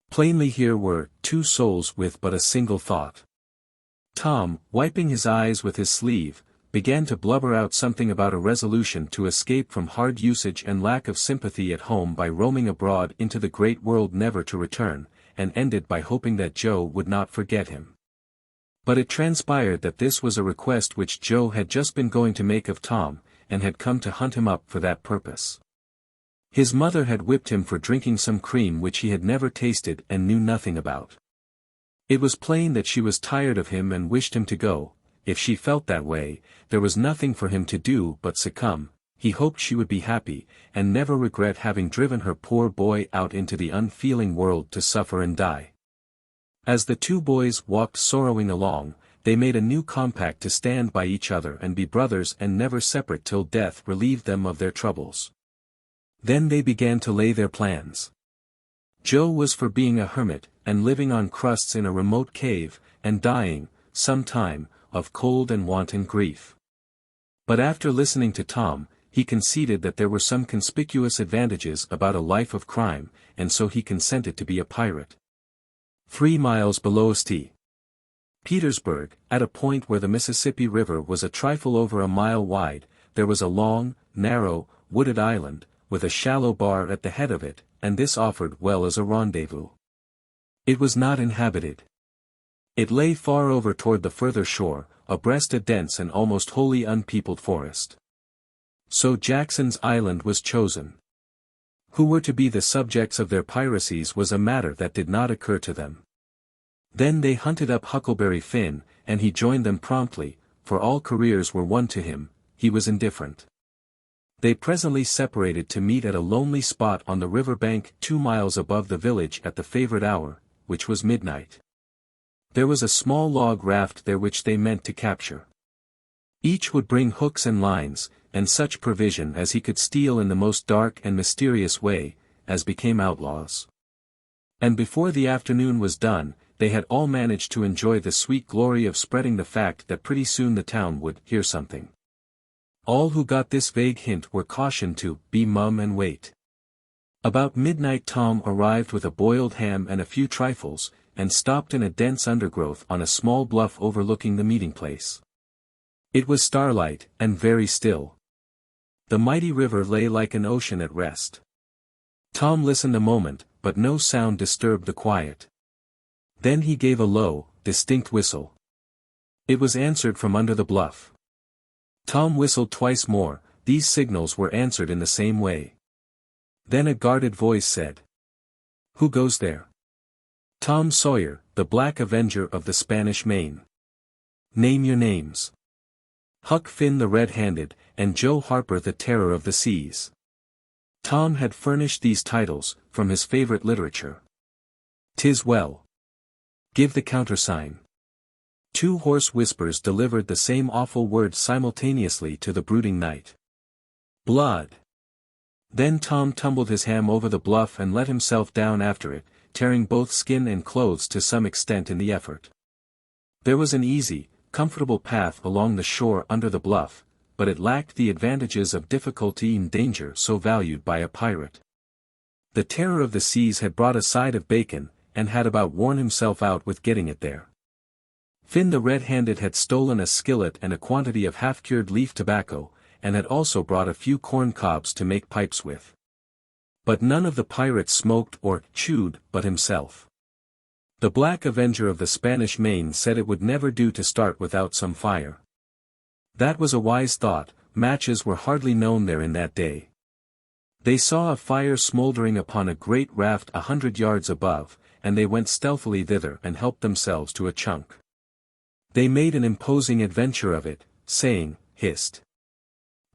Plainly here were two souls with but a single thought. Tom, wiping his eyes with his sleeve, began to blubber out something about a resolution to escape from hard usage and lack of sympathy at home by roaming abroad into the great world never to return, and ended by hoping that Joe would not forget him. But it transpired that this was a request which Joe had just been going to make of Tom, and had come to hunt him up for that purpose. His mother had whipped him for drinking some cream which he had never tasted and knew nothing about. It was plain that she was tired of him and wished him to go. If she felt that way, there was nothing for him to do but succumb. He hoped she would be happy, and never regret having driven her poor boy out into the unfeeling world to suffer and die. As the two boys walked sorrowing along, they made a new compact to stand by each other and be brothers and never separate till death relieved them of their troubles. Then they began to lay their plans. Joe was for being a hermit, and living on crusts in a remote cave, and dying, some time, of cold and want and grief. But after listening to Tom, he conceded that there were some conspicuous advantages about a life of crime, and so he consented to be a pirate. 3 miles below St. Petersburg, at a point where the Mississippi River was a trifle over a mile wide, there was a long, narrow, wooded island, with a shallow bar at the head of it, and this offered well as a rendezvous. It was not inhabited. It lay far over toward the further shore, abreast a dense and almost wholly unpeopled forest. So Jackson's Island was chosen. Who were to be the subjects of their piracies was a matter that did not occur to them. Then they hunted up Huckleberry Finn, and he joined them promptly, for all careers were one to him. He was indifferent. They presently separated to meet at a lonely spot on the river bank 2 miles above the village at the favorite hour, which was midnight. There was a small log raft there which they meant to capture. Each would bring hooks and lines, and such provision as he could steal in the most dark and mysterious way, as became outlaws. And before the afternoon was done, they had all managed to enjoy the sweet glory of spreading the fact that pretty soon the town would hear something. All who got this vague hint were cautioned to be mum and wait. About midnight Tom arrived with a boiled ham and a few trifles, and stopped in a dense undergrowth on a small bluff overlooking the meeting place. It was starlight, and very still. The mighty river lay like an ocean at rest. Tom listened a moment, but no sound disturbed the quiet. Then he gave a low, distinct whistle. It was answered from under the bluff. Tom whistled twice more. These signals were answered in the same way. Then a guarded voice said, "Who goes there?" "Tom Sawyer, the Black Avenger of the Spanish Main." "Name your names." "Huck Finn the Red-Handed, and Joe Harper the Terror of the Seas." Tom had furnished these titles, from his favorite literature. "'Tis well. Give the countersign." Two hoarse whispers delivered the same awful word simultaneously to the brooding night. "Blood." Then Tom tumbled his ham over the bluff and let himself down after it, tearing both skin and clothes to some extent in the effort. There was an easy, comfortable path along the shore under the bluff, but it lacked the advantages of difficulty and danger so valued by a pirate. The Terror of the Seas had brought a side of bacon, and had about worn himself out with getting it there. Finn the Red-Handed had stolen a skillet and a quantity of half-cured leaf tobacco, and had also brought a few corn cobs to make pipes with. But none of the pirates smoked or chewed but himself. The Black Avenger of the Spanish Main said it would never do to start without some fire. That was a wise thought. Matches were hardly known there in that day. They saw a fire smoldering upon a great raft 100 yards above, and they went stealthily thither and helped themselves to a chunk. They made an imposing adventure of it, saying, "Hist!"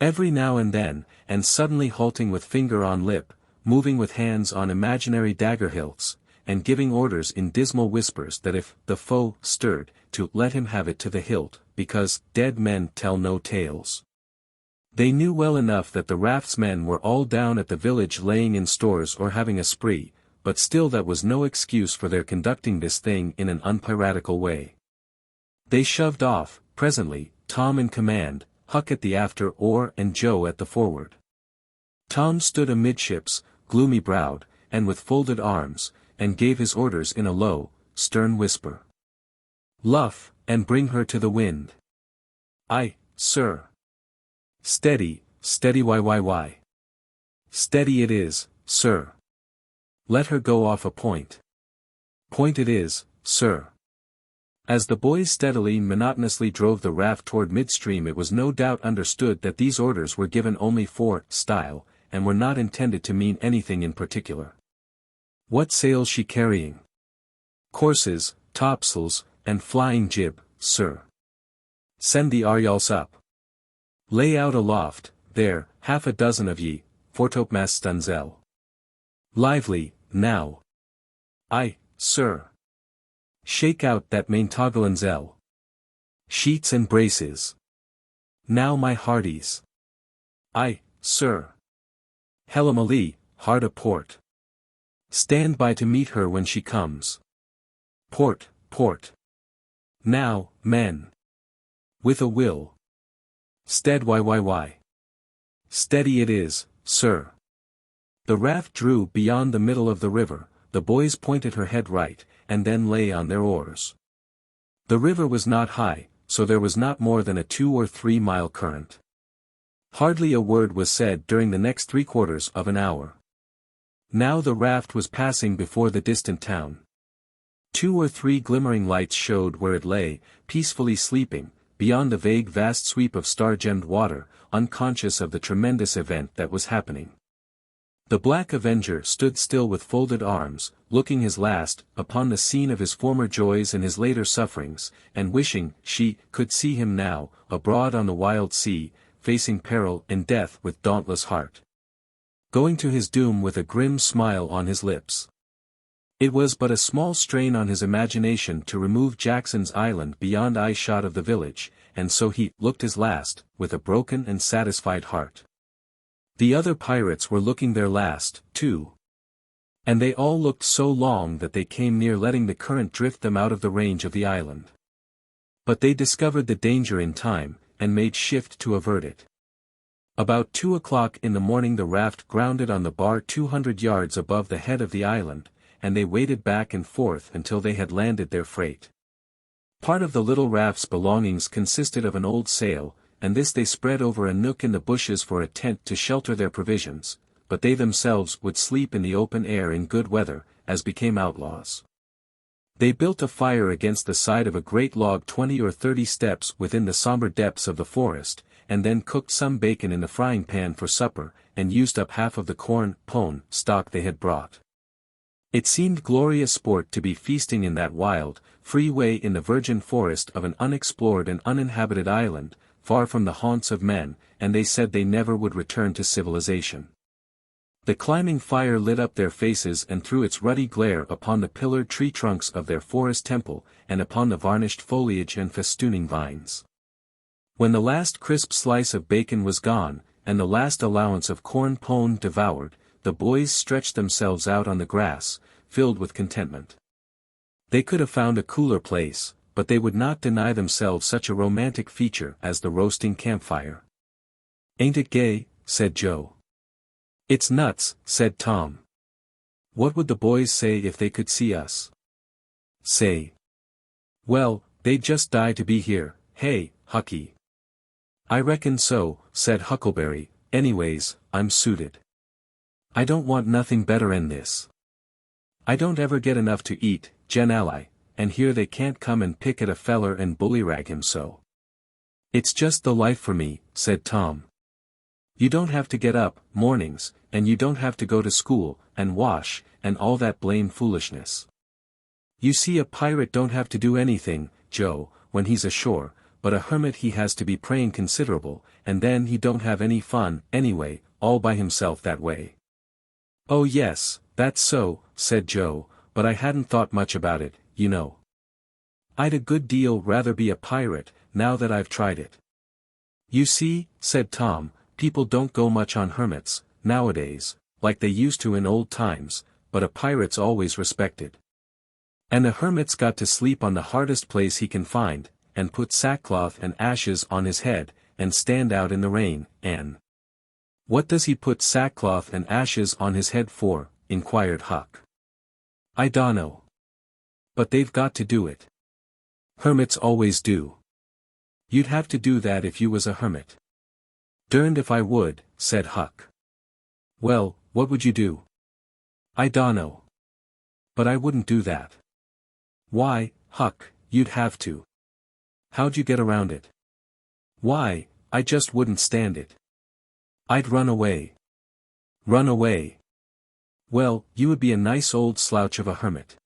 every now and then, and suddenly halting with finger on lip, moving with hands on imaginary dagger hilts, and giving orders in dismal whispers that if the foe stirred, to let him have it to the hilt, because dead men tell no tales. They knew well enough that the raft's men were all down at the village laying in stores or having a spree, but still that was no excuse for their conducting this thing in an unpiratical way. They shoved off, presently, Tom in command, Huck at the after oar and Joe at the forward. Tom stood amidships, gloomy-browed, and with folded arms, and gave his orders in a low, stern whisper. "Luff, and bring her to the wind." "Aye, sir." "Steady, steady why. "Steady it is, sir." "Let her go off a point." "Point it is, sir." As the boys steadily and monotonously drove the raft toward midstream, it was no doubt understood that these orders were given only for style, and were not intended to mean anything in particular. "What sail's she carrying?" "Courses, topsails, and flying jib, sir." "Send the aryals up." "Lay out aloft, there, half a dozen of ye, foretopmast stunzel." "Lively, now." "Aye, sir." "Shake out that maintopgallanzel." "Sheets and braces." "Now my hearties." "Aye, sir." "Helm a lee, hard a port." "Stand by to meet her when she comes." "Port, port." "Now, men." "With a will." "Stead why. "Steady it is, sir." The raft drew beyond the middle of the river, the boys pointed her head right, and then lay on their oars. The river was not high, so there was not more than a 2 or 3 mile current. Hardly a word was said during the next 3/4 of an hour. Now the raft was passing before the distant town. 2 or 3 glimmering lights showed where it lay, peacefully sleeping, beyond the vague vast sweep of star-gemmed water, unconscious of the tremendous event that was happening. The Black Avenger stood still with folded arms, looking his last upon the scene of his former joys and his later sufferings, and wishing she could see him now, abroad on the wild sea, facing peril and death with dauntless heart. Going to his doom with a grim smile on his lips. It was but a small strain on his imagination to remove Jackson's Island beyond eye-shot of the village, and so he looked his last, with a broken and satisfied heart. The other pirates were looking their last, too. And they all looked so long that they came near letting the current drift them out of the range of the island. But they discovered the danger in time, and made shift to avert it. About 2 o'clock in the morning the raft grounded on the bar 200 yards above the head of the island, and they waded back and forth until they had landed their freight. Part of the little raft's belongings consisted of an old sail, and this they spread over a nook in the bushes for a tent to shelter their provisions, but they themselves would sleep in the open air in good weather, as became outlaws. They built a fire against the side of a great log 20 or 30 steps within the somber depths of the forest, and then cooked some bacon in the frying pan for supper, and used up half of the corn stock they had brought. It seemed glorious sport to be feasting in that wild, free way in the virgin forest of an unexplored and uninhabited island, far from the haunts of men, and they said they never would return to civilization. The climbing fire lit up their faces and threw its ruddy glare upon the pillared tree trunks of their forest temple, and upon the varnished foliage and festooning vines. When the last crisp slice of bacon was gone, and the last allowance of corn pone devoured, the boys stretched themselves out on the grass, filled with contentment. They could have found a cooler place, but they would not deny themselves such a romantic feature as the roasting campfire. "Ain't it gay?" said Joe. "It's nuts," said Tom. "What would the boys say if they could see us?" "Say. Well, they'd just die to be here, hey, Hooky?" "I reckon so," said Huckleberry. "Anyways, I'm suited. I don't want nothing better'n this. I don't ever get enough to eat, Gen Ally, and here they can't come and pick at a feller and bullyrag him so. It's just the life for me," said Tom. "You don't have to get up, mornings, and you don't have to go to school, and wash, and all that blame foolishness. You see, a pirate don't have to do anything, Joe, when he's ashore, but a hermit he has to be praying considerable, and then he don't have any fun, anyway, all by himself that way." "Oh yes, that's so," said Joe, "but I hadn't thought much about it, you know. I'd a good deal rather be a pirate, now that I've tried it." "You see," said Tom, "people don't go much on hermits, nowadays, like they used to in old times, but a pirate's always respected. And a hermit's got to sleep on the hardest place he can find, and put sackcloth and ashes on his head, and stand out in the rain, and—" "What does he put sackcloth and ashes on his head for?" inquired Huck. "I dunno. But they've got to do it. Hermits always do. You'd have to do that if you was a hermit." "Derned if I would," said Huck. "Well, what would you do?" "I dunno. But I wouldn't do that." "Why, Huck, you'd have to. How'd you get around it?" "Why, I just wouldn't stand it. I'd run away." "Run away? Well, you would be a nice old slouch of a hermit.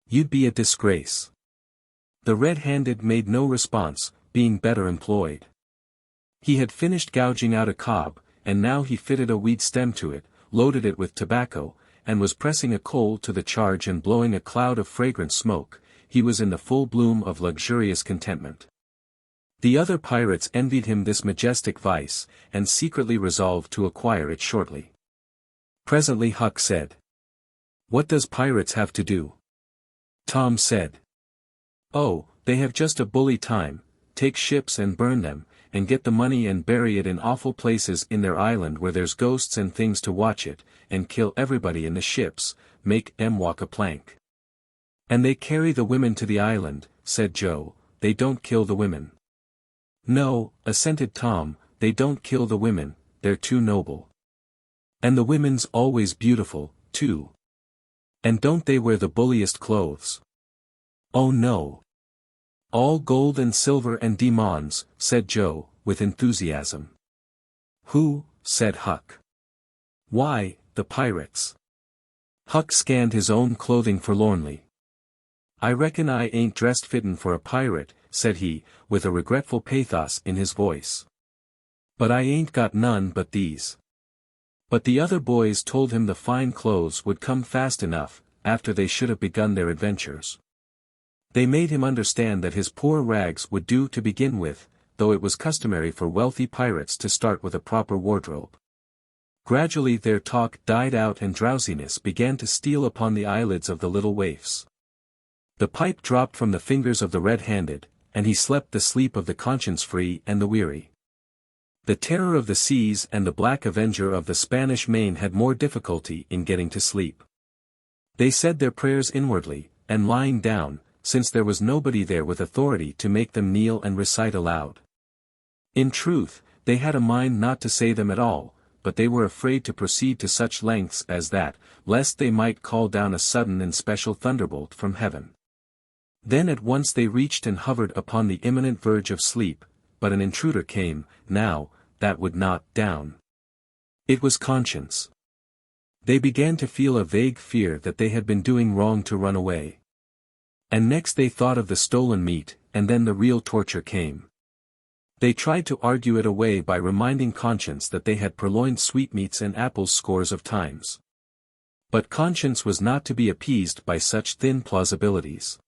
You'd be a disgrace." The red-handed made no response, being better employed. He had finished gouging out a cob, and now he fitted a weed stem to it, loaded it with tobacco, and was pressing a coal to the charge and blowing a cloud of fragrant smoke. He was in the full bloom of luxurious contentment. The other pirates envied him this majestic vice, and secretly resolved to acquire it shortly. Presently Huck said, "What does pirates have to do?" Tom said, "Oh, they have just a bully time, take ships and burn them, and get the money and bury it in awful places in their island where there's ghosts and things to watch it, and kill everybody in the ships, make 'em walk a plank." "And they carry the women to the island," said Joe. "They don't kill the women." "No," assented Tom, "they don't kill the women, they're too noble. And the women's always beautiful, too. And don't they wear the bulliest clothes?" "Oh no. All gold and silver and diamonds," said Joe, with enthusiasm. "Who?" said Huck. "Why, the pirates." Huck scanned his own clothing forlornly. "I reckon I ain't dressed fittin' for a pirate," said he, with a regretful pathos in his voice. "But I ain't got none but these." But the other boys told him the fine clothes would come fast enough, after they should have begun their adventures. They made him understand that his poor rags would do to begin with, though it was customary for wealthy pirates to start with a proper wardrobe. Gradually their talk died out and drowsiness began to steal upon the eyelids of the little waifs. The pipe dropped from the fingers of the red-handed, and he slept the sleep of the conscience-free and the weary. The terror of the seas and the black avenger of the Spanish Main had more difficulty in getting to sleep. They said their prayers inwardly, and lying down, since there was nobody there with authority to make them kneel and recite aloud. In truth, they had a mind not to say them at all, but they were afraid to proceed to such lengths as that, lest they might call down a sudden and special thunderbolt from heaven. Then at once they reached and hovered upon the imminent verge of sleep, but an intruder came, now, that would not down. It was conscience. They began to feel a vague fear that they had been doing wrong to run away. And next they thought of the stolen meat, and then the real torture came. They tried to argue it away by reminding conscience that they had purloined sweetmeats and apples scores of times. But conscience was not to be appeased by such thin plausibilities.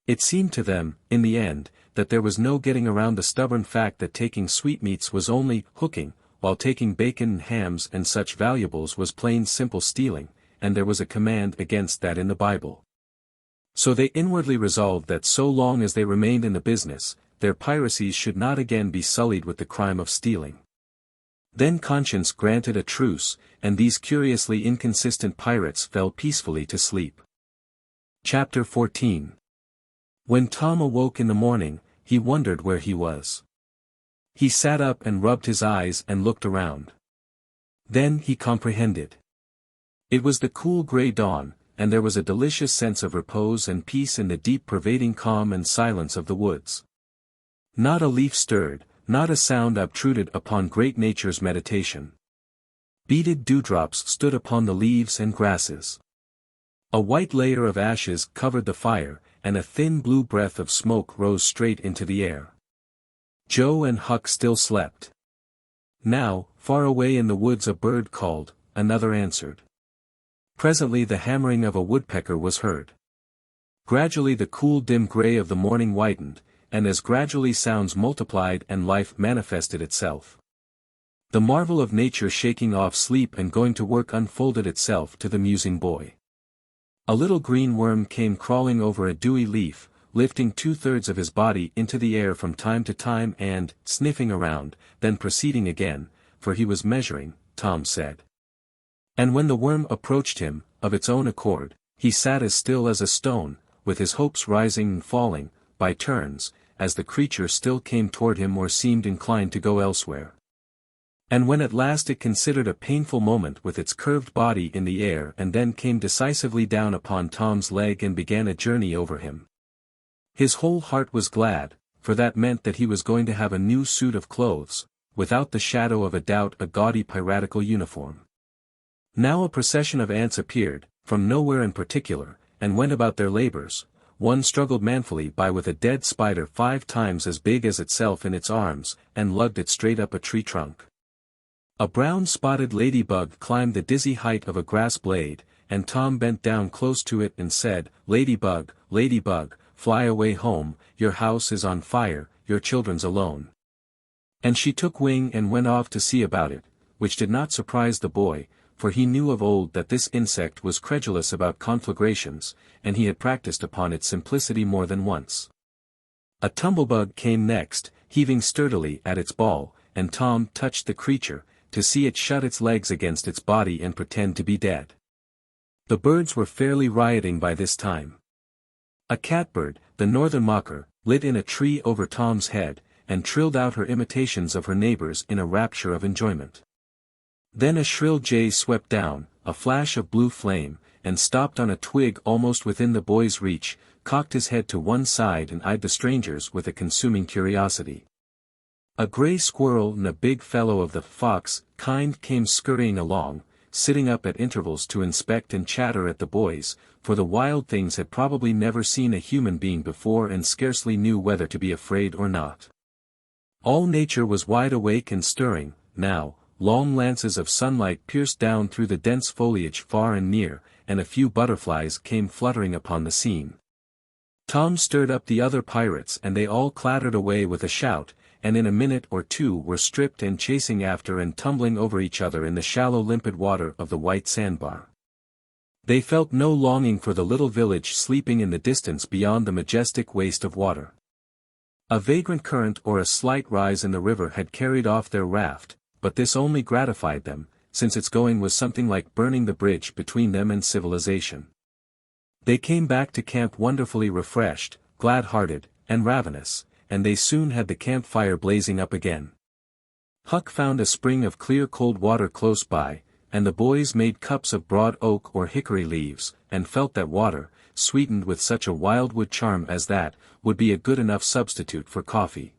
It seemed to them, in the end, that there was no getting around the stubborn fact that taking sweetmeats was only hooking, while taking bacon and hams and such valuables was plain simple stealing, and there was a command against that in the Bible. So they inwardly resolved that so long as they remained in the business, their piracies should not again be sullied with the crime of stealing. Then conscience granted a truce, and these curiously inconsistent pirates fell peacefully to sleep. Chapter 14. When Tom awoke in the morning, he wondered where he was. He sat up and rubbed his eyes and looked around. Then he comprehended. It was the cool gray dawn, and there was a delicious sense of repose and peace in the deep pervading calm and silence of the woods. Not a leaf stirred, not a sound obtruded upon great nature's meditation. Beaded dewdrops stood upon the leaves and grasses. A white layer of ashes covered the fire, and a thin blue breath of smoke rose straight into the air. Joe and Huck still slept. Now, far away in the woods a bird called, another answered. Presently the hammering of a woodpecker was heard. Gradually the cool dim gray of the morning widened, and as gradually sounds multiplied and life manifested itself. The marvel of nature shaking off sleep and going to work unfolded itself to the musing boy. A little green worm came crawling over a dewy leaf, lifting 2/3 of his body into the air from time to time and, sniffing around, then proceeding again, for he was measuring, Tom said. And when the worm approached him, of its own accord, he sat as still as a stone, with his hopes rising and falling, by turns, as the creature still came toward him or seemed inclined to go elsewhere. And when at last it considered a painful moment with its curved body in the air and then came decisively down upon Tom's leg and began a journey over him. His whole heart was glad, for that meant that he was going to have a new suit of clothes, without the shadow of a doubt a gaudy piratical uniform. Now a procession of ants appeared, from nowhere in particular, and went about their labors. One struggled manfully by with a dead spider 5 times as big as itself in its arms, and lugged it straight up a tree trunk. A brown-spotted ladybug climbed the dizzy height of a grass blade, and Tom bent down close to it and said, "Ladybug, ladybug, fly away home, your house is on fire, your children's alone." And she took wing and went off to see about it, which did not surprise the boy, for he knew of old that this insect was credulous about conflagrations, and he had practiced upon its simplicity more than once. A tumblebug came next, heaving sturdily at its ball, and Tom touched the creature, to see it shut its legs against its body and pretend to be dead. The birds were fairly rioting by this time. A catbird, the northern mocker, lit in a tree over Tom's head, and trilled out her imitations of her neighbors in a rapture of enjoyment. Then a shrill jay swept down, a flash of blue flame, and stopped on a twig almost within the boy's reach, cocked his head to one side and eyed the strangers with a consuming curiosity. A gray squirrel and a big fellow of the fox kind came scurrying along, sitting up at intervals to inspect and chatter at the boys, for the wild things had probably never seen a human being before and scarcely knew whether to be afraid or not. All nature was wide awake and stirring, now. Long lances of sunlight pierced down through the dense foliage far and near, and a few butterflies came fluttering upon the scene. Tom stirred up the other pirates and they all clattered away with a shout, and in a minute or two were stripped and chasing after and tumbling over each other in the shallow limpid water of the white sandbar. They felt no longing for the little village sleeping in the distance beyond the majestic waste of water. A vagrant current or a slight rise in the river had carried off their raft, but this only gratified them, since its going was something like burning the bridge between them and civilization. They came back to camp wonderfully refreshed, glad-hearted, and ravenous, and they soon had the campfire blazing up again. Huck found a spring of clear cold water close by, and the boys made cups of broad oak or hickory leaves, and felt that water, sweetened with such a wildwood charm as that, would be a good enough substitute for coffee.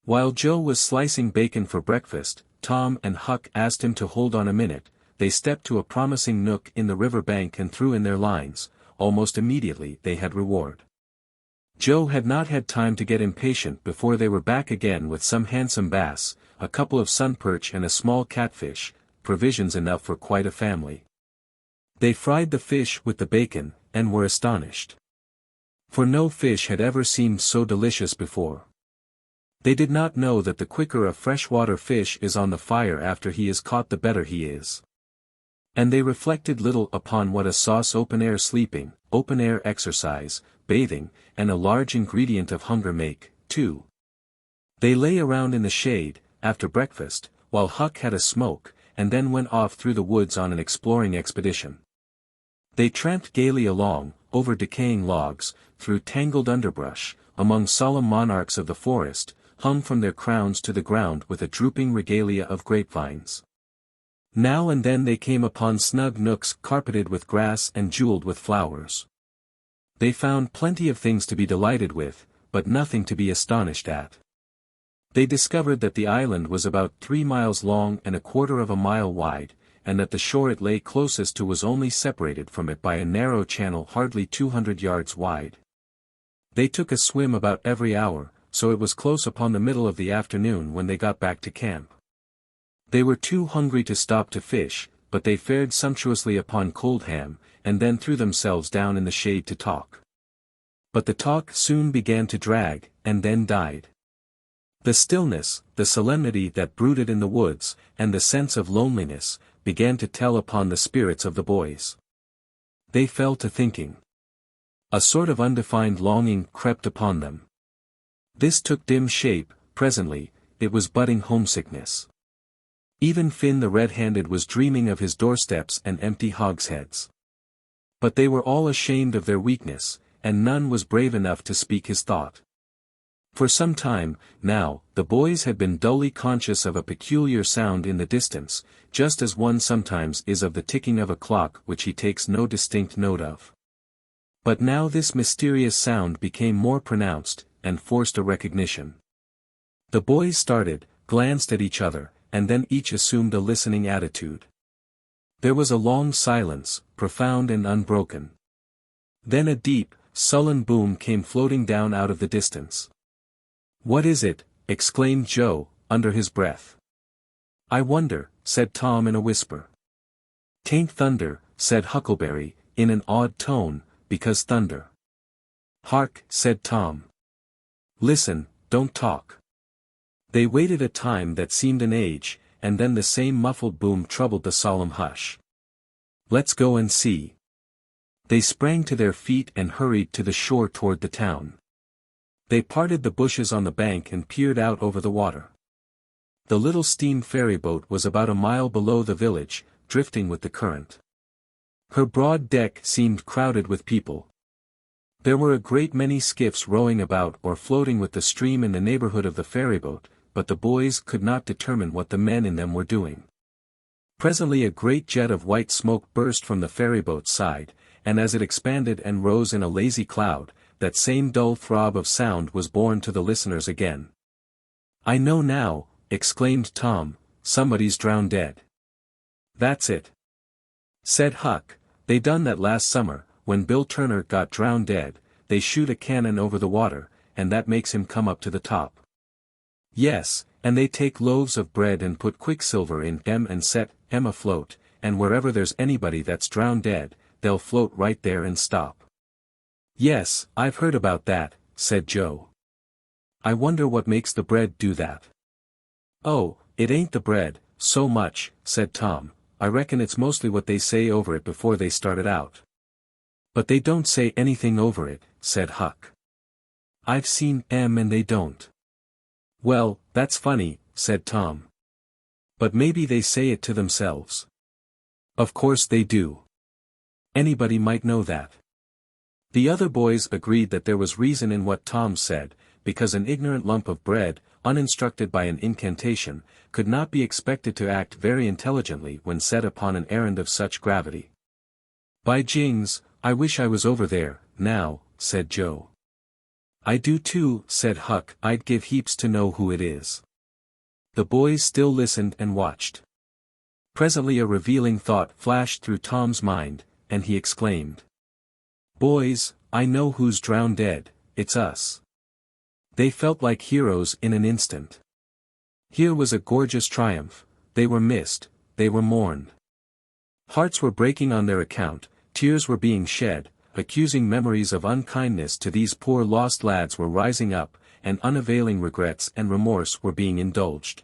While Joe was slicing bacon for breakfast, Tom and Huck asked him to hold on a minute. They stepped to a promising nook in the river bank and threw in their lines. Almost immediately they had reward. Joe had not had time to get impatient before they were back again with some handsome bass, a couple of sunperch and a small catfish, provisions enough for quite a family. They fried the fish with the bacon, and were astonished. For no fish had ever seemed so delicious before. They did not know that the quicker a freshwater fish is on the fire after he is caught the better he is. And they reflected little upon what a sauce open-air sleeping, open-air exercise, bathing, and a large ingredient of hunger make, too. They lay around in the shade, after breakfast, while Huck had a smoke, and then went off through the woods on an exploring expedition. They tramped gaily along, over decaying logs, through tangled underbrush, among solemn monarchs of the forest, hung from their crowns to the ground with a drooping regalia of grapevines. Now and then they came upon snug nooks carpeted with grass and jeweled with flowers. They found plenty of things to be delighted with, but nothing to be astonished at. They discovered that the island was about 3 miles long and 1/4 of a mile wide, and that the shore it lay closest to was only separated from it by a narrow channel hardly 200 yards wide. They took a swim about every hour, so it was close upon the middle of the afternoon when they got back to camp. They were too hungry to stop to fish, but they fared sumptuously upon cold ham, and then threw themselves down in the shade to talk. But the talk soon began to drag, and then died. The stillness, the solemnity that brooded in the woods, and the sense of loneliness, began to tell upon the spirits of the boys. They fell to thinking. A sort of undefined longing crept upon them. This took dim shape. Presently, it was budding homesickness. Even Finn the red-handed was dreaming of his doorsteps and empty hogsheads. But they were all ashamed of their weakness, and none was brave enough to speak his thought. For some time, now, the boys had been dully conscious of a peculiar sound in the distance, just as one sometimes is of the ticking of a clock which he takes no distinct note of. But now this mysterious sound became more pronounced, and forced a recognition. The boys started, glanced at each other, and then each assumed a listening attitude. There was a long silence, profound and unbroken. Then a deep, sullen boom came floating down out of the distance. "What is it?" exclaimed Joe, under his breath. "I wonder," said Tom in a whisper. "'Tain't thunder," said Huckleberry, in an odd tone, "because thunder." "Hark," said Tom. "Listen, don't talk." They waited a time that seemed an age, and then the same muffled boom troubled the solemn hush. "Let's go and see." They sprang to their feet and hurried to the shore toward the town. They parted the bushes on the bank and peered out over the water. The little steam ferry boat was about a mile below the village, drifting with the current. Her broad deck seemed crowded with people. There were a great many skiffs rowing about or floating with the stream in the neighborhood of the ferryboat, but the boys could not determine what the men in them were doing. Presently a great jet of white smoke burst from the ferryboat's side, and as it expanded and rose in a lazy cloud, that same dull throb of sound was borne to the listeners again. "I know now," exclaimed Tom, "somebody's drowned dead." "That's it," said Huck. "They done that last summer, when Bill Turner got drowned dead. They shoot a cannon over the water, and that makes him come up to the top." "Yes, and they take loaves of bread and put quicksilver in 'em and set 'em afloat, and wherever there's anybody that's drowned dead, they'll float right there and stop." "Yes, I've heard about that," said Joe. "I wonder what makes the bread do that." "Oh, it ain't the bread, so much," said Tom. "I reckon it's mostly what they say over it before they started out." "But they don't say anything over it," said Huck. "I've seen 'em and they don't." "Well, that's funny," said Tom. "But maybe they say it to themselves." "Of course they do. Anybody might know that." The other boys agreed that there was reason in what Tom said, because an ignorant lump of bread, uninstructed by an incantation, could not be expected to act very intelligently when set upon an errand of such gravity. "By jings, "I wish I was over there, now," said Joe. "I do too," said Huck. "I'd give heaps to know who it is." The boys still listened and watched. Presently a revealing thought flashed through Tom's mind, and he exclaimed, "Boys, I know who's drowned dead, it's us." They felt like heroes in an instant. Here was a gorgeous triumph. They were missed, they were mourned. Hearts were breaking on their account, tears were being shed, accusing memories of unkindness to these poor lost lads were rising up, and unavailing regrets and remorse were being indulged.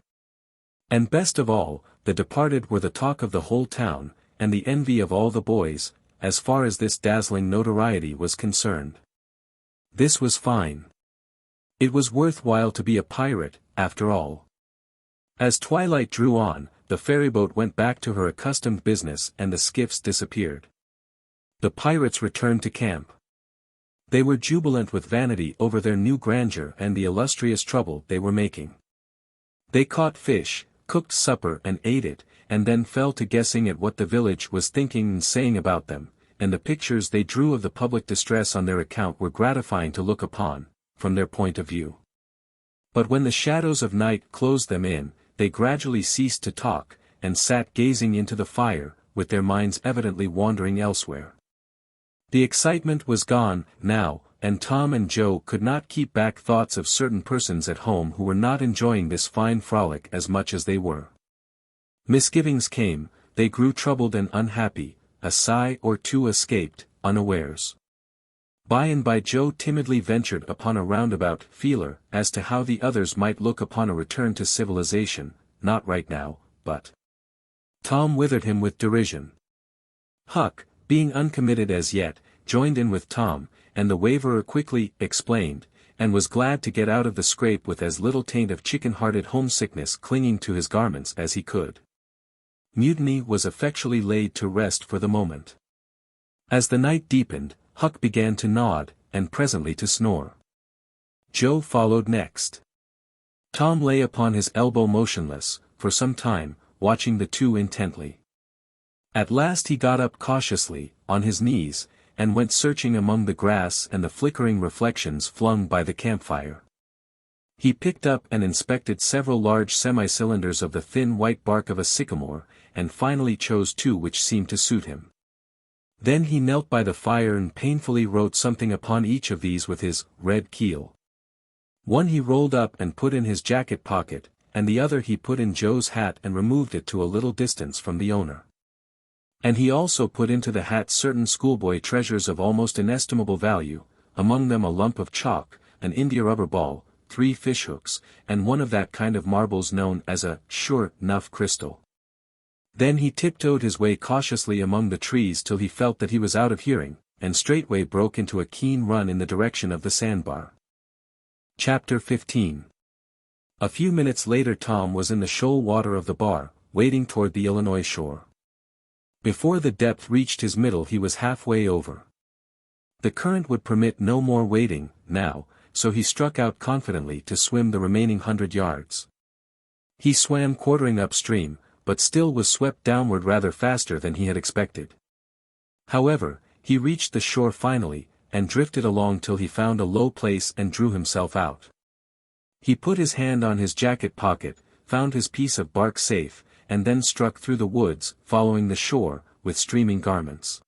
And best of all, the departed were the talk of the whole town, and the envy of all the boys, as far as this dazzling notoriety was concerned. This was fine. It was worthwhile to be a pirate, after all. As twilight drew on, the ferryboat went back to her accustomed business and the skiffs disappeared. The pirates returned to camp. They were jubilant with vanity over their new grandeur and the illustrious trouble they were making. They caught fish, cooked supper and ate it, and then fell to guessing at what the village was thinking and saying about them, and the pictures they drew of the public distress on their account were gratifying to look upon, from their point of view. But when the shadows of night closed them in, they gradually ceased to talk, and sat gazing into the fire, with their minds evidently wandering elsewhere. The excitement was gone, now, and Tom and Joe could not keep back thoughts of certain persons at home who were not enjoying this fine frolic as much as they were. Misgivings came, they grew troubled and unhappy, a sigh or two escaped, unawares. By and by Joe timidly ventured upon a roundabout feeler as to how the others might look upon a return to civilization, not right now, but. Tom withered him with derision. Huck, being uncommitted as yet, joined in with Tom, and the waverer quickly explained, and was glad to get out of the scrape with as little taint of chicken-hearted homesickness clinging to his garments as he could. Mutiny was effectually laid to rest for the moment. As the night deepened, Huck began to nod, and presently to snore. Joe followed next. Tom lay upon his elbow motionless, for some time, watching the two intently. At last he got up cautiously, on his knees, and went searching among the grass and the flickering reflections flung by the campfire. He picked up and inspected several large semi-cylinders of the thin white bark of a sycamore, and finally chose two which seemed to suit him. Then he knelt by the fire and painfully wrote something upon each of these with his red keel. One he rolled up and put in his jacket pocket, and the other he put in Joe's hat and removed it to a little distance from the owner. And he also put into the hat certain schoolboy treasures of almost inestimable value, among them a lump of chalk, an india-rubber ball, 3 fishhooks, and one of that kind of marbles known as a sure-'nough crystal. Then he tiptoed his way cautiously among the trees till he felt that he was out of hearing, and straightway broke into a keen run in the direction of the sandbar. Chapter 15. A few minutes later Tom was in the shoal water of the bar, wading toward the Illinois shore. Before the depth reached his middle he was halfway over. The current would permit no more wading, now, so he struck out confidently to swim the remaining 100 yards. He swam quartering upstream, but still was swept downward rather faster than he had expected. However, he reached the shore finally, and drifted along till he found a low place and drew himself out. He put his hand on his jacket pocket, found his piece of bark safe, and then struck through the woods, following the shore, with streaming garments.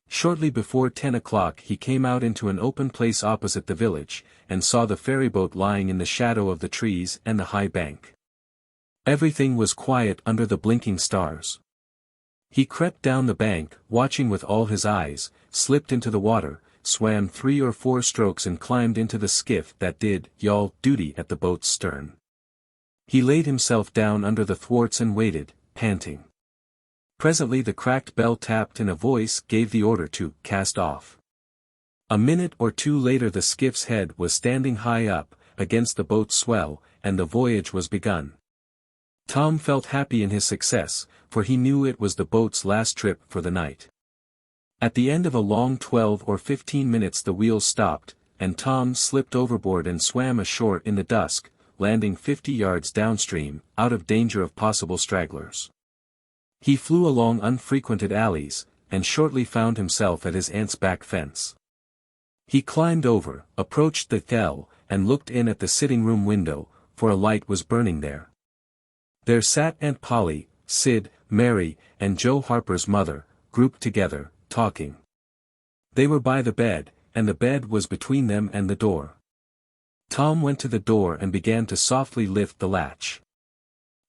Shortly before 10 o'clock he came out into an open place opposite the village, and saw the ferryboat lying in the shadow of the trees and the high bank. Everything was quiet under the blinking stars. He crept down the bank, watching with all his eyes, slipped into the water, swam 3 or 4 strokes and climbed into the skiff that did yawl duty at the boat's stern. He laid himself down under the thwarts and waited, panting. Presently the cracked bell tapped and a voice gave the order to cast off. A minute or two later the skiff's head was standing high up, against the boat's swell, and the voyage was begun. Tom felt happy in his success, for he knew it was the boat's last trip for the night. At the end of a long 12 or 15 minutes the wheels stopped, and Tom slipped overboard and swam ashore in the dusk, landing 50 yards downstream, out of danger of possible stragglers. He flew along unfrequented alleys, and shortly found himself at his aunt's back fence. He climbed over, approached the cell, and looked in at the sitting-room window, for a light was burning there. There sat Aunt Polly, Sid, Mary, and Joe Harper's mother, grouped together, talking. They were by the bed, and the bed was between them and the door. Tom went to the door and began to softly lift the latch.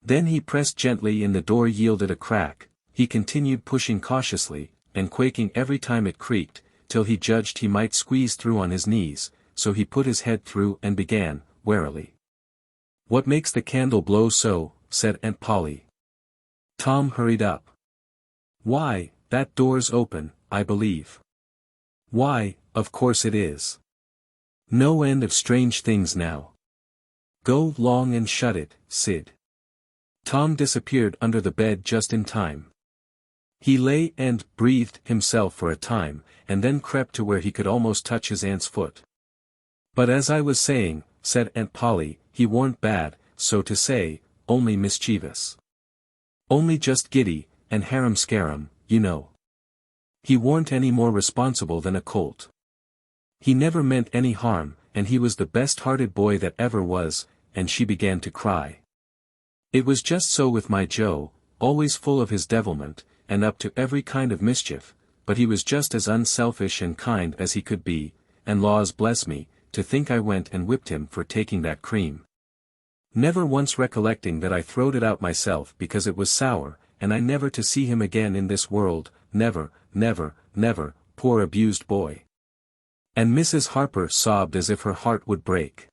Then he pressed gently and the door yielded a crack. He continued pushing cautiously, and quaking every time it creaked, till he judged he might squeeze through on his knees, so he put his head through and began, warily. "What makes the candle blow so?" said Aunt Polly. Tom hurried up. "Why, that door's open, I believe." "Why, of course it is. No end of strange things now. Go long and shut it, Sid." Tom disappeared under the bed just in time. He lay and breathed himself for a time, and then crept to where he could almost touch his aunt's foot. "But as I was saying," said Aunt Polly, "he warn't bad, so to say, only mischievous. Only just giddy, and harum-scarum, you know. He warn't any more responsible than a colt. He never meant any harm, and he was the best-hearted boy that ever was," and she began to cry. "It was just so with my Joe, always full of his devilment, and up to every kind of mischief, but he was just as unselfish and kind as he could be, and laws bless me, to think I went and whipped him for taking that cream. Never once recollecting that I throwed it out myself because it was sour, and I never to see him again in this world, never, never, never, poor abused boy." And Mrs. Harper sobbed as if her heart would break.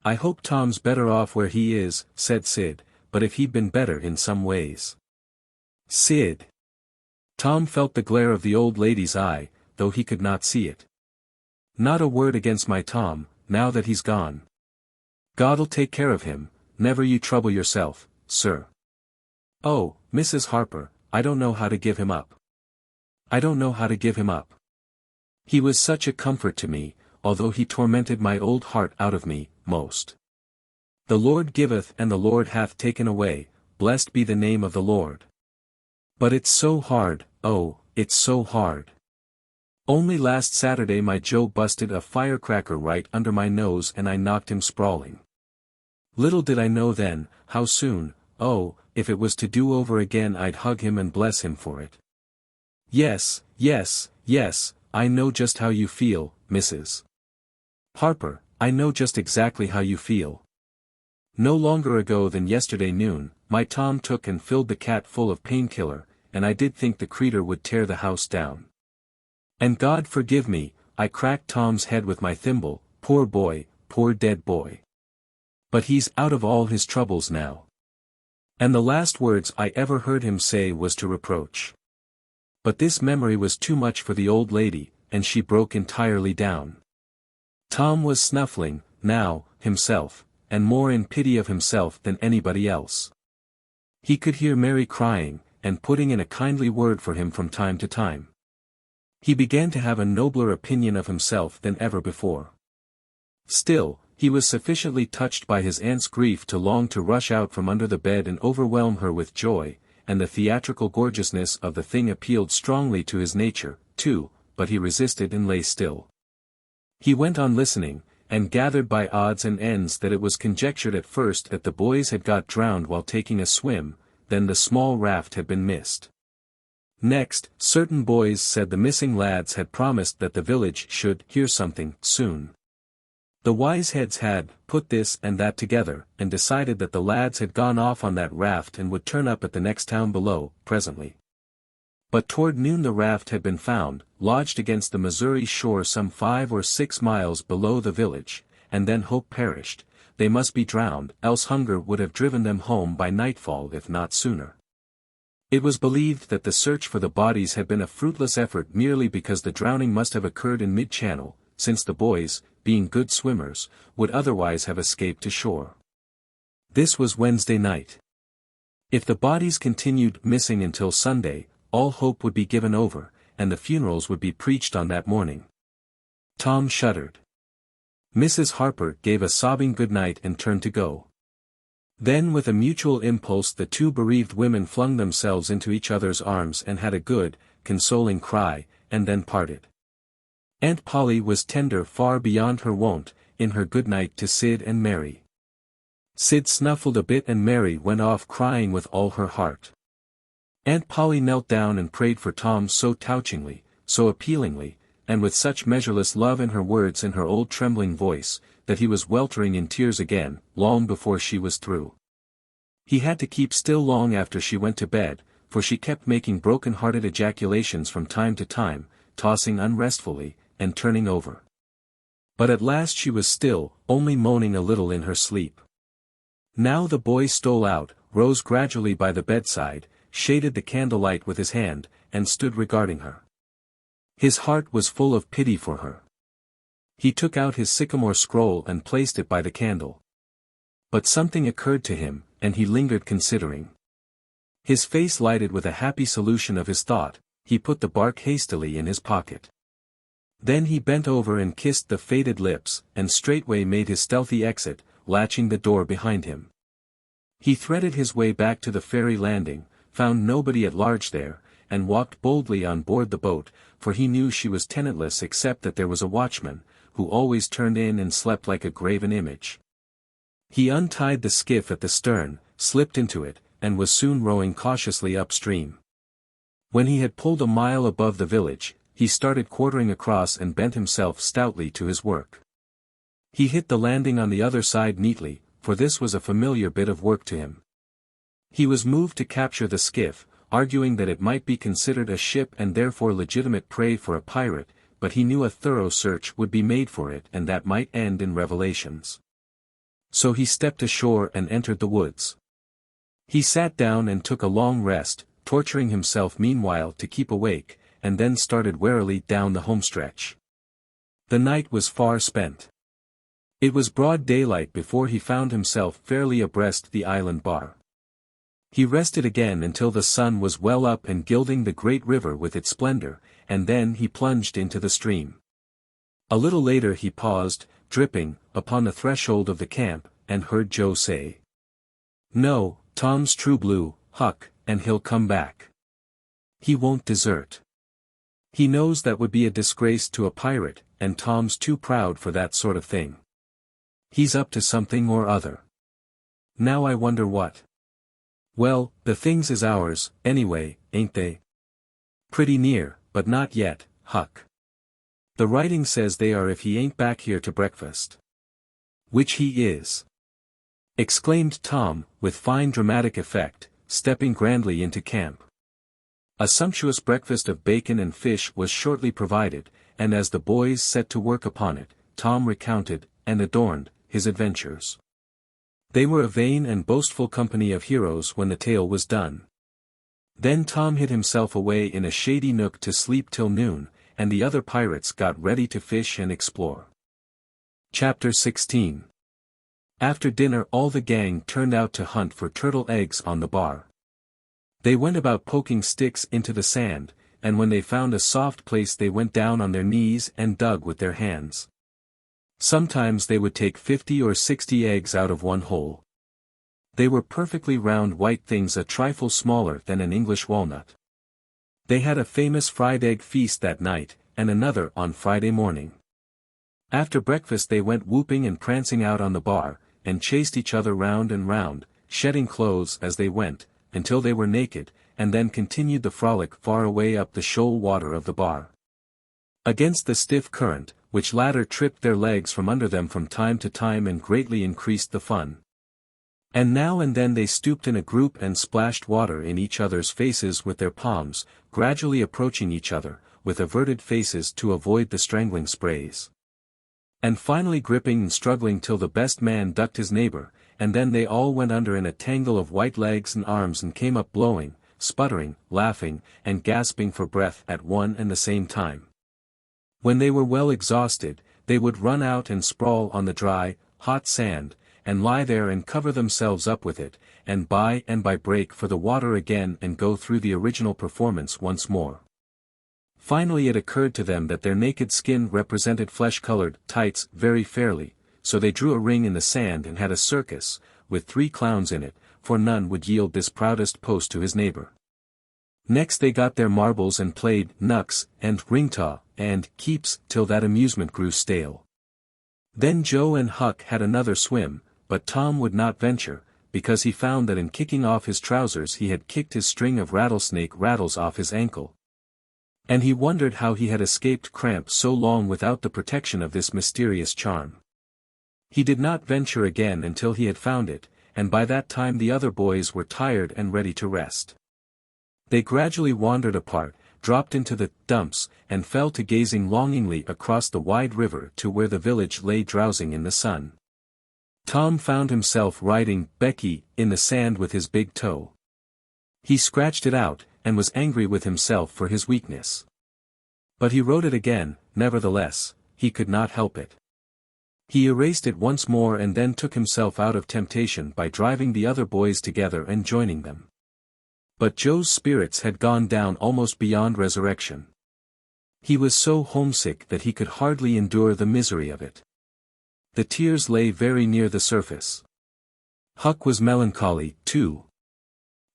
"I hope Tom's better off where he is," said Sid, "but if he'd been better in some ways." "Sid!" Tom felt the glare of the old lady's eye, though he could not see it. "Not a word against my Tom, now that he's gone. God'll take care of him, never you trouble yourself, sir." "Oh, Mrs. Harper, I don't know how to give him up. I don't know how to give him up. He was such a comfort to me, although he tormented my old heart out of me, most. The Lord giveth and the Lord hath taken away, blessed be the name of the Lord. But it's so hard, oh, it's so hard. Only last Saturday my Joe busted a firecracker right under my nose and I knocked him sprawling. Little did I know then, how soon, oh, if it was to do over again I'd hug him and bless him for it. Yes, yes, yes, I know just how you feel, Mrs. Harper, I know just exactly how you feel. No longer ago than yesterday noon, my Tom took and filled the cat full of painkiller, and I did think the creetur would tear the house down. And God forgive me, I cracked Tom's head with my thimble, poor boy, poor dead boy. But he's out of all his troubles now. And the last words I ever heard him say was to reproach. But this memory was too much for the old lady, and she broke entirely down. Tom was snuffling, now, himself, and more in pity of himself than anybody else. He could hear Mary crying, and putting in a kindly word for him from time to time. He began to have a nobler opinion of himself than ever before. Still, he was sufficiently touched by his aunt's grief to long to rush out from under the bed and overwhelm her with joy, and the theatrical gorgeousness of the thing appealed strongly to his nature, too, but he resisted and lay still. He went on listening, and gathered by odds and ends that it was conjectured at first that the boys had got drowned while taking a swim, then the small raft had been missed. Next, certain boys said the missing lads had promised that the village should hear something soon. The wise heads had put this and that together, and decided that the lads had gone off on that raft and would turn up at the next town below, presently. But toward noon the raft had been found, lodged against the Missouri shore some 5 or 6 miles below the village, and then hope perished. They must be drowned, else hunger would have driven them home by nightfall if not sooner. It was believed that the search for the bodies had been a fruitless effort merely because the drowning must have occurred in mid-channel, since the boys, being good swimmers, would otherwise have escaped to shore. This was Wednesday night. If the bodies continued missing until Sunday, all hope would be given over, and the funerals would be preached on that morning. Tom shuddered. Mrs. Harper gave a sobbing good night and turned to go. Then with a mutual impulse the two bereaved women flung themselves into each other's arms and had a good, consoling cry, and then parted. Aunt Polly was tender far beyond her wont, in her goodnight to Sid and Mary. Sid snuffled a bit and Mary went off crying with all her heart. Aunt Polly knelt down and prayed for Tom so touchingly, so appealingly, and with such measureless love in her words and her old trembling voice, that he was weltering in tears again, long before she was through. He had to keep still long after she went to bed, for she kept making broken-hearted ejaculations from time to time, tossing unrestfully, and turning over. But at last she was still, only moaning a little in her sleep. Now the boy stole out, rose gradually by the bedside, shaded the candlelight with his hand, and stood regarding her. His heart was full of pity for her. He took out his sycamore scroll and placed it by the candle. But something occurred to him, and he lingered considering. His face lighted with a happy solution of his thought, he put the bark hastily in his pocket. Then he bent over and kissed the faded lips, and straightway made his stealthy exit, latching the door behind him. He threaded his way back to the ferry landing, found nobody at large there, and walked boldly on board the boat, for he knew she was tenantless except that there was a watchman, who always turned in and slept like a graven image. He untied the skiff at the stern, slipped into it, and was soon rowing cautiously upstream. When he had pulled a mile above the village, he started quartering across and bent himself stoutly to his work. He hit the landing on the other side neatly, for this was a familiar bit of work to him. He was moved to capture the skiff, arguing that it might be considered a ship and therefore legitimate prey for a pirate, but he knew a thorough search would be made for it and that might end in revelations. So he stepped ashore and entered the woods. He sat down and took a long rest, torturing himself meanwhile to keep awake, and then started warily down the homestretch. The night was far spent. It was broad daylight before he found himself fairly abreast the island bar. He rested again until the sun was well up and gilding the great river with its splendor, and then he plunged into the stream. A little later he paused, dripping, upon the threshold of the camp, and heard Joe say, "No, Tom's true blue, Huck, and he'll come back. He won't desert. He knows that would be a disgrace to a pirate, and Tom's too proud for that sort of thing. He's up to something or other. Now I wonder what. Well, the things is ours, anyway, ain't they? Pretty near, but not yet, Huck. The writing says they are if he ain't back here to breakfast. Which he is," exclaimed Tom, with fine dramatic effect, stepping grandly into camp. A sumptuous breakfast of bacon and fish was shortly provided, and as the boys set to work upon it, Tom recounted, and adorned, his adventures. They were a vain and boastful company of heroes when the tale was done. Then Tom hid himself away in a shady nook to sleep till noon, and the other pirates got ready to fish and explore. Chapter 16. After dinner all the gang turned out to hunt for turtle eggs on the bar. They went about poking sticks into the sand, and when they found a soft place they went down on their knees and dug with their hands. Sometimes they would take 50 or 60 eggs out of one hole. They were perfectly round white things a trifle smaller than an English walnut. They had a famous fried egg feast that night, and another on Friday morning. After breakfast they went whooping and prancing out on the bar, and chased each other round and round, shedding clothes as they went, until they were naked, and then continued the frolic far away up the shoal water of the bar. Against the stiff current, which latter tripped their legs from under them from time to time and greatly increased the fun. And now and then they stooped in a group and splashed water in each other's faces with their palms, gradually approaching each other, with averted faces to avoid the strangling sprays. And finally gripping and struggling till the best man ducked his neighbor, and then they all went under in a tangle of white legs and arms and came up blowing, sputtering, laughing, and gasping for breath at one and the same time. When they were well exhausted, they would run out and sprawl on the dry, hot sand, and lie there and cover themselves up with it, and by break for the water again and go through the original performance once more. Finally it occurred to them that their naked skin represented flesh-colored tights very fairly, so they drew a ring in the sand and had a circus, with 3 clowns in it, for none would yield this proudest post to his neighbor. Next they got their marbles and played knucks and ring-taw and keeps till that amusement grew stale. Then Joe and Huck had another swim, but Tom would not venture, because he found that in kicking off his trousers he had kicked his string of rattlesnake rattles off his ankle. And he wondered how he had escaped cramp so long without the protection of this mysterious charm. He did not venture again until he had found it, and by that time the other boys were tired and ready to rest. They gradually wandered apart, dropped into the dumps, and fell to gazing longingly across the wide river to where the village lay drowsing in the sun. Tom found himself writing Becky in the sand with his big toe. He scratched it out, and was angry with himself for his weakness. But he wrote it again, nevertheless, he could not help it. He erased it once more and then took himself out of temptation by driving the other boys together and joining them. But Joe's spirits had gone down almost beyond resurrection. He was so homesick that he could hardly endure the misery of it. The tears lay very near the surface. Huck was melancholy, too.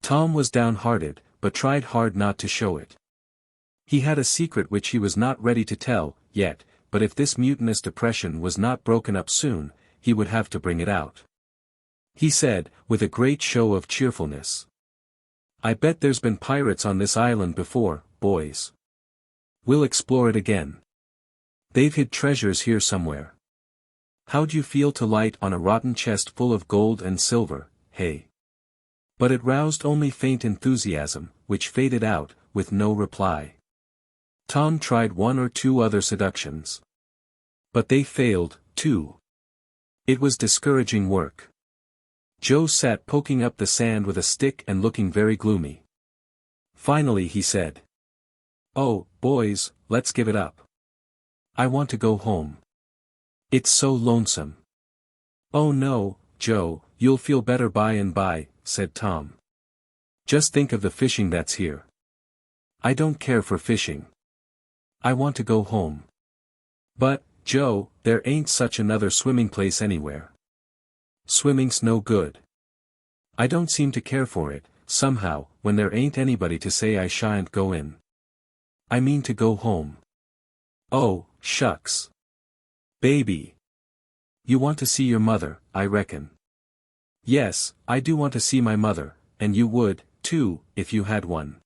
Tom was downhearted, but tried hard not to show it. He had a secret which he was not ready to tell, yet, but if this mutinous depression was not broken up soon, he would have to bring it out. He said, with a great show of cheerfulness, "I bet there's been pirates on this island before, boys. We'll explore it again. They've hid treasures here somewhere. How'd you feel to light on a rotten chest full of gold and silver, hey?" But it roused only faint enthusiasm, which faded out, with no reply. Tom tried one or two other seductions. But they failed, too. It was discouraging work. Joe sat poking up the sand with a stick and looking very gloomy. Finally he said, "Oh, boys, let's give it up. I want to go home. It's so lonesome." "Oh no, Joe, you'll feel better by and by," said Tom. "Just think of the fishing that's here." "I don't care for fishing. I want to go home." "But, Joe, there ain't such another swimming place anywhere. Swimming's no good. I don't seem to care for it, somehow, when there ain't anybody to say I shan't go in. I mean to go home." "Oh, shucks. Baby. You want to see your mother, I reckon." "Yes, I do want to see my mother, and you would, too, if you had one.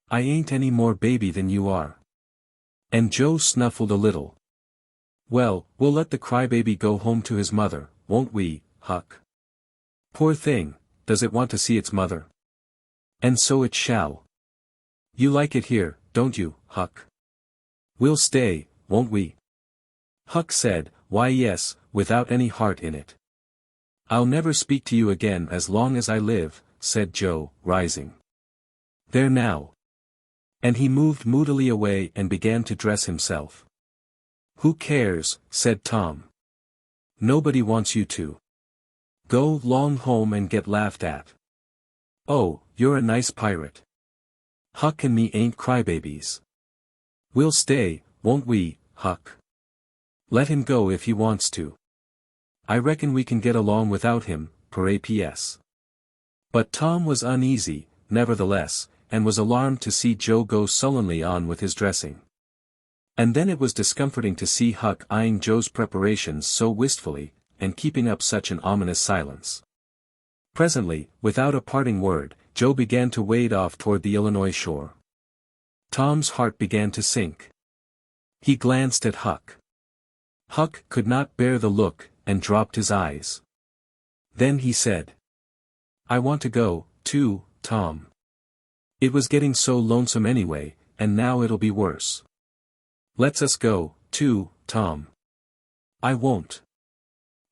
I ain't any more baby than you are." And Joe snuffled a little. "Well, we'll let the crybaby go home to his mother, won't we, Huck? Poor thing, does it want to see its mother? And so it shall. You like it here, don't you, Huck? We'll stay, won't we?" Huck said, "Why yes," without any heart in it. "I'll never speak to you again as long as I live," said Joe, rising. "There now." And he moved moodily away and began to dress himself. "Who cares?" said Tom. "Nobody wants you to. Go long home and get laughed at. Oh, you're a nice pirate. Huck and me ain't crybabies. We'll stay, won't we, Huck? Let him go if he wants to. I reckon we can get along without him, Preface." But Tom was uneasy, nevertheless, and was alarmed to see Joe go sullenly on with his dressing. And then it was discomforting to see Huck eyeing Joe's preparations so wistfully, and keeping up such an ominous silence. Presently, without a parting word, Joe began to wade off toward the Illinois shore. Tom's heart began to sink. He glanced at Huck. Huck could not bear the look, and dropped his eyes. Then he said, "I want to go, too, Tom. It was getting so lonesome anyway, and now it'll be worse. Let's us go, too, Tom." "I won't.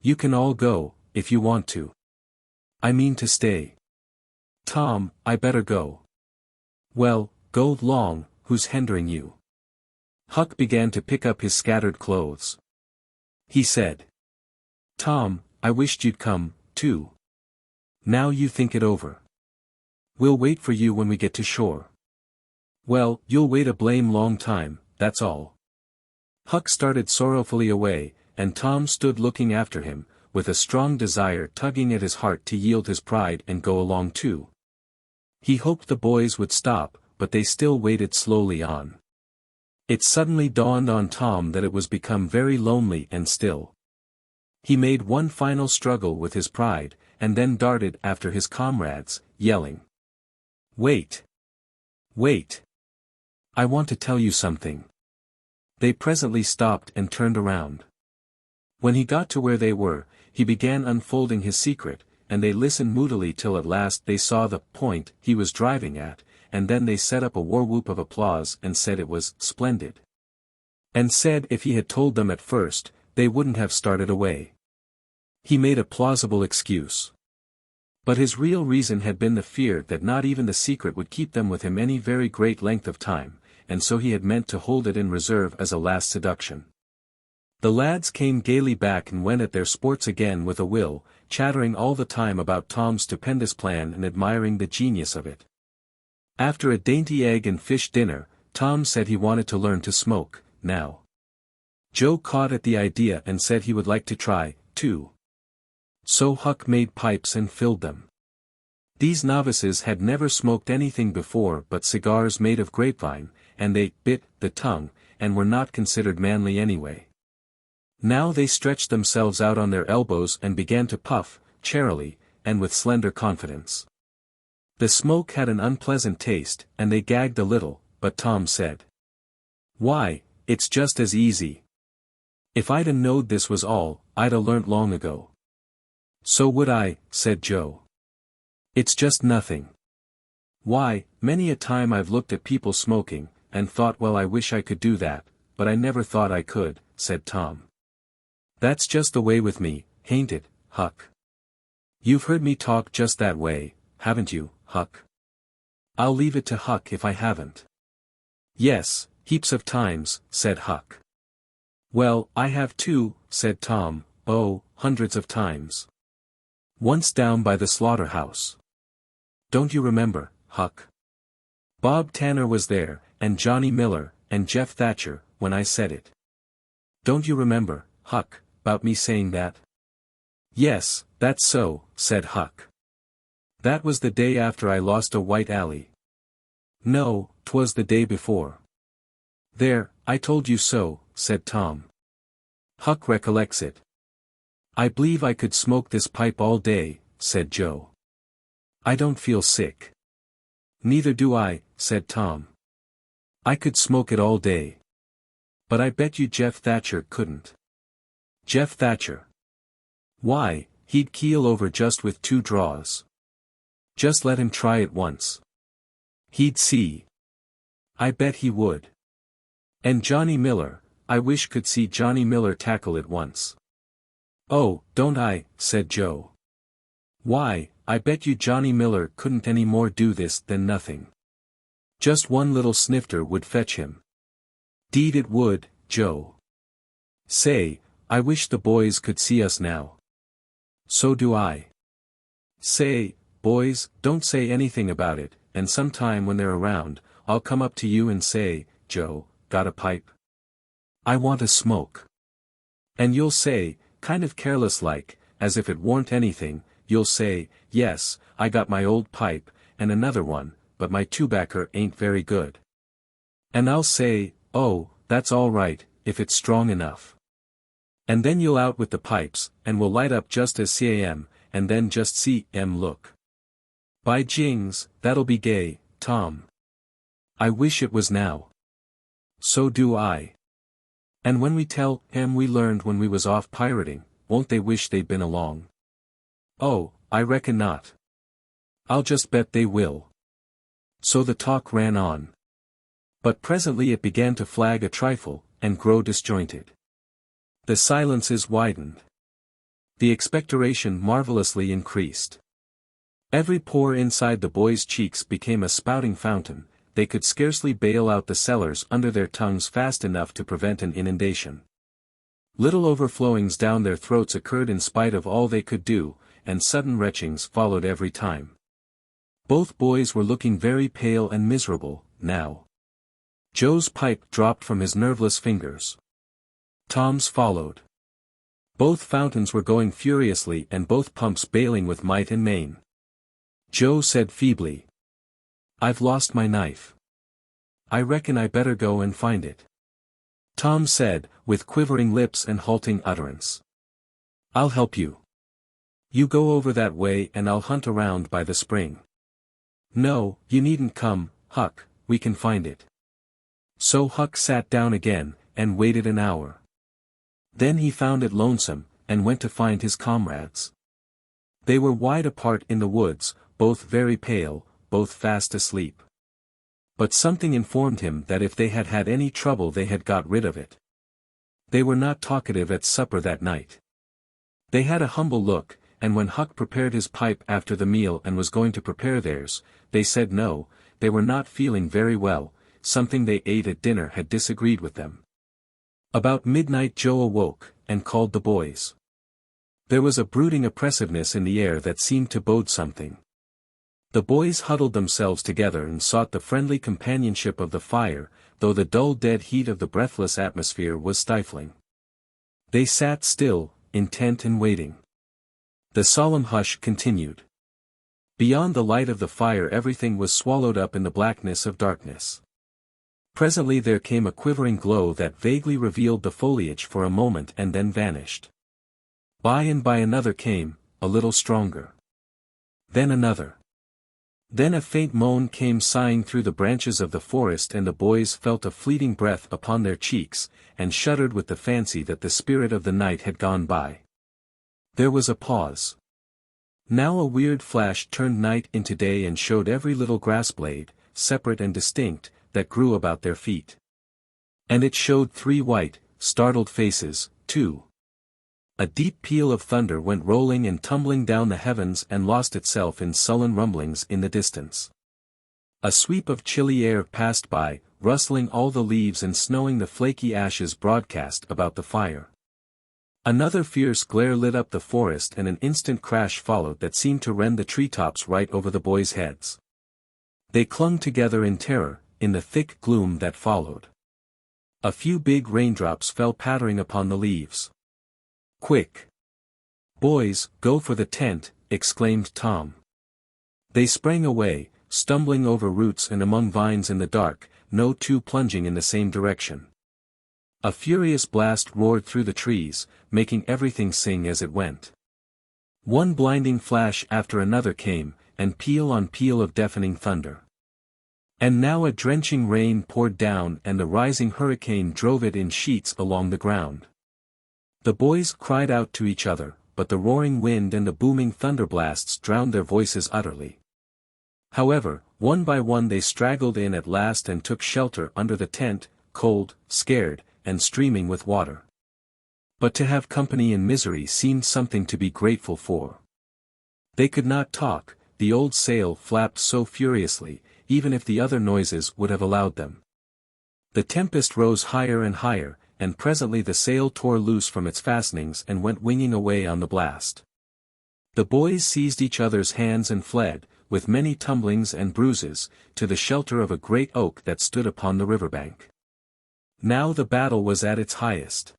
You can all go, if you want to. I mean to stay." "Tom, I better go." "Well, go long, who's hindering you?" Huck began to pick up his scattered clothes. He said, "Tom, I wished you'd come, too. Now you think it over. We'll wait for you when we get to shore." "Well, you'll wait a blame long time, that's all." Huck started sorrowfully away, and Tom stood looking after him, with a strong desire tugging at his heart to yield his pride and go along too. He hoped the boys would stop, but they still waded slowly on. It suddenly dawned on Tom that it was become very lonely and still. He made one final struggle with his pride, and then darted after his comrades, yelling, "Wait! Wait! I want to tell you something." They presently stopped and turned around. When he got to where they were, he began unfolding his secret, and they listened moodily till at last they saw the point he was driving at, and then they set up a war-whoop of applause and said it was splendid. And said if he had told them at first, they wouldn't have started away. He made a plausible excuse. But his real reason had been the fear that not even the secret would keep them with him any very great length of time, and so he had meant to hold it in reserve as a last seduction. The lads came gaily back and went at their sports again with a will, chattering all the time about Tom's stupendous plan and admiring the genius of it. After a dainty egg and fish dinner, Tom said he wanted to learn to smoke, now. Joe caught at the idea and said he would like to try, too. So Huck made pipes and filled them. These novices had never smoked anything before but cigars made of grapevine, and they bit the tongue, and were not considered manly anyway. Now they stretched themselves out on their elbows and began to puff, charily, and with slender confidence. The smoke had an unpleasant taste, and they gagged a little, but Tom said, "Why, it's just as easy. If I'd knowed this was all, I'd learnt long ago." "So would I," said Joe. "It's just nothing. Why, many a time I've looked at people smoking, and thought well I wish I could do that, but I never thought I could," said Tom. "That's just the way with me, hain't it, Huck? You've heard me talk just that way, haven't you, Huck? I'll leave it to Huck if I haven't." "Yes, heaps of times," said Huck. "Well, I have too," said Tom, "oh, hundreds of times. Once down by the slaughterhouse. Don't you remember, Huck? Bob Tanner was there, and Johnny Miller, and Jeff Thatcher, when I said it. Don't you remember, Huck, 'bout me saying that?" "Yes, that's so," said Huck. "That was the day after I lost a white alley." "No, 'twas the day before." "There, I told you so," said Tom. "Huck recollects it." "I believe I could smoke this pipe all day," said Joe. "I don't feel sick." "Neither do I," said Tom. "I could smoke it all day. But I bet you Jeff Thatcher couldn't." "Jeff Thatcher? Why, he'd keel over just with 2 draws. Just let him try it once. He'd see. I bet he would. And Johnny Miller, I wish could see Johnny Miller tackle it once." "Oh, don't I," said Joe. "Why, I bet you Johnny Miller couldn't any more do this than nothing. Just one little snifter would fetch him." "'Deed it would, Joe. Say, I wish the boys could see us now." "So do I. Say, boys, don't say anything about it, and sometime when they're around, I'll come up to you and say, 'Joe, got a pipe? I want a smoke.' And you'll say, kind of careless like, as if it warn't anything, you'll say, 'Yes, I got my old pipe, and another one, but my tobacco ain't very good.' And I'll say, 'Oh, that's all right, if it's strong enough.' And then you'll out with the pipes, and we'll light up just as CAM, and then just see 'em look. By jings, that'll be gay, Tom. I wish it was now." "So do I. And when we tell 'em we learned when we was off pirating, won't they wish they'd been along?" "Oh, I reckon not. I'll just bet they will." So the talk ran on. But presently it began to flag a trifle, and grow disjointed. The silences widened. The expectoration marvelously increased. Every pore inside the boys' cheeks became a spouting fountain, they could scarcely bail out the cellars under their tongues fast enough to prevent an inundation. Little overflowings down their throats occurred in spite of all they could do, and sudden retchings followed every time. Both boys were looking very pale and miserable, now. Joe's pipe dropped from his nerveless fingers. Tom's followed. Both fountains were going furiously and both pumps bailing with might and main. Joe said feebly, "I've lost my knife." I reckon I better go and find it," Tom said, with quivering lips and halting utterance. "I'll help you. You go over that way and I'll hunt around by the spring." "No, you needn't come, Huck, we can find it." So Huck sat down again, and waited an hour. Then he found it lonesome, and went to find his comrades. They were wide apart in the woods, both very pale, both fast asleep. But something informed him that if they had had any trouble they had got rid of it. They were not talkative at supper that night. They had a humble look, and when Huck prepared his pipe after the meal and was going to prepare theirs, they said no, they were not feeling very well, something they ate at dinner had disagreed with them. About midnight Joe awoke, and called the boys. There was a brooding oppressiveness in the air that seemed to bode something. The boys huddled themselves together and sought the friendly companionship of the fire, though the dull dead heat of the breathless atmosphere was stifling. They sat still, intent and waiting. The solemn hush continued. Beyond the light of the fire everything was swallowed up in the blackness of darkness. Presently there came a quivering glow that vaguely revealed the foliage for a moment and then vanished. By and by another came, a little stronger. Then another. Then a faint moan came sighing through the branches of the forest and the boys felt a fleeting breath upon their cheeks, and shuddered with the fancy that the spirit of the night had gone by. There was a pause. Now a weird flash turned night into day and showed every little grass blade, separate and distinct, that grew about their feet. And it showed 3 white, startled faces, too. A deep peal of thunder went rolling and tumbling down the heavens and lost itself in sullen rumblings in the distance. A sweep of chilly air passed by, rustling all the leaves and snowing the flaky ashes broadcast about the fire. Another fierce glare lit up the forest and an instant crash followed that seemed to rend the treetops right over the boys' heads. They clung together in terror, in the thick gloom that followed. A few big raindrops fell pattering upon the leaves. "Quick! Boys, go for the tent," exclaimed Tom. They sprang away, stumbling over roots and among vines in the dark, no two plunging in the same direction. A furious blast roared through the trees, making everything sing as it went. One blinding flash after another came, and peal on peal of deafening thunder. And now a drenching rain poured down and the rising hurricane drove it in sheets along the ground. The boys cried out to each other, but the roaring wind and the booming thunderblasts drowned their voices utterly. However, one by one they straggled in at last and took shelter under the tent, cold, scared, and streaming with water. But to have company in misery seemed something to be grateful for. They could not talk, the old sail flapped so furiously, even if the other noises would have allowed them. The tempest rose higher and higher, and presently the sail tore loose from its fastenings and went winging away on the blast. The boys seized each other's hands and fled, with many tumblings and bruises, to the shelter of a great oak that stood upon the riverbank. Now the battle was at its highest.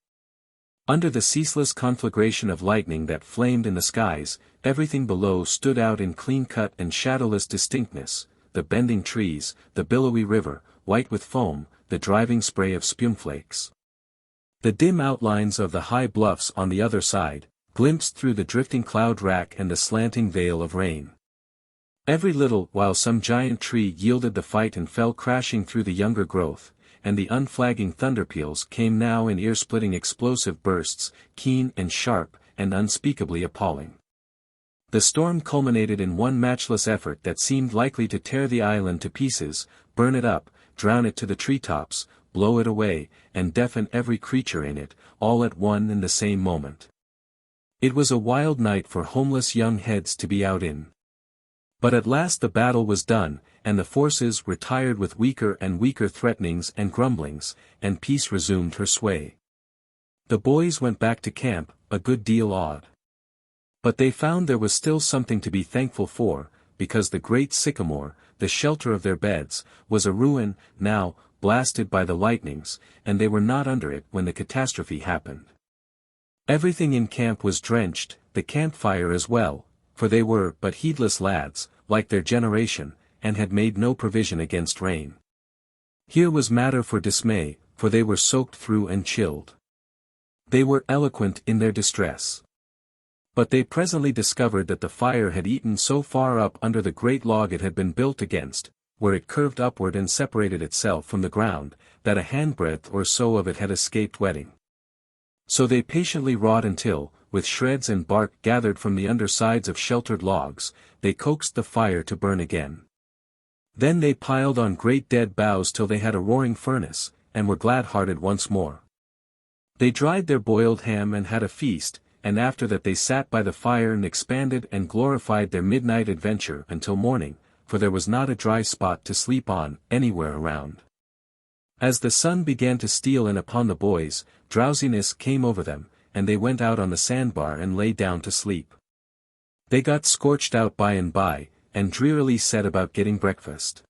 Under the ceaseless conflagration of lightning that flamed in the skies, everything below stood out in clean-cut and shadowless distinctness, the bending trees, the billowy river, white with foam, the driving spray of spumflakes. The dim outlines of the high bluffs on the other side, glimpsed through the drifting cloud rack and the slanting veil of rain. Every little while some giant tree yielded the fight and fell crashing through the younger growth, and the unflagging thunderpeals came now in ear-splitting explosive bursts, keen and sharp, and unspeakably appalling. The storm culminated in one matchless effort that seemed likely to tear the island to pieces, burn it up, drown it to the treetops, blow it away, and deafen every creature in it, all at one and the same moment. It was a wild night for homeless young heads to be out in. But at last the battle was done, and the forces retired with weaker and weaker threatenings and grumblings, and peace resumed her sway. The boys went back to camp, a good deal awed. But they found there was still something to be thankful for, because the great sycamore, the shelter of their beds, was a ruin, now, blasted by the lightnings, and they were not under it when the catastrophe happened. Everything in camp was drenched, the campfire as well, for they were but heedless lads, like their generation, and had made no provision against rain. Here was matter for dismay, for they were soaked through and chilled. They were eloquent in their distress. But they presently discovered that the fire had eaten so far up under the great log it had been built against, where it curved upward and separated itself from the ground, that a handbreadth or so of it had escaped wetting. So they patiently wrought until, with shreds and bark gathered from the undersides of sheltered logs, they coaxed the fire to burn again. Then they piled on great dead boughs till they had a roaring furnace, and were glad-hearted once more. They dried their boiled ham and had a feast, and after that they sat by the fire and expanded and glorified their midnight adventure until morning, for there was not a dry spot to sleep on, anywhere around. As the sun began to steal in upon the boys, drowsiness came over them, and they went out on the sandbar and lay down to sleep. They got scorched out by and by, and drearily set about getting breakfast.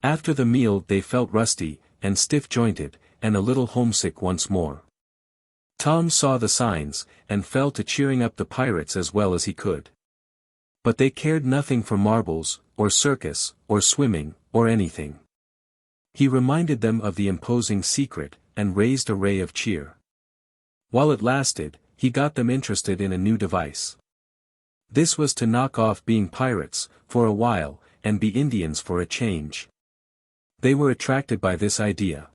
After the meal they felt rusty, and stiff-jointed, and a little homesick once more. Tom saw the signs, and fell to cheering up the pirates as well as he could. But they cared nothing for marbles, or circus, or swimming, or anything. He reminded them of the imposing secret, and raised a ray of cheer. While it lasted, he got them interested in a new device. This was to knock off being pirates, for a while, and be Indians for a change. They were attracted by this idea.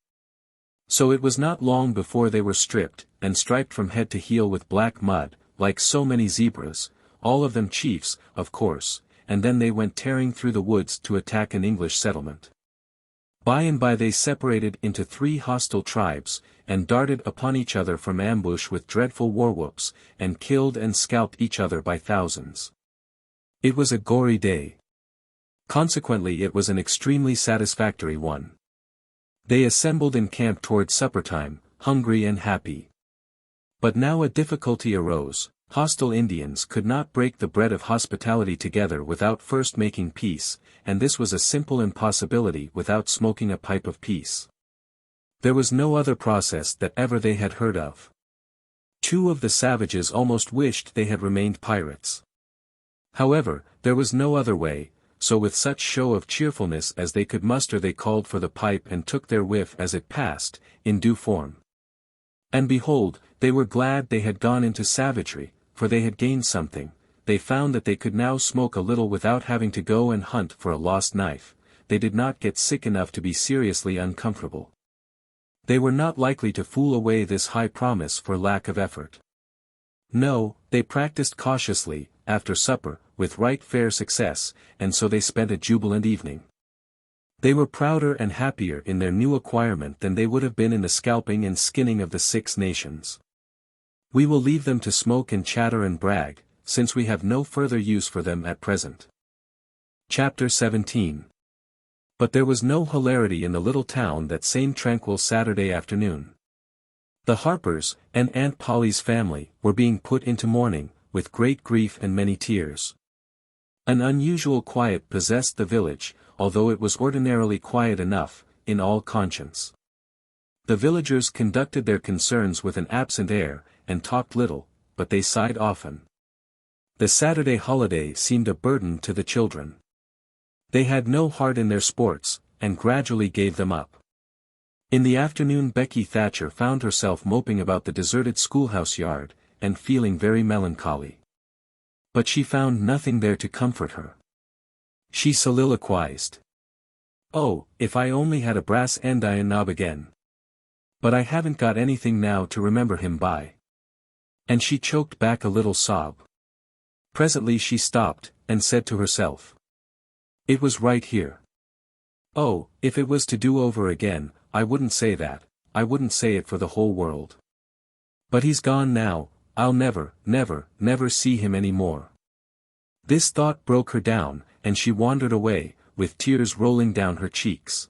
So it was not long before they were stripped, and striped from head to heel with black mud, like so many zebras, all of them chiefs, of course, and then they went tearing through the woods to attack an English settlement. By and by they separated into 3 hostile tribes, and darted upon each other from ambush with dreadful war-whoops, and killed and scalped each other by thousands. It was a gory day. Consequently it was an extremely satisfactory one. They assembled in camp toward supper-time, hungry and happy. But now a difficulty arose. Hostile Indians could not break the bread of hospitality together without first making peace, and this was a simple impossibility without smoking a pipe of peace. There was no other process that ever they had heard of. 2 of the savages almost wished they had remained pirates. However, there was no other way, so with such show of cheerfulness as they could muster they called for the pipe and took their whiff as it passed, in due form. And behold, they were glad they had gone into savagery, for they had gained something. They found that they could now smoke a little without having to go and hunt for a lost knife. They did not get sick enough to be seriously uncomfortable. They were not likely to fool away this high promise for lack of effort. No, they practiced cautiously, after supper, with right fair success, and so they spent a jubilant evening. They were prouder and happier in their new acquirement than they would have been in the scalping and skinning of the 6 nations. We will leave them to smoke and chatter and brag, since we have no further use for them at present. Chapter 17. But there was no hilarity in the little town that same tranquil Saturday afternoon. The Harpers, and Aunt Polly's family, were being put into mourning, with great grief and many tears. An unusual quiet possessed the village, although it was ordinarily quiet enough, in all conscience. The villagers conducted their concerns with an absent air, and talked little, but they sighed often. The Saturday holiday seemed a burden to the children. They had no heart in their sports, and gradually gave them up. In the afternoon Becky Thatcher found herself moping about the deserted schoolhouse yard, and feeling very melancholy. But she found nothing there to comfort her. She soliloquized. "Oh, if I only had a brass andiron knob again. But I haven't got anything now to remember him by." And she choked back a little sob. Presently she stopped, and said to herself, "It was right here. Oh, if it was to do over again, I wouldn't say that, I wouldn't say it for the whole world. But he's gone now, I'll never, never, never see him any more." This thought broke her down, and she wandered away, with tears rolling down her cheeks.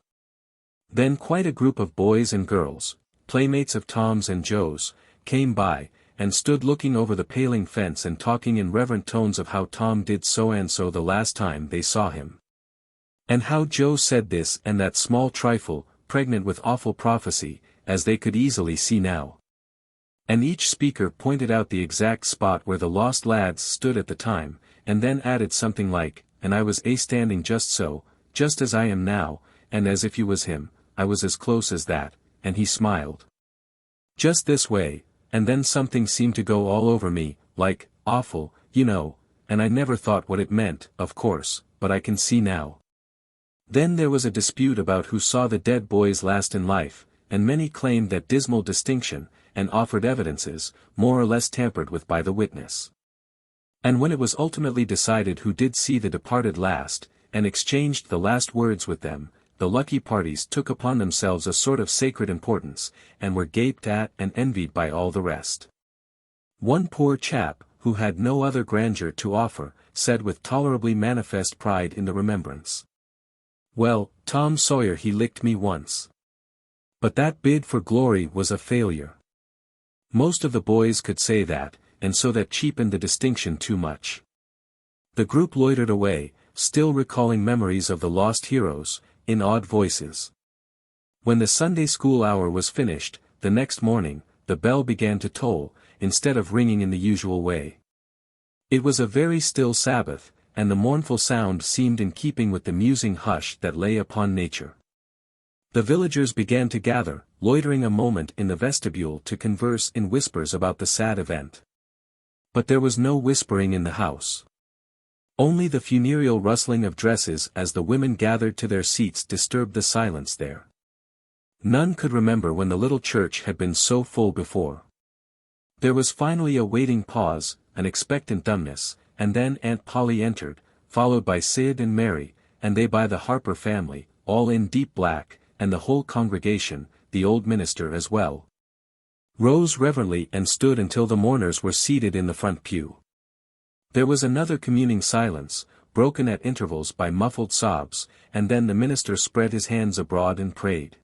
Then quite a group of boys and girls, playmates of Tom's and Joe's, came by, and stood looking over the paling fence and talking in reverent tones of how Tom did so and so the last time they saw him. And how Joe said this and that small trifle, pregnant with awful prophecy, as they could easily see now. And each speaker pointed out the exact spot where the lost lads stood at the time, and then added something like, "And I was standing just so, just as I am now, and as if you was him, I was as close as that, and he smiled. Just this way, and then something seemed to go all over me, like, awful, you know, and I never thought what it meant, of course, but I can see now. Then there was a dispute about who saw the dead boys last in life, and many claimed that dismal distinction, and offered evidences, more or less tampered with by the witness. And when it was ultimately decided who did see the departed last, and exchanged the last words with them, the lucky parties took upon themselves a sort of sacred importance, and were gaped at and envied by all the rest. One poor chap, who had no other grandeur to offer, said with tolerably manifest pride in the remembrance, "Well, Tom Sawyer, he licked me once. But that bid for glory was a failure." Most of the boys could say that, and so that cheapened the distinction too much. The group loitered away, still recalling memories of the lost heroes, in odd voices. When the Sunday school hour was finished, the next morning, the bell began to toll, instead of ringing in the usual way. It was a very still Sabbath, and the mournful sound seemed in keeping with the musing hush that lay upon nature. The villagers began to gather, loitering a moment in the vestibule to converse in whispers about the sad event. But there was no whispering in the house. Only the funereal rustling of dresses as the women gathered to their seats disturbed the silence there. None could remember when the little church had been so full before. There was finally a waiting pause, an expectant dumbness, and then Aunt Polly entered, followed by Sid and Mary, and they by the Harper family, all in deep black, and the whole congregation, the old minister as well, rose reverently and stood until the mourners were seated in the front pew. There was another communing silence, broken at intervals by muffled sobs, and then the minister spread his hands abroad and prayed.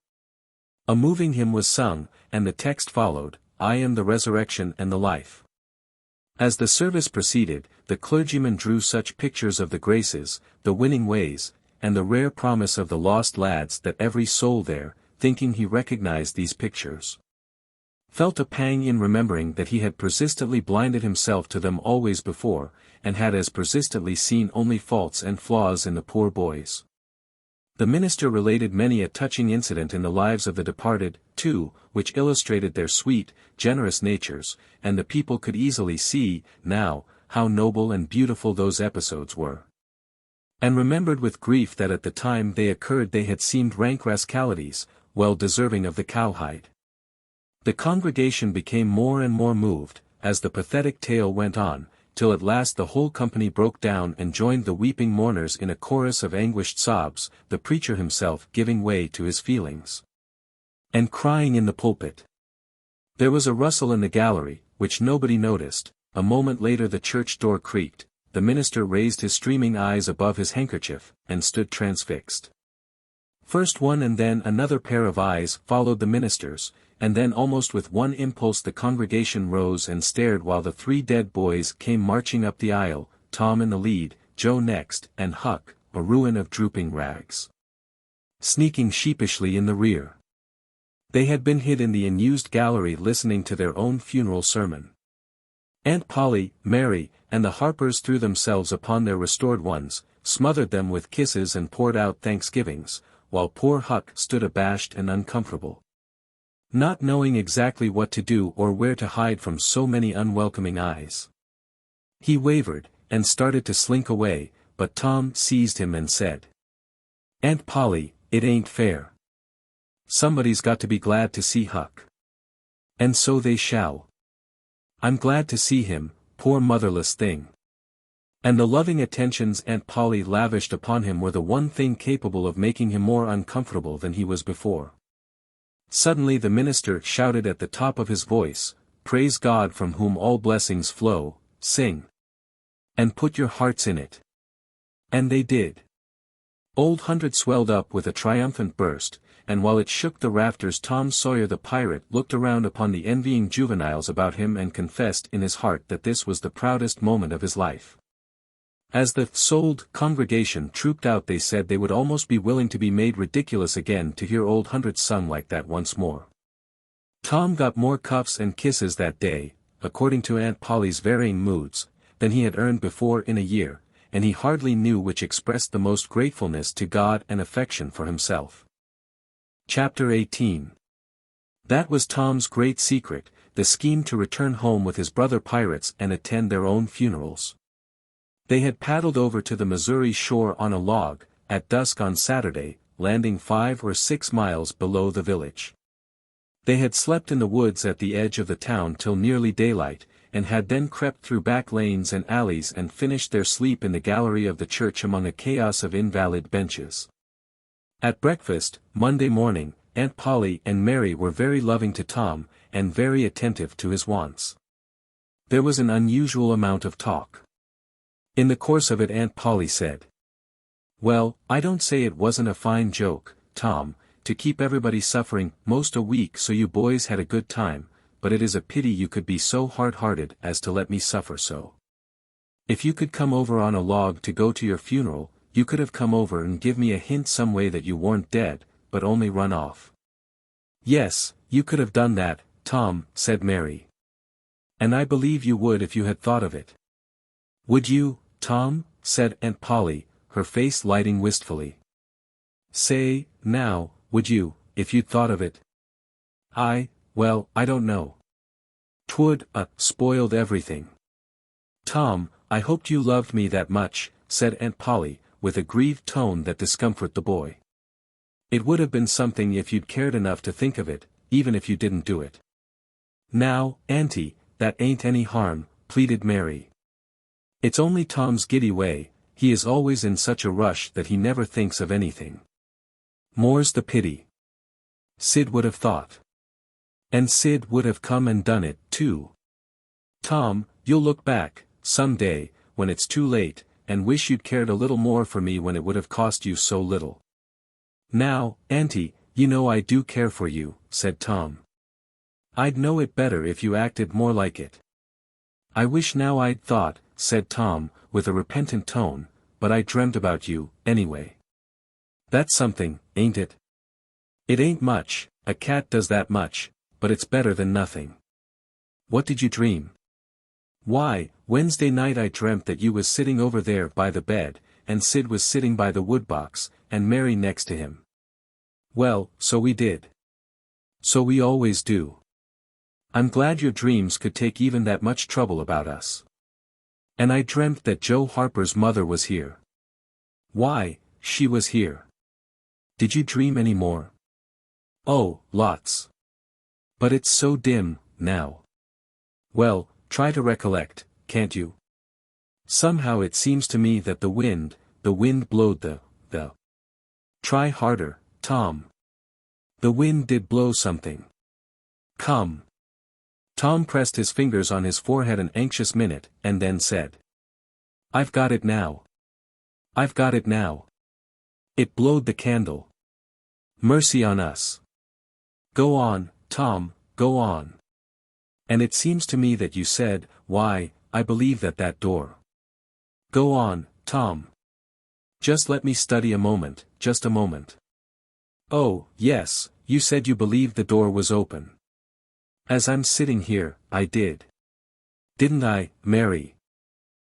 A moving hymn was sung, and the text followed, "I am the resurrection and the life." As the service proceeded, the clergyman drew such pictures of the graces, the winning ways, and the rare promise of the lost lads that every soul there, thinking he recognized these pictures, felt a pang in remembering that he had persistently blinded himself to them always before, and had as persistently seen only faults and flaws in the poor boys. The minister related many a touching incident in the lives of the departed, too, which illustrated their sweet, generous natures, and the people could easily see, now, how noble and beautiful those episodes were. And remembered with grief that at the time they occurred they had seemed rank rascalities, well deserving of the cowhide. The congregation became more and more moved, as the pathetic tale went on, till at last the whole company broke down and joined the weeping mourners in a chorus of anguished sobs, the preacher himself giving way to his feelings, and crying in the pulpit. There was a rustle in the gallery, which nobody noticed. A moment later the church door creaked, the minister raised his streaming eyes above his handkerchief, and stood transfixed. First one and then another pair of eyes followed the minister's, and then almost with one impulse the congregation rose and stared while the three dead boys came marching up the aisle, Tom in the lead, Joe next, and Huck, a ruin of drooping rags, sneaking sheepishly in the rear. They had been hid in the unused gallery listening to their own funeral sermon. Aunt Polly, Mary, and the Harpers threw themselves upon their restored ones, smothered them with kisses and poured out thanksgivings, while poor Huck stood abashed and uncomfortable, not knowing exactly what to do or where to hide from so many unwelcoming eyes. He wavered, and started to slink away, but Tom seized him and said, "Aunt Polly, it ain't fair. Somebody's got to be glad to see Huck. And so they shall. I'm glad to see him, poor motherless thing." And the loving attentions Aunt Polly lavished upon him were the one thing capable of making him more uncomfortable than he was before. Suddenly the minister shouted at the top of his voice, "Praise God from whom all blessings flow, sing. And put your hearts in it." And they did. Old Hundred swelled up with a triumphant burst, and while it shook the rafters Tom Sawyer the pirate looked around upon the envying juveniles about him and confessed in his heart that this was the proudest moment of his life. As the sold congregation trooped out they said they would almost be willing to be made ridiculous again to hear Old Hundred sung like that once more. Tom got more cuffs and kisses that day, according to Aunt Polly's varying moods, than he had earned before in a year, and he hardly knew which expressed the most gratefulness to God and affection for himself. Chapter 18. That was Tom's great secret, the scheme to return home with his brother pirates and attend their own funerals. They had paddled over to the Missouri shore on a log, at dusk on Saturday, landing 5 or 6 miles below the village. They had slept in the woods at the edge of the town till nearly daylight, and had then crept through back lanes and alleys and finished their sleep in the gallery of the church among a chaos of invalid benches. At breakfast, Monday morning, Aunt Polly and Mary were very loving to Tom, and very attentive to his wants. There was an unusual amount of talk. In the course of it Aunt Polly said, "Well, I don't say it wasn't a fine joke, Tom, to keep everybody suffering most a week so you boys had a good time, but it is a pity you could be so hard-hearted as to let me suffer so. If you could come over on a log to go to your funeral, you could have come over and give me a hint some way that you weren't dead, but only run off." "Yes, you could have done that, Tom," said Mary. "And I believe you would if you had thought of it." "Would you, Tom?" said Aunt Polly, her face lighting wistfully. "Say, now, would you, if you'd thought of it?" Well, I don't know. 'Twould, spoiled everything." "Tom, I hoped you loved me that much," said Aunt Polly, with a grieved tone that discomforted the boy. "It would have been something if you'd cared enough to think of it, even if you didn't do it." "Now, Auntie, that ain't any harm," pleaded Mary. "It's only Tom's giddy way, he is always in such a rush that he never thinks of anything. More's the pity. Sid would have thought. And Sid would have come and done it, too. Tom, you'll look back, some day, when it's too late, and wish you'd cared a little more for me when it would have cost you so little." "Now, Auntie, you know I do care for you," said Tom. "I'd know it better if you acted more like it." "I wish now I'd thought," said Tom, with a repentant tone, "but I dreamt about you, anyway." "That's something, ain't it?" "It ain't much, a cat does that much, but it's better than nothing." "What did you dream?" "Why, Wednesday night I dreamt that you was sitting over there by the bed, and Sid was sitting by the woodbox, and Mary next to him." "Well, so we did. So we always do. I'm glad your dreams could take even that much trouble about us." "And I dreamt that Joe Harper's mother was here." "Why, she was here." "Did you dream any more?" "Oh, lots. But it's so dim, now." "Well, try to recollect, can't you? Somehow it seems to me that the wind blowed the. Try harder, Tom. The wind did blow something. Come." Tom pressed his fingers on his forehead an anxious minute, and then said, "I've got it now. I've got it now. It blowed the candle. Mercy on us. Go on, Tom, go on. And it seems to me that you said, why, I believe that door." "Go on, Tom. Just let me study a moment, just a moment." "Oh, yes, you said you believed the door was open. As I'm sitting here, I did. Didn't I, Mary?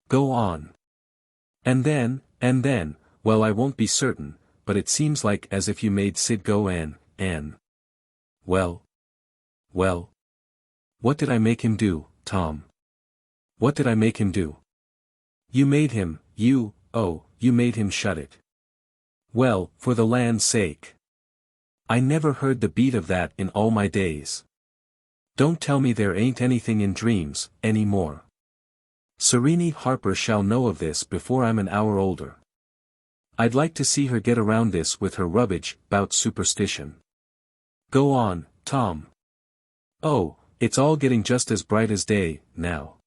Go on. And then, well, I won't be certain, but it seems like as if you made Sid go and. Well. What did I make him do, Tom? What did I make him do?" "You made him, you made him shut it." "Well, for the land's sake. I never heard the beat of that in all my days. Don't tell me there ain't anything in dreams, any more. Serene Harper shall know of this before I'm an hour older. I'd like to see her get around this with her rubbage 'bout superstition. Go on, Tom. Oh, it's all getting just as bright as day, now.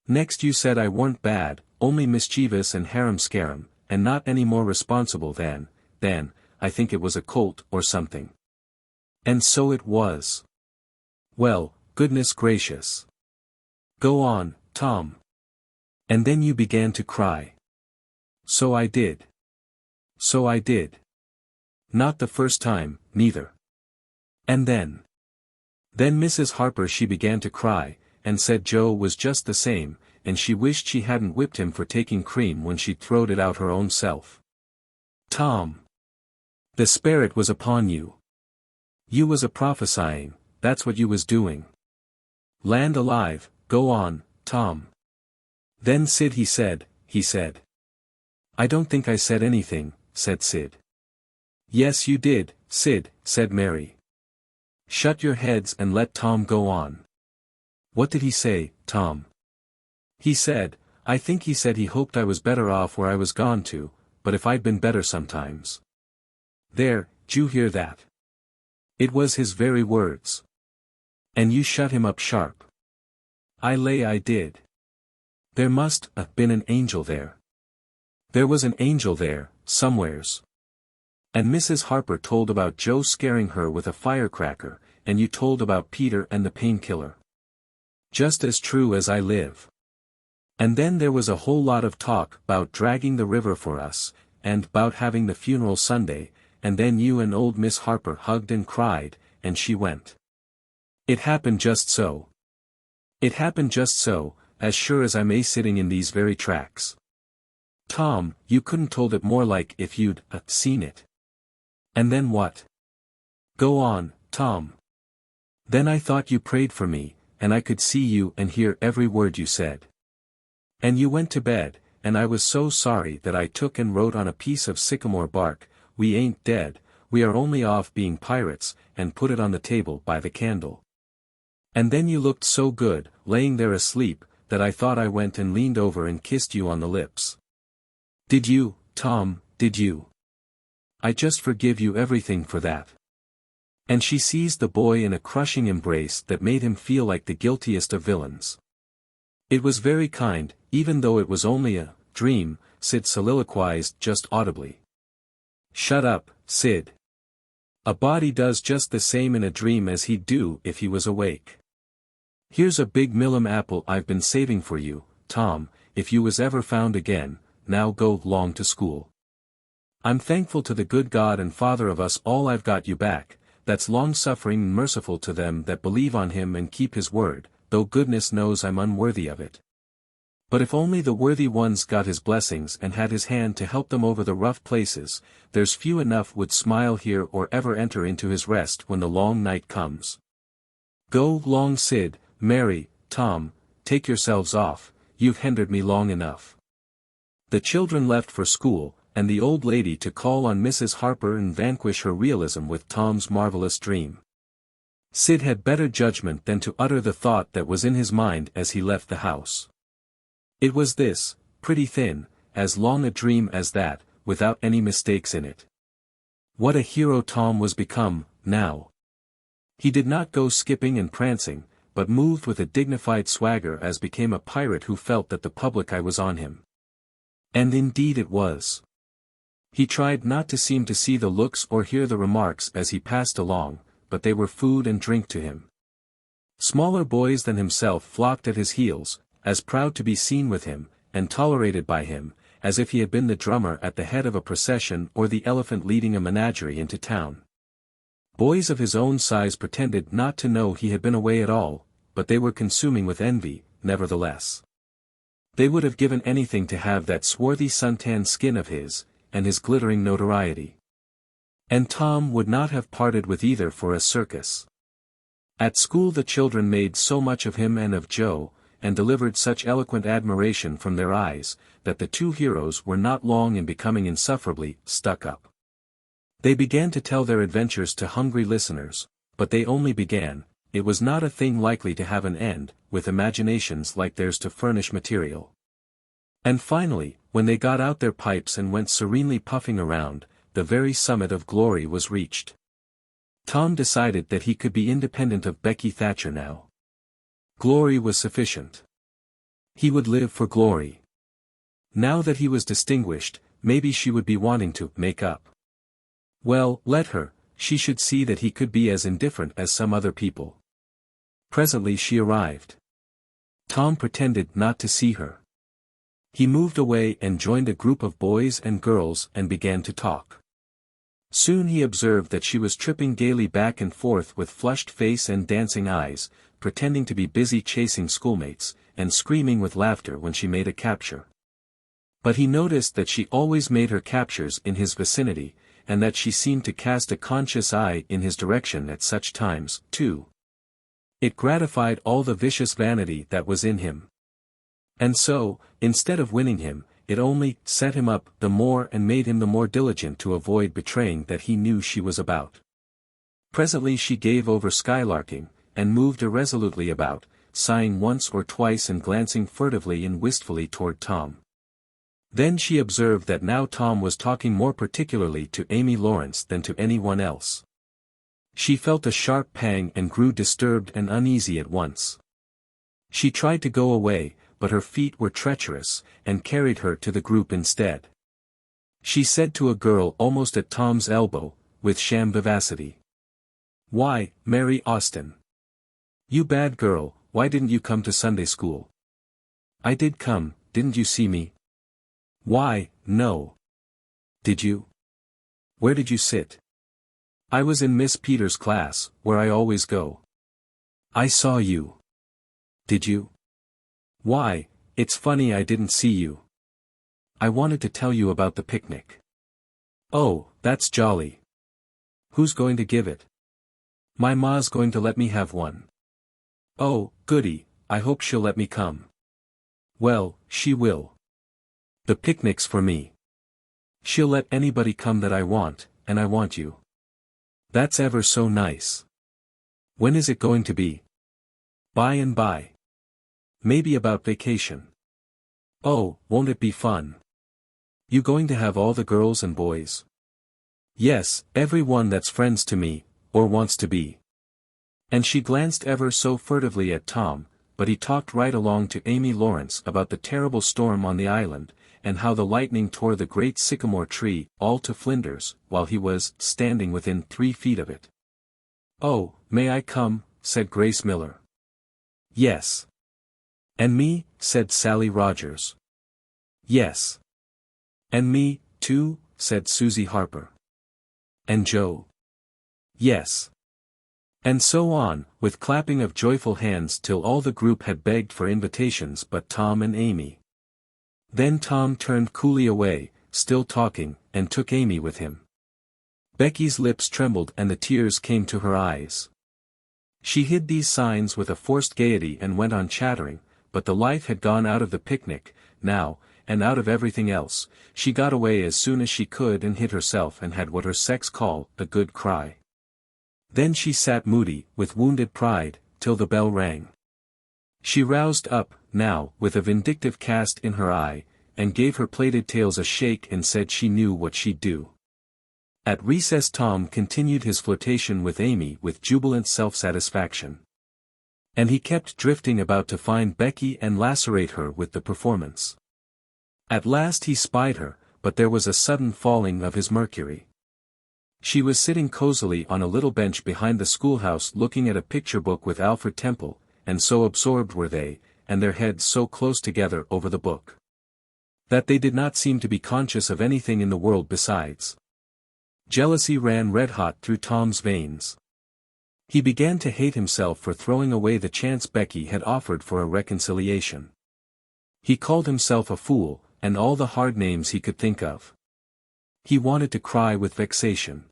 Next you said I weren't bad, only mischievous and harum-scarum, and not any more responsible than, I think it was a colt or something. And so it was. Well, goodness gracious. Go on, Tom. And then you began to cry." "So I did. So I did. Not the first time, neither. And then Mrs. Harper she began to cry, and said Joe was just the same, and she wished she hadn't whipped him for taking cream when she throwed it out her own self." "Tom. The spirit was upon you. You was a prophesying, that's what you was doing. Land alive, go on, Tom. Then Sid he said. I don't think I said anything, said Sid. Yes you did, Sid, said Mary. Shut your heads and let Tom go on. What did he say, Tom? He said, I think he said he hoped I was better off where I was gone to, but if I'd been better sometimes. There, d'you hear that? It was his very words. And you shut him up sharp. I lay I did. There must have been an angel there. There was an angel there, somewheres. And Mrs. Harper told about Joe scaring her with a firecracker, and you told about Peter and the painkiller. Just as true as I live. And then there was a whole lot of talk about dragging the river for us, and 'bout having the funeral Sunday, and then you and old Miss Harper hugged and cried, and she went. It happened just so. It happened just so, as sure as I may sitting in these very tracks. Tom, you couldn't told it more like if you'd seen it. And then what? Go on, Tom. Then I thought you prayed for me, and I could see you and hear every word you said. And you went to bed, and I was so sorry that I took and wrote on a piece of sycamore bark, we ain't dead, we are only off being pirates, and put it on the table by the candle. And then you looked so good, laying there asleep, that I thought I went and leaned over and kissed you on the lips. Did you, Tom, did you? I just forgive you everything for that. And she seized the boy in a crushing embrace that made him feel like the guiltiest of villains. It was very kind, even though it was only a dream, Sid soliloquized just audibly. Shut up, Sid. A body does just the same in a dream as he'd do if he was awake. Here's a big millum apple I've been saving for you, Tom, if you was ever found again, now go 'long to school. I'm thankful to the good God and Father of us all I've got you back, that's long-suffering and merciful to them that believe on him and keep his word, though goodness knows I'm unworthy of it. But if only the worthy ones got his blessings and had his hand to help them over the rough places, there's few enough would smile here or ever enter into his rest when the long night comes. Go long Sid, Mary, Tom, take yourselves off, you've hindered me long enough. The children left for school, and the old lady to call on Mrs. Harper and vanquish her realism with Tom's marvelous dream. Sid had better judgment than to utter the thought that was in his mind as he left the house. It was this, pretty thin, as long a dream as that, without any mistakes in it. What a hero Tom was become, now. He did not go skipping and prancing, but moved with a dignified swagger as became a pirate who felt that the public eye was on him. And indeed it was. He tried not to seem to see the looks or hear the remarks as he passed along, but they were food and drink to him. Smaller boys than himself flocked at his heels, as proud to be seen with him, and tolerated by him, as if he had been the drummer at the head of a procession or the elephant leading a menagerie into town. Boys of his own size pretended not to know he had been away at all, but they were consuming with envy, nevertheless. They would have given anything to have that swarthy suntan skin of his, and his glittering notoriety. And Tom would not have parted with either for a circus. At school the children made so much of him and of Joe, and delivered such eloquent admiration from their eyes, that the two heroes were not long in becoming insufferably stuck up. They began to tell their adventures to hungry listeners, but they only began, it was not a thing likely to have an end, with imaginations like theirs to furnish material. And finally, when they got out their pipes and went serenely puffing around, the very summit of glory was reached. Tom decided that he could be independent of Becky Thatcher now. Glory was sufficient. He would live for glory. Now that he was distinguished, maybe she would be wanting to make up. Well, let her, she should see that he could be as indifferent as some other people. Presently she arrived. Tom pretended not to see her. He moved away and joined a group of boys and girls and began to talk. Soon he observed that she was tripping gaily back and forth with flushed face and dancing eyes, pretending to be busy chasing schoolmates, and screaming with laughter when she made a capture. But he noticed that she always made her captures in his vicinity, and that she seemed to cast a conscious eye in his direction at such times, too. It gratified all the vicious vanity that was in him. And so, instead of winning him, it only set him up the more and made him the more diligent to avoid betraying that he knew she was about. Presently she gave over skylarking, and moved irresolutely about, sighing once or twice and glancing furtively and wistfully toward Tom. Then she observed that now Tom was talking more particularly to Amy Lawrence than to anyone else. She felt a sharp pang and grew disturbed and uneasy at once. She tried to go away, but her feet were treacherous, and carried her to the group instead. She said to a girl almost at Tom's elbow, with sham vivacity, "Why, Mary Austin. You bad girl, why didn't you come to Sunday school?" "I did come, didn't you see me?" "Why, no." "Did you? Where did you sit?" "I was in Miss Peters' class, where I always go." "I saw you." "Did you? Why, it's funny I didn't see you. I wanted to tell you about the picnic." "Oh, that's jolly. Who's going to give it?" "My ma's going to let me have one." "Oh, goody, I hope she'll let me come." "Well, she will. The picnic's for me. She'll let anybody come that I want, and I want you." "That's ever so nice. When is it going to be?" "By and by. Maybe about vacation." "Oh, won't it be fun? You going to have all the girls and boys?" "Yes, every one that's friends to me, or wants to be." And she glanced ever so furtively at Tom, but he talked right along to Amy Lawrence about the terrible storm on the island, and how the lightning tore the great sycamore tree all to flinders, while he was standing within 3 feet of it. "Oh, may I come?" said Grace Miller. "Yes." "And me?" said Sally Rogers. "Yes." "And me, too?" said Susie Harper. "And Joe?" "Yes." And so on, with clapping of joyful hands till all the group had begged for invitations but Tom and Amy. Then Tom turned coolly away, still talking, and took Amy with him. Becky's lips trembled and the tears came to her eyes. She hid these signs with a forced gaiety and went on chattering, but the life had gone out of the picnic, now, and out of everything else. She got away as soon as she could and hid herself and had what her sex call a good cry. Then she sat moody, with wounded pride, till the bell rang. She roused up, now, with a vindictive cast in her eye, and gave her plaited tails a shake and said she knew what she'd do. At recess Tom continued his flirtation with Amy with jubilant self-satisfaction. And he kept drifting about to find Becky and lacerate her with the performance. At last he spied her, but there was a sudden falling of his mercury. She was sitting cozily on a little bench behind the schoolhouse looking at a picture book with Alfred Temple, and so absorbed were they, and their heads so close together over the book, that they did not seem to be conscious of anything in the world besides. Jealousy ran red-hot through Tom's veins. He began to hate himself for throwing away the chance Becky had offered for a reconciliation. He called himself a fool, and all the hard names he could think of. He wanted to cry with vexation.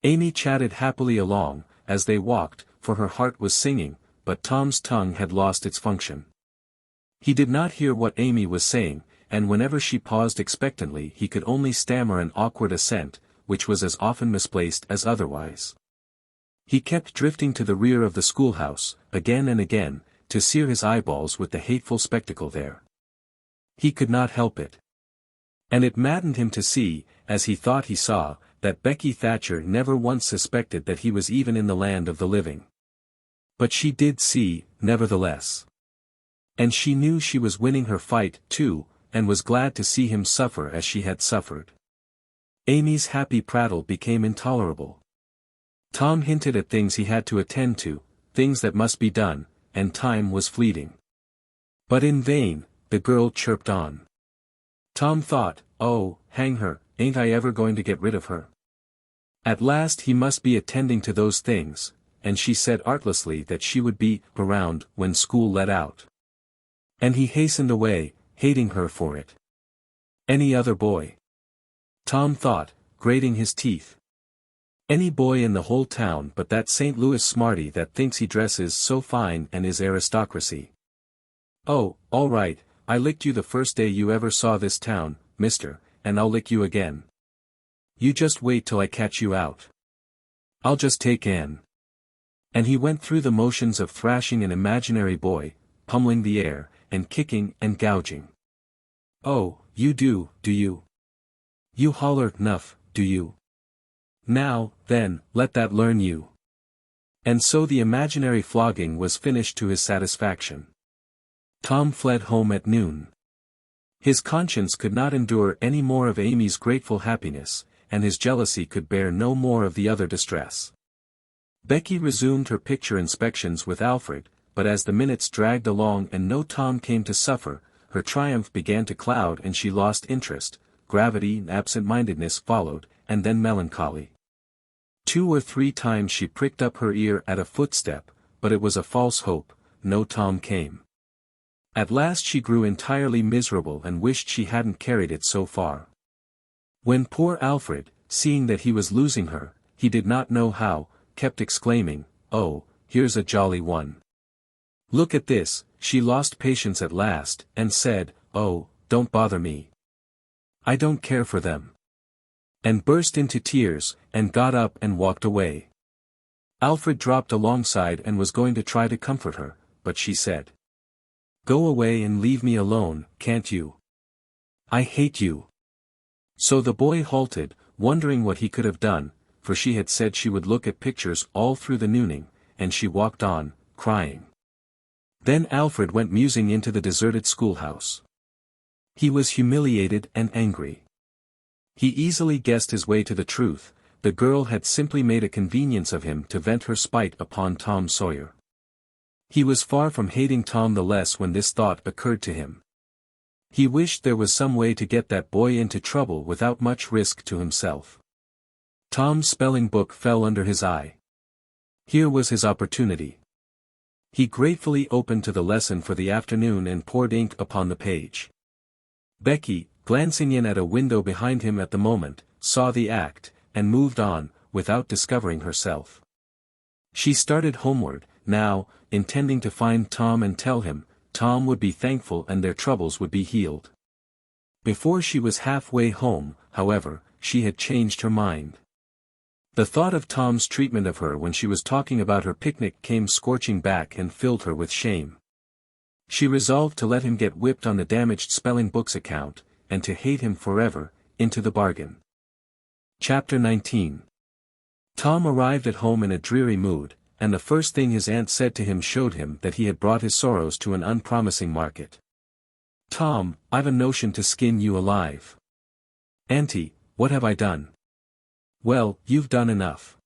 Amy chatted happily along, as they walked, for her heart was singing, but Tom's tongue had lost its function. He did not hear what Amy was saying, and whenever she paused expectantly he could only stammer an awkward assent, which was as often misplaced as otherwise. He kept drifting to the rear of the schoolhouse, again and again, to sear his eyeballs with the hateful spectacle there. He could not help it. And it maddened him to see, as he thought he saw, that Becky Thatcher never once suspected that he was even in the land of the living. But she did see, nevertheless. And she knew she was winning her fight, too, and was glad to see him suffer as she had suffered. Amy's happy prattle became intolerable. Tom hinted at things he had to attend to, things that must be done, and time was fleeting. But in vain, the girl chirped on. Tom thought, oh, hang her, ain't I ever going to get rid of her? At last he must be attending to those things, and she said artlessly that she would be around when school let out. And he hastened away, hating her for it. Any other boy? Tom thought, grating his teeth. Any boy in the whole town but that St. Louis smarty that thinks he dresses so fine and is aristocracy. Oh, all right, I licked you the first day you ever saw this town, mister, and I'll lick you again. You just wait till I catch you out. I'll just take Ann. And he went through the motions of thrashing an imaginary boy, pummeling the air, and kicking and gouging. Oh, you do you? You holler "nuff," do you? Now, then, let that learn you. And so the imaginary flogging was finished to his satisfaction. Tom fled home at noon. His conscience could not endure any more of Amy's grateful happiness, and his jealousy could bear no more of the other distress. Becky resumed her picture inspections with Alfred, but as the minutes dragged along and no Tom came to suffer, her triumph began to cloud and she lost interest, gravity and absent-mindedness followed, and then melancholy. 2 or 3 times she pricked up her ear at a footstep, but it was a false hope, no Tom came. At last she grew entirely miserable and wished she hadn't carried it so far. When poor Alfred, seeing that he was losing her, he did not know how, kept exclaiming, "Oh, here's a jolly one. Look at this," she lost patience at last, and said, "Oh, don't bother me. I don't care for them." And burst into tears, and got up and walked away. Alfred dropped alongside and was going to try to comfort her, but she said, "Go away and leave me alone, can't you? I hate you." So the boy halted, wondering what he could have done, for she had said she would look at pictures all through the nooning, and she walked on, crying. Then Alfred went musing into the deserted schoolhouse. He was humiliated and angry. He easily guessed his way to the truth. The girl had simply made a convenience of him to vent her spite upon Tom Sawyer. He was far from hating Tom the less when this thought occurred to him. He wished there was some way to get that boy into trouble without much risk to himself. Tom's spelling book fell under his eye. Here was his opportunity. He gratefully opened to the lesson for the afternoon and poured ink upon the page. Becky, glancing in at a window behind him at the moment, saw the act, and moved on, without discovering herself. She started homeward, now, intending to find Tom and tell him. Tom would be thankful and their troubles would be healed. Before she was halfway home, however, she had changed her mind. The thought of Tom's treatment of her when she was talking about her picnic came scorching back and filled her with shame. She resolved to let him get whipped on the damaged spelling book's account, and to hate him forever, into the bargain. Chapter 19. Tom arrived at home in a dreary mood, and the first thing his aunt said to him showed him that he had brought his sorrows to an unpromising market. "Tom, I've a notion to skin you alive." "Auntie, what have I done?" "Well, you've done enough.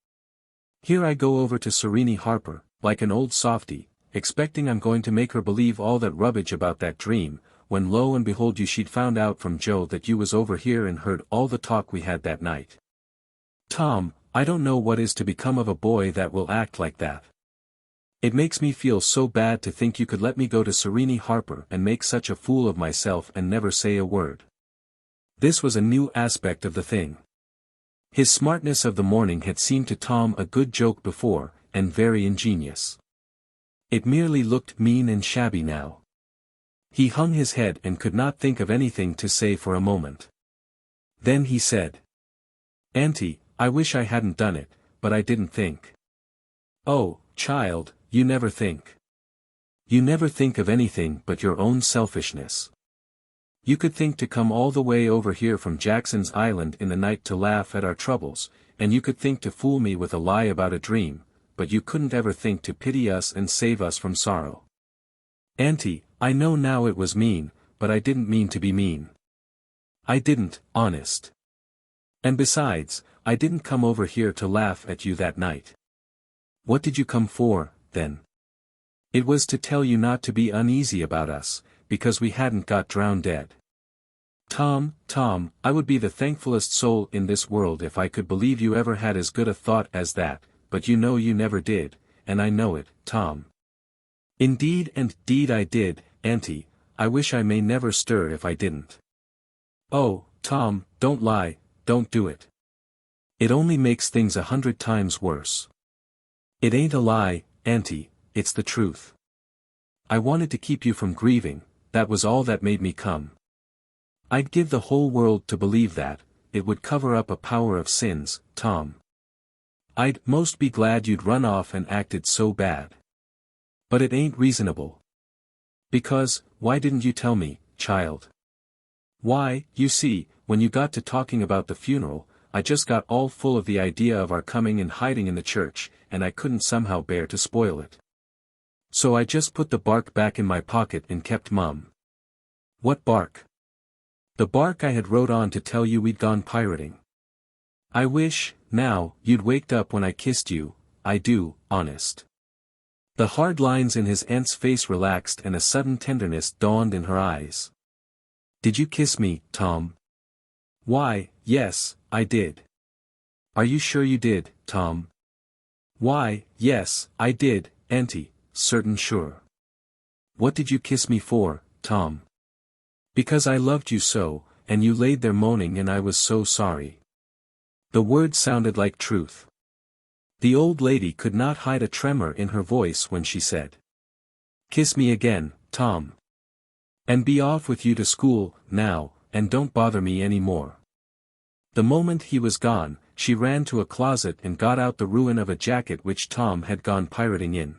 Here I go over to Serene Harper, like an old softy, expecting I'm going to make her believe all that rubbish about that dream, when lo and behold she'd found out from Joe that you was over here and heard all the talk we had that night. Tom, I don't know what is to become of a boy that will act like that. It makes me feel so bad to think you could let me go to Serene Harper and make such a fool of myself and never say a word." This was a new aspect of the thing. His smartness of the morning had seemed to Tom a good joke before, and very ingenious. It merely looked mean and shabby now. He hung his head and could not think of anything to say for a moment. Then he said, "Auntie, I wish I hadn't done it, but I didn't think." "Oh, child, you never think. You never think of anything but your own selfishness. You could think to come all the way over here from Jackson's Island in the night to laugh at our troubles, and you could think to fool me with a lie about a dream, but you couldn't ever think to pity us and save us from sorrow. Auntie, I know now it was mean, but I didn't mean to be mean. I didn't, honest. And besides, I didn't come over here to laugh at you that night." "What did you come for, then?" "It was to tell you not to be uneasy about us, because we hadn't got drowned dead. Tom, I would be the thankfulest soul in this world if I could believe you ever had as good a thought as that, but you know you never did, and I know it, Tom." Indeed I did, Auntie, I wish I may never stir if I didn't." "Oh, Tom, don't lie, don't do it. It only makes things 100 times worse. It ain't a lie, Auntie, it's the truth. I wanted to keep you from grieving, that was all that made me come. I'd give the whole world to believe that, it would cover up a power of sins, Tom. I'd most be glad you'd run off and acted so bad. But it ain't reasonable. Because, why didn't you tell me, child? Why, you see, when you got to talking about the funeral, I just got all full of the idea of our coming and hiding in the church, and I couldn't somehow bear to spoil it. So I just put the bark back in my pocket and kept mum. What bark? The bark I had wrote on to tell you we'd gone pirating. I wish, now, you'd waked up when I kissed you, I do, honest. The hard lines in his aunt's face relaxed and a sudden tenderness dawned in her eyes. Did you kiss me, Tom? Why, yes, I did. Are you sure you did, Tom? Why, yes, I did, Auntie, certain sure. What did you kiss me for, Tom? Because I loved you so, and you laid there moaning and I was so sorry. The words sounded like truth. The old lady could not hide a tremor in her voice when she said, "Kiss me again, Tom. And be off with you to school, now, and don't bother me any more." The moment he was gone, she ran to a closet and got out the ruin of a jacket which Tom had gone pirating in.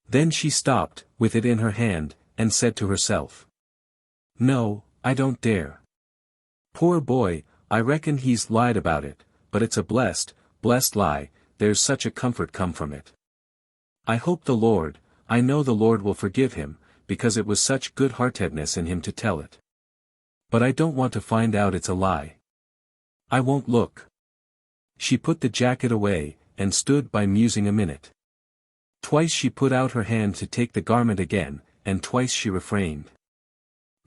Then she stopped, with it in her hand, and said to herself, "No, I don't dare. Poor boy, I reckon he's lied about it, but it's a blessed lie, there's such a comfort come from it. I hope I know the Lord will forgive him, because it was such good-heartedness in him to tell it. But I don't want to find out it's a lie. I won't look." She put the jacket away, and stood by musing a minute. Twice she put out her hand to take the garment again, and twice she refrained.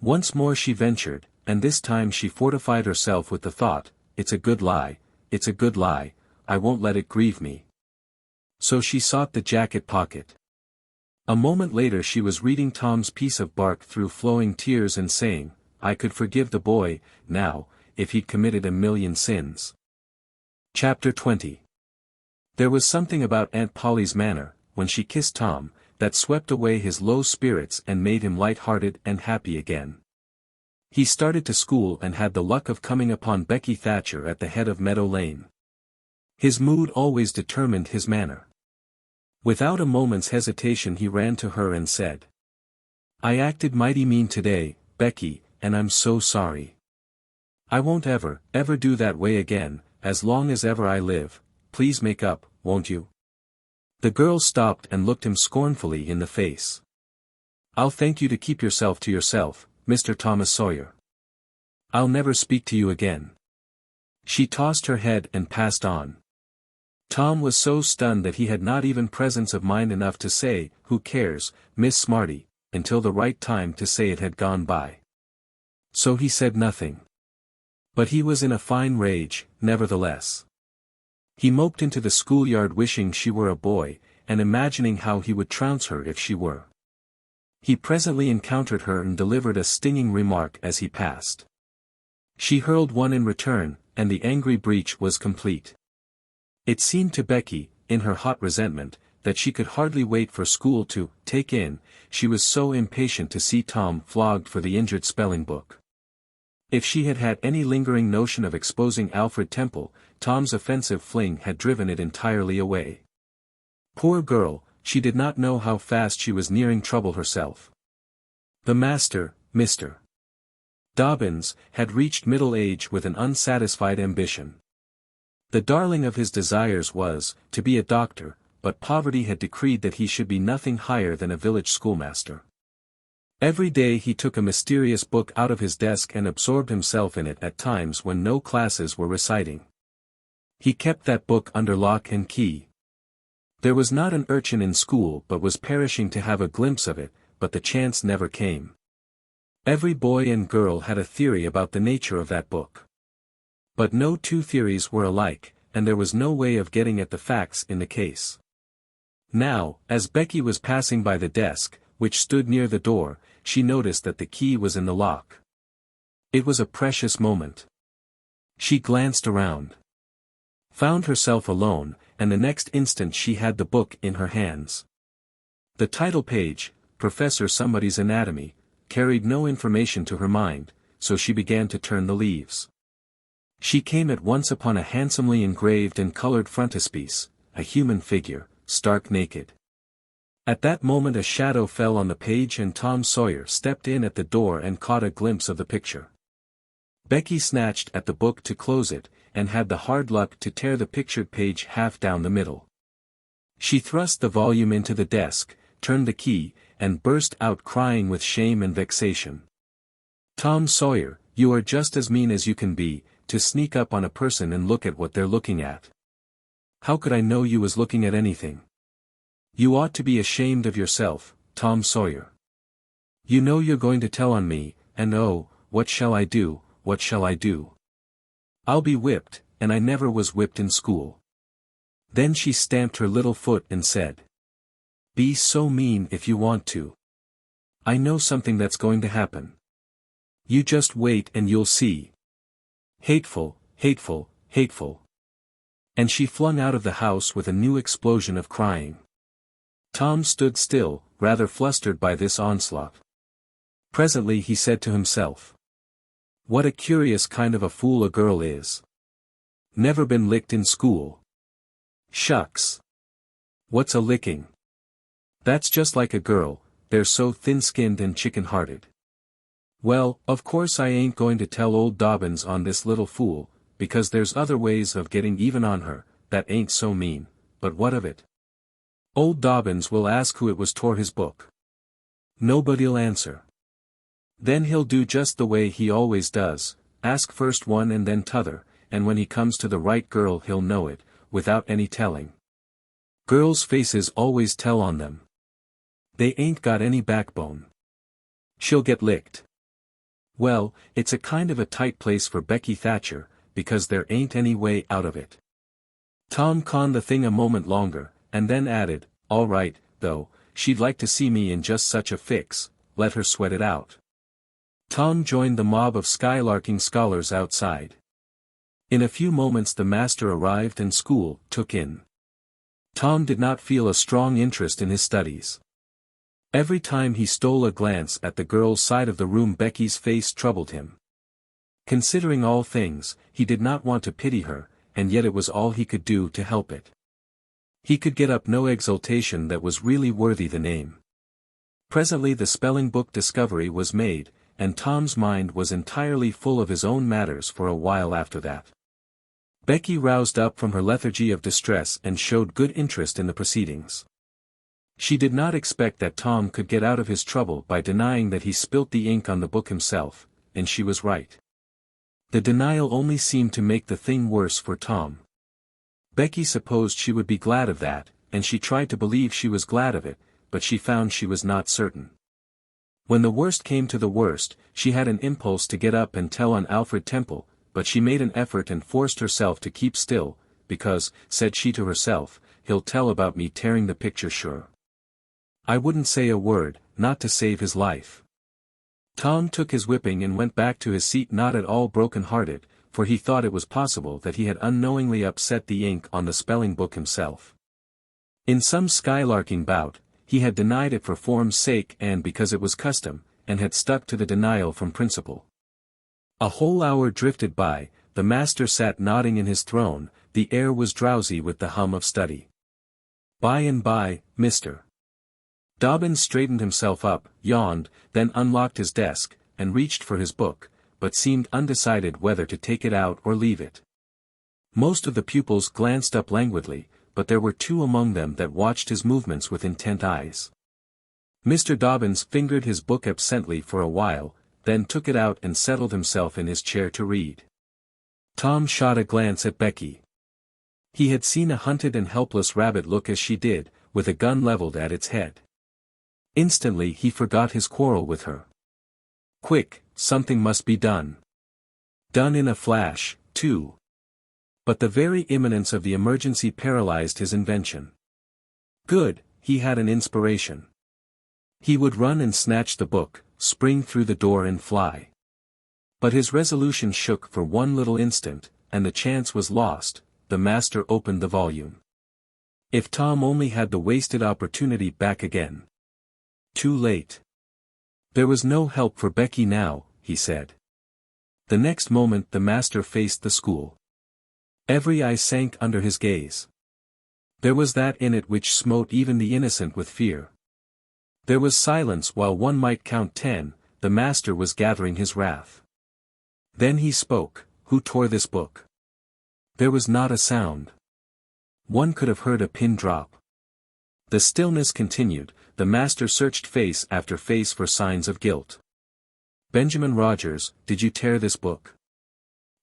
Once more she ventured, and this time she fortified herself with the thought, "It's a good lie, it's a good lie, I won't let it grieve me." So she sought the jacket pocket. A moment later she was reading Tom's piece of bark through flowing tears and saying, "I could forgive the boy, now, if he'd committed 1,000,000 sins." Chapter 20. There was something about Aunt Polly's manner, when she kissed Tom, that swept away his low spirits and made him light-hearted and happy again. He started to school and had the luck of coming upon Becky Thatcher at the head of Meadow Lane. His mood always determined his manner. Without a moment's hesitation he ran to her and said, "I acted mighty mean today, Becky, and I'm so sorry. I won't ever do that way again, as long as ever I live. Please make up, won't you?" The girl stopped and looked him scornfully in the face. "I'll thank you to keep yourself to yourself, Mr. Thomas Sawyer. I'll never speak to you again." She tossed her head and passed on. Tom was so stunned that he had not even presence of mind enough to say, "Who cares, Miss Smarty," until the right time to say it had gone by. So he said nothing. But he was in a fine rage, nevertheless. He moped into the schoolyard wishing she were a boy, and imagining how he would trounce her if she were. He presently encountered her and delivered a stinging remark as he passed. She hurled one in return, and the angry breach was complete. It seemed to Becky, in her hot resentment, that she could hardly wait for school to take in, she was so impatient to see Tom flogged for the injured spelling book. If she had had any lingering notion of exposing Alfred Temple, Tom's offensive fling had driven it entirely away. Poor girl, she did not know how fast she was nearing trouble herself. The master, Mr. Dobbins, had reached middle age with an unsatisfied ambition. The darling of his desires was, to be a doctor, but poverty had decreed that he should be nothing higher than a village schoolmaster. Every day he took a mysterious book out of his desk and absorbed himself in it at times when no classes were reciting. He kept that book under lock and key. There was not an urchin in school but was perishing to have a glimpse of it, but the chance never came. Every boy and girl had a theory about the nature of that book. But no two theories were alike, and there was no way of getting at the facts in the case. Now, as Becky was passing by the desk, which stood near the door, she noticed that the key was in the lock. It was a precious moment. She glanced around. Found herself alone, and the next instant she had the book in her hands. The title page, Professor Somebody's Anatomy, carried no information to her mind, so she began to turn the leaves. She came at once upon a handsomely engraved and colored frontispiece, a human figure, stark naked. At that moment a shadow fell on the page and Tom Sawyer stepped in at the door and caught a glimpse of the picture. Becky snatched at the book to close it, and had the hard luck to tear the pictured page half down the middle. She thrust the volume into the desk, turned the key, and burst out crying with shame and vexation. "Tom Sawyer, you are just as mean as you can be, to sneak up on a person and look at what they're looking at. How could I know you was looking at anything? You ought to be ashamed of yourself, Tom Sawyer. You know you're going to tell on me, and oh, what shall I do, what shall I do? I'll be whipped, and I never was whipped in school." Then she stamped her little foot and said, "Be so mean if you want to. I know something that's going to happen. You just wait and you'll see. Hateful, hateful, hateful." And she flung out of the house with a new explosion of crying. Tom stood still, rather flustered by this onslaught. Presently he said to himself, "What a curious kind of a fool a girl is. Never been licked in school. Shucks. What's a licking? That's just like a girl, they're so thin-skinned and chicken-hearted. Well, of course I ain't going to tell old Dobbins on this little fool, because there's other ways of getting even on her, that ain't so mean, but what of it? Old Dobbins will ask who it was tore his book. Nobody'll answer. Then he'll do just the way he always does, ask first one and then t'other, and when he comes to the right girl he'll know it, without any telling. Girls' faces always tell on them. They ain't got any backbone. She'll get licked. Well, it's a kind of a tight place for Becky Thatcher, because there ain't any way out of it." Tom conned the thing a moment longer, and then added, "All right, though, she'd like to see me in just such a fix, let her sweat it out." Tom joined the mob of skylarking scholars outside. In a few moments the master arrived and school took in. Tom did not feel a strong interest in his studies. Every time he stole a glance at the girl's side of the room Becky's face troubled him. Considering all things, he did not want to pity her, and yet it was all he could do to help it. He could get up no exultation that was really worthy the name. Presently the spelling book discovery was made, and Tom's mind was entirely full of his own matters for a while after that. Becky roused up from her lethargy of distress and showed good interest in the proceedings. She did not expect that Tom could get out of his trouble by denying that he spilt the ink on the book himself, and she was right. The denial only seemed to make the thing worse for Tom. Becky supposed she would be glad of that, and she tried to believe she was glad of it, but she found she was not certain. When the worst came to the worst, she had an impulse to get up and tell on Alfred Temple, but she made an effort and forced herself to keep still, because, said she to herself, he'll tell about me tearing the picture sure. I wouldn't say a word, not to save his life. Tom took his whipping and went back to his seat not at all broken-hearted, for he thought it was possible that he had unknowingly upset the ink on the spelling book himself. In some skylarking bout, he had denied it for form's sake and because it was custom, and had stuck to the denial from principle. A whole hour drifted by, the master sat nodding in his throne, the air was drowsy with the hum of study. By and by, Mr. Dobbins straightened himself up, yawned, then unlocked his desk, and reached for his book, but seemed undecided whether to take it out or leave it. Most of the pupils glanced up languidly, but there were two among them that watched his movements with intent eyes. Mr. Dobbins fingered his book absently for a while, then took it out and settled himself in his chair to read. Tom shot a glance at Becky. He had seen a hunted and helpless rabbit look as she did, with a gun leveled at its head. Instantly he forgot his quarrel with her. Quick, something must be done. Done in a flash, too. But the very imminence of the emergency paralyzed his invention. Good, he had an inspiration. He would run and snatch the book, spring through the door and fly. But his resolution shook for one little instant, and the chance was lost, the master opened the volume. If Tom only had the wasted opportunity back again. Too late. There was no help for Becky now, he said. The next moment the master faced the school. Every eye sank under his gaze. There was that in it which smote even the innocent with fear. There was silence while one might count 10, the master was gathering his wrath. Then he spoke, "Who tore this book?" There was not a sound. One could have heard a pin drop. The stillness continued, the master searched face after face for signs of guilt. "Benjamin Rogers, did you tear this book?"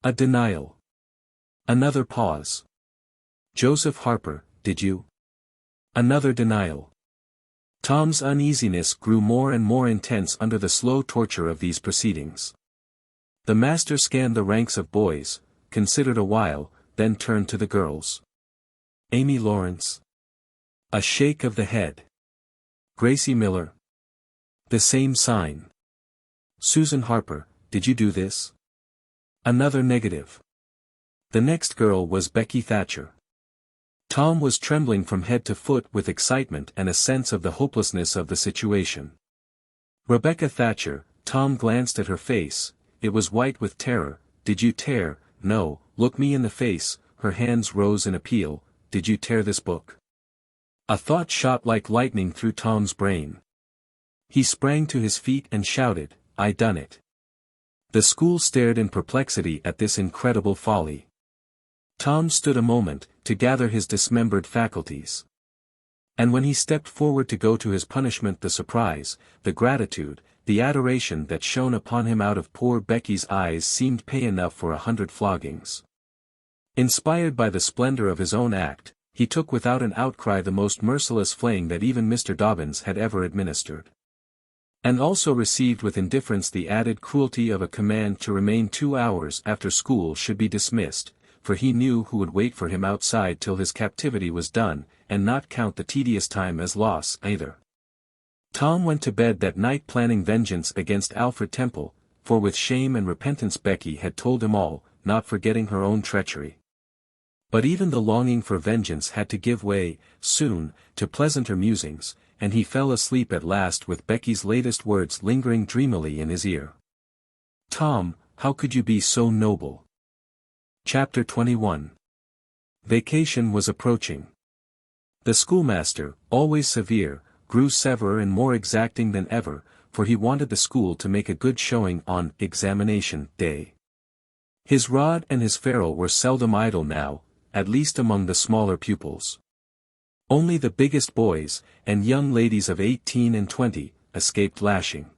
A denial. Another pause. "Joseph Harper, did you?" Another denial. Tom's uneasiness grew more and more intense under the slow torture of these proceedings. The master scanned the ranks of boys, considered a while, then turned to the girls. "Amy Lawrence?" A shake of the head. "Gracie Miller?" The same sign. "Susan Harper, did you do this?" Another negative. The next girl was Becky Thatcher. Tom was trembling from head to foot with excitement and a sense of the hopelessness of the situation. Rebecca Thatcher, Tom glanced at her face, it was white with terror. "Did you tear? No, look me in the face." Her hands rose in appeal. "Did you tear this book?" A thought shot like lightning through Tom's brain. He sprang to his feet and shouted, "I done it." The school stared in perplexity at this incredible folly. Tom stood a moment, to gather his dismembered faculties. And when he stepped forward to go to his punishment, the surprise, the gratitude, the adoration that shone upon him out of poor Becky's eyes seemed pay enough for 100 floggings. Inspired by the splendor of his own act, he took without an outcry the most merciless flaying that even Mr. Dobbins had ever administered. And also received with indifference the added cruelty of a command to remain 2 hours after school should be dismissed, for he knew who would wait for him outside till his captivity was done, and not count the tedious time as loss either. Tom went to bed that night planning vengeance against Alfred Temple, for with shame and repentance Becky had told him all, not forgetting her own treachery. But even the longing for vengeance had to give way, soon, to pleasanter musings, and he fell asleep at last with Becky's latest words lingering dreamily in his ear. "Tom, how could you be so noble?" Chapter 21. Vacation was approaching. The schoolmaster, always severe, grew severer and more exacting than ever, for he wanted the school to make a good showing on examination day. His rod and his ferule were seldom idle now, at least among the smaller pupils. Only the biggest boys, and young ladies of 18 and 20, escaped lashing.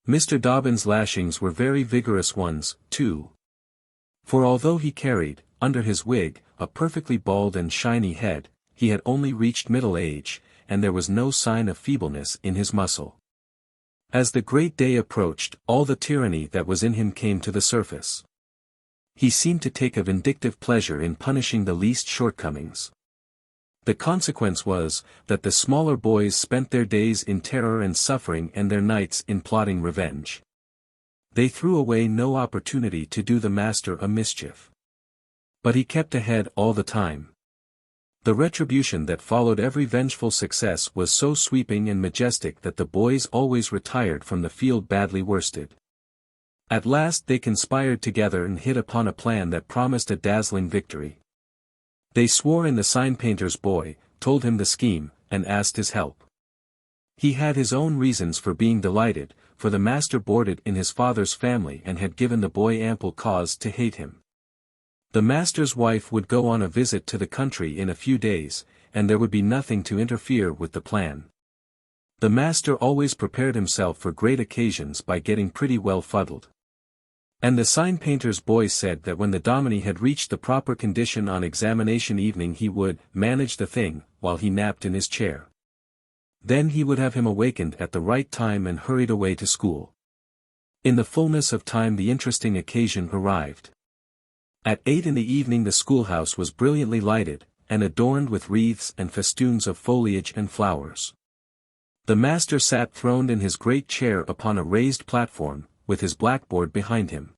Mr. Dobbins' lashings were very vigorous ones, too. For although he carried, under his wig, a perfectly bald and shiny head, he had only reached middle age, and there was no sign of feebleness in his muscle. As the great day approached, all the tyranny that was in him came to the surface. He seemed to take a vindictive pleasure in punishing the least shortcomings. The consequence was, that the smaller boys spent their days in terror and suffering and their nights in plotting revenge. They threw away no opportunity to do the master a mischief. But he kept ahead all the time. The retribution that followed every vengeful success was so sweeping and majestic that the boys always retired from the field badly worsted. At last they conspired together and hit upon a plan that promised a dazzling victory. They swore in the sign painter's boy, told him the scheme, and asked his help. He had his own reasons for being delighted, for the master boarded in his father's family and had given the boy ample cause to hate him. The master's wife would go on a visit to the country in a few days, and there would be nothing to interfere with the plan. The master always prepared himself for great occasions by getting pretty well fuddled. And the sign painter's boy said that when the dominie had reached the proper condition on examination evening he would manage the thing, while he napped in his chair. Then he would have him awakened at the right time and hurried away to school. In the fullness of time the interesting occasion arrived. At 8 in the evening the schoolhouse was brilliantly lighted, and adorned with wreaths and festoons of foliage and flowers. The master sat throned in his great chair upon a raised platform, with his blackboard behind him.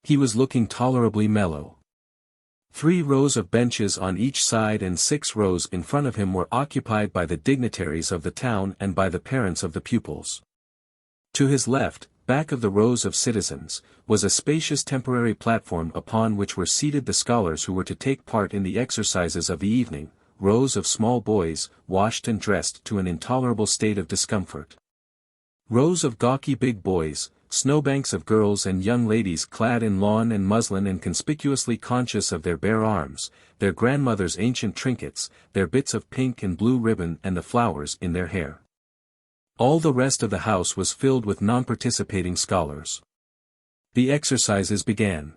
He was looking tolerably mellow. 3 rows of benches on each side and 6 rows in front of him were occupied by the dignitaries of the town and by the parents of the pupils. To his left, back of the rows of citizens, was a spacious temporary platform upon which were seated the scholars who were to take part in the exercises of the evening, rows of small boys, washed and dressed to an intolerable state of discomfort. Rows of gawky big boys, snowbanks of girls and young ladies clad in lawn and muslin and conspicuously conscious of their bare arms, their grandmother's ancient trinkets, their bits of pink and blue ribbon and the flowers in their hair. All the rest of the house was filled with non-participating scholars. The exercises began.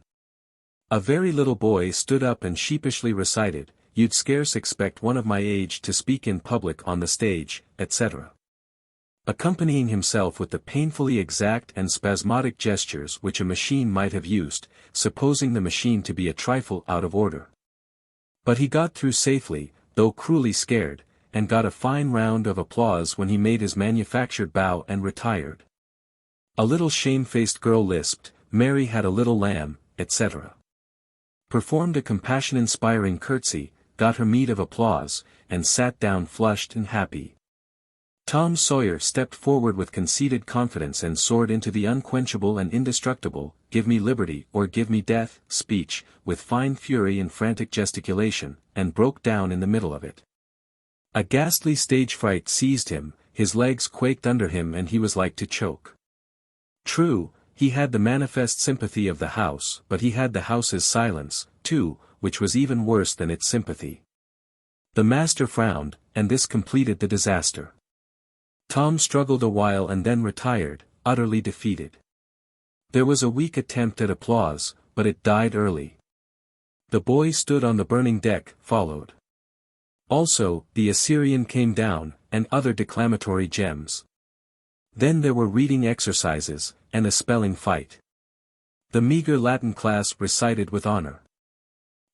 A very little boy stood up and sheepishly recited, "You'd scarce expect one of my age to speak in public on the stage," etc. Accompanying himself with the painfully exact and spasmodic gestures which a machine might have used, supposing the machine to be a trifle out of order. But he got through safely, though cruelly scared, and got a fine round of applause when he made his manufactured bow and retired. A little shamefaced girl lisped, "Mary had a little lamb," etc. Performed a compassion-inspiring curtsy, got her meed of applause, and sat down flushed and happy. Tom Sawyer stepped forward with conceited confidence and soared into the unquenchable and indestructible, "Give me liberty or give me death" speech, with fine fury and frantic gesticulation, and broke down in the middle of it. A ghastly stage fright seized him, his legs quaked under him and he was like to choke. True, he had the manifest sympathy of the house, but he had the house's silence, too, which was even worse than its sympathy. The master frowned, and this completed the disaster. Tom struggled a while and then retired, utterly defeated. There was a weak attempt at applause, but it died early. The boy stood on the burning deck, followed. Also, the Assyrian came down, and other declamatory gems. Then there were reading exercises, and a spelling fight. The meager Latin class recited with honor.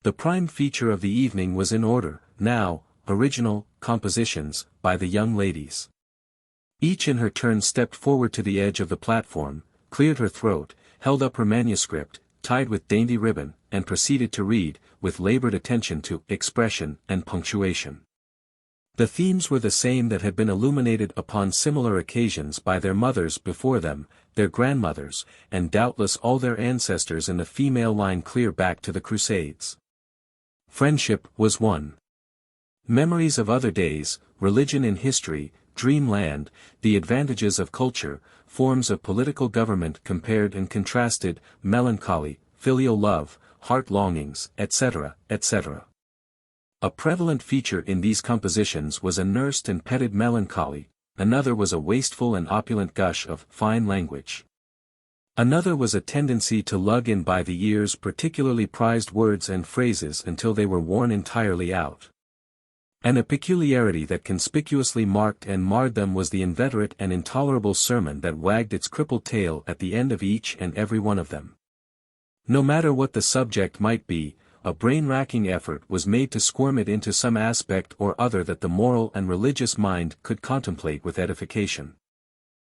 The prime feature of the evening was in order, now, original compositions, by the young ladies. Each in her turn stepped forward to the edge of the platform, cleared her throat, held up her manuscript, tied with dainty ribbon, and proceeded to read, with labored attention to expression and punctuation. The themes were the same that had been illuminated upon similar occasions by their mothers before them, their grandmothers, and doubtless all their ancestors in the female line clear back to the Crusades. Friendship was one. Memories of other days, religion in history, dreamland, the advantages of culture, forms of political government compared and contrasted, melancholy, filial love, heart longings, etc., etc. A prevalent feature in these compositions was a nursed and petted melancholy, another was a wasteful and opulent gush of fine language. Another was a tendency to lug in by the ears particularly prized words and phrases until they were worn entirely out. And a peculiarity that conspicuously marked and marred them was the inveterate and intolerable sermon that wagged its crippled tail at the end of each and every one of them. No matter what the subject might be, a brain-racking effort was made to squirm it into some aspect or other that the moral and religious mind could contemplate with edification.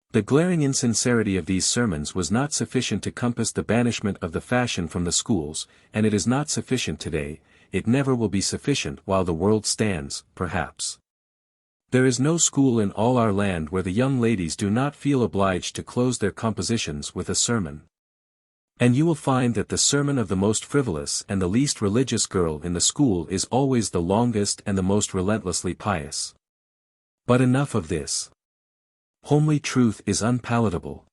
The glaring insincerity of these sermons was not sufficient to compass the banishment of the fashion from the schools, and it is not sufficient today. It never will be sufficient while the world stands, perhaps. There is no school in all our land where the young ladies do not feel obliged to close their compositions with a sermon. And you will find that the sermon of the most frivolous and the least religious girl in the school is always the longest and the most relentlessly pious. But enough of this. Homely truth is unpalatable.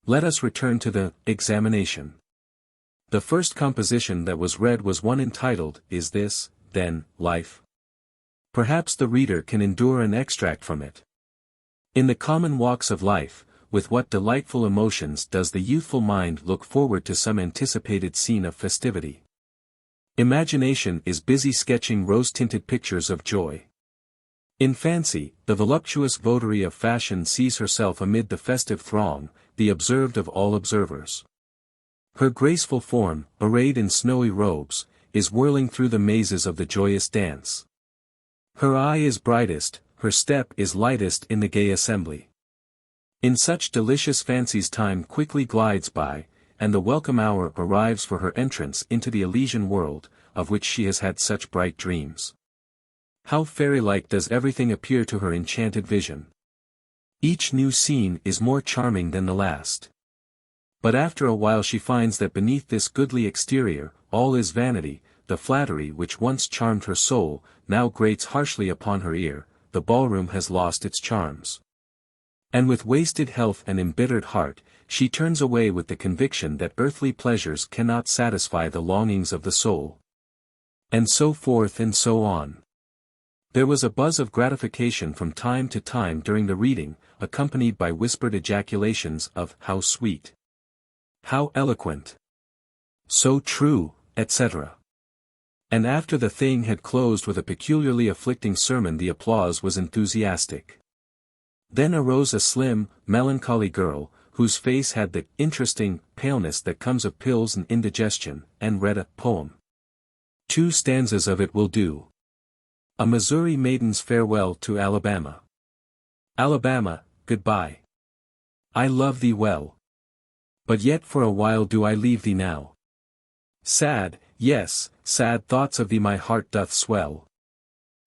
Let us return to the examination. The first composition that was read was one entitled, "Is This, Then, Life?" Perhaps the reader can endure an extract from it. In the common walks of life, with what delightful emotions does the youthful mind look forward to some anticipated scene of festivity. Imagination is busy sketching rose-tinted pictures of joy. In fancy, the voluptuous votary of fashion sees herself amid the festive throng, the observed of all observers. Her graceful form, arrayed in snowy robes, is whirling through the mazes of the joyous dance. Her eye is brightest, her step is lightest in the gay assembly. In such delicious fancies time quickly glides by, and the welcome hour arrives for her entrance into the Elysian world, of which she has had such bright dreams. How fairy-like does everything appear to her enchanted vision. Each new scene is more charming than the last. But after a while she finds that beneath this goodly exterior, all is vanity, the flattery which once charmed her soul, now grates harshly upon her ear, the ballroom has lost its charms. And with wasted health and embittered heart, she turns away with the conviction that earthly pleasures cannot satisfy the longings of the soul. And so forth and so on. There was a buzz of gratification from time to time during the reading, accompanied by whispered ejaculations of "how sweet," "how eloquent," "so true," etc. And after the thing had closed with a peculiarly afflicting sermon the applause was enthusiastic. Then arose a slim, melancholy girl, whose face had the interesting paleness that comes of pills and indigestion, and read a poem. 2 stanzas of it will do. A Missouri Maiden's Farewell to Alabama. Alabama, goodbye. I love thee well. But yet for a while do I leave thee now. Sad, yes, sad thoughts of thee my heart doth swell.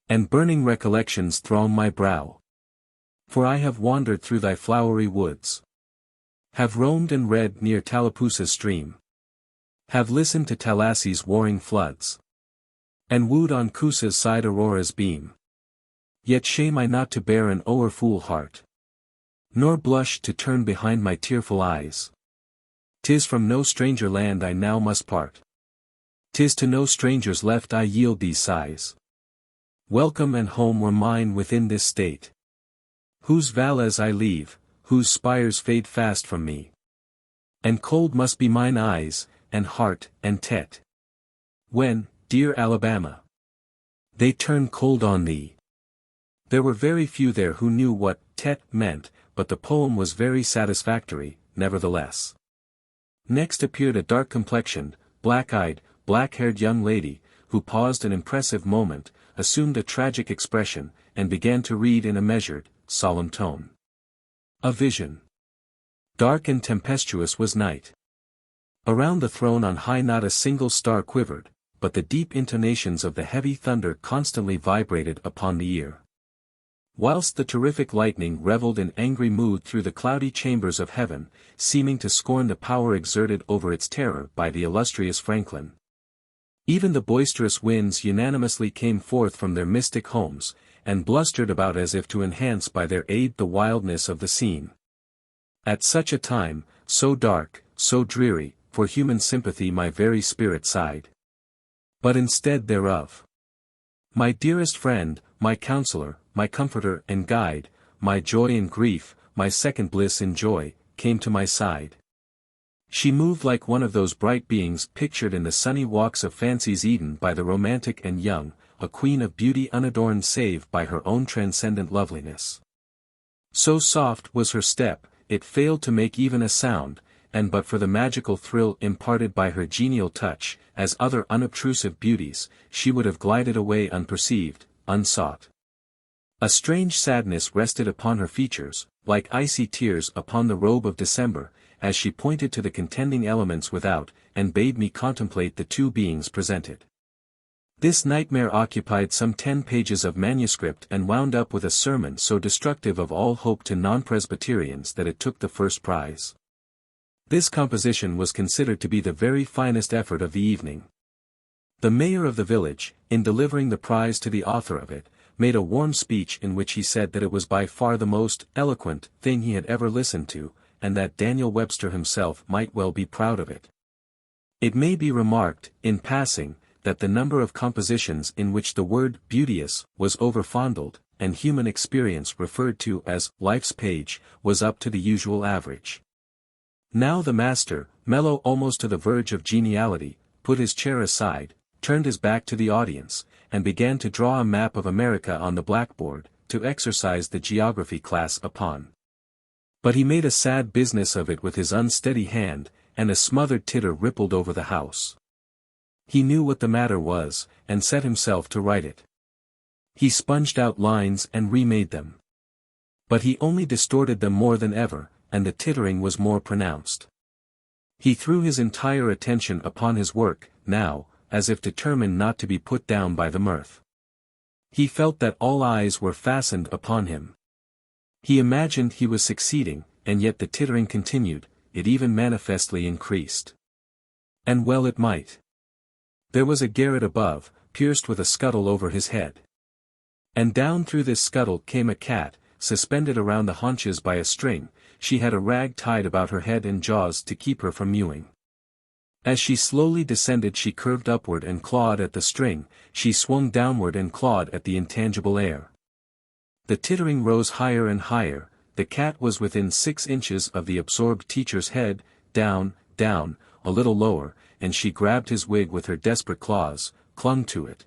And burning recollections throng my brow. For I have wandered through thy flowery woods. Have roamed and read near Tallapoosa's stream. Have listened to Tallassie's warring floods. And wooed on Coosa's side Aurora's beam. Yet shame I not to bear an o'er full heart. Nor blush to turn behind my tearful eyes. 'Tis from no stranger land I now must part. 'Tis to no strangers left I yield these sighs. Welcome and home were mine within this state. Whose valleys I leave, whose spires fade fast from me. And cold must be mine eyes, and heart, and tete. When, dear Alabama, they turn cold on thee. There were very few there who knew what tete meant, but the poem was very satisfactory, nevertheless. Next appeared a dark-complexioned, black-eyed, black-haired young lady, who paused an impressive moment, assumed a tragic expression, and began to read in a measured, solemn tone. A vision. Dark and tempestuous was night. Around the throne on high not a single star quivered, but the deep intonations of the heavy thunder constantly vibrated upon the ear. Whilst the terrific lightning revelled in angry mood through the cloudy chambers of heaven, seeming to scorn the power exerted over its terror by the illustrious Franklin. Even the boisterous winds unanimously came forth from their mystic homes, and blustered about as if to enhance by their aid the wildness of the scene. At such a time, so dark, so dreary, for human sympathy my very spirit sighed. But instead thereof, my dearest friend, my counselor, my comforter and guide, my joy in grief, my second bliss in joy, came to my side. She moved like one of those bright beings pictured in the sunny walks of fancy's Eden by the romantic and young, a queen of beauty unadorned save by her own transcendent loveliness. So soft was her step, it failed to make even a sound, and but for the magical thrill imparted by her genial touch, as other unobtrusive beauties, she would have glided away unperceived, unsought. A strange sadness rested upon her features, like icy tears upon the robe of December, as she pointed to the contending elements without, and bade me contemplate the 2 beings presented. This nightmare occupied some 10 pages of manuscript and wound up with a sermon so destructive of all hope to non-Presbyterians that it took the first prize. This composition was considered to be the very finest effort of the evening. The mayor of the village, in delivering the prize to the author of it, made a warm speech in which he said that it was by far the most eloquent thing he had ever listened to, and that Daniel Webster himself might well be proud of it. It may be remarked, in passing, that the number of compositions in which the word beauteous was overfondled, and human experience referred to as life's page, was up to the usual average. Now the master, mellow almost to the verge of geniality, put his chair aside, turned his back to the audience, and began to draw a map of America on the blackboard, to exercise the geography class upon. But he made a sad business of it with his unsteady hand, and a smothered titter rippled over the house. He knew what the matter was, and set himself to write it. He sponged out lines and remade them. But he only distorted them more than ever, and the tittering was more pronounced. He threw his entire attention upon his work, now, as if determined not to be put down by the mirth. He felt that all eyes were fastened upon him. He imagined he was succeeding, and yet the tittering continued, it even manifestly increased. And well it might. There was a garret above, pierced with a scuttle over his head. And down through this scuttle came a cat, suspended around the haunches by a string. She had a rag tied about her head and jaws to keep her from mewing. As she slowly descended she curved upward and clawed at the string, she swung downward and clawed at the intangible air. The tittering rose higher and higher, the cat was within 6 inches of the absorbed teacher's head, down, down, a little lower, and she grabbed his wig with her desperate claws, clung to it,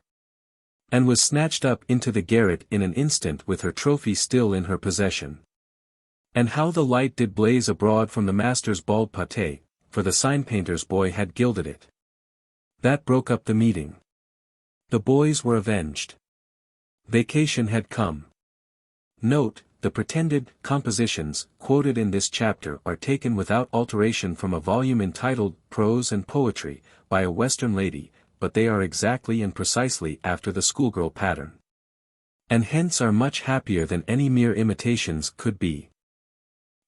and was snatched up into the garret in an instant with her trophy still in her possession. And how the light did blaze abroad from the master's bald pate, for the sign-painter's boy had gilded it. That broke up the meeting. The boys were avenged. Vacation had come. Note, the pretended compositions quoted in this chapter are taken without alteration from a volume entitled Prose and Poetry, by a Western lady, but they are exactly and precisely after the schoolgirl pattern. And hence are much happier than any mere imitations could be.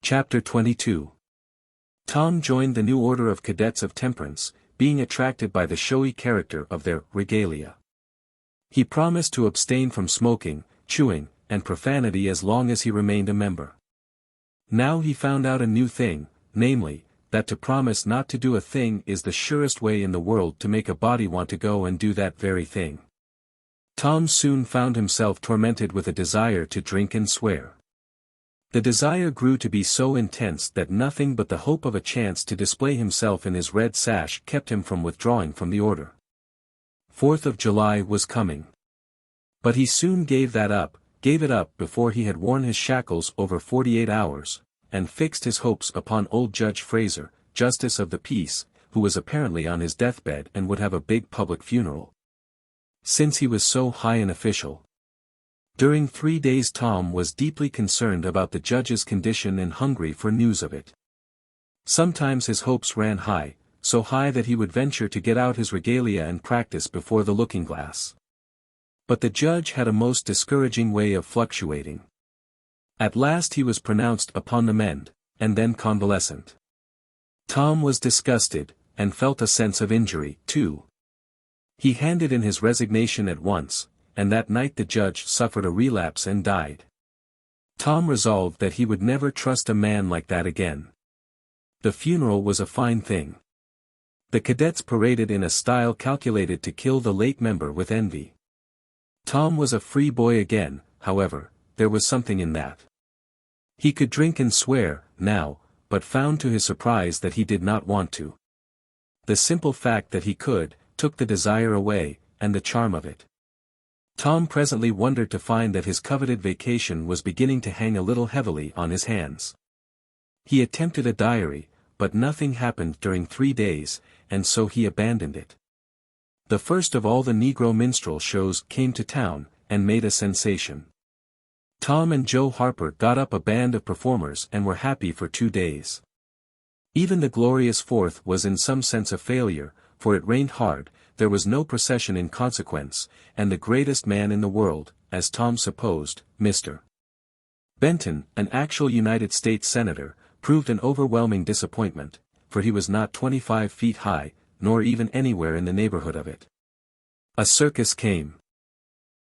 Chapter 22. Tom joined the new order of cadets of temperance, being attracted by the showy character of their regalia. He promised to abstain from smoking, chewing, and profanity as long as he remained a member. Now he found out a new thing, namely, that to promise not to do a thing is the surest way in the world to make a body want to go and do that very thing. Tom soon found himself tormented with a desire to drink and swear. The desire grew to be so intense that nothing but the hope of a chance to display himself in his red sash kept him from withdrawing from the order. 4th of July was coming. But he soon gave it up before he had worn his shackles over 48 hours, and fixed his hopes upon old Judge Fraser, Justice of the Peace, who was apparently on his deathbed and would have a big public funeral. Since he was so high an official. During 3 days Tom was deeply concerned about the judge's condition and hungry for news of it. Sometimes his hopes ran high, so high that he would venture to get out his regalia and practice before the looking-glass. But the judge had a most discouraging way of fluctuating. At last he was pronounced upon the mend, and then convalescent. Tom was disgusted, and felt a sense of injury, too. He handed in his resignation at once, and that night the judge suffered a relapse and died. Tom resolved that he would never trust a man like that again. The funeral was a fine thing. The cadets paraded in a style calculated to kill the late member with envy. Tom was a free boy again, however, there was something in that. He could drink and swear, now, but found to his surprise that he did not want to. The simple fact that he could, took the desire away, and the charm of it. Tom presently wondered to find that his coveted vacation was beginning to hang a little heavily on his hands. He attempted a diary, but nothing happened during 3 days, and so he abandoned it. The first of all the Negro minstrel shows came to town, and made a sensation. Tom and Joe Harper got up a band of performers and were happy for 2 days. Even the glorious 4th was in some sense a failure, for it rained hard, there was no procession in consequence, and the greatest man in the world, as Tom supposed, Mr. Benton, an actual United States Senator, proved an overwhelming disappointment, for he was not 25 feet high, nor even anywhere in the neighborhood of it. A circus came.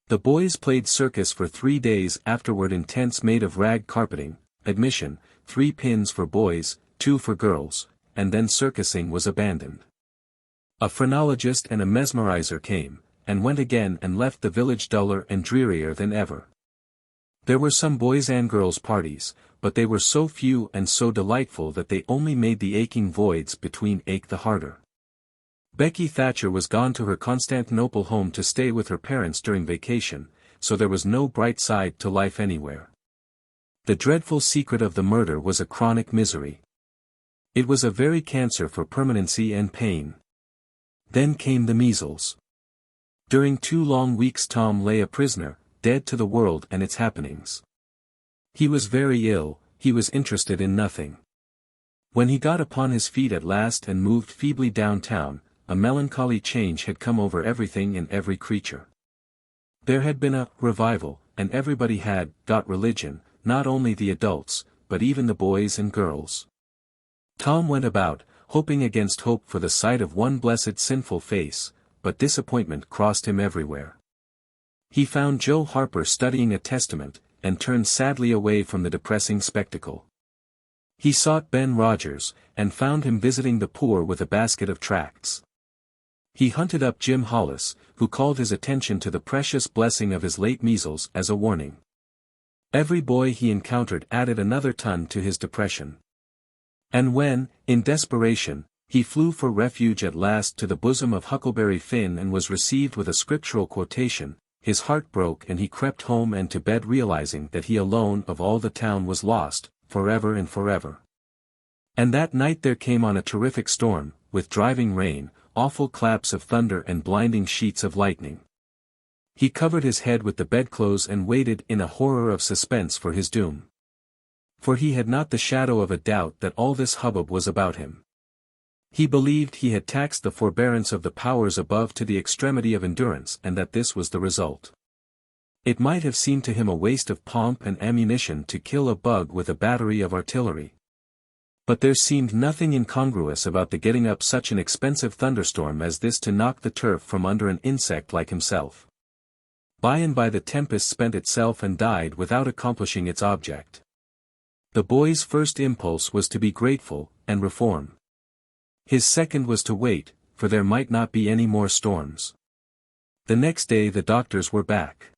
The boys played circus for 3 days afterward in tents made of rag carpeting, admission, 3 pins for boys, 2 for girls, and then circusing was abandoned. A phrenologist and a mesmerizer came, and went again and left the village duller and drearier than ever. There were some boys' and girls' parties, but they were so few and so delightful that they only made the aching voids between ache the harder. Becky Thatcher was gone to her Constantinople home to stay with her parents during vacation, so there was no bright side to life anywhere. The dreadful secret of the murder was a chronic misery. It was a very cancer for permanency and pain. Then came the measles. During 2 long weeks Tom lay a prisoner, dead to the world and its happenings. He was very ill, he was interested in nothing. When he got upon his feet at last and moved feebly downtown, a melancholy change had come over everything and every creature. There had been a revival, and everybody had got religion, not only the adults, but even the boys and girls. Tom went about, hoping against hope for the sight of one blessed sinful face, but disappointment crossed him everywhere. He found Joe Harper studying a testament, and turned sadly away from the depressing spectacle. He sought Ben Rogers, and found him visiting the poor with a basket of tracts. He hunted up Jim Hollis, who called his attention to the precious blessing of his late measles as a warning. Every boy he encountered added another ton to his depression. And when, in desperation, he flew for refuge at last to the bosom of Huckleberry Finn and was received with a scriptural quotation, his heart broke and he crept home and to bed realizing that he alone of all the town was lost, forever and forever. And that night there came on a terrific storm, with driving rain, awful claps of thunder and blinding sheets of lightning. He covered his head with the bedclothes and waited in a horror of suspense for his doom. For he had not the shadow of a doubt that all this hubbub was about him. He believed he had taxed the forbearance of the powers above to the extremity of endurance and that this was the result. It might have seemed to him a waste of pomp and ammunition to kill a bug with a battery of artillery. But there seemed nothing incongruous about the getting up such an expensive thunderstorm as this to knock the turf from under an insect like himself. By and by the tempest spent itself and died without accomplishing its object. The boy's first impulse was to be grateful, and reform. His second was to wait, for there might not be any more storms. The next day the doctors were back.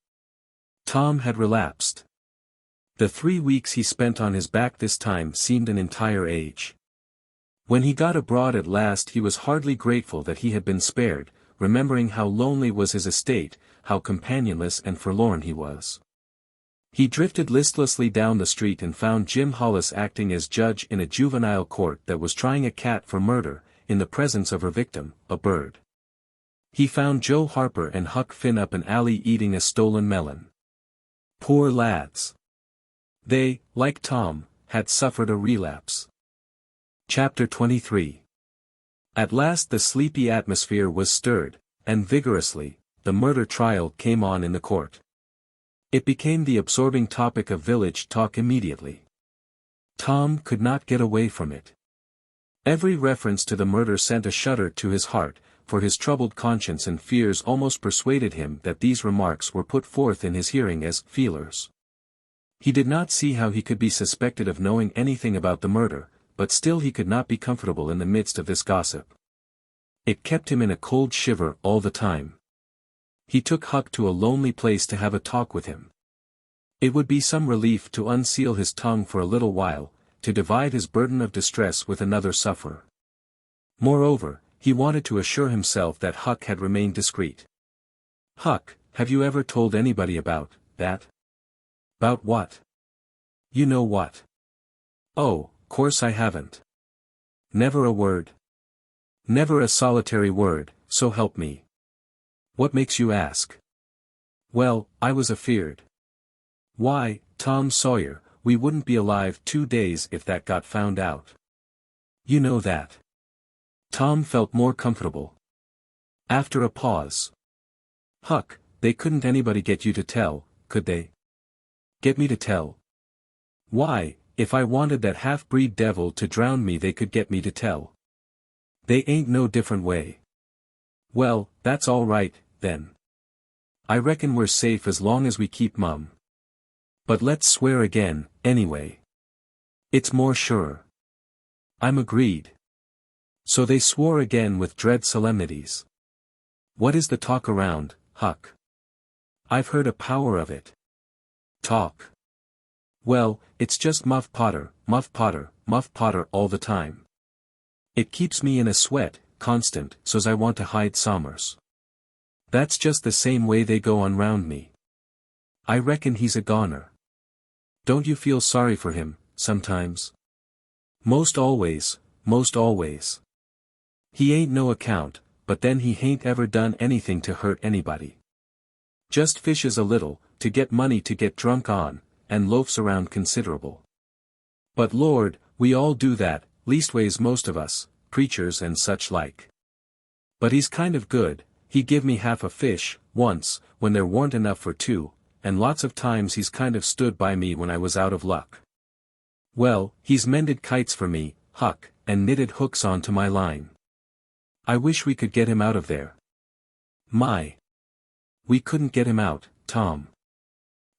Tom had relapsed. The 3 weeks he spent on his back this time seemed an entire age. When he got abroad at last he was hardly grateful that he had been spared, remembering how lonely was his estate, how companionless and forlorn he was. He drifted listlessly down the street and found Jim Hollis acting as judge in a juvenile court that was trying a cat for murder, in the presence of her victim, a bird. He found Joe Harper and Huck Finn up an alley eating a stolen melon. Poor lads! They, like Tom, had suffered a relapse. Chapter 23. At last the sleepy atmosphere was stirred, and vigorously, the murder trial came on in the court. It became the absorbing topic of village talk immediately. Tom could not get away from it. Every reference to the murder sent a shudder to his heart, for his troubled conscience and fears almost persuaded him that these remarks were put forth in his hearing as feelers. He did not see how he could be suspected of knowing anything about the murder, but still he could not be comfortable in the midst of this gossip. It kept him in a cold shiver all the time. He took Huck to a lonely place to have a talk with him. It would be some relief to unseal his tongue for a little while, to divide his burden of distress with another sufferer. Moreover, he wanted to assure himself that Huck had remained discreet. "Huck, have you ever told anybody about that?" "About what?" "You know what." "Oh, course I haven't." "Never a word?" "Never a solitary word, so help me." "What makes you ask?" "Well, I was afeared." "Why, Tom Sawyer, we wouldn't be alive 2 days if that got found out." "You know that." Tom felt more comfortable. After a pause. "Huck, they couldn't anybody get you to tell, could they?" "Get me to tell?" "Why, if I wanted that half-breed devil to drown me they could get me to tell." "They ain't no different way." "Well, that's all right, then. I reckon we're safe as long as we keep mum. But let's swear again, anyway. It's more sure." "I'm agreed." So they swore again with dread solemnities. "What is the talk around, Huck?" "I've heard a power of it." "Talk?" "Well, it's just Muff Potter, Muff Potter, Muff Potter all the time. It keeps me in a sweat, constant, so's I want to hide sommers. That's just the same way they go on round me. I reckon he's a goner." "Don't you feel sorry for him, sometimes?" Most always, most always. He ain't no account, but then he hain't ever done anything to hurt anybody. Just fishes a little, to get money to get drunk on, and loafs around considerable. But Lord, we all do that, leastways most of us, preachers and such like. But he's kind of good. He give me half a fish, once, when there weren't enough for two, and lots of times he's kind of stood by me when I was out of luck. Well, he's mended kites for me, Huck, and knitted hooks onto my line. I wish we could get him out of there. My. We couldn't get him out, Tom.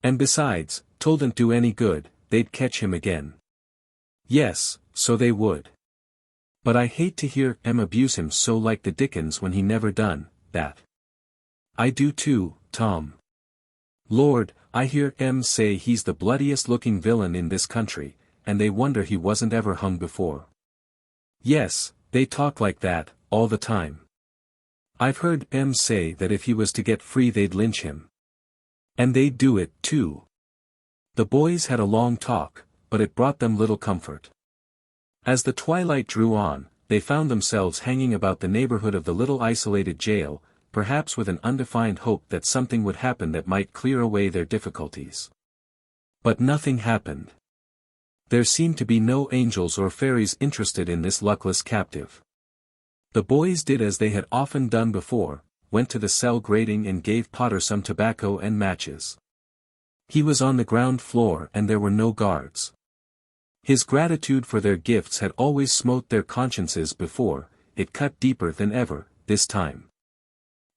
And besides, 'twouldn't do any good, they'd catch him again. Yes, so they would. But I hate to hear 'em abuse him so like the dickens when he never done that. I do too, Tom. Lord, I hear 'em say he's the bloodiest looking villain in this country, and they wonder he wasn't ever hung before. Yes, they talk like that, all the time. I've heard 'em say that if he was to get free they'd lynch him. And they'd do it, too. The boys had a long talk, but it brought them little comfort. As the twilight drew on, they found themselves hanging about the neighborhood of the little isolated jail, perhaps with an undefined hope that something would happen that might clear away their difficulties. But nothing happened. There seemed to be no angels or fairies interested in this luckless captive. The boys did as they had often done before, went to the cell grating and gave Potter some tobacco and matches. He was on the ground floor and there were no guards. His gratitude for their gifts had always smote their consciences before, it cut deeper than ever, this time.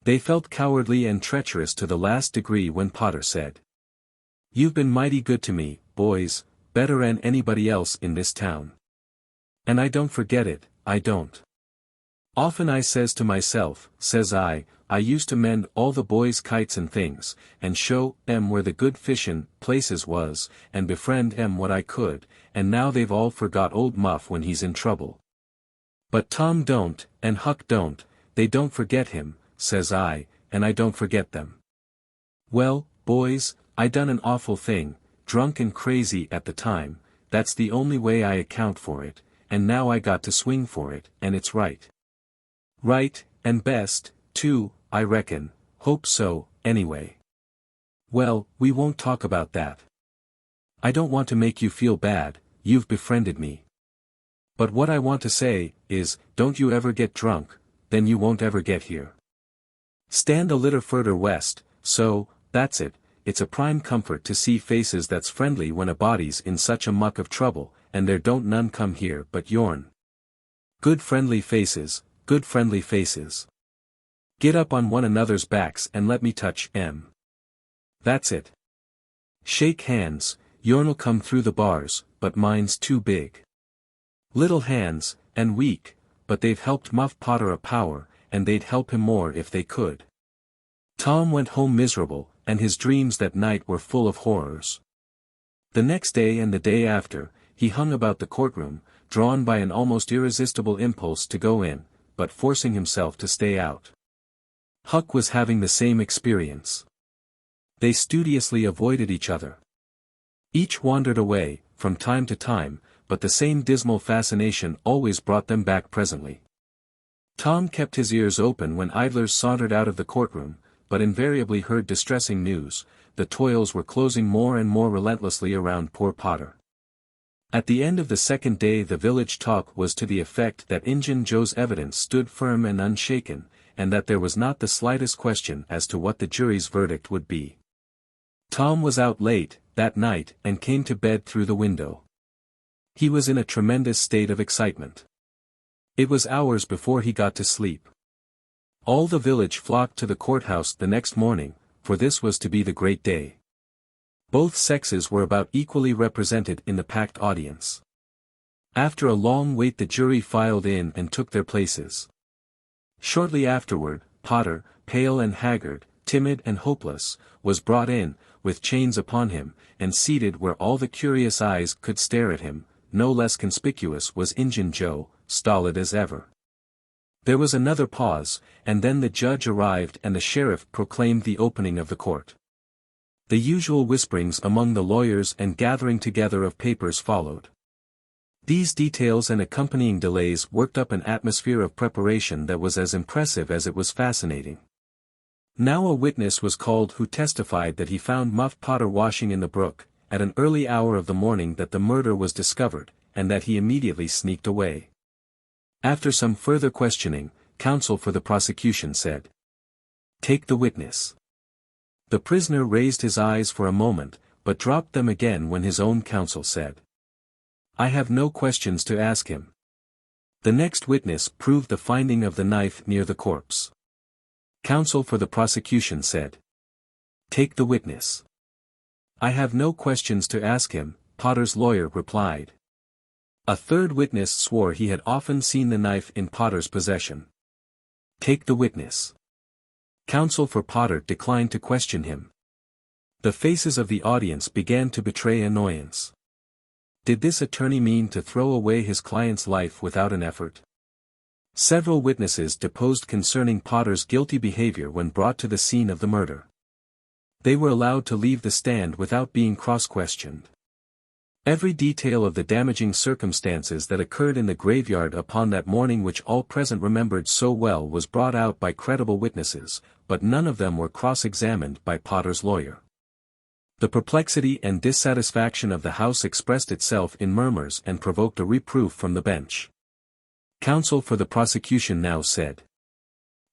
They felt cowardly and treacherous to the last degree when Potter said, "You've been mighty good to me, boys, better'n anybody else in this town. And I don't forget it, I don't. Often I says to myself, says I used to mend all the boys' kites and things, and show 'em where the good fishin' places was, and befriend 'em what I could, and now they've all forgot old Muff when he's in trouble. But Tom don't, and Huck don't, they don't forget him, says I, and I don't forget them. Well, boys, I done an awful thing, drunk and crazy at the time, that's the only way I account for it, and now I got to swing for it, and it's right. Right, and best, too, I reckon, hope so, anyway. Well, we won't talk about that. I don't want to make you feel bad, you've befriended me. But what I want to say, is, don't you ever get drunk, then you won't ever get here. Stand a little further west, so, that's it, it's a prime comfort to see faces that's friendly when a body's in such a muck of trouble, and there don't none come here but yourn. Good friendly faces, good friendly faces. Get up on one another's backs and let me touch 'em. That's it. Shake hands, yourn'll come through the bars, but mine's too big. Little hands, and weak, but they've helped Muff Potter a power, and they'd help him more if they could. Tom went home miserable, and his dreams that night were full of horrors. The next day and the day after, he hung about the courtroom, drawn by an almost irresistible impulse to go in, but forcing himself to stay out. Huck was having the same experience. They studiously avoided each other. Each wandered away, from time to time, but the same dismal fascination always brought them back presently. Tom kept his ears open when idlers sauntered out of the courtroom, but invariably heard distressing news. The toils were closing more and more relentlessly around poor Potter. At the end of the second day the village talk was to the effect that Injun Joe's evidence stood firm and unshaken, and that there was not the slightest question as to what the jury's verdict would be. Tom was out late, that night, and came to bed through the window. He was in a tremendous state of excitement. It was hours before he got to sleep. All the village flocked to the courthouse the next morning, for this was to be the great day. Both sexes were about equally represented in the packed audience. After a long wait the jury filed in and took their places. Shortly afterward, Potter, pale and haggard, timid and hopeless, was brought in, with chains upon him, and seated where all the curious eyes could stare at him. No less conspicuous was Injun Joe, stolid as ever. There was another pause, and then the judge arrived and the sheriff proclaimed the opening of the court. The usual whisperings among the lawyers and gathering together of papers followed. These details and accompanying delays worked up an atmosphere of preparation that was as impressive as it was fascinating. Now a witness was called who testified that he found Muff Potter washing in the brook, at an early hour of the morning that the murder was discovered, and that he immediately sneaked away. After some further questioning, counsel for the prosecution said. Take the witness. The prisoner raised his eyes for a moment, but dropped them again when his own counsel said. I have no questions to ask him. The next witness proved the finding of the knife near the corpse. Counsel for the prosecution said. Take the witness. I have no questions to ask him, Potter's lawyer replied. A third witness swore he had often seen the knife in Potter's possession. Take the witness. Counsel for Potter declined to question him. The faces of the audience began to betray annoyance. Did this attorney mean to throw away his client's life without an effort? Several witnesses deposed concerning Potter's guilty behavior when brought to the scene of the murder. They were allowed to leave the stand without being cross-questioned. Every detail of the damaging circumstances that occurred in the graveyard upon that morning which all present remembered so well was brought out by credible witnesses, but none of them were cross-examined by Potter's lawyer. The perplexity and dissatisfaction of the House expressed itself in murmurs and provoked a reproof from the bench. Counsel for the prosecution now said.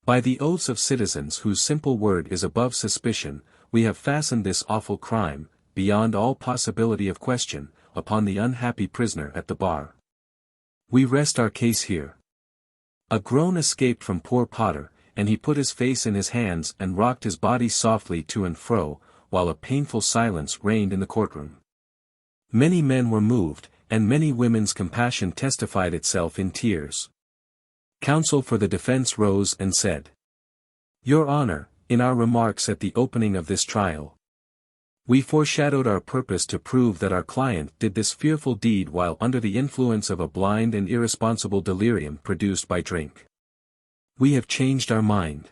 By the oaths of citizens whose simple word is above suspicion, we have fastened this awful crime, beyond all possibility of question, upon the unhappy prisoner at the bar. We rest our case here. A groan escaped from poor Potter, and he put his face in his hands and rocked his body softly to and fro, while a painful silence reigned in the courtroom. Many men were moved, and many women's compassion testified itself in tears. Counsel for the defense rose and said. Your Honor, in our remarks at the opening of this trial, we foreshadowed our purpose to prove that our client did this fearful deed while under the influence of a blind and irresponsible delirium produced by drink. We have changed our mind.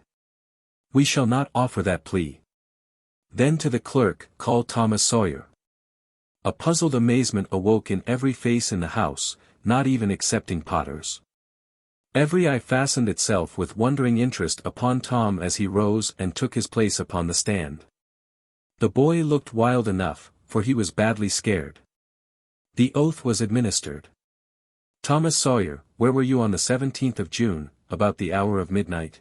We shall not offer that plea. Then to the clerk, call Thomas Sawyer. A puzzled amazement awoke in every face in the house, not even excepting Potter's. Every eye fastened itself with wondering interest upon Tom as he rose and took his place upon the stand. The boy looked wild enough, for he was badly scared. The oath was administered. Thomas Sawyer, where were you on the 17th of June, about the hour of midnight?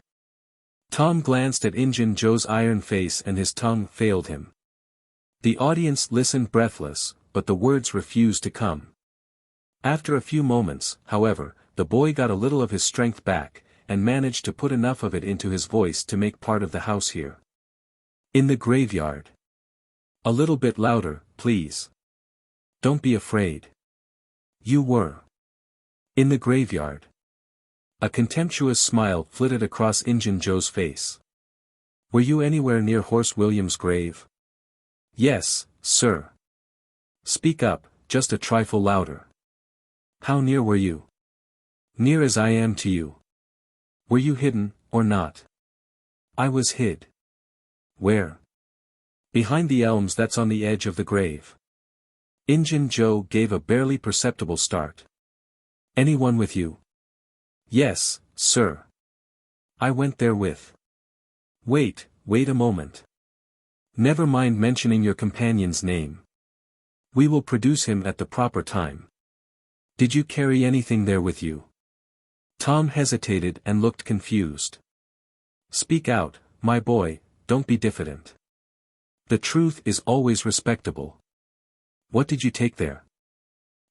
Tom glanced at Injun Joe's iron face and his tongue failed him. The audience listened breathless, but the words refused to come. After a few moments, however, the boy got a little of his strength back, and managed to put enough of it into his voice to make part of the house hear. In the graveyard. A little bit louder, please. Don't be afraid. You were. In the graveyard. A contemptuous smile flitted across Injun Joe's face. Were you anywhere near Horse William's grave? Yes, sir. Speak up, just a trifle louder. How near were you? Near as I am to you. Were you hidden, or not? I was hid. Where? Behind the elms that's on the edge of the grave. Injun Joe gave a barely perceptible start. Anyone with you? Yes, sir. I went there with. Wait a moment. Never mind mentioning your companion's name. We will produce him at the proper time. Did you carry anything there with you? Tom hesitated and looked confused. Speak out, my boy, don't be diffident. The truth is always respectable. What did you take there?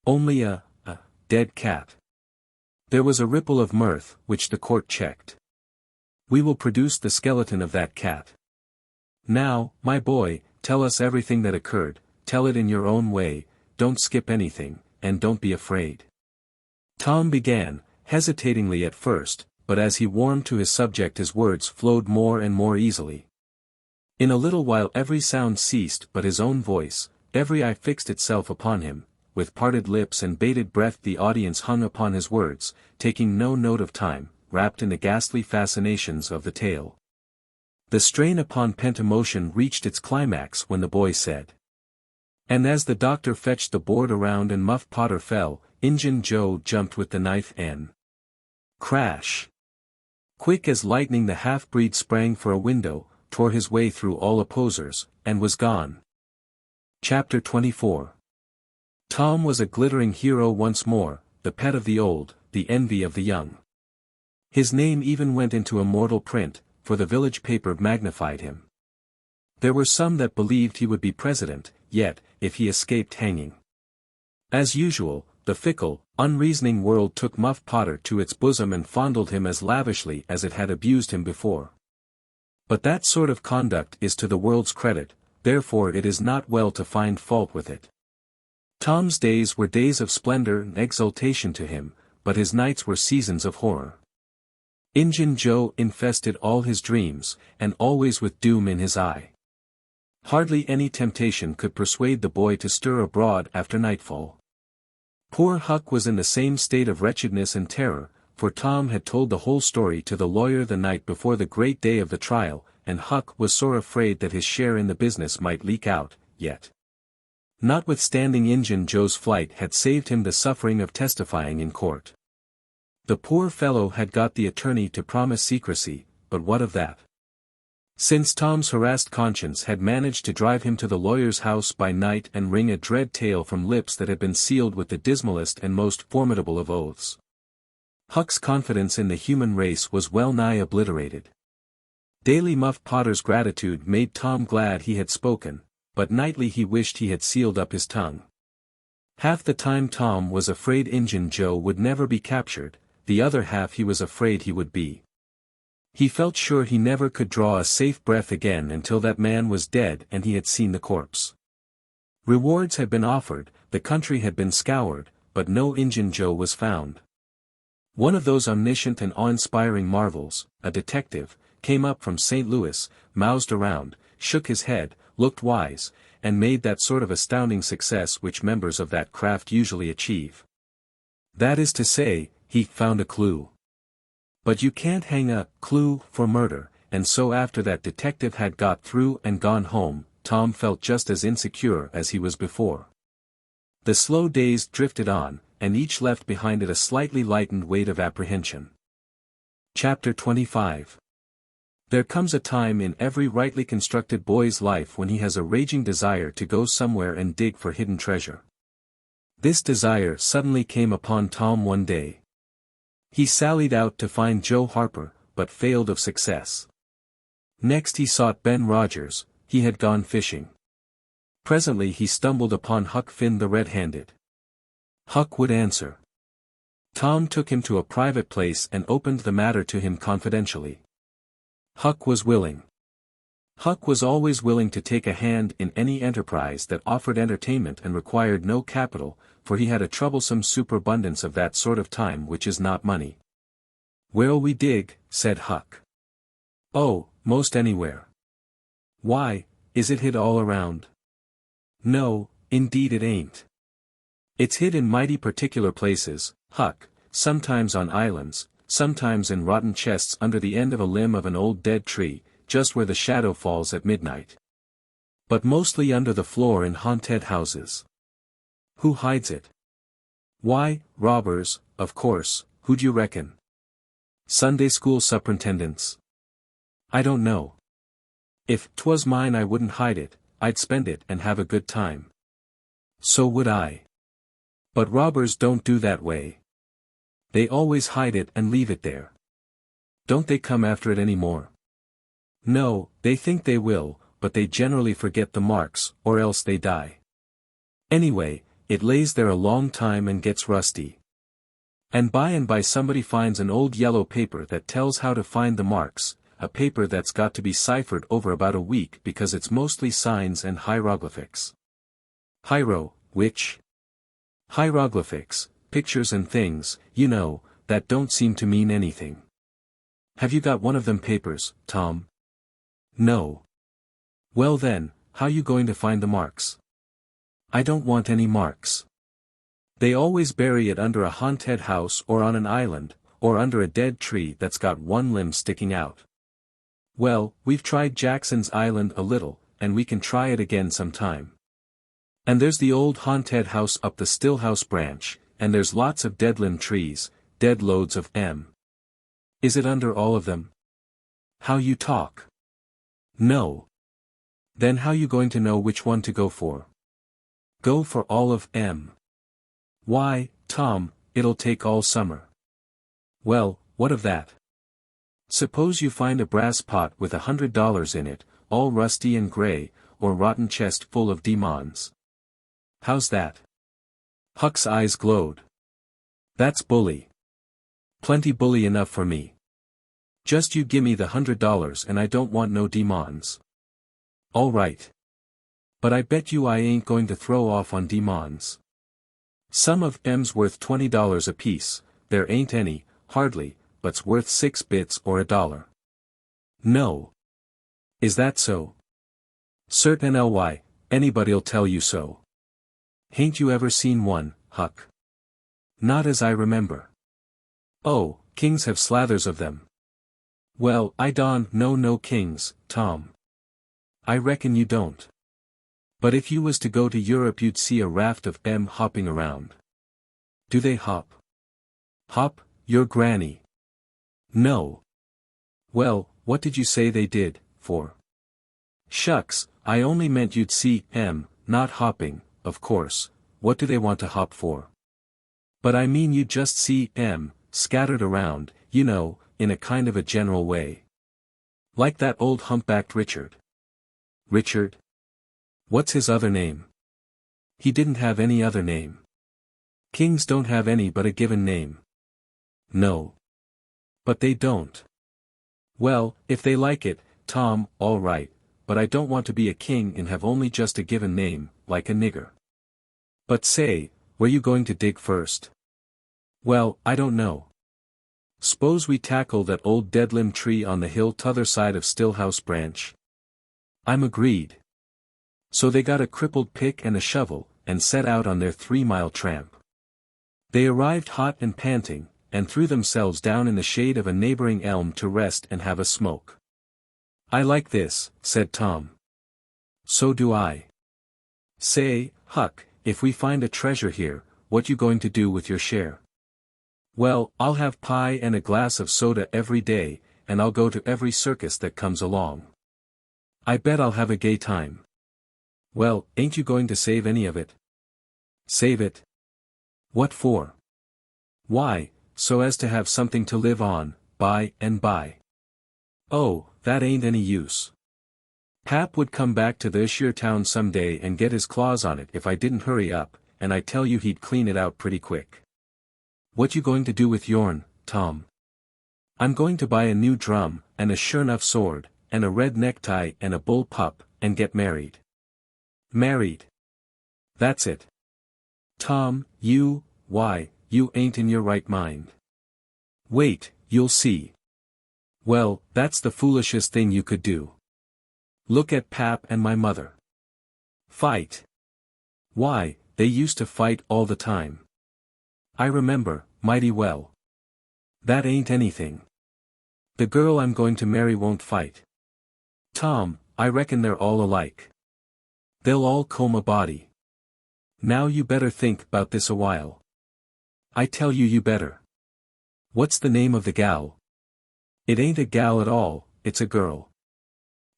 Only a dead cat. There was a ripple of mirth, which the court checked. We will produce the skeleton of that cat. Now, my boy, tell us everything that occurred, tell it in your own way, don't skip anything, and don't be afraid. Tom began, hesitatingly at first, but as he warmed to his subject his words flowed more and more easily. In a little while every sound ceased but his own voice, every eye fixed itself upon him. With parted lips and bated breath the audience hung upon his words, taking no note of time, wrapped in the ghastly fascinations of the tale. The strain upon pent emotion reached its climax when the boy said. And as the doctor fetched the board around and Muff Potter fell, Injun Joe jumped with the knife and crash! Quick as lightning the half-breed sprang for a window, tore his way through all opposers, and was gone. Chapter 24. Tom was a glittering hero once more, the pet of the old, the envy of the young. His name even went into immortal print, for the village paper magnified him. There were some that believed he would be president, yet, if he escaped hanging. As usual, the fickle, unreasoning world took Muff Potter to its bosom and fondled him as lavishly as it had abused him before. But that sort of conduct is to the world's credit, therefore it is not well to find fault with it. Tom's days were days of splendor and exultation to him, but his nights were seasons of horror. Injun Joe infested all his dreams, and always with doom in his eye. Hardly any temptation could persuade the boy to stir abroad after nightfall. Poor Huck was in the same state of wretchedness and terror, for Tom had told the whole story to the lawyer the night before the great day of the trial, and Huck was sore afraid that his share in the business might leak out, yet. Notwithstanding Injun Joe's flight had saved him the suffering of testifying in court. The poor fellow had got the attorney to promise secrecy, but what of that? Since Tom's harassed conscience had managed to drive him to the lawyer's house by night and wring a dread tale from lips that had been sealed with the dismalest and most formidable of oaths. Huck's confidence in the human race was well nigh obliterated. Daily Muff Potter's gratitude made Tom glad he had spoken, but nightly he wished he had sealed up his tongue. Half the time Tom was afraid Injun Joe would never be captured, the other half he was afraid he would be. He felt sure he never could draw a safe breath again until that man was dead and he had seen the corpse. Rewards had been offered, the country had been scoured, but no Injun Joe was found. One of those omniscient and awe-inspiring marvels, a detective, came up from St. Louis, moused around, shook his head, looked wise, and made that sort of astounding success which members of that craft usually achieve. That is to say, he found a clue. But you can't hang a clue for murder, and so after that detective had got through and gone home, Tom felt just as insecure as he was before. The slow days drifted on, and each left behind it a slightly lightened weight of apprehension. Chapter 25. There comes a time in every rightly constructed boy's life when he has a raging desire to go somewhere and dig for hidden treasure. This desire suddenly came upon Tom one day. He sallied out to find Joe Harper, but failed of success. Next he sought Ben Rogers, he had gone fishing. Presently he stumbled upon Huck Finn the red-handed. Huck would answer. Tom took him to a private place and opened the matter to him confidentially. Huck was willing. Huck was always willing to take a hand in any enterprise that offered entertainment and required no capital, for he had a troublesome superabundance of that sort of time which is not money. "Where'll we dig?" said Huck. "Oh, most anywhere." "Why, is it hid all around?" "No, indeed it ain't. It's hid in mighty particular places, Huck, sometimes on islands, sometimes in rotten chests under the end of a limb of an old dead tree, just where the shadow falls at midnight. But mostly under the floor in haunted houses." "Who hides it?" "Why, robbers, of course, who'd you reckon? Sunday school superintendents?" "I don't know. If 'twas mine I wouldn't hide it, I'd spend it and have a good time." "So would I. But robbers don't do that way. They always hide it and leave it there." "Don't they come after it any more?" "No, they think they will, but they generally forget the marks, or else they die. Anyway, it lays there a long time and gets rusty. And by somebody finds an old yellow paper that tells how to find the marks, a paper that's got to be ciphered over about a week because it's mostly signs and hieroglyphics." Which? "Hieroglyphics, pictures and things, you know, that don't seem to mean anything. Have you got one of them papers, Tom?" "No." "Well then, how you going to find the marks?" "I don't want any marks. They always bury it under a haunted house or on an island, or under a dead tree that's got one limb sticking out." "Well, we've tried Jackson's Island a little, and we can try it again sometime. And there's the old haunted house up the Stillhouse branch, and there's lots of dead limb trees, dead loads of 'em. Is it under all of them?" "How you talk." "No." "Then how you going to know which one to go for?" "Go for all of 'em." "Why, Tom, it'll take all summer." "Well, what of that?" Suppose you find a brass pot with $100 in it, all rusty and gray, or rotten chest full of demons. How's that? Huck's eyes glowed. That's bully. Plenty bully enough for me. Just you gimme the $100 and I don't want no demons. All right. But I bet you I ain't going to throw off on demons. Some of 'em's worth $20 apiece, there ain't any, hardly, but's worth 6 bits or $1. No. Is that so? Certainly, anybody'll tell you so. Hain't you ever seen one, Huck? Not as I remember. Oh, kings have slathers of them. Well, I don't know no kings, Tom. I reckon you don't. But if you was to go to Europe you'd see a raft of 'em hopping around. Do they hop? Hop, your granny. No. Well, what did you say they did, for? Shucks, I only meant you'd see 'em, not hopping, of course, what do they want to hop for? But I mean you'd just see 'em, scattered around, you know, in a kind of a general way. Like that old humpbacked Richard. Richard? What's his other name? He didn't have any other name. Kings don't have any but a given name. No. But they don't. Well, if they like it, Tom, all right, but I don't want to be a king and have only just a given name, like a nigger. But say, where you going to dig first? Well, I don't know. S'pose we tackle that old dead-limb tree on the hill t'other side of Stillhouse Branch? I'm agreed. So they got a crippled pick and a shovel, and set out on their 3-mile tramp. They arrived hot and panting, and threw themselves down in the shade of a neighboring elm to rest and have a smoke. I like this, said Tom. So do I. Say, Huck, if we find a treasure here, what you going to do with your share? Well, I'll have pie and a glass of soda every day, and I'll go to every circus that comes along. I bet I'll have a gay time. Well, ain't you going to save any of it? Save it? What for? Why, so as to have something to live on, by and by. Oh, that ain't any use. Pap would come back to this here town some day and get his claws on it if I didn't hurry up, and I tell you he'd clean it out pretty quick. What you going to do with yourn, Tom? I'm going to buy a new drum, and a sure-'nough sword, and a red necktie and a bull pup, and get married. Married. That's it. Tom, why, you ain't in your right mind. Wait, you'll see. Well, that's the foolishest thing you could do. Look at Pap and my mother. Fight. Why, they used to fight all the time. I remember, mighty well. That ain't anything. The girl I'm going to marry won't fight. Tom, I reckon they're all alike. They'll all comb a body. Now you better think 'bout this a while. I tell you you better. What's the name of the gal? It ain't a gal at all, it's a girl.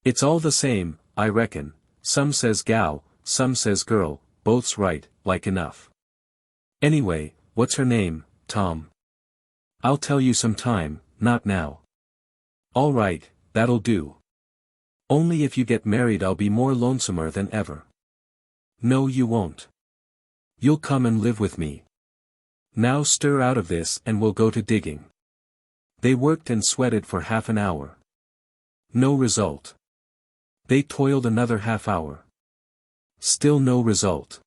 It's all the same, I reckon, some says gal, some says girl, both's right, like enough. Anyway, what's her name, Tom? I'll tell you some time, not now. All right, that'll do. Only if you get married I'll be more lonesomer than ever. No you won't. You'll come and live with me. Now stir out of this and we'll go to digging. They worked and sweated for half an hour. No result. They toiled another half hour. Still no result.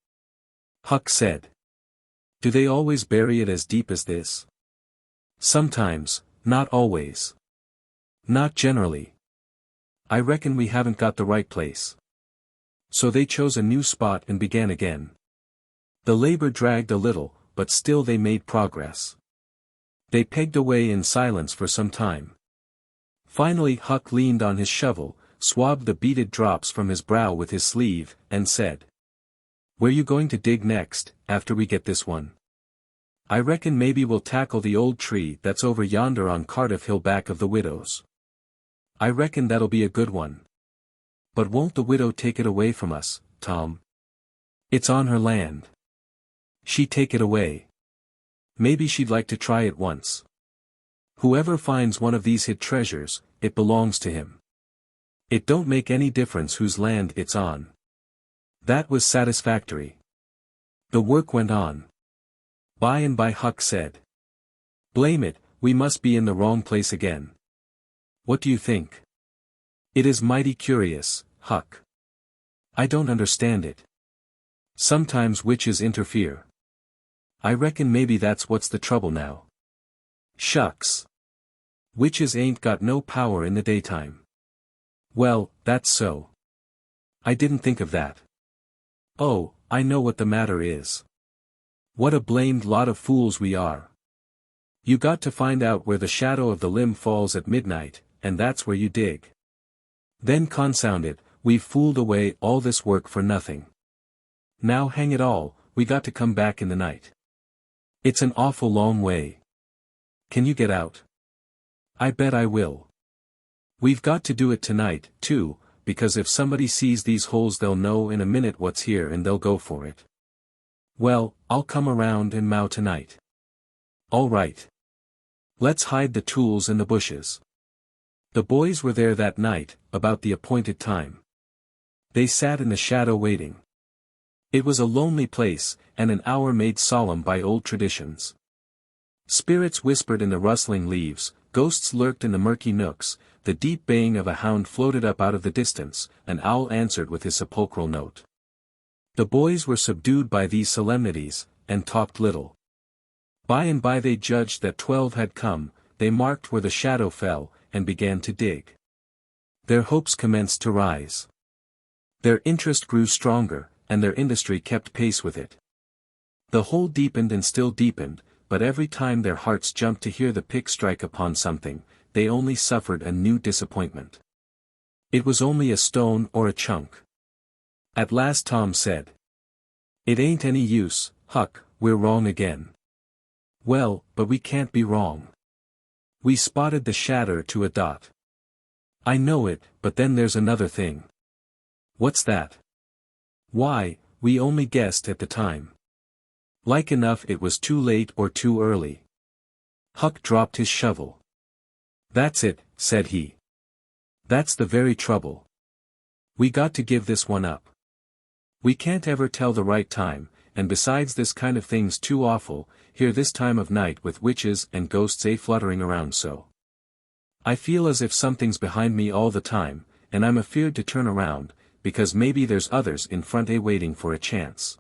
Huck said. Do they always bury it as deep as this? Sometimes, not always. Not generally. I reckon we haven't got the right place. So they chose a new spot and began again. The labor dragged a little, but still they made progress. They pegged away in silence for some time. Finally Huck leaned on his shovel, swabbed the beaded drops from his brow with his sleeve, and said. Where you going to dig next, after we get this one? I reckon maybe we'll tackle the old tree that's over yonder on Cardiff Hill back of the widow's. I reckon that'll be a good one. But won't the widow take it away from us, Tom? It's on her land. She take it away. Maybe she'd like to try it once. Whoever finds one of these hid treasures, it belongs to him. It don't make any difference whose land it's on. That was satisfactory. The work went on. By and by Huck said. Blame it, we must be in the wrong place again. What do you think? It is mighty curious, Huck. I don't understand it. Sometimes witches interfere. I reckon maybe that's what's the trouble now. Shucks. Witches ain't got no power in the daytime. Well, that's so. I didn't think of that. Oh, I know what the matter is. What a blamed lot of fools we are. You got to find out where the shadow of the limb falls at midnight, and that's where you dig. Then confound it, we've fooled away all this work for nothing. Now hang it all, we got to come back in the night. It's an awful long way. Can you get out? I bet I will. We've got to do it tonight, too, because if somebody sees these holes they'll know in a minute what's here and they'll go for it. Well, I'll come around and mow tonight. All right. Let's hide the tools in the bushes. The boys were there that night, about the appointed time. They sat in the shadow waiting. It was a lonely place, and an hour made solemn by old traditions. Spirits whispered in the rustling leaves, ghosts lurked in the murky nooks, the deep baying of a hound floated up out of the distance, an owl answered with his sepulchral note. The boys were subdued by these solemnities, and talked little. By and by they judged that 12 had come, they marked where the shadow fell, and began to dig. Their hopes commenced to rise. Their interest grew stronger, and their industry kept pace with it. The hole deepened and still deepened, but every time their hearts jumped to hear the pick strike upon something, they only suffered a new disappointment. It was only a stone or a chunk. At last Tom said. It ain't any use, Huck, we're wrong again. Well, but we can't be wrong. We spotted the shadow to a dot. I know it, but then there's another thing. What's that? Why, we only guessed at the time. Like enough it was too late or too early. Huck dropped his shovel. That's it, said he. That's the very trouble. We got to give this one up. We can't ever tell the right time, and besides this kind of thing's too awful, here this time of night with witches and ghosts fluttering around so. I feel as if something's behind me all the time, and I'm afeard to turn around, because maybe there's others in front waiting for a chance.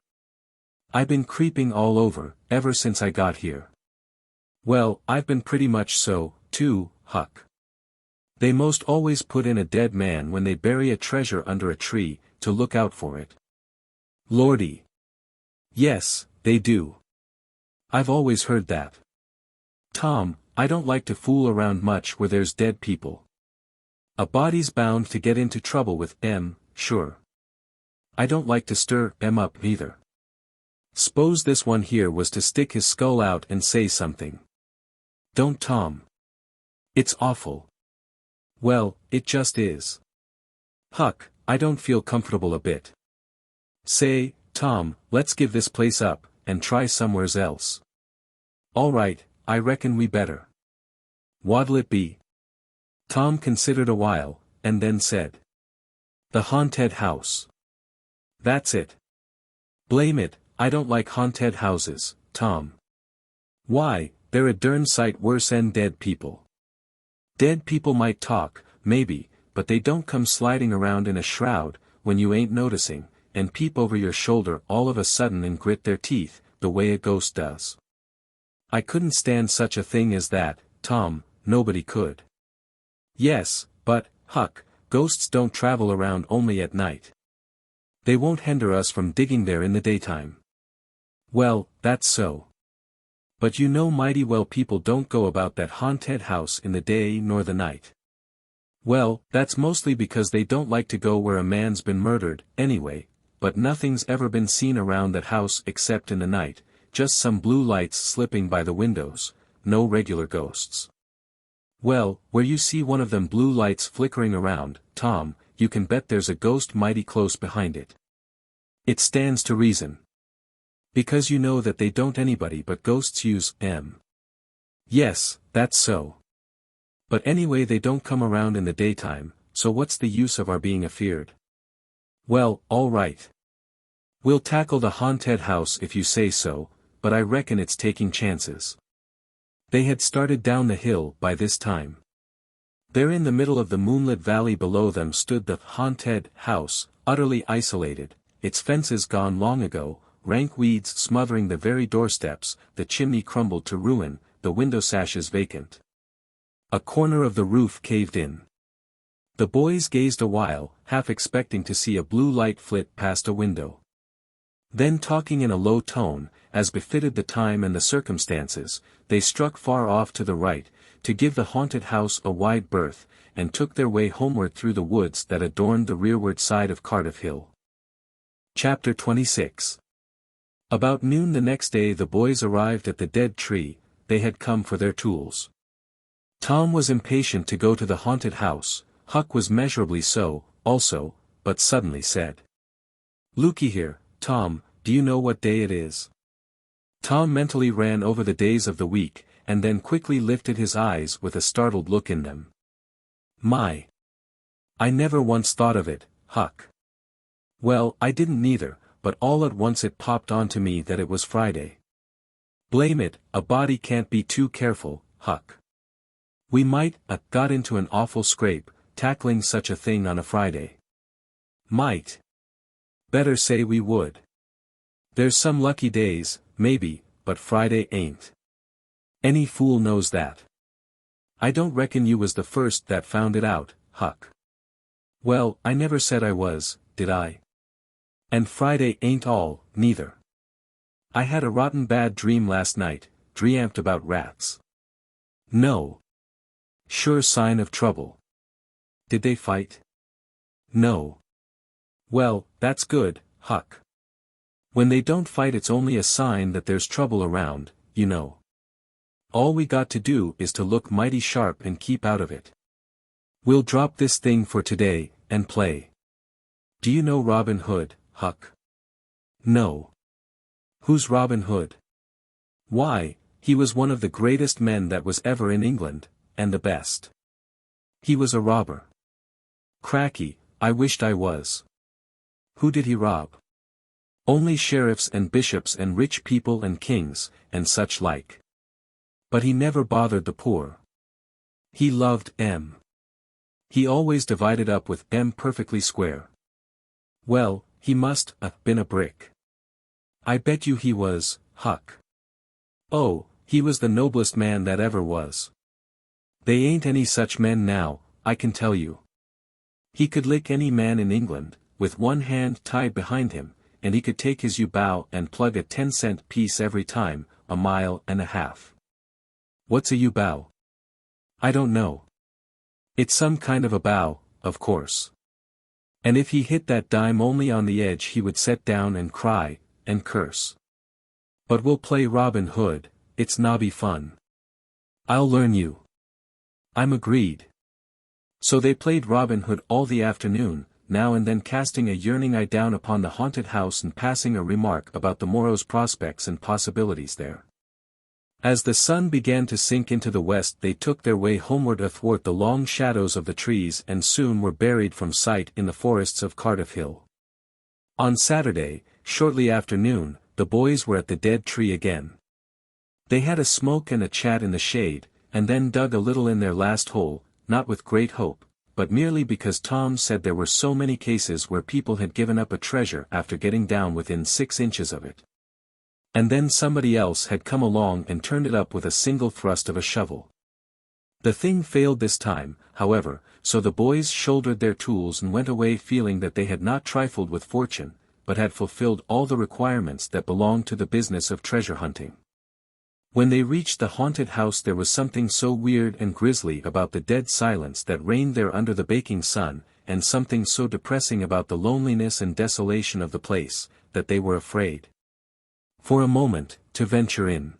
I've been creeping all over, ever since I got here. Well, I've been pretty much so, too, Huck. They most always put in a dead man when they bury a treasure under a tree, to look out for it. Lordy. Yes, they do. I've always heard that. Tom, I don't like to fool around much where there's dead people. A body's bound to get into trouble with them, sure. I don't like to stir them up either. S'pose this one here was to stick his skull out and say something. Don't, Tom. It's awful. Well, it just is. Huck, I don't feel comfortable a bit. Say, Tom, let's give this place up, and try somewheres else. All right, I reckon we better. What'll it be? Tom considered a while, and then said. The haunted house. That's it. Blame it, I don't like haunted houses, Tom. Why, they're a darn sight worse'n dead people. Dead people might talk, maybe, but they don't come sliding around in a shroud, when you ain't noticing, and peep over your shoulder all of a sudden and grit their teeth, the way a ghost does. I couldn't stand such a thing as that, Tom, nobody could. Yes, but, Huck, ghosts don't travel around only at night. They won't hinder us from digging there in the daytime. Well, that's so. But you know mighty well people don't go about that haunted house in the day nor the night. Well, that's mostly because they don't like to go where a man's been murdered, anyway, but nothing's ever been seen around that house except in the night, just some blue lights slipping by the windows, no regular ghosts. Well, where you see one of them blue lights flickering around, Tom, you can bet there's a ghost mighty close behind it. It stands to reason. Because you know that they don't anybody but ghosts use them. Yes, that's so. But anyway they don't come around in the daytime, so what's the use of our being afeared? Well, all right. We'll tackle the haunted house if you say so, but I reckon it's taking chances. They had started down the hill by this time. There in the middle of the moonlit valley below them stood the haunted house, utterly isolated, its fences gone long ago, rank weeds smothering the very doorsteps, the chimney crumbled to ruin, the window sashes vacant. A corner of the roof caved in. The boys gazed a while, half expecting to see a blue light flit past a window. Then talking in a low tone, as befitted the time and the circumstances, they struck far off to the right, to give the haunted house a wide berth, and took their way homeward through the woods that adorned the rearward side of Cardiff Hill. Chapter 26. About noon the next day the boys arrived at the dead tree. They had come for their tools. Tom was impatient to go to the haunted house, Huck was measurably so, also, but suddenly said. "Looky here, Tom, do you know what day it is?" Tom mentally ran over the days of the week, and then quickly lifted his eyes with a startled look in them. "My! I never once thought of it, Huck." "Well, I didn't neither, but all at once it popped onto me that it was Friday. Blame it, a body can't be too careful, Huck. We might got into an awful scrape, tackling such a thing on a Friday. Might. Better say we would. There's some lucky days, maybe, but Friday ain't. Any fool knows that. I don't reckon you was the first that found it out, Huck." "Well, I never said I was, did I? And Friday ain't all, neither. I had a rotten bad dream last night, dreamt about rats." "No. Sure sign of trouble. Did they fight?" "No." "Well, that's good, Huck. When they don't fight it's only a sign that there's trouble around, you know. All we got to do is to look mighty sharp and keep out of it. We'll drop this thing for today, and play. Do you know Robin Hood, Huck?" "No." "Who's Robin Hood?" "Why, he was one of the greatest men that was ever in England, and the best. He was a robber." "Cracky, I wished I was." "Who did he rob?" "Only sheriffs and bishops and rich people and kings, and such like. But he never bothered the poor. He loved M. He always divided up with M perfectly square. Well, he must been a brick. I bet you he was, Huck. Oh, he was the noblest man that ever was. They ain't any such men now, I can tell you. He could lick any man in England, with one hand tied behind him, and he could take his U-bow and plug a 10-cent piece every time, a mile and a half. What's a U-bow? I don't know. It's some kind of a bow, of course. And if he hit that dime only on the edge he would set down and cry, and curse. But we'll play Robin Hood, it's nobby fun. I'll learn you." "I'm agreed." So they played Robin Hood all the afternoon, now and then casting a yearning eye down upon the haunted house and passing a remark about the morrow's prospects and possibilities there. As the sun began to sink into the west they took their way homeward athwart the long shadows of the trees and soon were buried from sight in the forests of Cardiff Hill. On Saturday, shortly after noon, the boys were at the dead tree again. They had a smoke and a chat in the shade, and then dug a little in their last hole, not with great hope, but merely because Tom said there were so many cases where people had given up a treasure after getting down within 6 inches of it. And then somebody else had come along and turned it up with a single thrust of a shovel. The thing failed this time, however, so the boys shouldered their tools and went away feeling that they had not trifled with fortune, but had fulfilled all the requirements that belonged to the business of treasure hunting. When they reached the haunted house there was something so weird and grisly about the dead silence that reigned there under the baking sun, and something so depressing about the loneliness and desolation of the place, that they were afraid, for a moment, to venture in.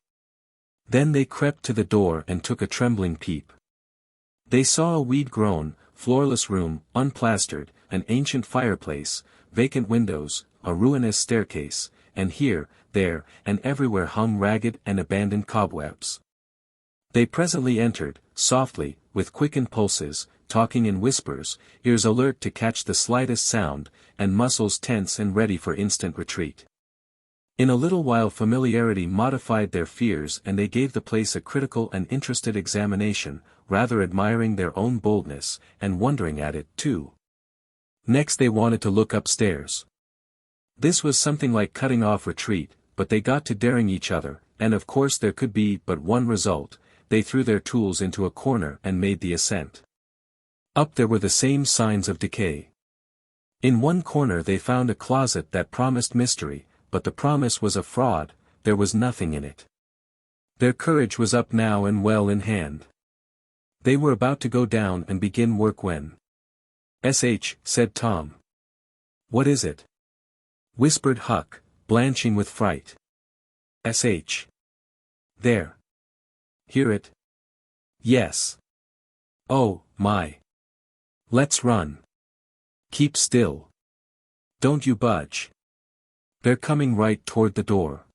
Then they crept to the door and took a trembling peep. They saw a weed-grown, floorless room, unplastered, an ancient fireplace, vacant windows, a ruinous staircase, and here, there, and everywhere hung ragged and abandoned cobwebs. They presently entered, softly, with quickened pulses, talking in whispers, ears alert to catch the slightest sound, and muscles tense and ready for instant retreat. In a little while familiarity modified their fears and they gave the place a critical and interested examination, rather admiring their own boldness, and wondering at it, too. Next they wanted to look upstairs. This was something like cutting off retreat, but they got to daring each other, and of course there could be but one result: they threw their tools into a corner and made the ascent. Up there were the same signs of decay. In one corner they found a closet that promised mystery, but the promise was a fraud, there was nothing in it. Their courage was up now and well in hand. They were about to go down and begin work when "Sh," said Tom. "What is it?" whispered Huck, blanching with fright. "Sh. There. Hear it?" "Yes." "Oh, my. Let's run." "Keep still. Don't you budge. They're coming right toward the door."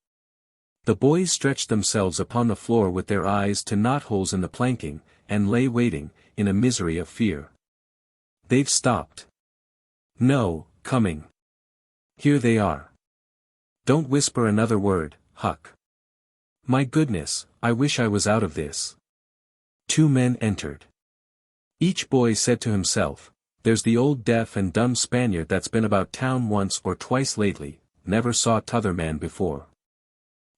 The boys stretched themselves upon the floor with their eyes to knotholes in the planking, and lay waiting, in a misery of fear. "They've stopped." "No, coming. Here they are." "Don't whisper another word, Huck." "My goodness, I wish I was out of this." Two men entered. Each boy said to himself, "There's the old deaf and dumb Spaniard that's been about town once or twice lately, never saw t'other man before."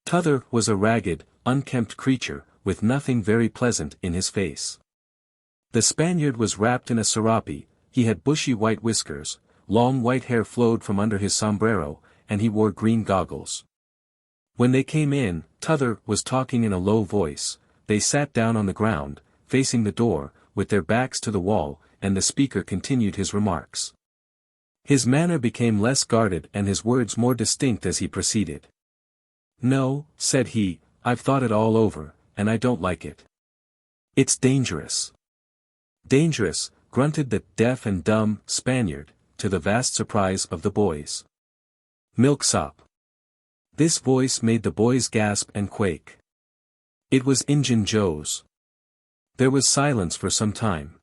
T'other was a ragged, unkempt creature, with nothing very pleasant in his face. The Spaniard was wrapped in a serape, he had bushy white whiskers, long white hair flowed from under his sombrero, and he wore green goggles. When they came in, T'other was talking in a low voice. They sat down on the ground, facing the door, with their backs to the wall, and the speaker continued his remarks. His manner became less guarded and his words more distinct as he proceeded. "No," said he, "I've thought it all over, and I don't like it. It's dangerous." "Dangerous," grunted the deaf and dumb Spaniard, to the vast surprise of the boys. "Milksop." This voice made the boys gasp and quake. It was Injun Joe's. There was silence for some time.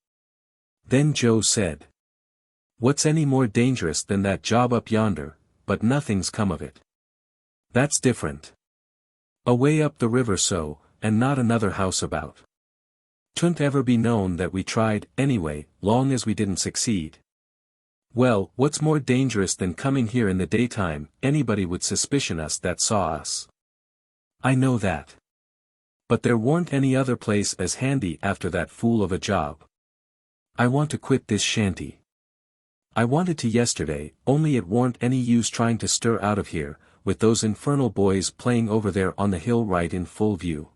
Then Joe said, "What's any more dangerous than that job up yonder, but nothing's come of it. That's different. Away up the river so, and not another house about. 'Twouldn't ever be known that we tried, anyway, long as we didn't succeed. Well, what's more dangerous than coming here in the daytime? Anybody would suspicion us that saw us." "I know that. But there warn't any other place as handy after that fool of a job. I want to quit this shanty. I wanted to yesterday, only it warn't any use trying to stir out of here, with those infernal boys playing over there on the hill right in full view."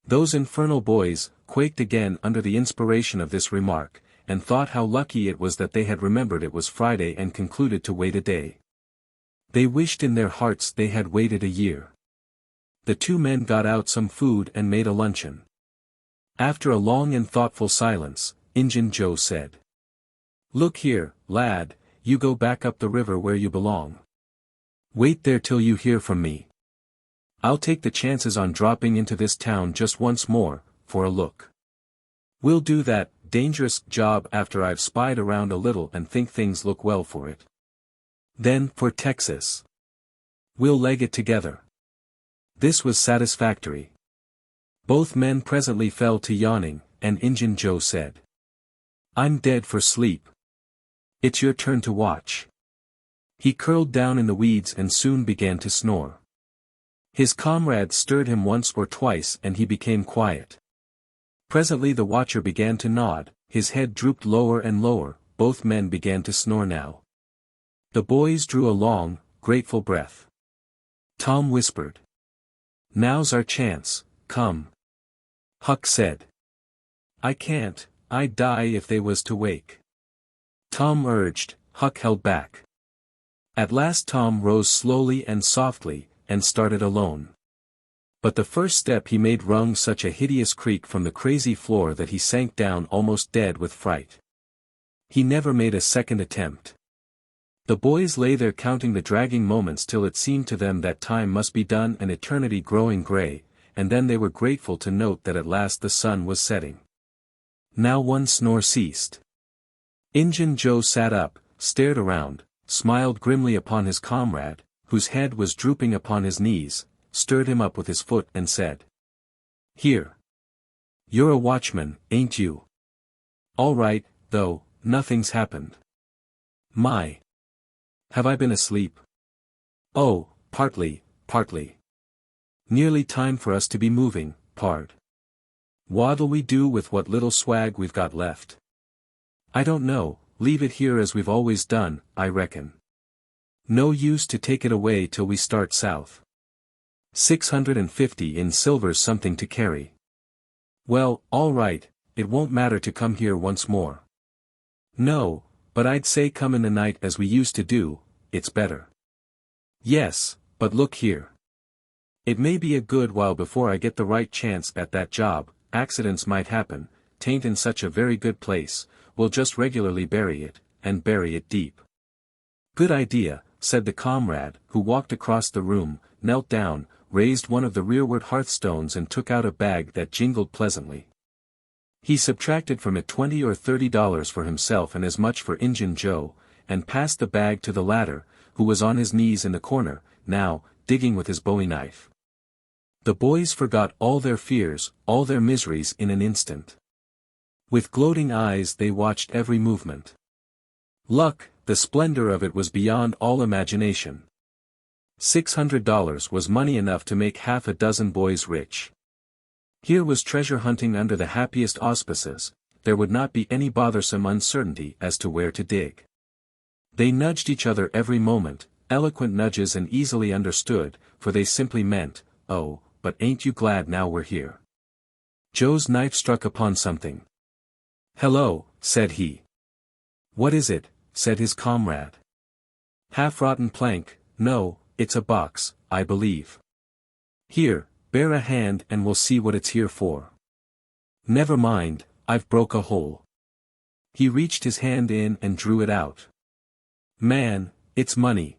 Those infernal boys quaked again under the inspiration of this remark, and thought how lucky it was that they had remembered it was Friday and concluded to wait a day. They wished in their hearts they had waited a year. The two men got out some food and made a luncheon. After a long and thoughtful silence, Injun Joe said, "Look here, lad, you go back up the river where you belong. Wait there till you hear from me. I'll take the chances on dropping into this town just once more, for a look. We'll do that dangerous job after I've spied around a little and think things look well for it. Then, for Texas. We'll leg it together." This was satisfactory. Both men presently fell to yawning, and Injun Joe said, "I'm dead for sleep. It's your turn to watch." He curled down in the weeds and soon began to snore. His comrades stirred him once or twice and he became quiet. Presently the watcher began to nod, his head drooped lower and lower, both men began to snore now. The boys drew a long, grateful breath. Tom whispered, "Now's our chance, come." Huck said, "I can't, I'd die if they was to wake." Tom urged, Huck held back. At last Tom rose slowly and softly, and started alone. But the first step he made wrung such a hideous creak from the crazy floor that he sank down almost dead with fright. He never made a second attempt. The boys lay there counting the dragging moments till it seemed to them that time must be done and eternity growing gray, and then they were grateful to note that at last the sun was setting. Now one snore ceased. Injun Joe sat up, stared around, smiled grimly upon his comrade, whose head was drooping upon his knees, stirred him up with his foot and said, "Here. You're a watchman, ain't you? All right, though, nothing's happened. My. Have I been asleep? Oh, partly. Nearly time for us to be moving, pard. What'll we do with what little swag we've got left? I don't know, leave it here as we've always done, I reckon. No use to take it away till we start south. 650 in silver's something to carry. Well, all right, it won't matter to come here once more. No, but I'd say come in the night as we used to do, it's better. Yes, but look here. It may be a good while before I get the right chance at that job, accidents might happen, 'tain't in such a very good place, we'll just regularly bury it, and bury it deep. Good idea, said the comrade, who walked across the room, knelt down, raised one of the rearward hearthstones and took out a bag that jingled pleasantly. He subtracted from it $20 or $30 for himself and as much for Injun Joe, and passed the bag to the latter, who was on his knees in the corner, now, digging with his bowie knife. The boys forgot all their fears, all their miseries in an instant. With gloating eyes they watched every movement. Luck, the splendor of it was beyond all imagination. $600 was money enough to make half a dozen boys rich. Here was treasure hunting under the happiest auspices, there would not be any bothersome uncertainty as to where to dig. They nudged each other every moment, eloquent nudges and easily understood, for they simply meant, "Oh, but ain't you glad now we're here?" Joe's knife struck upon something. "Hello," said he. "What is it?" said his comrade. "Half-rotten plank, no, it's a box, I believe. Here, bear a hand and we'll see what it's here for." "Never mind, I've broke a hole." He reached his hand in and drew it out. "Man, it's money."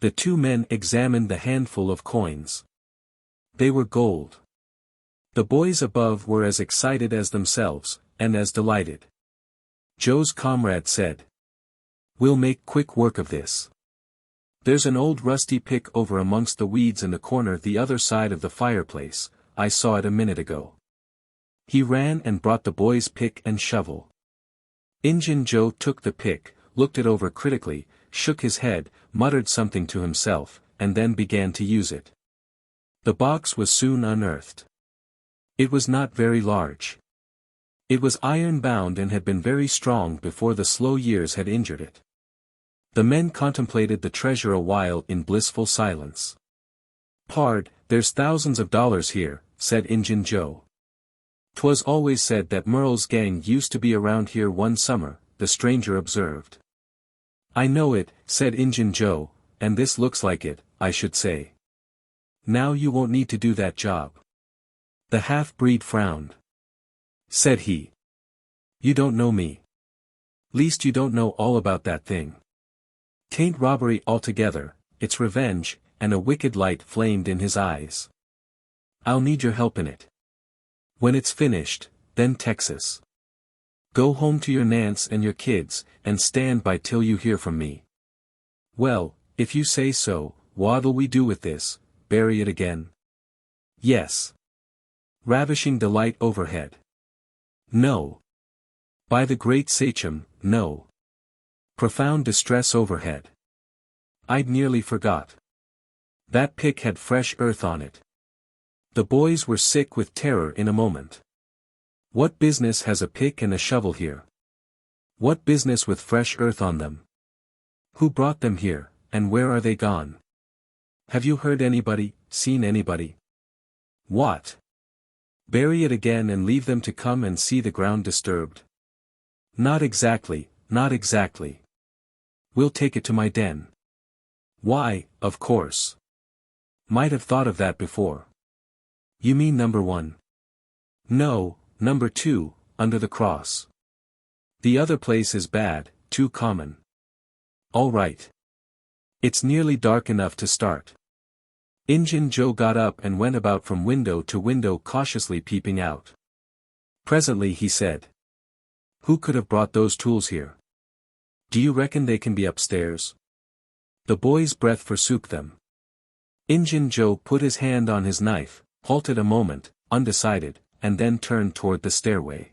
The two men examined the handful of coins. They were gold. The boys above were as excited as themselves, and as delighted. Joe's comrade said, "We'll make quick work of this. There's an old rusty pick over amongst the weeds in the corner the other side of the fireplace, I saw it a minute ago." He ran and brought the boys' pick and shovel. Injun Joe took the pick, looked it over critically, shook his head, muttered something to himself, and then began to use it. The box was soon unearthed. It was not very large. It was iron-bound and had been very strong before the slow years had injured it. The men contemplated the treasure a while in blissful silence. "Pard, there's thousands of dollars here," said Injun Joe. "'Twas always said that Merle's gang used to be around here one summer," the stranger observed. "I know it," said Injun Joe, "and this looks like it, I should say. Now you won't need to do that job." The half-breed frowned. Said he. "You don't know me. Least you don't know all about that thing. 'Tain't robbery altogether, it's revenge," and a wicked light flamed in his eyes. "I'll need your help in it. When it's finished, then Texas. Go home to your Nance and your kids, and stand by till you hear from me." "Well, if you say so, what'll we do with this, bury it again?" "Yes." Ravishing delight overhead. "No. By the great sachem, no." Profound distress overhead. "I'd nearly forgot. That pick had fresh earth on it." The boys were sick with terror in a moment. "What business has a pick and a shovel here? What business with fresh earth on them? Who brought them here, and where are they gone? Have you heard anybody, seen anybody?" "What? Bury it again and leave them to come and see the ground disturbed?" "Not exactly, not exactly. We'll take it to my den." "Why, of course. Might have thought of that before." "You mean number 1? "No, number 2, under the cross. The other place is bad, too common." "All right. It's nearly dark enough to start." Injun Joe got up and went about from window to window cautiously peeping out. Presently he said, Who could have brought those tools here? Do you reckon they can be upstairs? The boys' breath forsook them. Injun Joe put his hand on his knife, halted a moment, undecided, and then turned toward the stairway.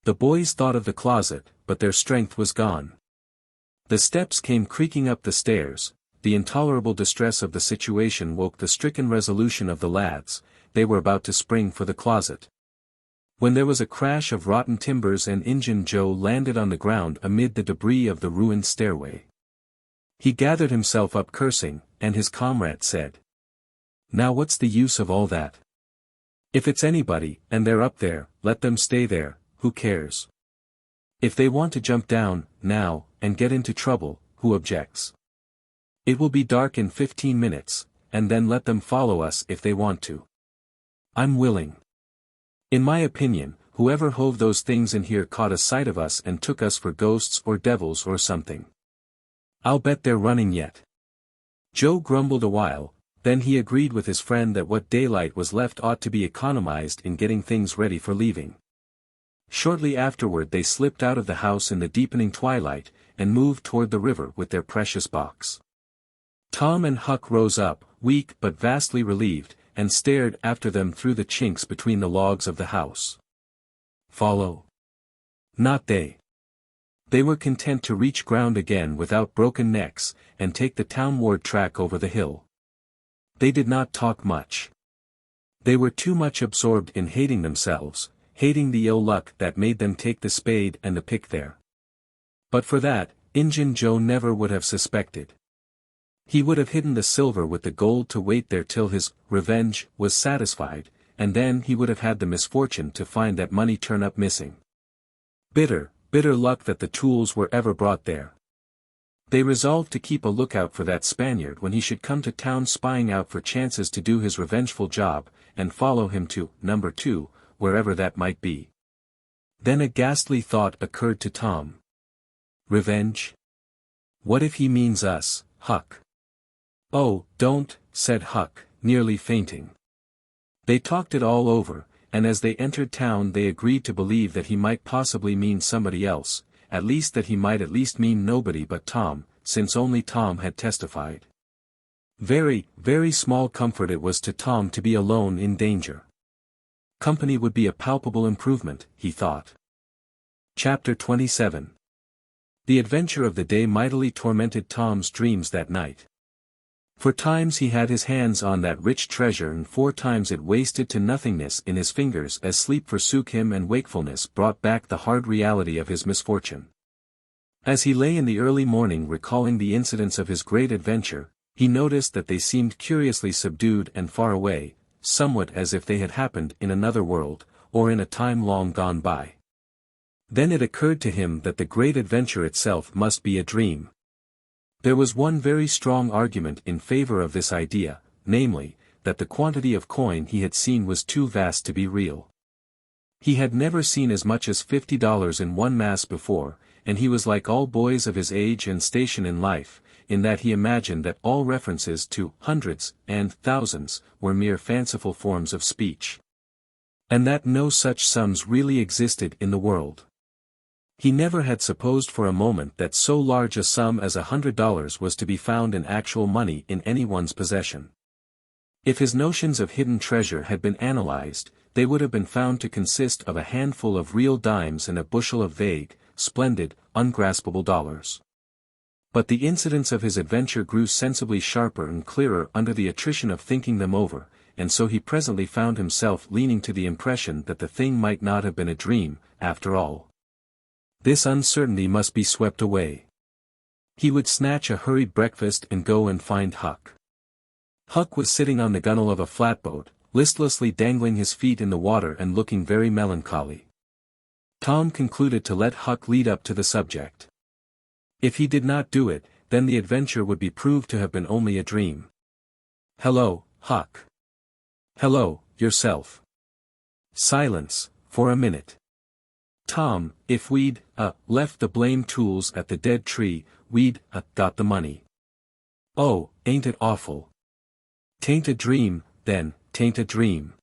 The boys thought of the closet, but their strength was gone. The steps came creaking up the stairs. The intolerable distress of the situation woke the stricken resolution of the lads. They were about to spring for the closet, when there was a crash of rotten timbers and Injun Joe landed on the ground amid the debris of the ruined stairway. He gathered himself up cursing, and his comrade said, "Now what's the use of all that? If it's anybody, and they're up there, let them stay there, who cares? If they want to jump down, now, and get into trouble, who objects? It will be dark in 15 minutes, and then let them follow us if they want to. I'm willing. In my opinion, whoever hove those things in here caught a sight of us and took us for ghosts or devils or something. I'll bet they're running yet." Joe grumbled a while, then he agreed with his friend that what daylight was left ought to be economized in getting things ready for leaving. Shortly afterward they slipped out of the house in the deepening twilight, and moved toward the river with their precious box. Tom and Huck rose up, weak but vastly relieved, and stared after them through the chinks between the logs of the house. Follow? Not they. They were content to reach ground again without broken necks, and take the townward track over the hill. They did not talk much. They were too much absorbed in hating themselves, hating the ill luck that made them take the spade and the pick there. But for that, Injun Joe never would have suspected. He would have hidden the silver with the gold to wait there till his revenge was satisfied, and then he would have had the misfortune to find that money turn up missing. Bitter, bitter luck that the tools were ever brought there. They resolved to keep a lookout for that Spaniard when he should come to town, spying out for chances to do his revengeful job, and follow him to number 2, wherever that might be. Then a ghastly thought occurred to Tom. Revenge? What if he means us, Huck? "Oh, don't," said Huck, nearly fainting. They talked it all over, and as they entered town they agreed to believe that he might possibly mean somebody else, at least that he might at least mean nobody but Tom, since only Tom had testified. Very, very small comfort it was to Tom to be alone in danger. Company would be a palpable improvement, he thought. Chapter 27. The adventure of the day mightily tormented Tom's dreams that night. For times he had his hands on that rich treasure, and 4 times it wasted to nothingness in his fingers as sleep forsook him and wakefulness brought back the hard reality of his misfortune. As he lay in the early morning recalling the incidents of his great adventure, he noticed that they seemed curiously subdued and far away, somewhat as if they had happened in another world, or in a time long gone by. Then it occurred to him that the great adventure itself must be a dream. There was one very strong argument in favor of this idea, namely, that the quantity of coin he had seen was too vast to be real. He had never seen as much as $50 in one mass before, and he was like all boys of his age and station in life, in that he imagined that all references to hundreds and thousands were mere fanciful forms of speech, and that no such sums really existed in the world. He never had supposed for a moment that so large a sum as $100 was to be found in actual money in anyone's possession. If his notions of hidden treasure had been analyzed, they would have been found to consist of a handful of real dimes and a bushel of vague, splendid, ungraspable dollars. But the incidents of his adventure grew sensibly sharper and clearer under the attrition of thinking them over, and so he presently found himself leaning to the impression that the thing might not have been a dream, after all. This uncertainty must be swept away. He would snatch a hurried breakfast and go and find Huck. Huck was sitting on the gunwale of a flatboat, listlessly dangling his feet in the water and looking very melancholy. Tom concluded to let Huck lead up to the subject. If he did not do it, then the adventure would be proved to have been only a dream. "Hello, Huck." "Hello, yourself." Silence, for a minute. "Tom, if we'd, left the blamed tools at the dead tree, we'd, got the money." "Oh, ain't it awful?" "'Tain't a dream, then, 'tain't a dream.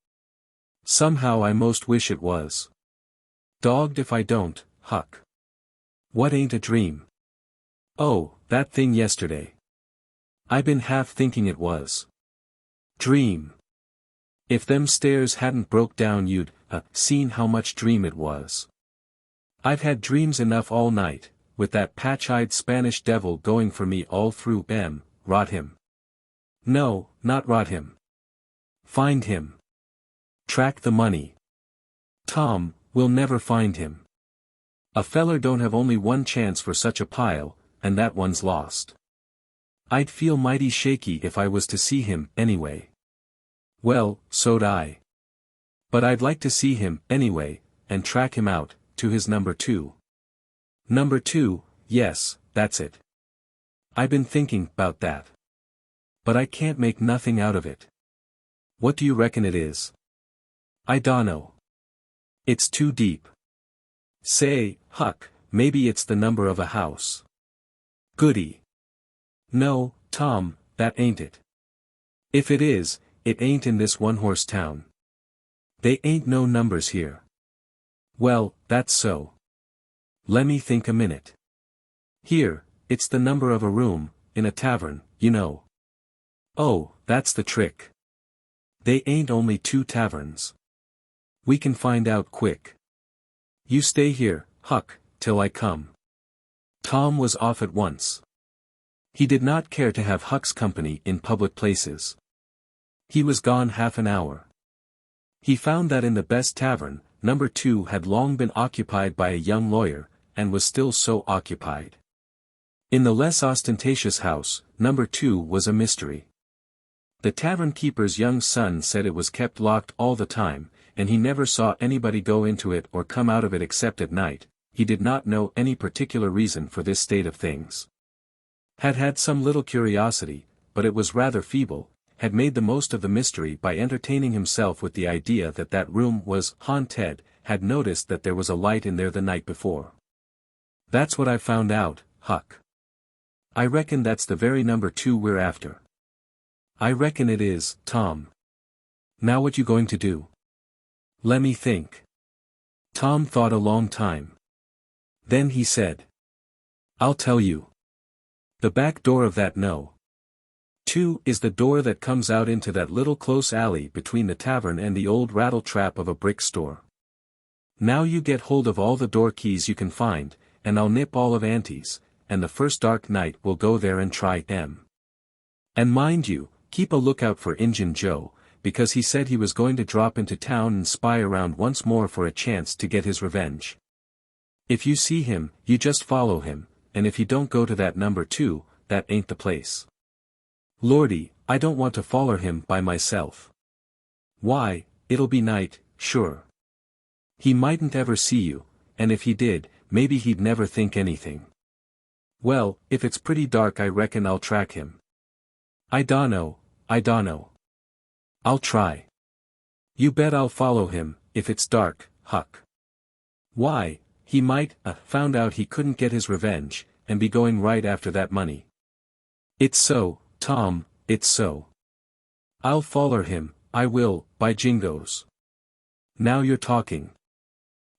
Somehow I most wish it was." "Dogged if I don't," Huck. What ain't a dream? Oh, that thing yesterday. I been half thinking it was. Dream. If them stairs hadn't broke down you'd seen how much dream it was. I've had dreams enough all night, with that patch-eyed Spanish devil going for me all through rot him. No, not rot him. Find him. Track the money. Tom, we'll never find him. A feller don't have only one chance for such a pile, and that one's lost. I'd feel mighty shaky if I was to see him, anyway. Well, so'd I. But I'd like to see him, anyway, and track him out, to his number 2. Number 2, yes, that's it. I been thinking 'bout that. But I can't make nothing out of it. What do you reckon it is? I dunno. It's too deep. Say, Huck, maybe it's the number of a house. Goody. No, Tom, that ain't it. If it is, it ain't in this one-horse town. They ain't no numbers here. Well, that's so. Lemme think a minute. Here, it's the number of a room, in a tavern, you know. Oh, that's the trick. They ain't only 2 taverns. We can find out quick. You stay here, Huck, till I come. Tom was off at once. He did not care to have Huck's company in public places. He was gone half an hour. He found that in the best tavern, number 2 had long been occupied by a young lawyer, and was still so occupied. In the less ostentatious house, number 2 was a mystery. The tavern keeper's young son said it was kept locked all the time, and he never saw anybody go into it or come out of it except at night. He did not know any particular reason for this state of things. Had some little curiosity, but it was rather feeble, had made the most of the mystery by entertaining himself with the idea that that room was haunted, had noticed that there was a light in there the night before. That's what I found out, Huck. I reckon that's the very number 2 we're after. I reckon it is, Tom. Now what you going to do? Lemme think. Tom thought a long time. Then he said. I'll tell you. The back door of that No. 2 is the door that comes out into that little close alley between the tavern and the old rattle trap of a brick store. Now you get hold of all the door keys you can find, and I'll nip all of Auntie's, and the first dark night we'll go there and try them. And mind you, keep a lookout for Injun Joe, because he said he was going to drop into town and spy around once more for a chance to get his revenge. If you see him, you just follow him, and if he don't go to that number 2, that ain't the place. Lordy, I don't want to follow him by myself. Why, it'll be night, sure. He mightn't ever see you, and if he did, maybe he'd never think anything. Well, if it's pretty dark I reckon I'll track him. I dunno. I'll try. You bet I'll follow him, if it's dark, Huck. Why, he might found out he couldn't get his revenge, and be going right after that money. It's so, Tom, it's so. I'll follow him, I will, by jingoes. Now you're talking.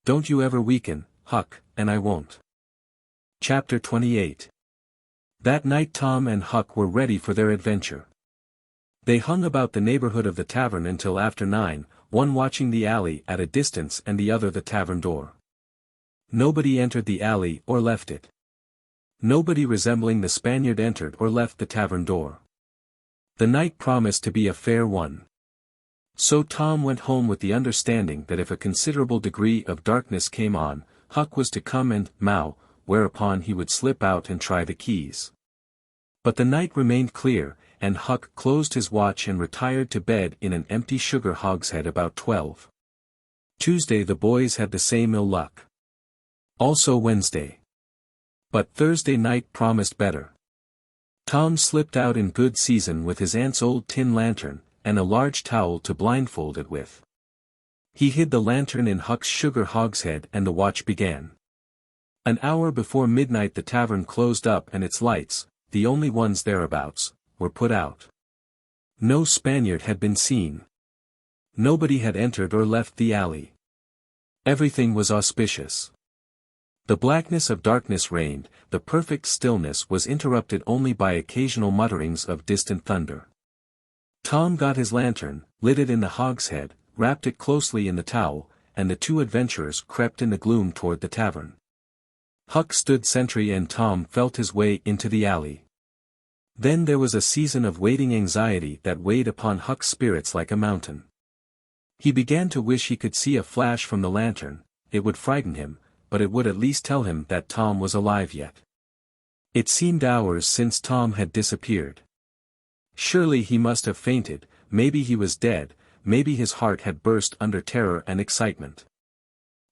Don't you ever weaken, Huck, and I won't. Chapter 28. That night Tom and Huck were ready for their adventure. They hung about the neighborhood of the tavern until after 9, one watching the alley at a distance and the other the tavern door. Nobody entered the alley or left it. Nobody resembling the Spaniard entered or left the tavern door. The night promised to be a fair one. So Tom went home with the understanding that if a considerable degree of darkness came on, Huck was to come and mow, whereupon he would slip out and try the keys. But the night remained clear, and Huck closed his watch and retired to bed in an empty sugar hogshead about 12. Tuesday the boys had the same ill luck. Also Wednesday. But Thursday night promised better. Tom slipped out in good season with his aunt's old tin lantern, and a large towel to blindfold it with. He hid the lantern in Huck's sugar hogshead and the watch began. An hour before midnight the tavern closed up and its lights, the only ones thereabouts, were put out. No Spaniard had been seen. Nobody had entered or left the alley. Everything was auspicious. The blackness of darkness reigned, the perfect stillness was interrupted only by occasional mutterings of distant thunder. Tom got his lantern, lit it in the hogshead, wrapped it closely in the towel, and the two adventurers crept in the gloom toward the tavern. Huck stood sentry and Tom felt his way into the alley. Then there was a season of waiting anxiety that weighed upon Huck's spirits like a mountain. He began to wish he could see a flash from the lantern. It would frighten him, but it would at least tell him that Tom was alive yet. It seemed hours since Tom had disappeared. Surely he must have fainted, maybe he was dead, maybe his heart had burst under terror and excitement.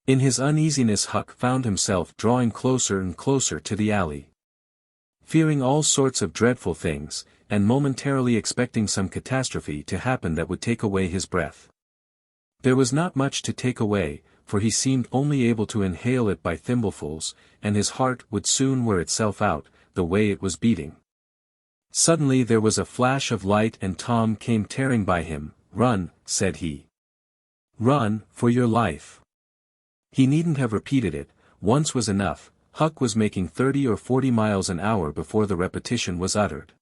In his uneasiness Huck found himself drawing closer and closer to the alley. Fearing all sorts of dreadful things, and momentarily expecting some catastrophe to happen that would take away his breath. There was not much to take away, for he seemed only able to inhale it by thimblefuls, and his heart would soon wear itself out, the way it was beating. Suddenly there was a flash of light and Tom came tearing by him. "Run," said he. "Run, for your life." He needn't have repeated it, once was enough. Huck was making 30 or 40 miles an hour before the repetition was uttered.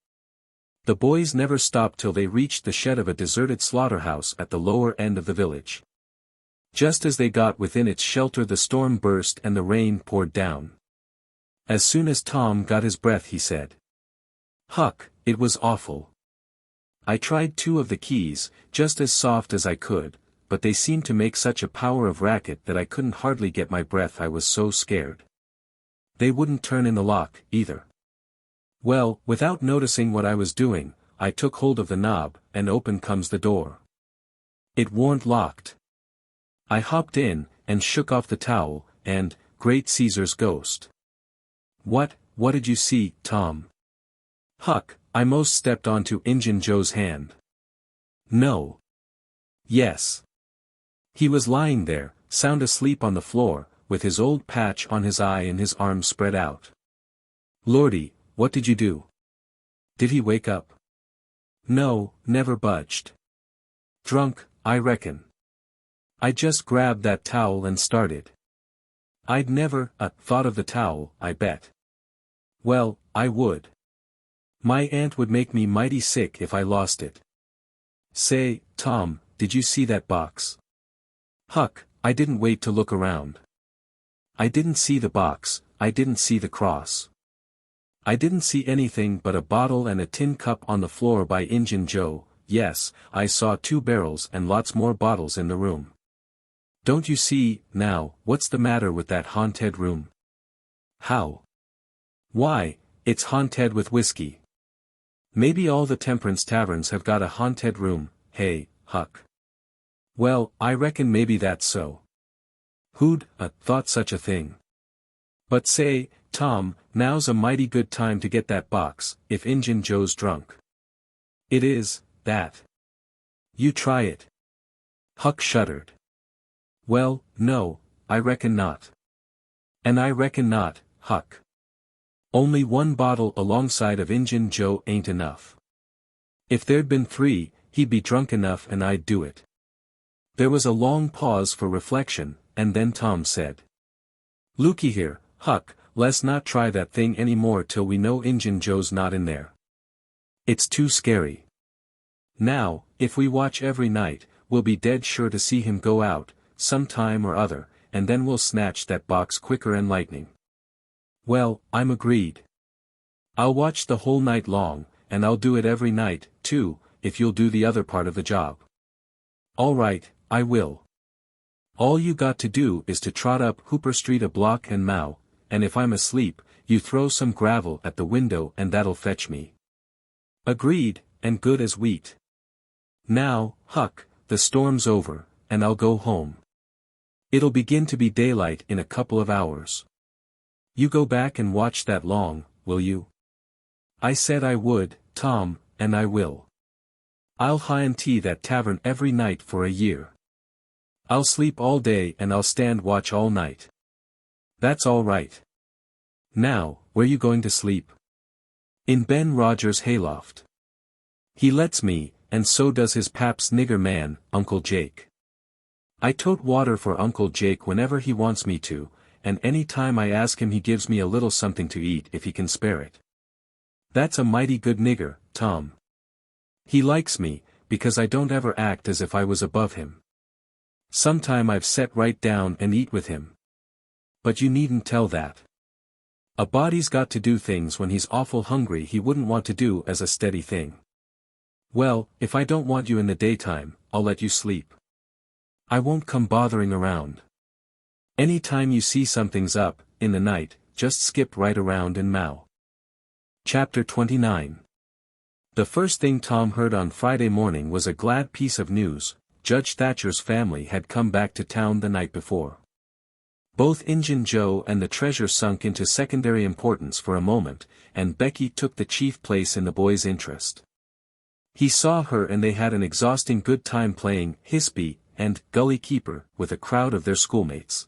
The boys never stopped till they reached the shed of a deserted slaughterhouse at the lower end of the village. Just as they got within its shelter the storm burst and the rain poured down. As soon as Tom got his breath he said, "Huck, it was awful. I tried 2 of the keys, just as soft as I could, but they seemed to make such a power of racket that I couldn't hardly get my breath, I was so scared. They wouldn't turn in the lock, either. Well, without noticing what I was doing, I took hold of the knob, and open comes the door. It warn't locked. I hopped in, and shook off the towel, and, great Caesar's ghost." What did you see, Tom?" "Huck, I most stepped onto Injun Joe's hand." "No." "Yes. He was lying there, sound asleep on the floor, with his old patch on his eye and his arms spread out." "Lordy, what did you do? Did he wake up?" "No, never budged. Drunk, I reckon. I just grabbed that towel and started. I'd never thought of the towel, I bet." "Well, I would. My aunt would make me mighty sick if I lost it. Say, Tom, did you see that box?" "Huck, I didn't wait to look around. I didn't see the box, I didn't see the cross. I didn't see anything but a bottle and a tin cup on the floor by Injun Joe. Yes, I saw 2 barrels and lots more bottles in the room. Don't you see, now, what's the matter with that haunted room?" "How?" "Why, it's haunted with whiskey. Maybe all the temperance taverns have got a haunted room, hey, Huck?" "Well, I reckon maybe that's so. Who'd thought such a thing? But say, Tom, now's a mighty good time to get that box, if Injun Joe's drunk." "It is, that. You try it." Huck shuddered. "Well, no, I reckon not." "And I reckon not, Huck. Only 1 bottle alongside of Injun Joe ain't enough. If there'd been 3, he'd be drunk enough and I'd do it." There was a long pause for reflection, and then Tom said, "Looky here, Huck, let's not try that thing any more till we know Injun Joe's not in there. It's too scary. Now, if we watch every night, we'll be dead sure to see him go out, some time or other, and then we'll snatch that box quicker'n lightning." "Well, I'm agreed. I'll watch the whole night long, and I'll do it every night, too, if you'll do the other part of the job." "All right, I will. All you got to do is to trot up Hooper Street a block and mow, and if I'm asleep, you throw some gravel at the window and that'll fetch me." "Agreed, and good as wheat. Now, Huck, the storm's over, and I'll go home. It'll begin to be daylight in a couple of hours. You go back and watch that long, will you?" "I said I would, Tom, and I will. I'll high-and-tea that tavern every night for a year. I'll sleep all day and I'll stand watch all night." "That's all right. Now, where you going to sleep?" "In Ben Rogers' hayloft. He lets me, and so does his pap's nigger man, Uncle Jake. I tote water for Uncle Jake whenever he wants me to, and any time I ask him he gives me a little something to eat if he can spare it. That's a mighty good nigger, Tom. He likes me, because I don't ever act as if I was above him. Sometime I've set right down and eat with him. But you needn't tell that. A body's got to do things when he's awful hungry he wouldn't want to do as a steady thing. Well, if I don't want you in the daytime, I'll let you sleep. I won't come bothering around. Any time you see something's up, in the night, just skip right around and meow. Chapter 29. The first thing Tom heard on Friday morning was a glad piece of news. Judge Thatcher's family had come back to town the night before. Both Injun Joe and the treasure sunk into secondary importance for a moment, and Becky took the chief place in the boy's interest. He saw her and they had an exhausting good time playing Hispy and Gully Keeper with a crowd of their schoolmates.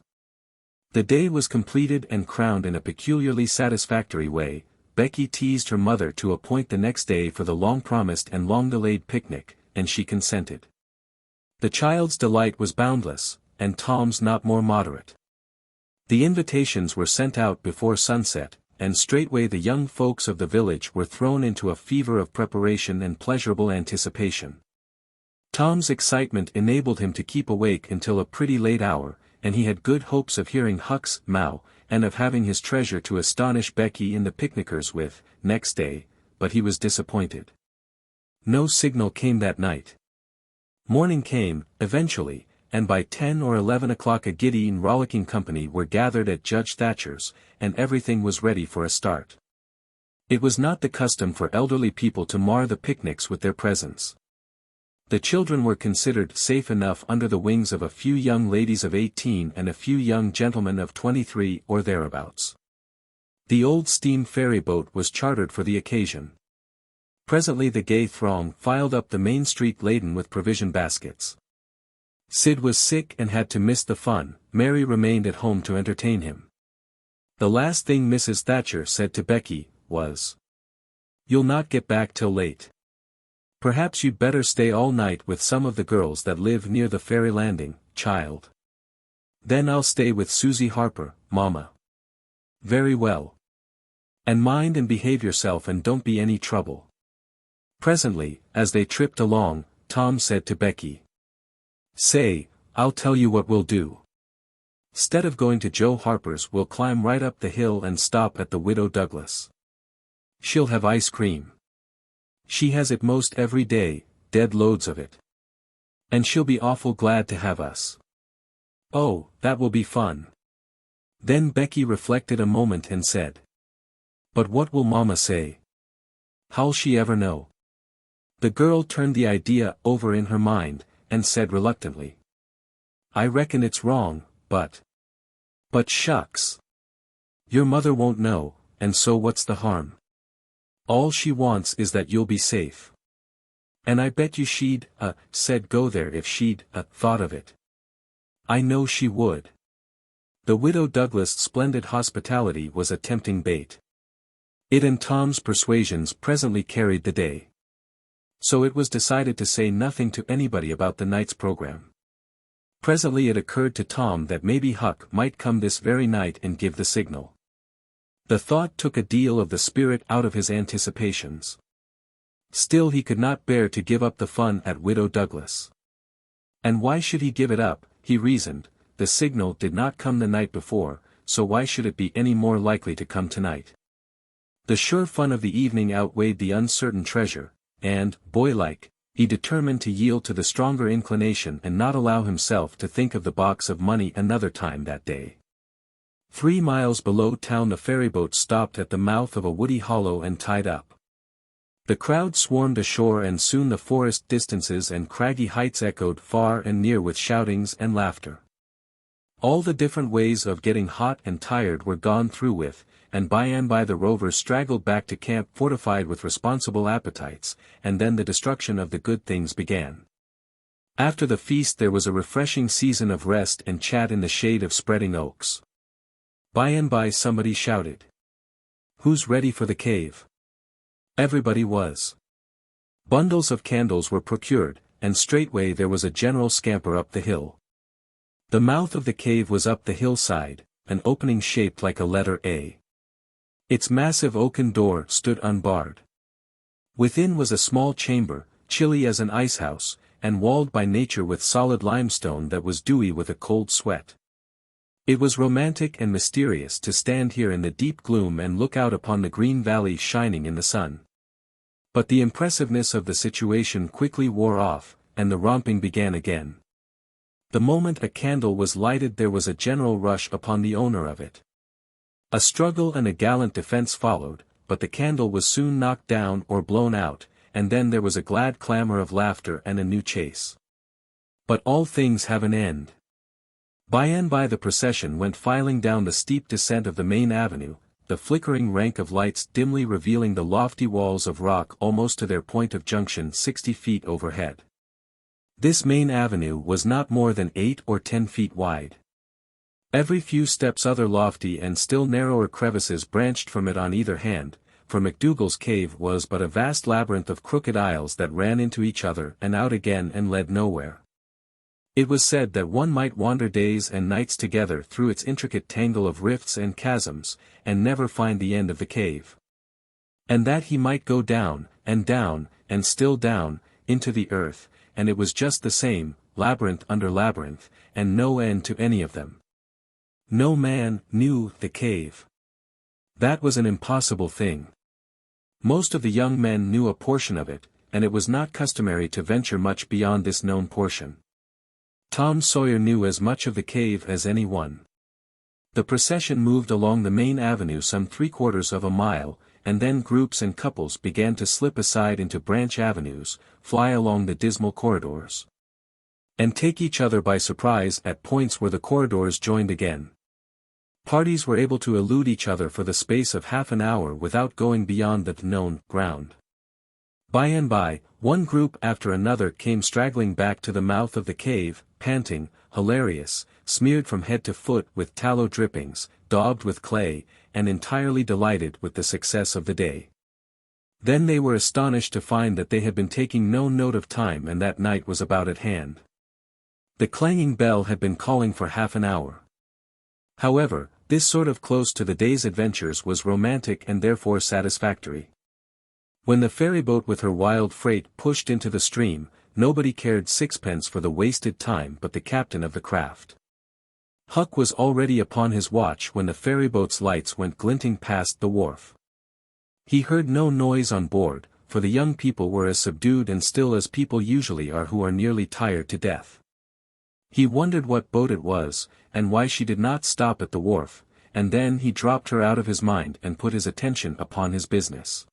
The day was completed and crowned in a peculiarly satisfactory way. Becky teased her mother to appoint the next day for the long-promised and long-delayed picnic, and she consented. The child's delight was boundless, and Tom's not more moderate. The invitations were sent out before sunset, and straightway the young folks of the village were thrown into a fever of preparation and pleasurable anticipation. Tom's excitement enabled him to keep awake until a pretty late hour, and he had good hopes of hearing Huck's meow, and of having his treasure to astonish Becky and the picnickers with, next day, but he was disappointed. No signal came that night. Morning came, eventually, and by 10 or 11 o'clock a giddy and rollicking company were gathered at Judge Thatcher's, and everything was ready for a start. It was not the custom for elderly people to mar the picnics with their presence. The children were considered safe enough under the wings of a few young ladies of 18 and a few young gentlemen of 23 or thereabouts. The old steam ferry boat was chartered for the occasion. Presently the gay throng filed up the main street laden with provision baskets. Sid was sick and had to miss the fun. Mary remained at home to entertain him. The last thing Mrs. Thatcher said to Becky was, "You'll not get back till late. Perhaps you'd better stay all night with some of the girls that live near the ferry landing, child." "Then I'll stay with Susie Harper, Mama." "Very well. And mind and behave yourself and don't be any trouble." Presently, as they tripped along, Tom said to Becky, "Say, I'll tell you what we'll do. 'Stead of going to Joe Harper's we'll climb right up the hill and stop at the Widow Douglas. She'll have ice cream. She has it most every day, dead loads of it. And she'll be awful glad to have us." "Oh, that will be fun." Then Becky reflected a moment and said, "But what will Mama say? How'll she ever know?" The girl turned the idea over in her mind, and said reluctantly, "I reckon it's wrong, but shucks. Your mother won't know, and so what's the harm? All she wants is that you'll be safe. And I bet you she'd, said go there if she'd, thought of it. I know she would." The Widow Douglas' splendid hospitality was a tempting bait. It and Tom's persuasions presently carried the day. So it was decided to say nothing to anybody about the night's program. Presently it occurred to Tom that maybe Huck might come this very night and give the signal. The thought took a deal of the spirit out of his anticipations. Still he could not bear to give up the fun at Widow Douglas. And why should he give it up, he reasoned, the signal did not come the night before, so why should it be any more likely to come tonight? The sure fun of the evening outweighed the uncertain treasure, and, boy-like, he determined to yield to the stronger inclination and not allow himself to think of the box of money another time that day. 3 miles below town the ferryboat stopped at the mouth of a woody hollow and tied up. The crowd swarmed ashore and soon the forest distances and craggy heights echoed far and near with shoutings and laughter. All the different ways of getting hot and tired were gone through with, and by the rovers straggled back to camp fortified with responsible appetites, and then the destruction of the good things began. After the feast there was a refreshing season of rest and chat in the shade of spreading oaks. By somebody shouted, "Who's ready for the cave?" Everybody was. Bundles of candles were procured, and straightway there was a general scamper up the hill. The mouth of the cave was up the hillside, an opening shaped like a letter A. Its massive oaken door stood unbarred. Within was a small chamber, chilly as an icehouse, and walled by nature with solid limestone that was dewy with a cold sweat. It was romantic and mysterious to stand here in the deep gloom and look out upon the green valley shining in the sun. But the impressiveness of the situation quickly wore off, and the romping began again. The moment a candle was lighted there was a general rush upon the owner of it. A struggle and a gallant defense followed, but the candle was soon knocked down or blown out, and then there was a glad clamor of laughter and a new chase. But all things have an end. By and by the procession went filing down the steep descent of the main avenue, the flickering rank of lights dimly revealing the lofty walls of rock almost to their point of junction 60 feet overhead. This main avenue was not more than 8 or 10 feet wide. Every few steps other lofty and still narrower crevices branched from it on either hand, for MacDougall's cave was but a vast labyrinth of crooked aisles that ran into each other and out again and led nowhere. It was said that one might wander days and nights together through its intricate tangle of rifts and chasms, and never find the end of the cave. And that he might go down, and still down, into the earth, and it was just the same, labyrinth under labyrinth, and no end to any of them. No man knew the cave. That was an impossible thing. Most of the young men knew a portion of it, and it was not customary to venture much beyond this known portion. Tom Sawyer knew as much of the cave as any one. The procession moved along the main avenue some 3/4 of a mile, and then groups and couples began to slip aside into branch avenues, fly along the dismal corridors, and take each other by surprise at points where the corridors joined again. Parties were able to elude each other for the space of half an hour without going beyond the known ground. By and by, one group after another came straggling back to the mouth of the cave, panting, hilarious, smeared from head to foot with tallow drippings, daubed with clay, and entirely delighted with the success of the day. Then they were astonished to find that they had been taking no note of time and that night was about at hand. The clanging bell had been calling for half an hour. However, this sort of close to the day's adventures was romantic and therefore satisfactory. When the ferryboat with her wild freight pushed into the stream, nobody cared sixpence for the wasted time but the captain of the craft. Huck was already upon his watch when the ferryboat's lights went glinting past the wharf. He heard no noise on board, for the young people were as subdued and still as people usually are who are nearly tired to death. He wondered what boat it was, and why she did not stop at the wharf, and then he dropped her out of his mind and put his attention upon his business.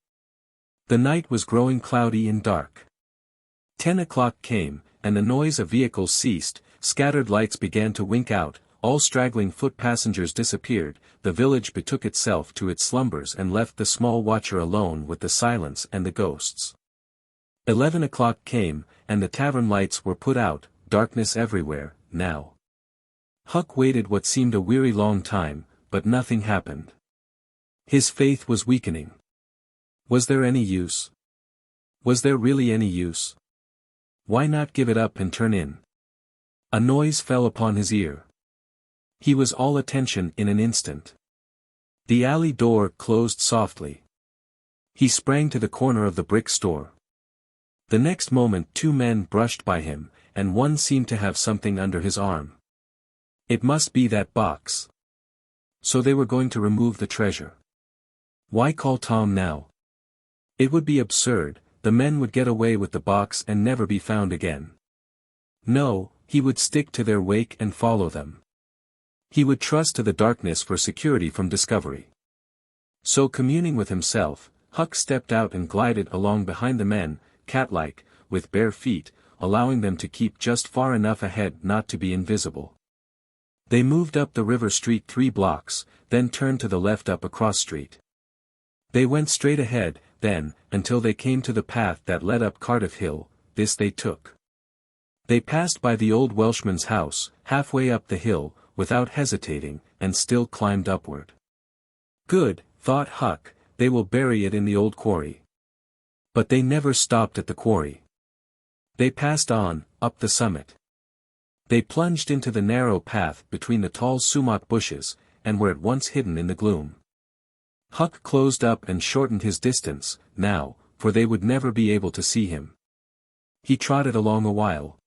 The night was growing cloudy and dark. 10 o'clock came, and the noise of vehicles ceased, scattered lights began to wink out, all straggling foot passengers disappeared, the village betook itself to its slumbers and left the small watcher alone with the silence and the ghosts. 11 o'clock came, and the tavern lights were put out, darkness everywhere, now. Huck waited what seemed a weary long time, but nothing happened. His faith was weakening. Was there any use? Was there really any use? Why not give it up and turn in? A noise fell upon his ear. He was all attention in an instant. The alley door closed softly. He sprang to the corner of the brick store. The next moment 2 men brushed by him, and one seemed to have something under his arm. It must be that box. So they were going to remove the treasure. Why call Tom now? It would be absurd, the men would get away with the box and never be found again. No, he would stick to their wake and follow them. He would trust to the darkness for security from discovery. So communing with himself, Huck stepped out and glided along behind the men, cat-like, with bare feet, allowing them to keep just far enough ahead not to be invisible. They moved up the river street 3 blocks, then turned to the left up a cross street. They went straight ahead, then, until they came to the path that led up Cardiff Hill, this they took. They passed by the old Welshman's house, halfway up the hill, without hesitating, and still climbed upward. Good, thought Huck, they will bury it in the old quarry. But they never stopped at the quarry. They passed on, up the summit. They plunged into the narrow path between the tall sumac bushes, and were at once hidden in the gloom. Huck closed up and shortened his distance, now, for they would never be able to see him. He trotted along a while.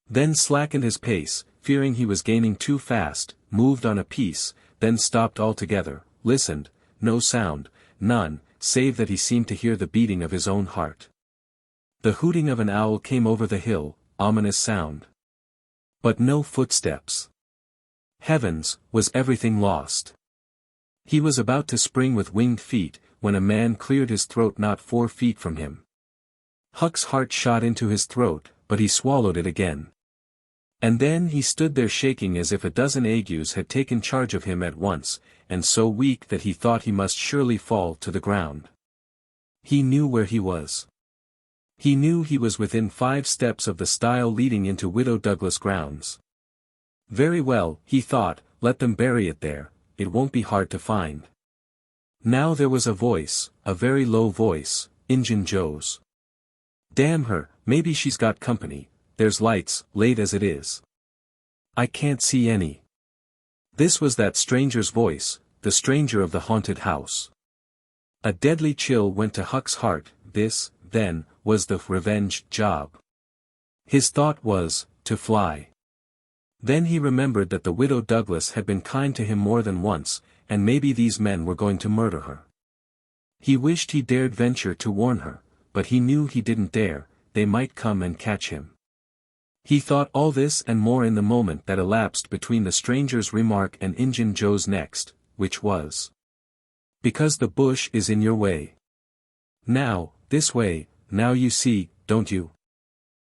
Then slackened his pace, fearing he was gaining too fast, moved on a piece, then stopped altogether, listened, no sound, none, save that he seemed to hear the beating of his own heart. The hooting of an owl came over the hill, ominous sound. But no footsteps. Heavens, was everything lost? He was about to spring with winged feet, when a man cleared his throat not 4 feet from him. Huck's heart shot into his throat, but he swallowed it again. And then he stood there shaking as if a dozen agues had taken charge of him at once, and so weak that he thought he must surely fall to the ground. He knew where he was. He knew he was within 5 steps of the stile leading into Widow Douglas' grounds. Very well, he thought, let them bury it there, it won't be hard to find. Now there was a voice, a very low voice, Injun Joe's. Damn her, maybe she's got company, there's lights, late as it is. I can't see any. This was that stranger's voice, the stranger of the haunted house. A deadly chill went to Huck's heart. This, then, was the revenge job. His thought was, to fly. Then he remembered that the Widow Douglas had been kind to him more than once, and maybe these men were going to murder her. He wished he dared venture to warn her, but he knew he didn't dare, they might come and catch him. He thought all this and more in the moment that elapsed between the stranger's remark and Injun Joe's next, which was, because the bush is in your way. Now, this way, now you see, don't you?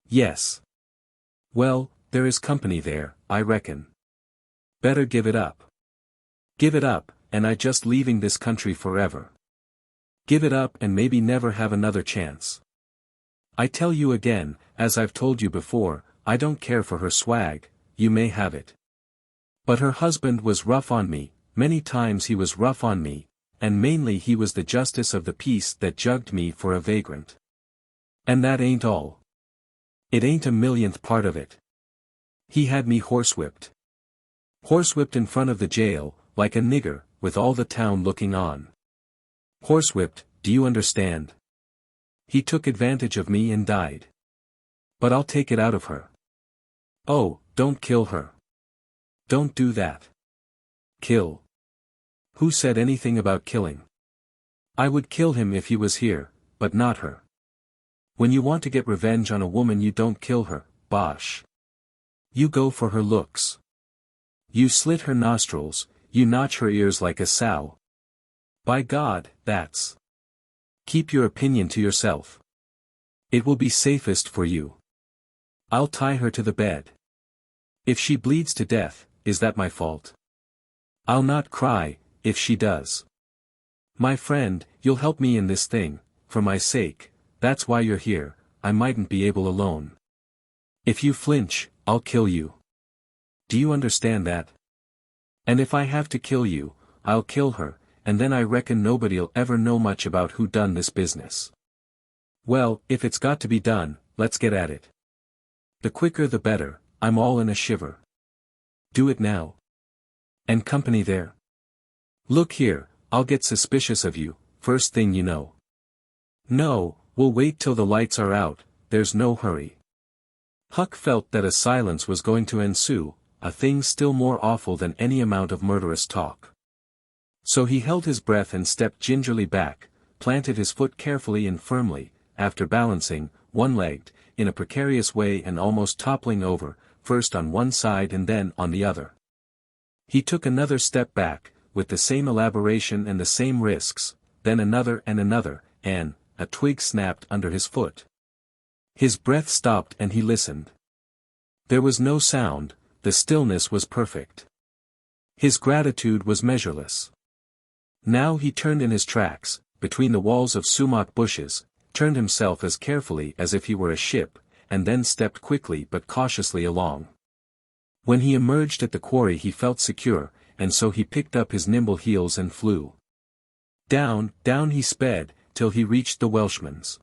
Yes. Well, there is company there, I reckon. Better give it up. Give it up, and I just leaving this country forever. Give it up and maybe never have another chance. I tell you again, as I've told you before, I don't care for her swag, you may have it. But her husband was rough on me, many times he was rough on me, and mainly he was the justice of the peace that jugged me for a vagrant. And that ain't all. It ain't a millionth part of it. He had me horsewhipped. Horsewhipped in front of the jail, like a nigger, with all the town looking on. Horsewhipped, do you understand? He took advantage of me and died. But I'll take it out of her. Oh, don't kill her. Don't do that. Kill. Who said anything about killing? I would kill him if he was here, but not her. When you want to get revenge on a woman you don't kill her, bosh. You go for her looks. You slit her nostrils, you notch her ears like a sow. By God, that's. Keep your opinion to yourself. It will be safest for you. I'll tie her to the bed. If she bleeds to death, is that my fault? I'll not cry, if she does. My friend, you'll help me in this thing, for my sake, that's why you're here, I mightn't be able alone. If you flinch, I'll kill you. Do you understand that? And if I have to kill you, I'll kill her, and then I reckon nobody'll ever know much about who done this business. Well, if it's got to be done, let's get at it. The quicker the better, I'm all in a shiver. Do it now. And company there? Look here, I'll get suspicious of you, first thing you know. No, we'll wait till the lights are out, there's no hurry. Huck felt that a silence was going to ensue, a thing still more awful than any amount of murderous talk. So he held his breath and stepped gingerly back, planted his foot carefully and firmly, after balancing, one-legged, in a precarious way and almost toppling over, first on one side and then on the other. He took another step back, with the same elaboration and the same risks, then another, and, a twig snapped under his foot. His breath stopped and he listened. There was no sound, the stillness was perfect. His gratitude was measureless. Now he turned in his tracks, between the walls of sumac bushes, turned himself as carefully as if he were a ship, and then stepped quickly but cautiously along. When he emerged at the quarry he felt secure, and so he picked up his nimble heels and flew. Down, down he sped, till he reached the Welshman's.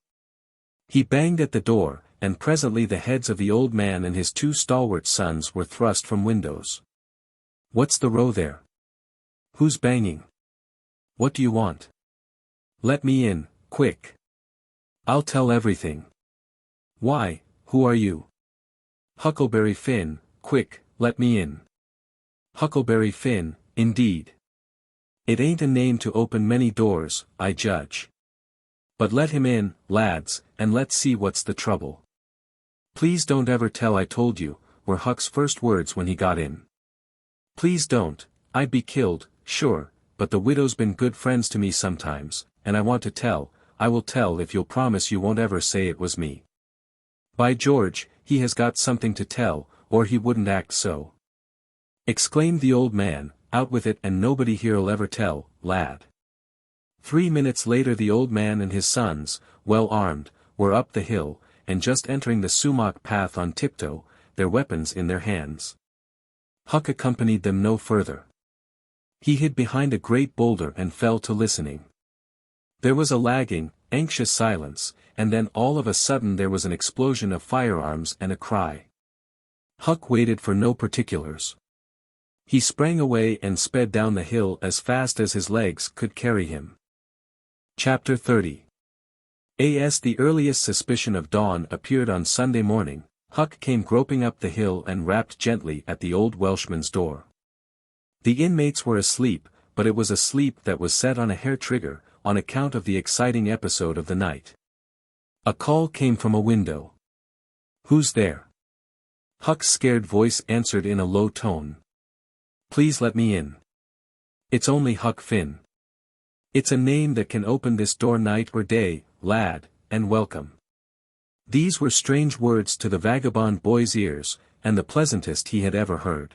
He banged at the door, and presently the heads of the old man and his 2 stalwart sons were thrust from windows. What's the row there? Who's banging? What do you want? Let me in, quick. I'll tell everything. Why, who are you? Huckleberry Finn, quick, let me in. Huckleberry Finn, indeed. It ain't a name to open many doors, I judge. But let him in, lads, and let's see what's the trouble. Please don't ever tell I told you, were Huck's first words when he got in. Please don't, I'd be killed, sure, but the widow's been good friends to me sometimes, and I want to tell, I will tell if you'll promise you won't ever say it was me. By George, he has got something to tell, or he wouldn't act so. Exclaimed the old man, out with it and nobody here'll ever tell, lad. 3 minutes later the old man and his sons, well armed, were up the hill, and just entering the sumac path on tiptoe, their weapons in their hands. Huck accompanied them no further. He hid behind a great boulder and fell to listening. There was a lagging, anxious silence, and then all of a sudden there was an explosion of firearms and a cry. Huck waited for no particulars. He sprang away and sped down the hill as fast as his legs could carry him. Chapter 30. As the earliest suspicion of dawn appeared on Sunday morning, Huck came groping up the hill and rapped gently at the old Welshman's door. The inmates were asleep, but it was a sleep that was set on a hair trigger, on account of the exciting episode of the night. A call came from a window. Who's there? Huck's scared voice answered in a low tone. Please let me in. It's only Huck Finn. It's a name that can open this door night or day, lad, and welcome. These were strange words to the vagabond boy's ears, and the pleasantest he had ever heard.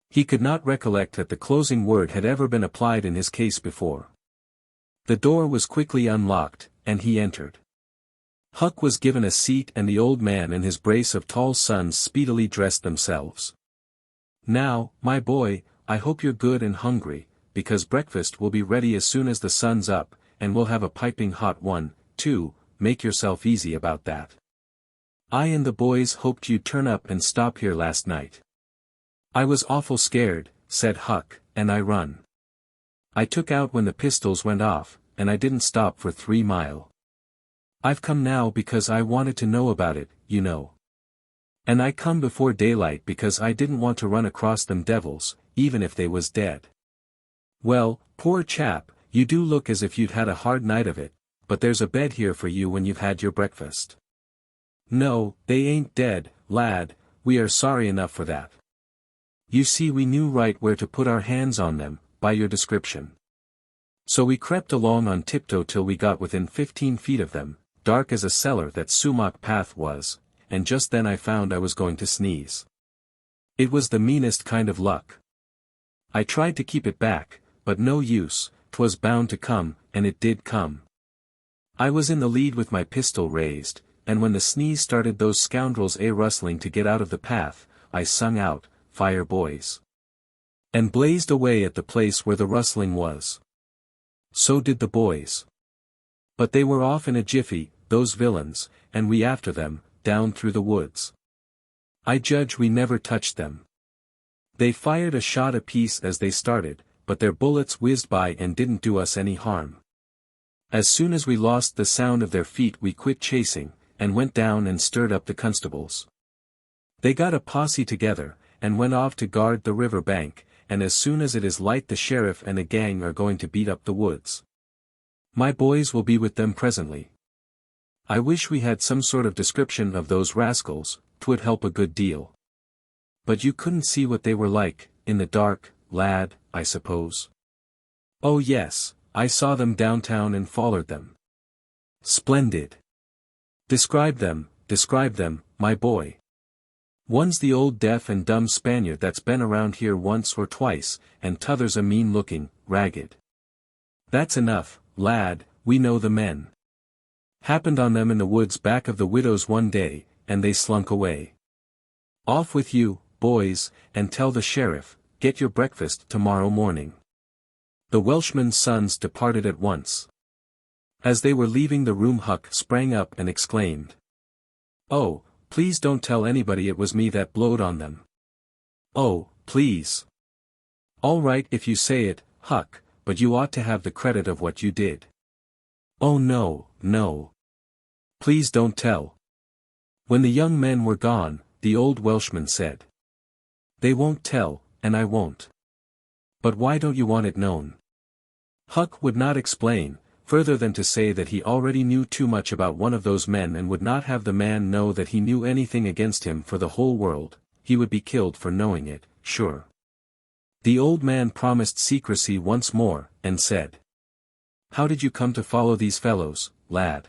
He could not recollect that the closing word had ever been applied in his case before. The door was quickly unlocked, and he entered. Huck was given a seat and the old man and his brace of tall sons speedily dressed themselves. Now, my boy, I hope you're good and hungry, because breakfast will be ready as soon as the sun's up, and we'll have a piping hot one, too, make yourself easy about that. I and the boys hoped you'd turn up and stop here last night. I was awful scared, said Huck, and I run. I took out when the pistols went off, and I didn't stop for 3 mile. I've come now because I wanted to know about it, you know. And I come before daylight because I didn't want to run across them devils, even if they was dead. Well, poor chap, you do look as if you'd had a hard night of it, but there's a bed here for you when you've had your breakfast. No, they ain't dead, lad, we are sorry enough for that. You see we knew right where to put our hands on them, by your description. So we crept along on tiptoe till we got within 15 feet of them, dark as a cellar that sumac path was, and just then I found I was going to sneeze. It was the meanest kind of luck. I tried to keep it back, but no use, 'twas bound to come, and it did come. I was in the lead with my pistol raised, and when the sneeze started those scoundrels rustling to get out of the path, I sung out, "Fire, boys!" and blazed away at the place where the rustling was. So did the boys. But they were off in a jiffy, those villains, and we after them, down through the woods. I judge we never touched them. They fired a shot apiece as they started, but their bullets whizzed by and didn't do us any harm. As soon as we lost the sound of their feet we quit chasing, and went down and stirred up the constables. They got a posse together, and went off to guard the river bank, and as soon as it is light the sheriff and a gang are going to beat up the woods. My boys will be with them presently. I wish we had some sort of description of those rascals, 'twould help a good deal. But you couldn't see what they were like, in the dark, lad, I suppose? Oh yes, I saw them downtown and followed them. Splendid. Describe them, my boy. One's the old deaf and dumb Spaniard that's been around here once or twice, and t'other's a mean-looking, ragged. That's enough, lad, we know the men. Happened on them in the woods back of the widow's one day, and they slunk away. Off with you, boys, and tell the sheriff, get your breakfast tomorrow morning. The Welshman's sons departed at once. As they were leaving the room Huck sprang up and exclaimed. Oh, please don't tell anybody it was me that blowed on them. Oh, please. All right if you say it, Huck, but you ought to have the credit of what you did." "Oh no, no. Please don't tell." When the young men were gone, the old Welshman said, "They won't tell, and I won't. But why don't you want it known?" Huck would not explain, further than to say that he already knew too much about one of those men and would not have the man know that he knew anything against him for the whole world. He would be killed for knowing it, sure. The old man promised secrecy once more, and said, "How did you come to follow these fellows, lad?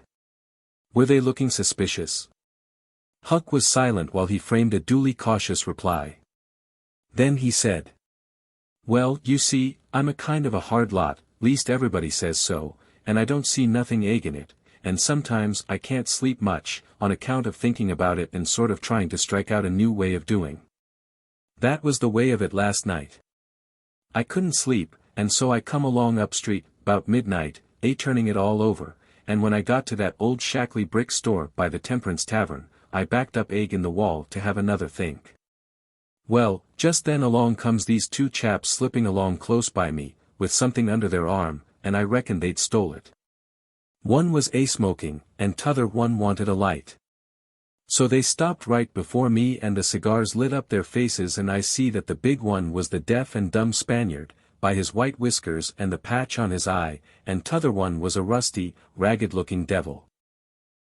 Were they looking suspicious?" Huck was silent while he framed a duly cautious reply. Then he said, "Well, you see, I'm a kind of a hard lot, least everybody says so, and I don't see nothing egg in it, and sometimes I can't sleep much, on account of thinking about it and sort of trying to strike out a new way of doing. That was the way of it last night. I couldn't sleep, and so I come along up street, 'bout midnight, turning it all over, and when I got to that old shackly brick store by the Temperance Tavern, I backed up egg in the wall to have another think. Well, just then along comes these two chaps slipping along close by me, with something under their arm, and I reckoned they'd stole it. One was smoking, and t'other one wanted a light. So they stopped right before me and the cigars lit up their faces and I see that the big one was the deaf and dumb Spaniard, by his white whiskers and the patch on his eye, and t'other one was a rusty, ragged-looking devil.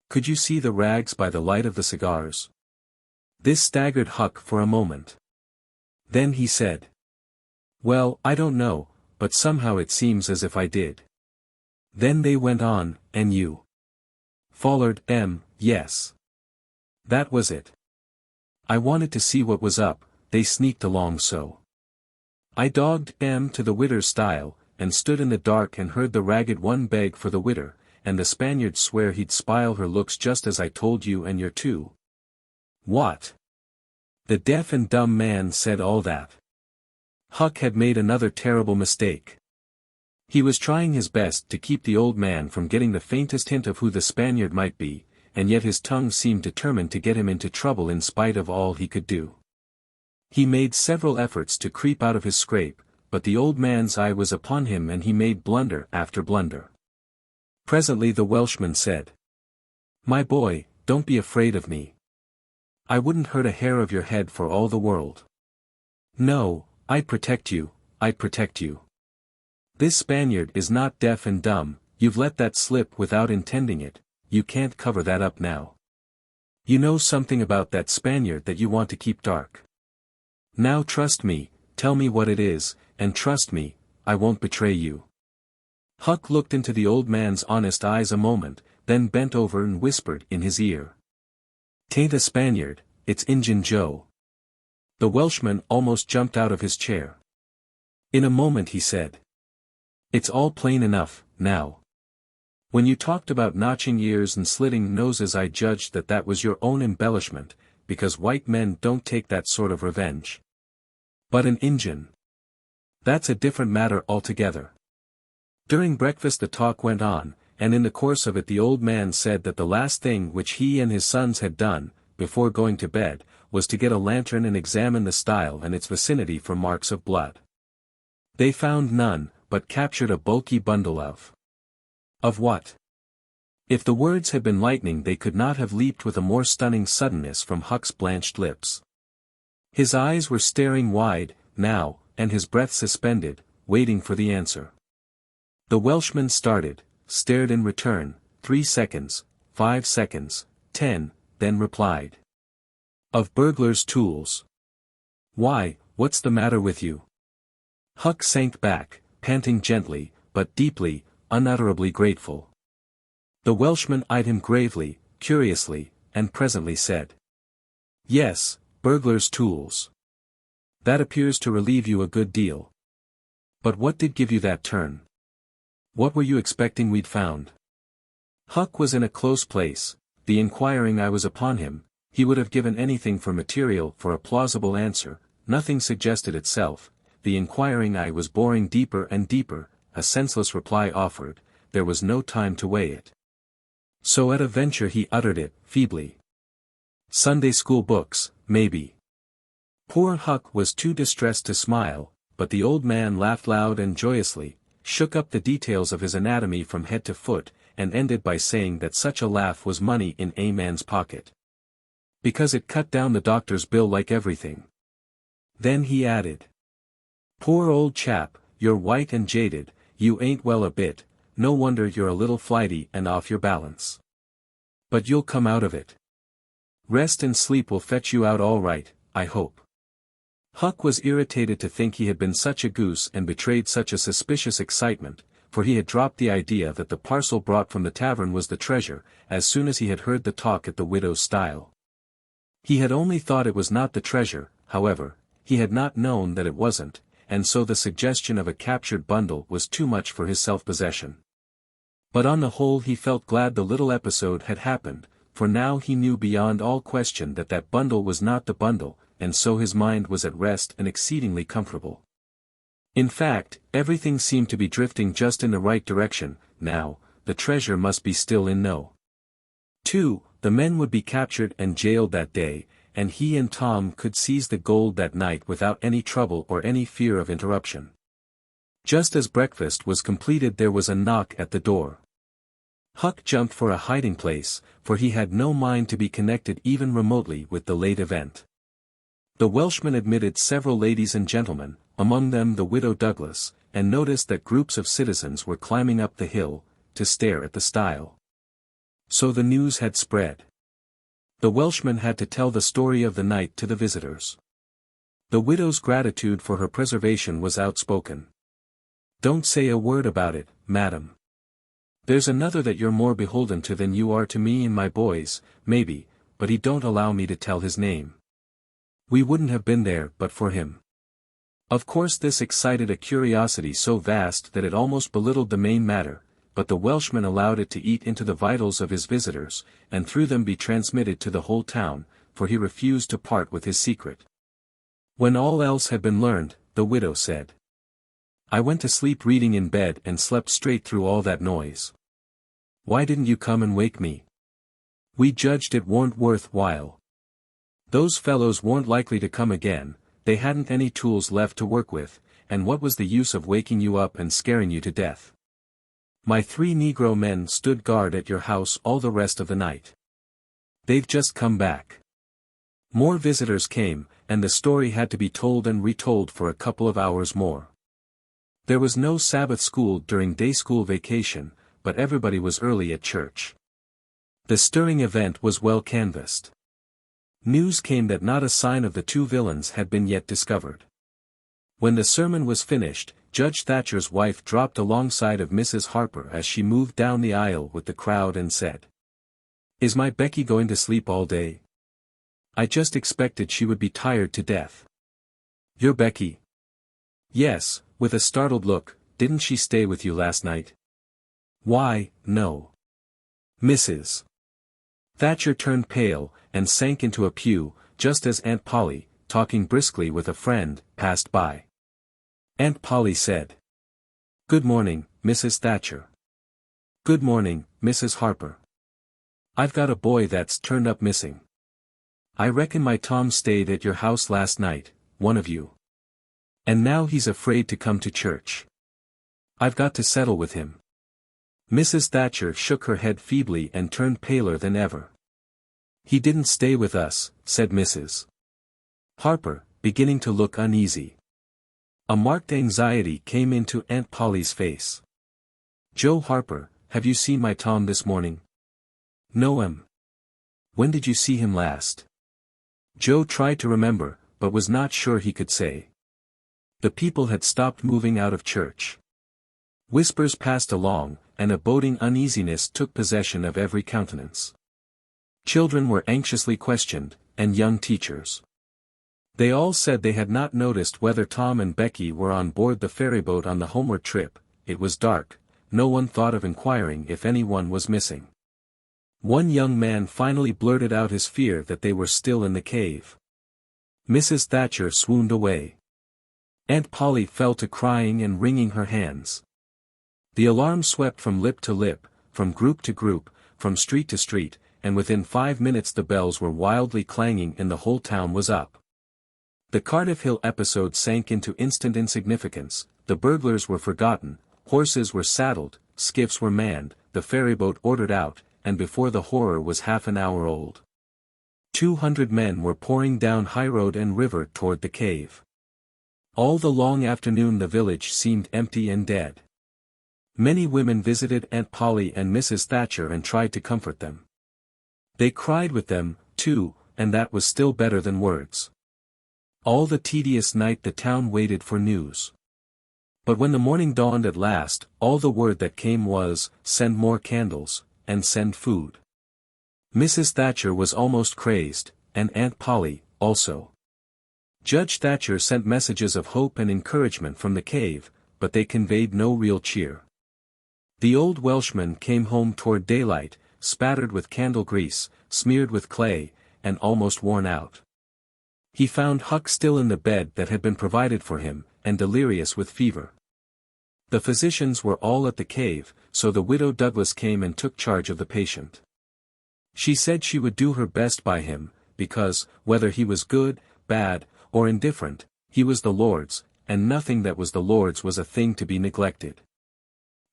Could you see the rags by the light of the cigars?" This staggered Huck for a moment. Then he said, "Well, I don't know, but somehow it seems as if I did." Then they went on, "And you follered 'em, yes. That was it. I wanted to see what was up, they sneaked along so. I dogged 'em to the widder's stile, and stood in the dark and heard the ragged one beg for the widder, and the Spaniard swear he'd spile her looks just as I told you and your two." "What? The deaf and dumb man said all that?" Huck had made another terrible mistake. He was trying his best to keep the old man from getting the faintest hint of who the Spaniard might be, and yet his tongue seemed determined to get him into trouble in spite of all he could do. He made several efforts to creep out of his scrape, but the old man's eye was upon him and he made blunder after blunder. Presently the Welshman said, "My boy, don't be afraid of me. I wouldn't hurt a hair of your head for all the world. No, I'd protect you, I'd protect you. This Spaniard is not deaf and dumb, you've let that slip without intending it, you can't cover that up now. You know something about that Spaniard that you want to keep dark. Now trust me, tell me what it is, and trust me, I won't betray you." Huck looked into the old man's honest eyes a moment, then bent over and whispered in his ear, "'Tain't a Spaniard, it's Injun Joe." The Welshman almost jumped out of his chair. In a moment he said, "It's all plain enough, now. When you talked about notching ears and slitting noses I judged that that was your own embellishment, because white men don't take that sort of revenge. But an Injun. That's a different matter altogether." During breakfast the talk went on, and in the course of it the old man said that the last thing which he and his sons had done, before going to bed, was to get a lantern and examine the stile and its vicinity for marks of blood. They found none, but captured a bulky bundle of what? If the words had been lightning they could not have leaped with a more stunning suddenness from Huck's blanched lips. His eyes were staring wide, now, and his breath suspended, waiting for the answer. The Welshman started, stared in return, 3 seconds, 5 seconds, 10, then replied, "Of burglars' tools. Why, what's the matter with you?" Huck sank back, panting gently, but deeply, unutterably grateful. The Welshman eyed him gravely, curiously, and presently said, "Yes, burglars' tools. That appears to relieve you a good deal. But what did give you that turn? What were you expecting we'd found?" Huck was in a close place, the inquiring eye was upon him, he would have given anything for material for a plausible answer, nothing suggested itself, the inquiring eye was boring deeper and deeper, a senseless reply offered, there was no time to weigh it. So at a venture he uttered it, feebly. "Sunday school books, maybe." Poor Huck was too distressed to smile, but the old man laughed loud and joyously, shook up the details of his anatomy from head to foot, and ended by saying that such a laugh was money in a man's pocket. Because it cut down the doctor's bill like everything. Then he added, "Poor old chap, you're white and jaded, you ain't well a bit, no wonder you're a little flighty and off your balance. But you'll come out of it. Rest and sleep will fetch you out all right, I hope." Huck was irritated to think he had been such a goose and betrayed such a suspicious excitement, for he had dropped the idea that the parcel brought from the tavern was the treasure, as soon as he had heard the talk at the widow's stile. He had only thought it was not the treasure, however, he had not known that it wasn't, and so the suggestion of a captured bundle was too much for his self-possession. But on the whole he felt glad the little episode had happened, for now he knew beyond all question that that bundle was not the bundle, and so his mind was at rest and exceedingly comfortable. In fact, everything seemed to be drifting just in the right direction. Now, the treasure must be still in no. 2. The men would be captured and jailed that day, and he and Tom could seize the gold that night without any trouble or any fear of interruption. Just as breakfast was completed there was a knock at the door. Huck jumped for a hiding place, for he had no mind to be connected even remotely with the late event. The Welshman admitted several ladies and gentlemen, among them the widow Douglas, and noticed that groups of citizens were climbing up the hill, to stare at the stile. So the news had spread. The Welshman had to tell the story of the night to the visitors. The widow's gratitude for her preservation was outspoken. "Don't say a word about it, madam. There's another that you're more beholden to than you are to me and my boys, maybe, but he don't allow me to tell his name. We wouldn't have been there but for him." Of course this excited a curiosity so vast that it almost belittled the main matter, but the Welshman allowed it to eat into the vitals of his visitors, and through them be transmitted to the whole town, for he refused to part with his secret. When all else had been learned, the widow said, "I went to sleep reading in bed and slept straight through all that noise. Why didn't you come and wake me? We judged it weren't worth while. Those fellows weren't likely to come again, they hadn't any tools left to work with, and what was the use of waking you up and scaring you to death? My 3 Negro men stood guard at your house all the rest of the night. They've just come back." More visitors came, and the story had to be told and retold for a couple of hours more. There was no Sabbath school during day school vacation, but everybody was early at church. The stirring event was well canvassed. News came that not a sign of the 2 villains had been yet discovered. When the sermon was finished, Judge Thatcher's wife dropped alongside of Mrs. Harper as she moved down the aisle with the crowd and said, "Is my Becky going to sleep all day? I just expected she would be tired to death." "Your Becky?" "Yes," with a startled look, "didn't she stay with you last night?" "Why, no. Mrs. Thatcher turned pale, and sank into a pew, just as Aunt Polly, talking briskly with a friend, passed by. Aunt Polly said, "Good morning, Mrs. Thatcher." "Good morning, Mrs. Harper. I've got a boy that's turned up missing. I reckon my Tom stayed at your house last night, one of you. And now he's afraid to come to church. I've got to settle with him." Mrs. Thatcher shook her head feebly and turned paler than ever. "He didn't stay with us," said Mrs. Harper, beginning to look uneasy. A marked anxiety came into Aunt Polly's face. "Joe Harper, have you seen my Tom this morning?" "No, 'm. When did you see him last?" Joe tried to remember, but was not sure he could say. The people had stopped moving out of church. Whispers passed along, and a boding uneasiness took possession of every countenance. Children were anxiously questioned, and young teachers. They all said they had not noticed whether Tom and Becky were on board the ferryboat on the homeward trip. It was dark, no one thought of inquiring if anyone was missing. One young man finally blurted out his fear that they were still in the cave. Mrs. Thatcher swooned away. Aunt Polly fell to crying and wringing her hands. The alarm swept from lip to lip, from group to group, from street to street, and within 5 minutes the bells were wildly clanging and the whole town was up. The Cardiff Hill episode sank into instant insignificance, the burglars were forgotten, horses were saddled, skiffs were manned, the ferryboat ordered out, and before the horror was half an hour old, 200 men were pouring down high road and river toward the cave. All the long afternoon the village seemed empty and dead. Many women visited Aunt Polly and Mrs. Thatcher and tried to comfort them. They cried with them, too, and that was still better than words. All the tedious night the town waited for news. But when the morning dawned at last, all the word that came was, "Send more candles, and send food." Mrs. Thatcher was almost crazed, and Aunt Polly, also. Judge Thatcher sent messages of hope and encouragement from the cave, but they conveyed no real cheer. The old Welshman came home toward daylight, spattered with candle grease, smeared with clay, and almost worn out. He found Huck still in the bed that had been provided for him, and delirious with fever. The physicians were all at the cave, so the widow Douglas came and took charge of the patient. She said she would do her best by him, because, whether he was good, bad, or indifferent, he was the Lord's, and nothing that was the Lord's was a thing to be neglected.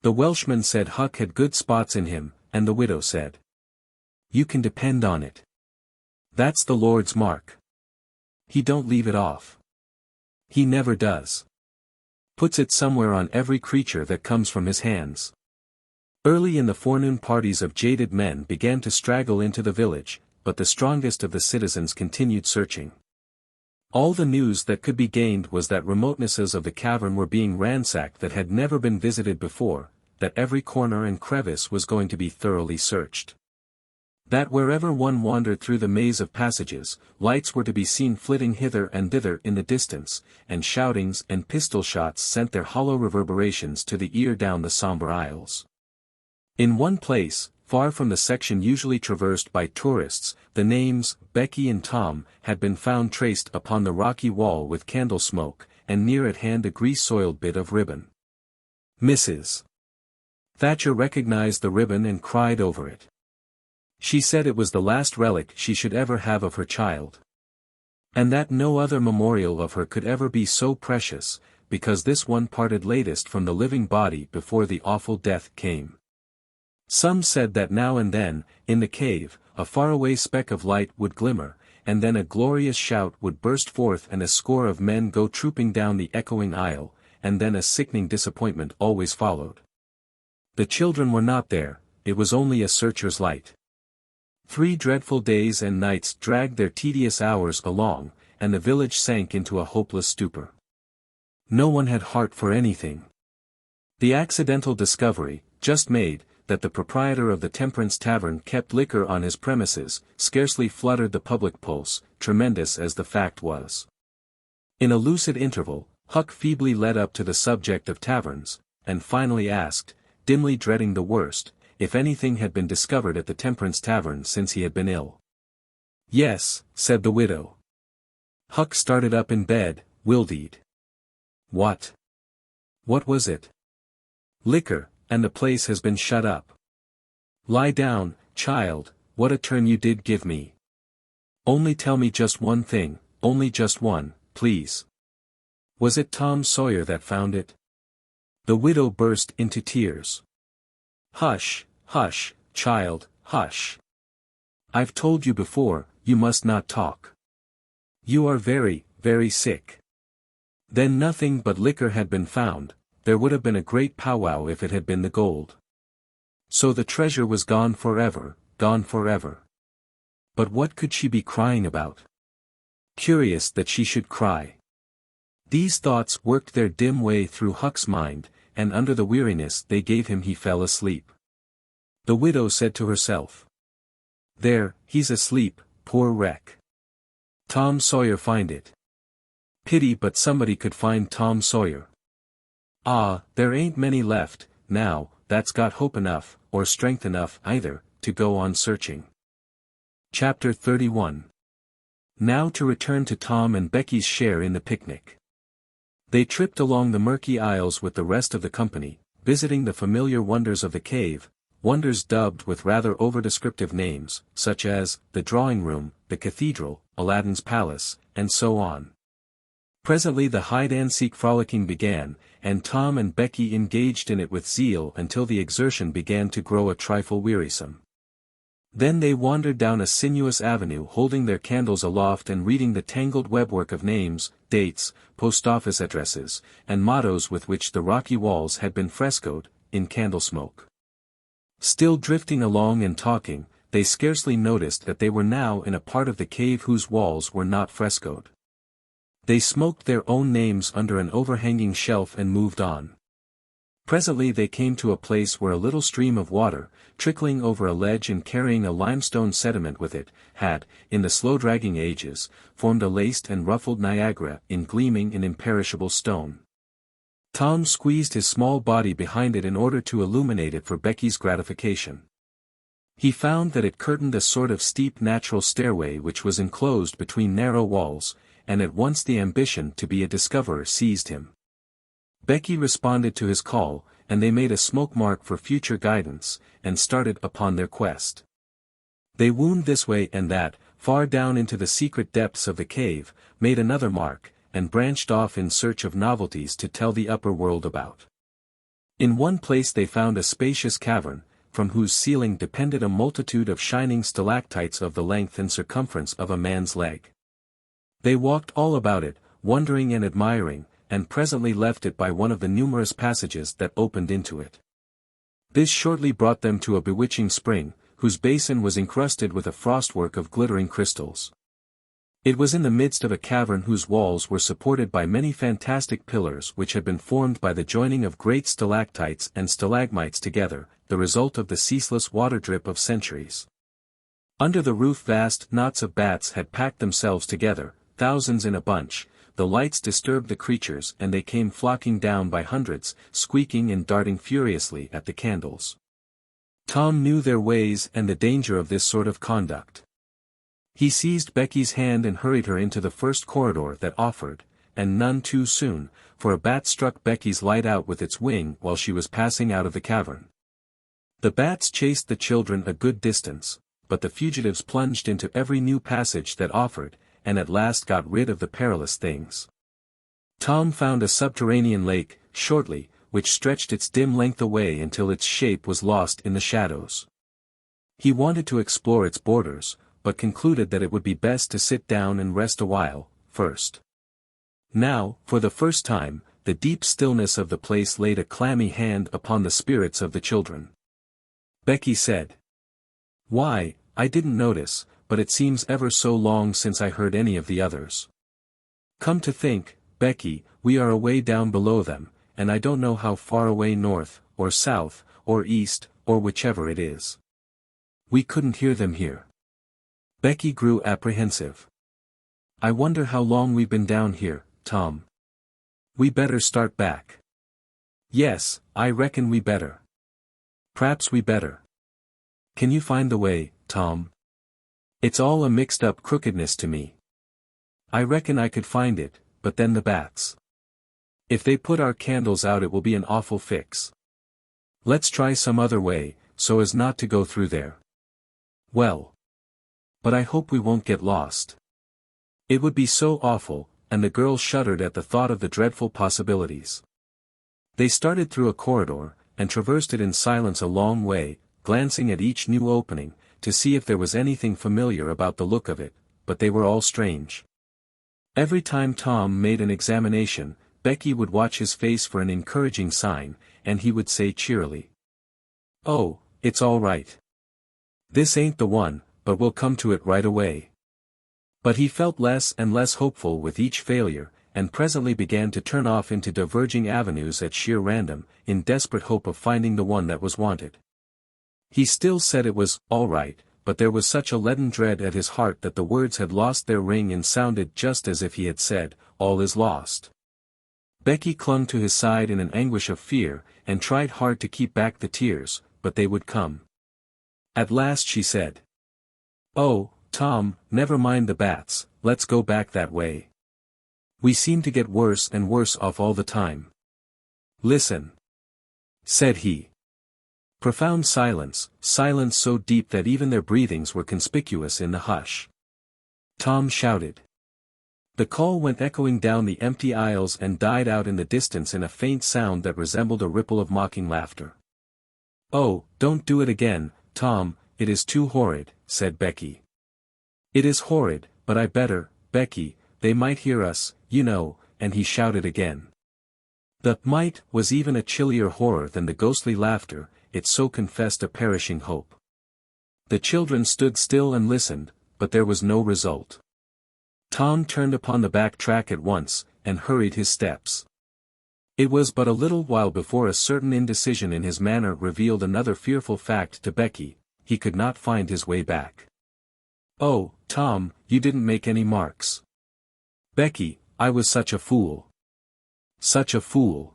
The Welshman said Huck had good spots in him, and the widow said, "You can depend on it. That's the Lord's mark. He don't leave it off. He never does. Puts it somewhere on every creature that comes from his hands." Early in the forenoon parties of jaded men began to straggle into the village, but the strongest of the citizens continued searching. All the news that could be gained was that remotenesses of the cavern were being ransacked that had never been visited before, that every corner and crevice was going to be thoroughly searched. That wherever one wandered through the maze of passages, lights were to be seen flitting hither and thither in the distance, and shoutings and pistol shots sent their hollow reverberations to the ear down the somber aisles. In one place, far from the section usually traversed by tourists, the names, Becky and Tom, had been found traced upon the rocky wall with candle smoke, and near at hand a grease-soiled bit of ribbon. Mrs. Thatcher recognized the ribbon and cried over it. She said it was the last relic she should ever have of her child. And that no other memorial of her could ever be so precious, because this one parted latest from the living body before the awful death came. Some said that now and then, in the cave, a faraway speck of light would glimmer, and then a glorious shout would burst forth and a score of men go trooping down the echoing aisle, and then a sickening disappointment always followed. The children were not there, it was only a searcher's light. 3 dreadful days and nights dragged their tedious hours along, and the village sank into a hopeless stupor. No one had heart for anything. The accidental discovery, just made, that the proprietor of the Temperance Tavern kept liquor on his premises, scarcely fluttered the public pulse, tremendous as the fact was. In a lucid interval, Huck feebly led up to the subject of taverns, and finally asked, dimly dreading the worst, if anything had been discovered at the Temperance Tavern since he had been ill. "Yes," said the widow. Huck started up in bed, wildeed. "What? What was it?" "Liquor, and the place has been shut up." "Lie down, child, what a turn you did give me. Only tell me just one thing, only just one, please. Was it Tom Sawyer that found it?" The widow burst into tears. "Hush, hush, child, hush. I've told you before, you must not talk. You are very, very sick." Then nothing but liquor had been found. There would have been a great powwow if it had been the gold. So the treasure was gone forever, gone forever. But what could she be crying about? Curious that she should cry. These thoughts worked their dim way through Huck's mind, and under the weariness they gave him he fell asleep. The widow said to herself, "There, he's asleep, poor wreck. Tom Sawyer find it. Pity but somebody could find Tom Sawyer. Ah, there ain't many left, now, that's got hope enough, or strength enough either, to go on searching." Chapter 31. Now to return to Tom and Becky's share in the picnic. They tripped along the murky aisles with the rest of the company, visiting the familiar wonders of the cave, wonders dubbed with rather over-descriptive names, such as, the drawing room, the cathedral, Aladdin's palace, and so on. Presently the hide-and-seek frolicking began, and Tom and Becky engaged in it with zeal until the exertion began to grow a trifle wearisome. Then they wandered down a sinuous avenue holding their candles aloft and reading the tangled webwork of names, dates, post-office addresses, and mottos with which the rocky walls had been frescoed, in candle smoke. Still drifting along and talking, they scarcely noticed that they were now in a part of the cave whose walls were not frescoed. They smoked their own names under an overhanging shelf and moved on. Presently they came to a place where a little stream of water, trickling over a ledge and carrying a limestone sediment with it, had, in the slow-dragging ages, formed a laced and ruffled Niagara in gleaming and imperishable stone. Tom squeezed his small body behind it in order to illuminate it for Becky's gratification. He found that it curtained a sort of steep natural stairway which was enclosed between narrow walls, and at once the ambition to be a discoverer seized him. Becky responded to his call, and they made a smoke mark for future guidance, and started upon their quest. They wound this way and that, far down into the secret depths of the cave, made another mark, and branched off in search of novelties to tell the upper world about. In one place they found a spacious cavern, from whose ceiling depended a multitude of shining stalactites of the length and circumference of a man's leg. They walked all about it, wondering and admiring, and presently left it by one of the numerous passages that opened into it. This shortly brought them to a bewitching spring, whose basin was encrusted with a frostwork of glittering crystals. It was in the midst of a cavern whose walls were supported by many fantastic pillars which had been formed by the joining of great stalactites and stalagmites together, the result of the ceaseless water drip of centuries. Under the roof vast knots of bats had packed themselves together, thousands in a bunch. The lights disturbed the creatures and they came flocking down by hundreds, squeaking and darting furiously at the candles. Tom knew their ways and the danger of this sort of conduct. He seized Becky's hand and hurried her into the first corridor that offered, and none too soon, for a bat struck Becky's light out with its wing while she was passing out of the cavern. The bats chased the children a good distance, but the fugitives plunged into every new passage that offered, and at last got rid of the perilous things. Tom found a subterranean lake, shortly, which stretched its dim length away until its shape was lost in the shadows. He wanted to explore its borders, but concluded that it would be best to sit down and rest a while, first. Now, for the first time, the deep stillness of the place laid a clammy hand upon the spirits of the children. Becky said, "Why, I didn't notice, but it seems ever so long since I heard any of the others. Come to think, Becky, we are away down below them, and I don't know how far away north, or south, or east, or whichever it is. We couldn't hear them here." Becky grew apprehensive. "I wonder how long we've been down here, Tom. We better start back." "Yes, I reckon we better. P'raps we better. Can you find the way, Tom? It's all a mixed-up crookedness to me. I reckon I could find it, but then the bats. If they put our candles out it will be an awful fix. Let's try some other way, so as not to go through there." "Well. But I hope we won't get lost. It would be so awful," and the girl shuddered at the thought of the dreadful possibilities. They started through a corridor, and traversed it in silence a long way, glancing at each new opening, to see if there was anything familiar about the look of it, but they were all strange. Every time Tom made an examination, Becky would watch his face for an encouraging sign, and he would say cheerily, "Oh, it's all right. This ain't the one, but we'll come to it right away." But he felt less and less hopeful with each failure, and presently began to turn off into diverging avenues at sheer random, in desperate hope of finding the one that was wanted. He still said it was all right, but there was such a leaden dread at his heart that the words had lost their ring and sounded just as if he had said, "All is lost." Becky clung to his side in an anguish of fear, and tried hard to keep back the tears, but they would come. At last she said, "Oh, Tom, never mind the bats, let's go back that way. We seem to get worse and worse off all the time." "Listen," said he. Profound silence, silence so deep that even their breathings were conspicuous in the hush. Tom shouted, The call went echoing down the empty aisles and died out in the distance in a faint sound that resembled a ripple of mocking laughter. "Oh, don't do it again, Tom, it is too horrid," said Becky. "It is horrid, but I better, Becky, they might hear us, you know," and he shouted again. The "might" was even a chillier horror than the ghostly laughter, it so confessed a perishing hope. The children stood still and listened, but there was no result. Tom turned upon the back track at once, and hurried his steps. It was but a little while before a certain indecision in his manner revealed another fearful fact to Becky: he could not find his way back. "Oh, Tom, you didn't make any marks." "Becky, I was such a fool. Such a fool.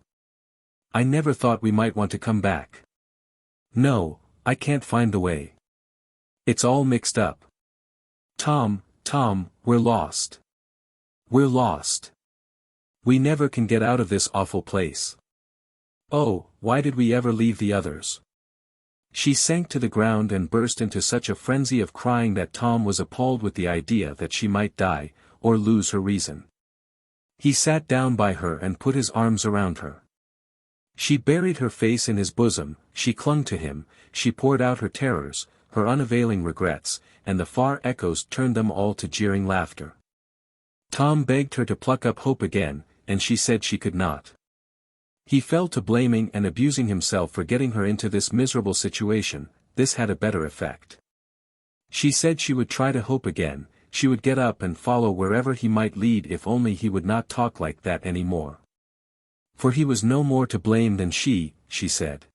I never thought we might want to come back. No, I can't find the way. It's all mixed up. Tom, we're lost. We're lost. We never can get out of this awful place. Oh, why did we ever leave the others?" She sank to the ground and burst into such a frenzy of crying that Tom was appalled with the idea that she might die, or lose her reason. He sat down by her and put his arms around her. She buried her face in his bosom, she clung to him, she poured out her terrors, her unavailing regrets, and the far echoes turned them all to jeering laughter. Tom begged her to pluck up hope again, and she said she could not. He fell to blaming and abusing himself for getting her into this miserable situation. This had a better effect. She said she would try to hope again, she would get up and follow wherever he might lead if only he would not talk like that any more. For he was no more to blame than she said.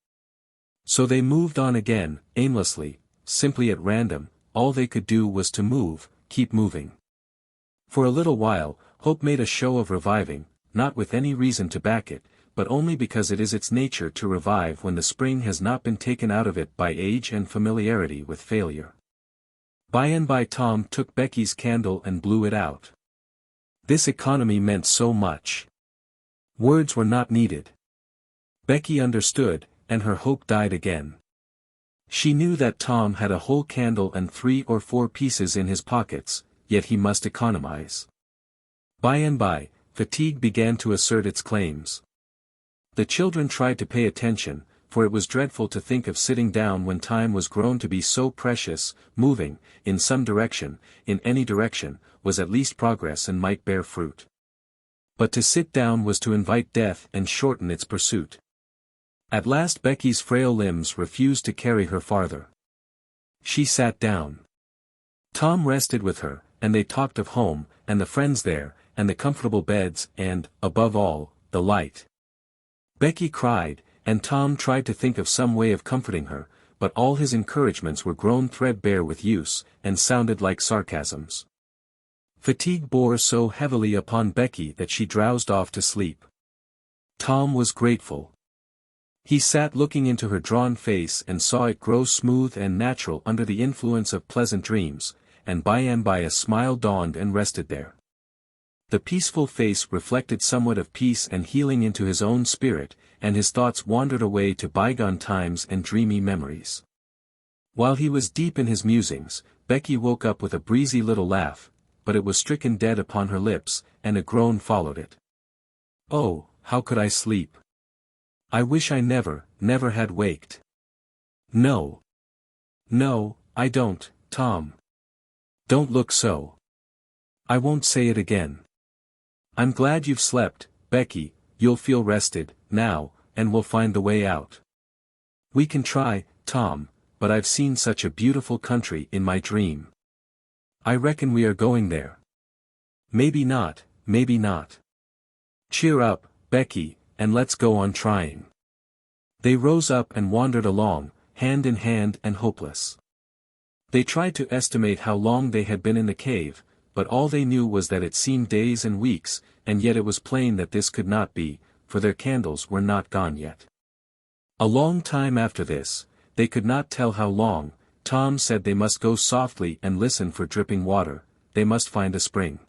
So they moved on again, aimlessly, simply at random. All they could do was to move, keep moving. For a little while, hope made a show of reviving, not with any reason to back it, but only because it is its nature to revive when the spring has not been taken out of it by age and familiarity with failure. By and by Tom took Becky's candle and blew it out. This economy meant so much. Words were not needed. Becky understood, and her hope died again. She knew that Tom had a whole candle and 3 or 4 pieces in his pockets, yet he must economize. By and by, fatigue began to assert its claims. The children tried to pay attention, for it was dreadful to think of sitting down when time was grown to be so precious. Moving, in some direction, in any direction, was at least progress and might bear fruit. But to sit down was to invite death and shorten its pursuit. At last Becky's frail limbs refused to carry her farther. She sat down. Tom rested with her, and they talked of home, and the friends there, and the comfortable beds, and, above all, the light. Becky cried, and Tom tried to think of some way of comforting her, but all his encouragements were grown threadbare with use, and sounded like sarcasms. Fatigue bore so heavily upon Becky that she drowsed off to sleep. Tom was grateful. He sat looking into her drawn face and saw it grow smooth and natural under the influence of pleasant dreams, and by a smile dawned and rested there. The peaceful face reflected somewhat of peace and healing into his own spirit, and his thoughts wandered away to bygone times and dreamy memories. While he was deep in his musings, Becky woke up with a breezy little laugh, but it was stricken dead upon her lips, and a groan followed it. "Oh, how could I sleep? I wish I never had waked. No, I don't, Tom. Don't look so. I won't say it again. I'm glad you've slept, Becky, you'll feel rested, now, and we'll find the way out. We can try, Tom, but I've seen such a beautiful country in my dream. I reckon we are going there. Maybe not. Cheer up, Becky, and let's go on trying." They rose up and wandered along, hand in hand and hopeless. They tried to estimate how long they had been in the cave, but all they knew was that it seemed days and weeks, and yet it was plain that this could not be, for their candles were not gone yet. A long time after this, they could not tell how long, Tom said they must go softly and listen for dripping water, they must find a spring.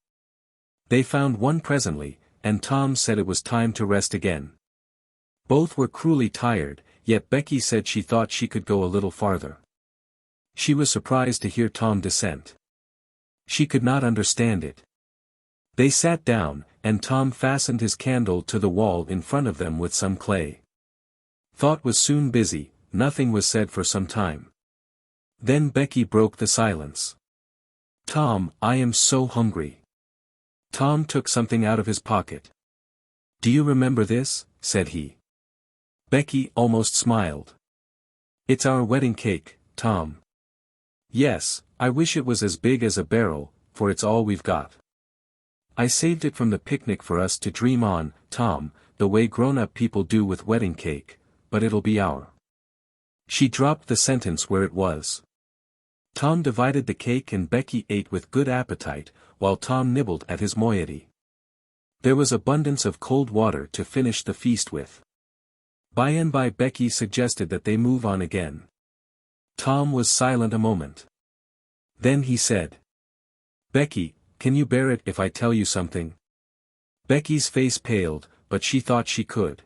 They found one presently, and Tom said it was time to rest again. Both were cruelly tired, yet Becky said she thought she could go a little farther. She was surprised to hear Tom dissent. She could not understand it. They sat down, and Tom fastened his candle to the wall in front of them with some clay. Thought was soon busy, nothing was said for some time. Then Becky broke the silence. "Tom, I am so hungry." Tom took something out of his pocket. "Do you remember this?" said he. Becky almost smiled. "It's our wedding cake, Tom." "Yes, I wish it was as big as a barrel, for it's all we've got. I saved it from the picnic for us to dream on, Tom, the way grown-up people do with wedding cake, but it'll be our." She dropped the sentence where it was. Tom divided the cake and Becky ate with good appetite, while Tom nibbled at his moiety. There was abundance of cold water to finish the feast with. By and by Becky suggested that they move on again. Tom was silent a moment. Then he said, "Becky, can you bear it if I tell you something?" Becky's face paled, but she thought she could.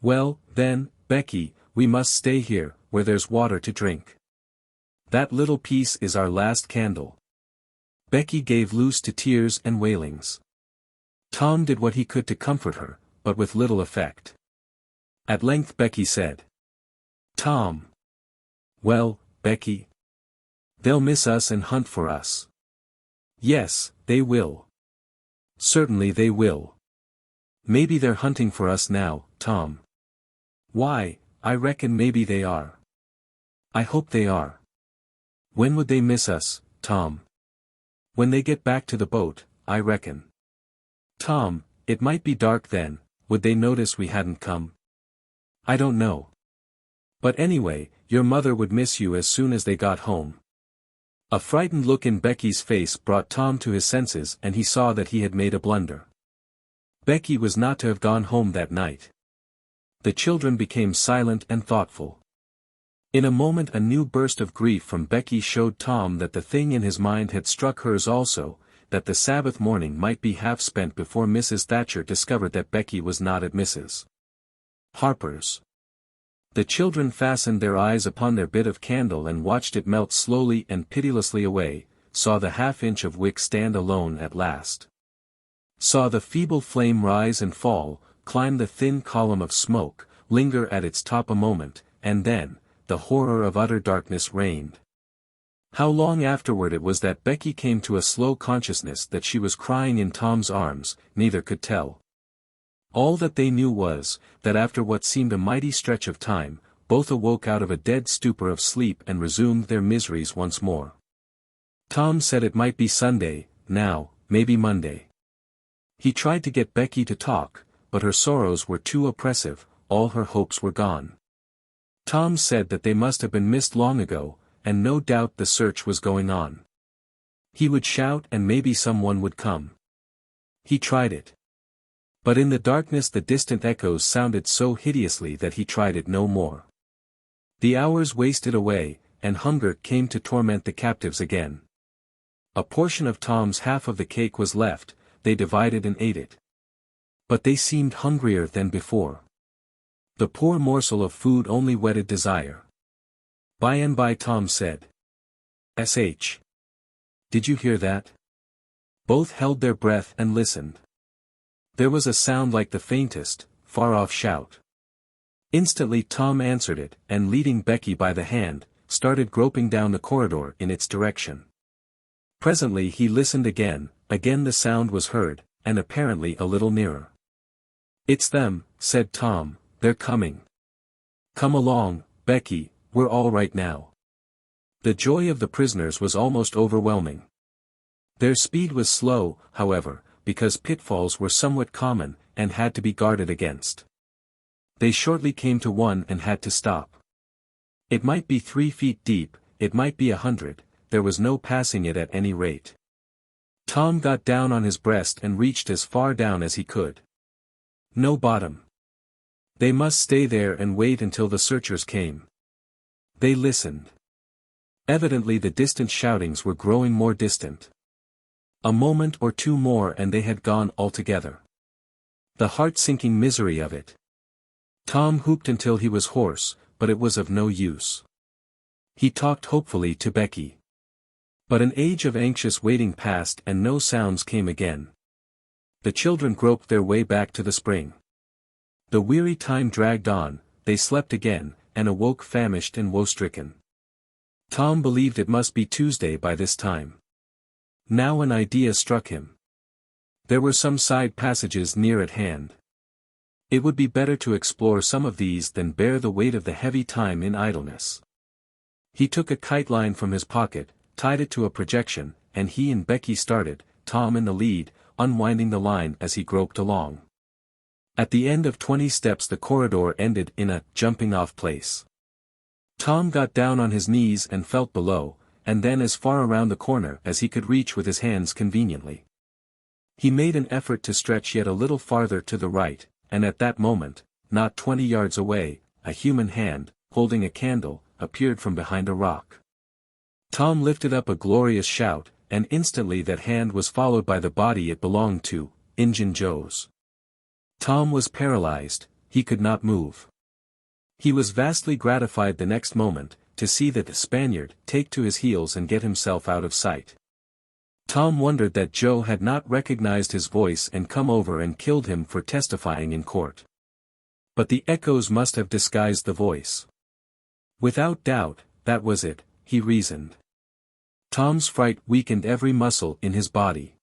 "Well, then, Becky, we must stay here, where there's water to drink. That little piece is our last candle." Becky gave loose to tears and wailings. Tom did what he could to comfort her, but with little effect. At length Becky said, "Tom." "Well, Becky? They'll miss us and hunt for us." "Yes, they will. Certainly they will. Maybe they're hunting for us now, Tom." "Why, I reckon maybe they are. I hope they are." "When would they miss us, Tom?" "When they get back to the boat, I reckon." "Tom, it might be dark then, would they notice we hadn't come?" "I don't know. But anyway, your mother would miss you as soon as they got home." A frightened look in Becky's face brought Tom to his senses and he saw that he had made a blunder. Becky was not to have gone home that night. The children became silent and thoughtful. In a moment a new burst of grief from Becky showed Tom that the thing in his mind had struck hers also, that the Sabbath morning might be half spent before Mrs. Thatcher discovered that Becky was not at Mrs. Harper's. The children fastened their eyes upon their bit of candle and watched it melt slowly and pitilessly away, saw the half-inch of wick stand alone at last. Saw the feeble flame rise and fall, climb the thin column of smoke, linger at its top a moment, and then, the horror of utter darkness reigned. How long afterward it was that Becky came to a slow consciousness that she was crying in Tom's arms, neither could tell. All that they knew was, that after what seemed a mighty stretch of time, both awoke out of a dead stupor of sleep and resumed their miseries once more. Tom said it might be Sunday, now, maybe Monday. He tried to get Becky to talk, but her sorrows were too oppressive, all her hopes were gone. Tom said that they must have been missed long ago, and no doubt the search was going on. He would shout and maybe someone would come. He tried it. But in the darkness the distant echoes sounded so hideously that he tried it no more. The hours wasted away, and hunger came to torment the captives again. A portion of Tom's half of the cake was left, they divided and ate it. But they seemed hungrier than before. The poor morsel of food only whetted desire. By and by Tom said, "Sh. Did you hear that?" Both held their breath and listened. There was a sound like the faintest, far-off shout. Instantly Tom answered it, and leading Becky by the hand, started groping down the corridor in its direction. Presently he listened again the sound was heard, and apparently a little nearer. "It's them," said Tom, "they're coming. Come along, Becky, we're all right now." The joy of the prisoners was almost overwhelming. Their speed was slow, however, because pitfalls were somewhat common, and had to be guarded against. They shortly came to one and had to stop. It might be 3 feet deep, it might be 100, there was no passing it at any rate. Tom got down on his breast and reached as far down as he could. No bottom. They must stay there and wait until the searchers came. They listened. Evidently the distant shoutings were growing more distant. A moment or two more and they had gone altogether. The heart-sinking misery of it. Tom whooped until he was hoarse, but it was of no use. He talked hopefully to Becky. But an age of anxious waiting passed and no sounds came again. The children groped their way back to the spring. The weary time dragged on, they slept again, and awoke famished and woe-stricken. Tom believed it must be Tuesday by this time. Now an idea struck him. There were some side passages near at hand. It would be better to explore some of these than bear the weight of the heavy time in idleness. He took a kite line from his pocket, tied it to a projection, and he and Becky started, Tom in the lead, unwinding the line as he groped along. At the end of 20 steps the corridor ended in a jumping-off place. Tom got down on his knees and felt below, and then as far around the corner as he could reach with his hands conveniently. He made an effort to stretch yet a little farther to the right, and at that moment, not 20 yards away, a human hand, holding a candle, appeared from behind a rock. Tom lifted up a glorious shout, and instantly that hand was followed by the body it belonged to, Injun Joe's. Tom was paralyzed, he could not move. He was vastly gratified the next moment, to see that the Spaniard take to his heels and get himself out of sight. Tom wondered that Joe had not recognized his voice and come over and killed him for testifying in court. But the echoes must have disguised the voice. Without doubt, that was it, he reasoned. Tom's fright weakened every muscle in his body.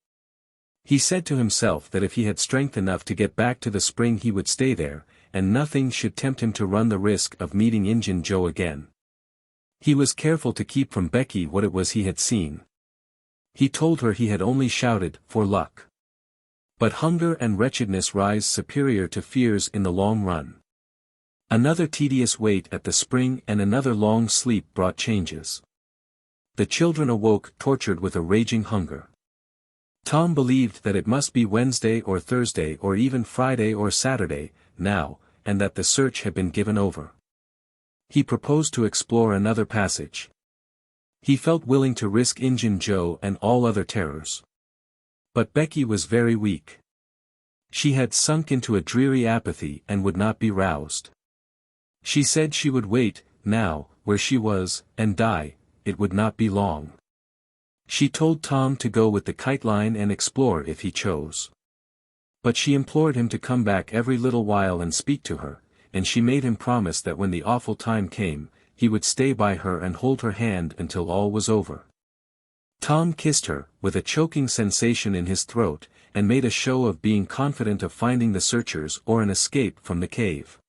He said to himself that if he had strength enough to get back to the spring he would stay there, and nothing should tempt him to run the risk of meeting Injun Joe again. He was careful to keep from Becky what it was he had seen. He told her he had only shouted for luck. But hunger and wretchedness rise superior to fears in the long run. Another tedious wait at the spring and another long sleep brought changes. The children awoke tortured with a raging hunger. Tom believed that it must be Wednesday or Thursday or even Friday or Saturday, now, and that the search had been given over. He proposed to explore another passage. He felt willing to risk Injun Joe and all other terrors. But Becky was very weak. She had sunk into a dreary apathy and would not be roused. She said she would wait, now, where she was, and die, it would not be long. She told Tom to go with the kite line and explore if he chose. But she implored him to come back every little while and speak to her, and she made him promise that when the awful time came, he would stay by her and hold her hand until all was over. Tom kissed her, with a choking sensation in his throat, and made a show of being confident of finding the searchers or an escape from the cave.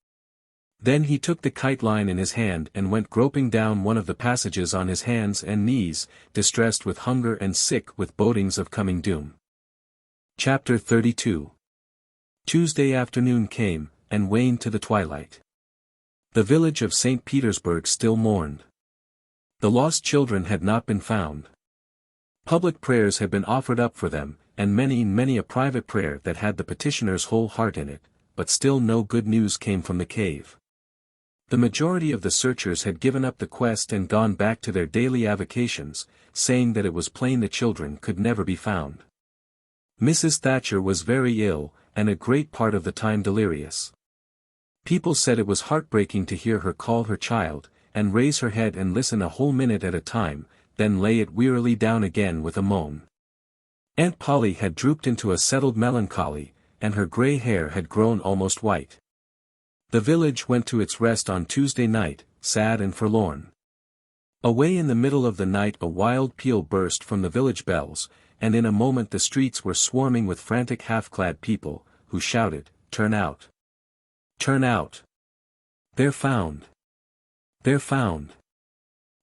Then he took the kite line in his hand and went groping down one of the passages on his hands and knees, distressed with hunger and sick with bodings of coming doom. Chapter 32. Tuesday afternoon came, and waned to the twilight. The village of St. Petersburg still mourned. The lost children had not been found. Public prayers had been offered up for them, and many a private prayer that had the petitioner's whole heart in it, but still no good news came from the cave. The majority of the searchers had given up the quest and gone back to their daily avocations, saying that it was plain the children could never be found. Mrs. Thatcher was very ill, and a great part of the time delirious. People said it was heartbreaking to hear her call her child, and raise her head and listen a whole minute at a time, then lay it wearily down again with a moan. Aunt Polly had drooped into a settled melancholy, and her grey hair had grown almost white. The village went to its rest on Tuesday night, sad and forlorn. Away in the middle of the night a wild peal burst from the village bells, and in a moment the streets were swarming with frantic half-clad people, who shouted, "Turn out! Turn out! They're found! They're found!"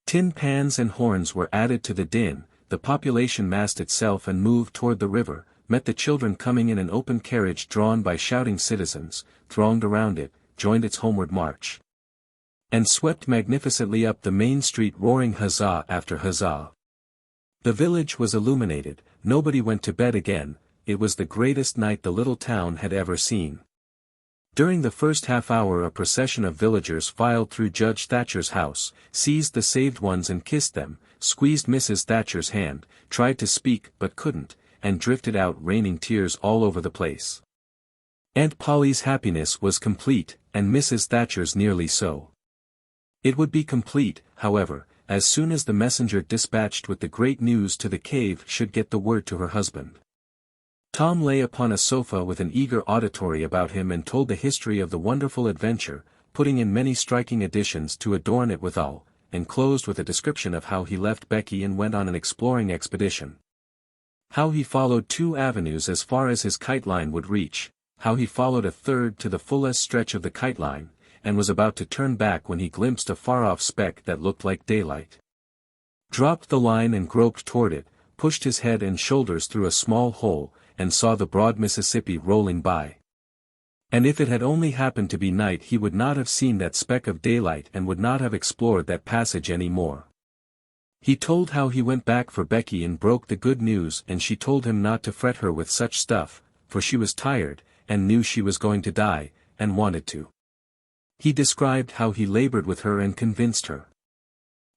Tin pans and horns were added to the din, the population massed itself and moved toward the river, met the children coming in an open carriage drawn by shouting citizens, thronged around it, joined its homeward march, and swept magnificently up the main street roaring huzzah after huzzah. The village was illuminated, nobody went to bed again, it was the greatest night the little town had ever seen. During the first half hour a procession of villagers filed through Judge Thatcher's house, seized the saved ones and kissed them, squeezed Mrs. Thatcher's hand, tried to speak but couldn't, and drifted out raining tears all over the place. Aunt Polly's happiness was complete, and Mrs. Thatcher's nearly so. It would be complete, however, as soon as the messenger dispatched with the great news to the cave should get the word to her husband. Tom lay upon a sofa with an eager auditory about him and told the history of the wonderful adventure, putting in many striking additions to adorn it withal, and closed with a description of how he left Becky and went on an exploring expedition. How he followed 2 avenues as far as his kite line would reach, how he followed a third to the fullest stretch of the kite line, and was about to turn back when he glimpsed a far-off speck that looked like daylight. Dropped the line and groped toward it, pushed his head and shoulders through a small hole, and saw the broad Mississippi rolling by. And if it had only happened to be night he would not have seen that speck of daylight and would not have explored that passage any more. He told how he went back for Becky and broke the good news, and she told him not to fret her with such stuff, for she was tired, and knew she was going to die, and wanted to. He described how he labored with her and convinced her.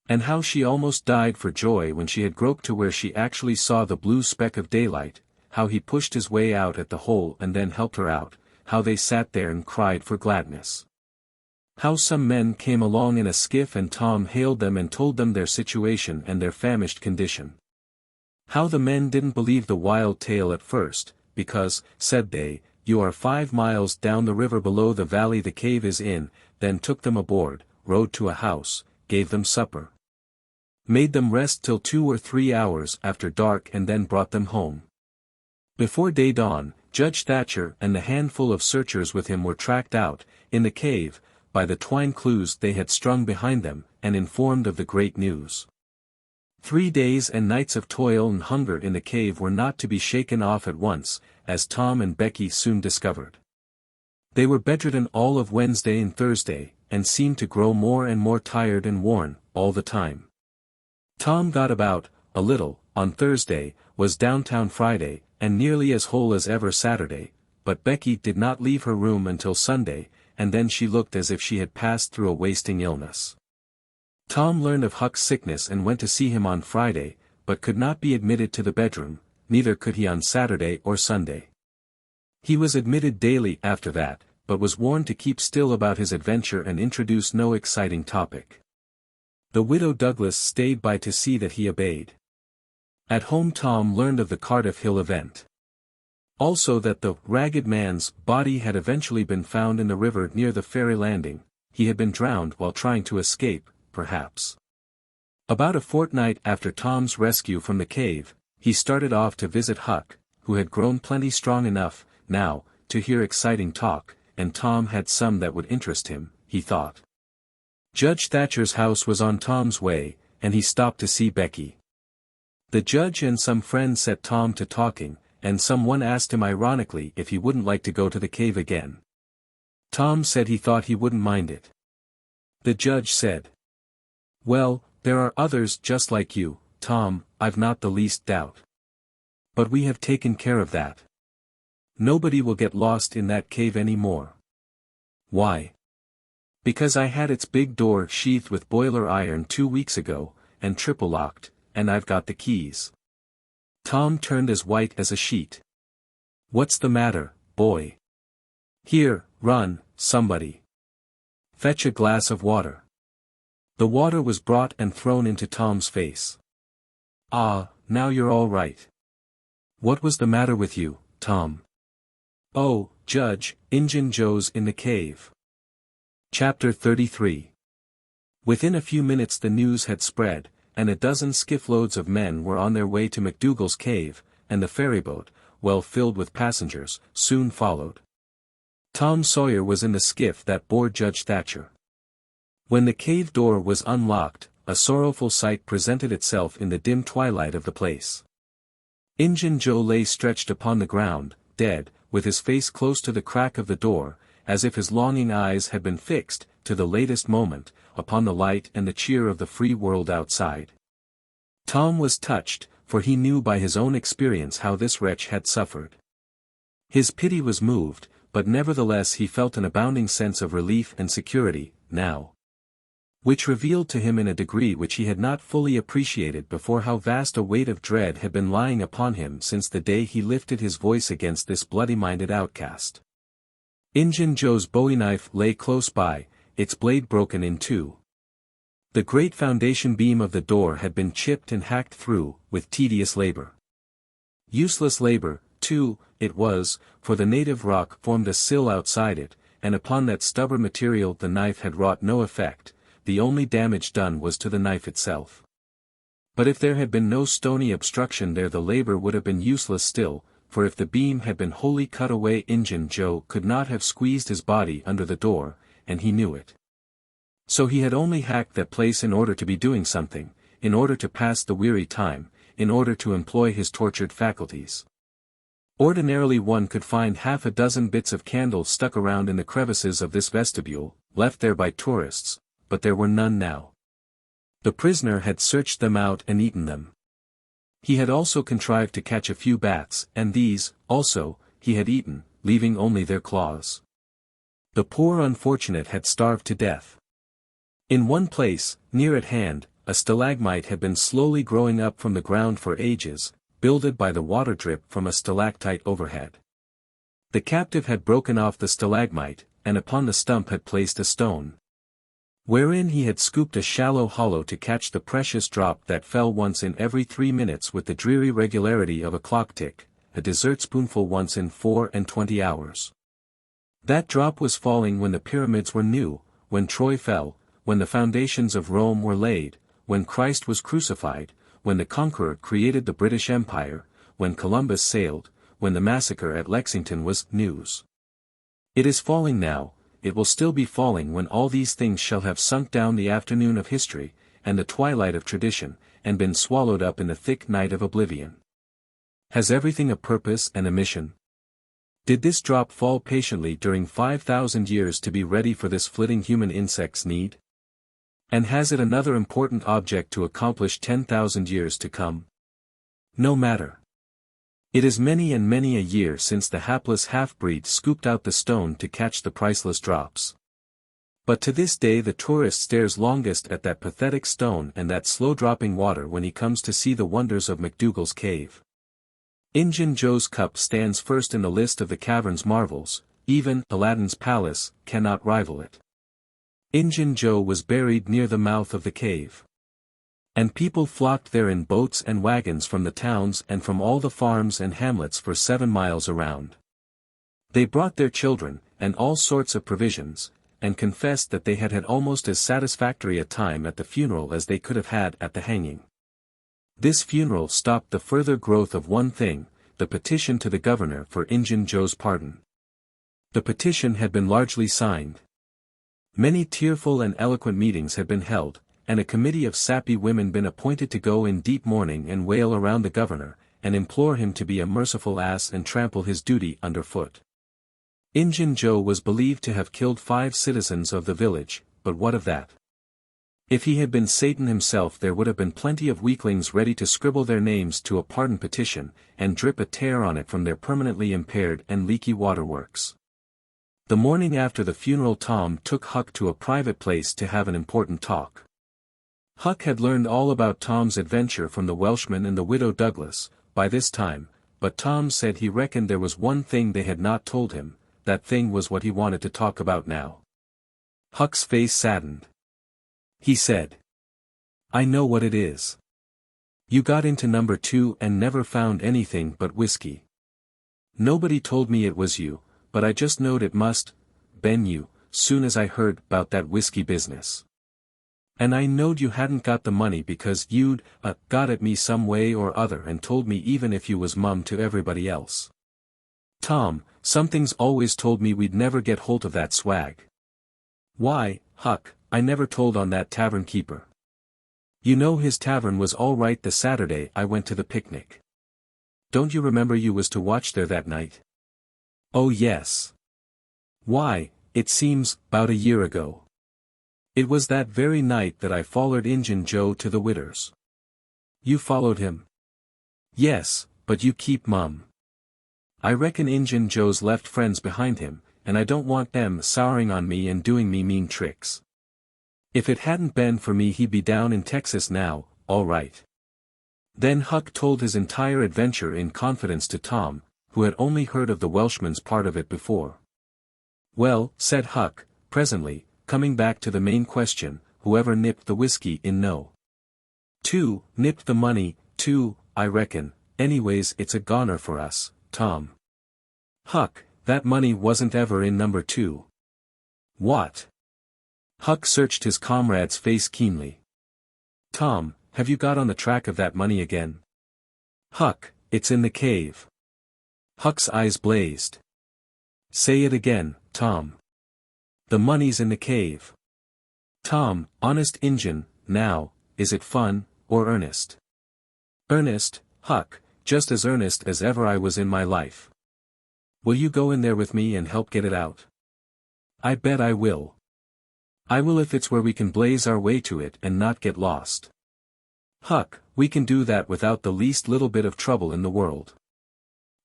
And how she almost died for joy when she had groped to where she actually saw the blue speck of daylight, how he pushed his way out at the hole and then helped her out, how they sat there and cried for gladness. How some men came along in a skiff and Tom hailed them and told them their situation and their famished condition. How the men didn't believe the wild tale at first, because, said they, you are 5 miles down the river below the valley the cave is in, then took them aboard, rode to a house, gave them supper, made them rest till 2 or 3 hours after dark and then brought them home. Before day dawn, Judge Thatcher and the handful of searchers with him were tracked out, in the cave, by the twine clues they had strung behind them, and informed of the great news. 3 days and nights of toil and hunger in the cave were not to be shaken off at once, as Tom and Becky soon discovered. They were bedridden all of Wednesday and Thursday, and seemed to grow more and more tired and worn, all the time. Tom got about, a little, on Thursday, was downtown Friday, and nearly as whole as ever Saturday, but Becky did not leave her room until Sunday, and then she looked as if she had passed through a wasting illness. Tom learned of Huck's sickness and went to see him on Friday, but could not be admitted to the bedroom, neither could he on Saturday or Sunday. He was admitted daily after that, but was warned to keep still about his adventure and introduce no exciting topic. The widow Douglas stayed by to see that he obeyed. At home Tom learned of the Cardiff Hill event. Also that the ragged man's body had eventually been found in the river near the ferry landing. He had been drowned while trying to escape, perhaps. About a fortnight after Tom's rescue from the cave, he started off to visit Huck, who had grown plenty strong enough, now, to hear exciting talk, and Tom had some that would interest him, he thought. Judge Thatcher's house was on Tom's way, and he stopped to see Becky. The judge and some friends set Tom to talking, and someone asked him ironically if he wouldn't like to go to the cave again. Tom said he thought he wouldn't mind it. The judge said, "Well, there are others just like you, Tom, I've not the least doubt. But we have taken care of that. Nobody will get lost in that cave any more." "Why?" "Because I had its big door sheathed with boiler iron 2 weeks ago, and triple locked, and I've got the keys." Tom turned as white as a sheet. "What's the matter, boy? Here, run, somebody. Fetch a glass of water." The water was brought and thrown into Tom's face. "Ah, now you're all right. What was the matter with you, Tom?" "Oh, Judge, Injun Joe's in the cave." Chapter 33. Within a few minutes the news had spread, and a dozen skiff-loads of men were on their way to McDougal's cave, and the ferryboat, well filled with passengers, soon followed. Tom Sawyer was in the skiff that bore Judge Thatcher. When the cave door was unlocked, a sorrowful sight presented itself in the dim twilight of the place. Injun Joe lay stretched upon the ground, dead, with his face close to the crack of the door, as if his longing eyes had been fixed, to the latest moment, upon the light and the cheer of the free world outside. Tom was touched, for he knew by his own experience how this wretch had suffered. His pity was moved, but nevertheless he felt an abounding sense of relief and security, now, which revealed to him in a degree which he had not fully appreciated before how vast a weight of dread had been lying upon him since the day he lifted his voice against this bloody-minded outcast. Injun Joe's bowie knife lay close by, its blade broken in two. The great foundation beam of the door had been chipped and hacked through, with tedious labor. Useless labor, too, it was, for the native rock formed a sill outside it, and upon that stubborn material the knife had wrought no effect, the only damage done was to the knife itself. But if there had been no stony obstruction there the labor would have been useless still, for if the beam had been wholly cut away Injun Joe could not have squeezed his body under the door, and he knew it. So he had only hacked that place in order to be doing something, in order to pass the weary time, in order to employ his tortured faculties. Ordinarily one could find half a dozen bits of candle stuck around in the crevices of this vestibule, left there by tourists, but there were none now. The prisoner had searched them out and eaten them. He had also contrived to catch a few bats, and these, also, he had eaten, leaving only their claws. The poor unfortunate had starved to death. In one place, near at hand, a stalagmite had been slowly growing up from the ground for ages, builded by the water drip from a stalactite overhead. The captive had broken off the stalagmite, and upon the stump had placed a stone, wherein he had scooped a shallow hollow to catch the precious drop that fell once in every 3 minutes with the dreary regularity of a clock tick, a dessertspoonful once in 24 hours. That drop was falling when the pyramids were new, when Troy fell, when the foundations of Rome were laid, when Christ was crucified, when the Conqueror created the British Empire, when Columbus sailed, when the massacre at Lexington was news. It is falling now. It will still be falling when all these things shall have sunk down the afternoon of history, and the twilight of tradition, and been swallowed up in the thick night of oblivion. Has everything a purpose and a mission? Did this drop fall patiently during 5,000 years to be ready for this flitting human insect's need? And has it another important object to accomplish 10,000 years to come? No matter. It is many and many a year since the hapless half-breed scooped out the stone to catch the priceless drops. But to this day the tourist stares longest at that pathetic stone and that slow-dropping water when he comes to see the wonders of McDougall's cave. Injun Joe's cup stands first in the list of the cavern's marvels, even Aladdin's palace cannot rival it. Injun Joe was buried near the mouth of the cave. And people flocked there in boats and wagons from the towns and from all the farms and hamlets for 7 miles around. They brought their children, and all sorts of provisions, and confessed that they had had almost as satisfactory a time at the funeral as they could have had at the hanging. This funeral stopped the further growth of one thing, the petition to the governor for Injun Joe's pardon. The petition had been largely signed. Many tearful and eloquent meetings had been held, and a committee of sappy women been appointed to go in deep mourning and wail around the governor, and implore him to be a merciful ass and trample his duty underfoot. Injun Joe was believed to have killed 5 citizens of the village, but what of that? If he had been Satan himself there would have been plenty of weaklings ready to scribble their names to a pardon petition, and drip a tear on it from their permanently impaired and leaky waterworks. The morning after the funeral Tom took Huck to a private place to have an important talk. Huck had learned all about Tom's adventure from the Welshman and the widow Douglas, by this time, but Tom said he reckoned there was one thing they had not told him, that thing was what he wanted to talk about now. Huck's face saddened. He said, "I know what it is. You got into number 2 and never found anything but whiskey. Nobody told me it was you, but I just knowed it must been you, soon as I heard 'bout that whiskey business. And I knowed you hadn't got the money because you'd got at me some way or other and told me even if you was mum to everybody else. Tom, something's always told me we'd never get hold of that swag. Why, Huck, I never told on that tavern keeper. You know his tavern was all right the Saturday I went to the picnic. Don't you remember you was to watch there that night? Oh yes. Why, it seems 'bout a year ago. It was that very night that I follered Injun Joe to the Widders. You followed him? Yes, but you keep mum. I reckon Injun Joe's left friends behind him, and I don't want them souring on me and doing me mean tricks. If it hadn't been for me he'd be down in Texas now, all right." Then Huck told his entire adventure in confidence to Tom, who had only heard of the Welshman's part of it before. "Well," said Huck, presently, coming back to the main question, "whoever nipped the whiskey in no. 2, nipped the money, too, I reckon, anyways it's a goner for us, Tom. Huck, that money wasn't ever in number 2. What? Huck searched his comrade's face keenly. Tom, have you got on the track of that money again? Huck, it's in the cave. Huck's eyes blazed. Say it again, Tom. The money's in the cave. Tom, honest Injun, now, is it fun, or earnest? Earnest, Huck, just as earnest as ever I was in my life. Will you go in there with me and help get it out? I bet I will. I will if it's where we can blaze our way to it and not get lost. Huck, we can do that without the least little bit of trouble in the world.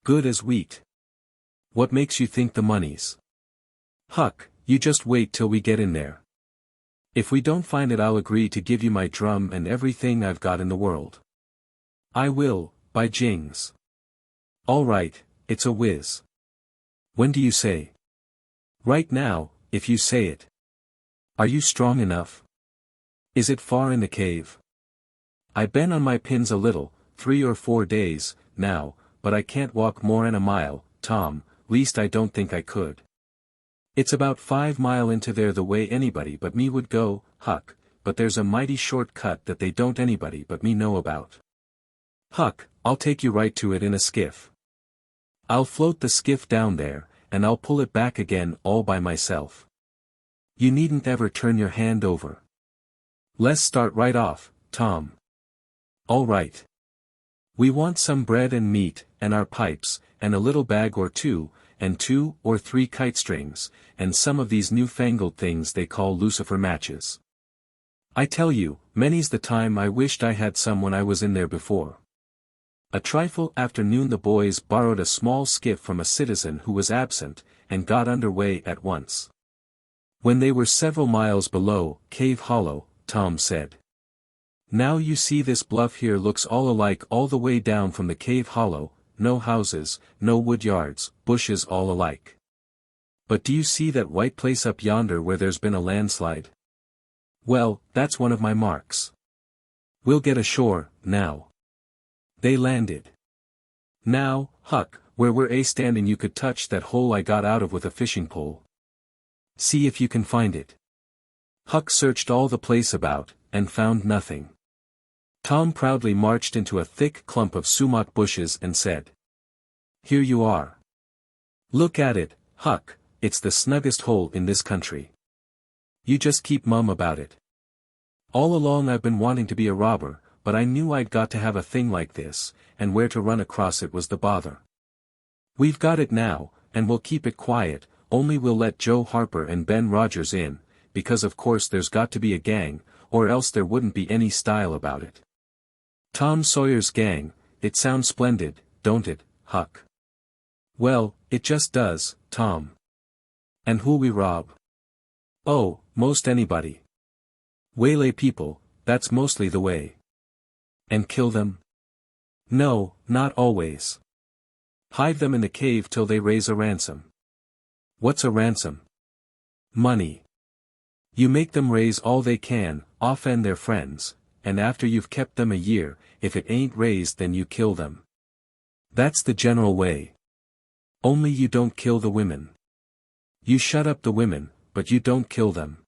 Good as wheat. What makes you think the money's? Huck, you just wait till we get in there. If we don't find it, I'll agree to give you my drum and everything I've got in the world. I will, by jings. All right, it's a whiz. When do you say? Right now, if you say it. Are you strong enough? Is it far in the cave? I been on my pins a little, 3 or 4 days, now, but I can't walk more'n a mile, Tom, least I don't think I could. It's about 5 mile into there the way anybody but me would go, Huck, but there's a mighty short cut that they don't anybody but me know about. Huck, I'll take you right to it in a skiff. I'll float the skiff down there, and I'll pull it back again all by myself. You needn't ever turn your hand over. Let's start right off, Tom. All right. We want some bread and meat, and our pipes, and a little bag or 2, and 2 or 3 kite strings, and some of these newfangled things they call lucifer matches. I tell you, many's the time I wished I had some when I was in there before. A trifle after noon the boys borrowed a small skiff from a citizen who was absent, and got under way at once. When they were several miles below Cave Hollow, Tom said, "Now you see this bluff here looks all alike all the way down from the cave hollow, no houses, no wood yards, bushes all alike. But do you see that white place up yonder where there's been a landslide? Well, that's one of my marks. We'll get ashore, now." They landed. Now, Huck, where we're standing you could touch that hole I got out of with a fishing pole. See if you can find it. Huck searched all the place about, and found nothing. Tom proudly marched into a thick clump of sumac bushes and said, "Here you are. Look at it, Huck, it's the snuggest hole in this country. You just keep mum about it. All along I've been wanting to be a robber, but I knew I'd got to have a thing like this, and where to run across it was the bother. We've got it now, and we'll keep it quiet, only we'll let Joe Harper and Ben Rogers in, because of course there's got to be a gang, or else there wouldn't be any style about it. Tom Sawyer's gang, it sounds splendid, don't it, Huck? Well, it just does, Tom. And who'll we rob? Oh, most anybody. Waylay people, that's mostly the way. And kill them? No, not always. Hide them in the cave till they raise a ransom. What's a ransom? Money. You make them raise all they can, offend their friends, and after you've kept them a year, if it ain't raised then you kill them. That's the general way. Only you don't kill the women. You shut up the women, but you don't kill them.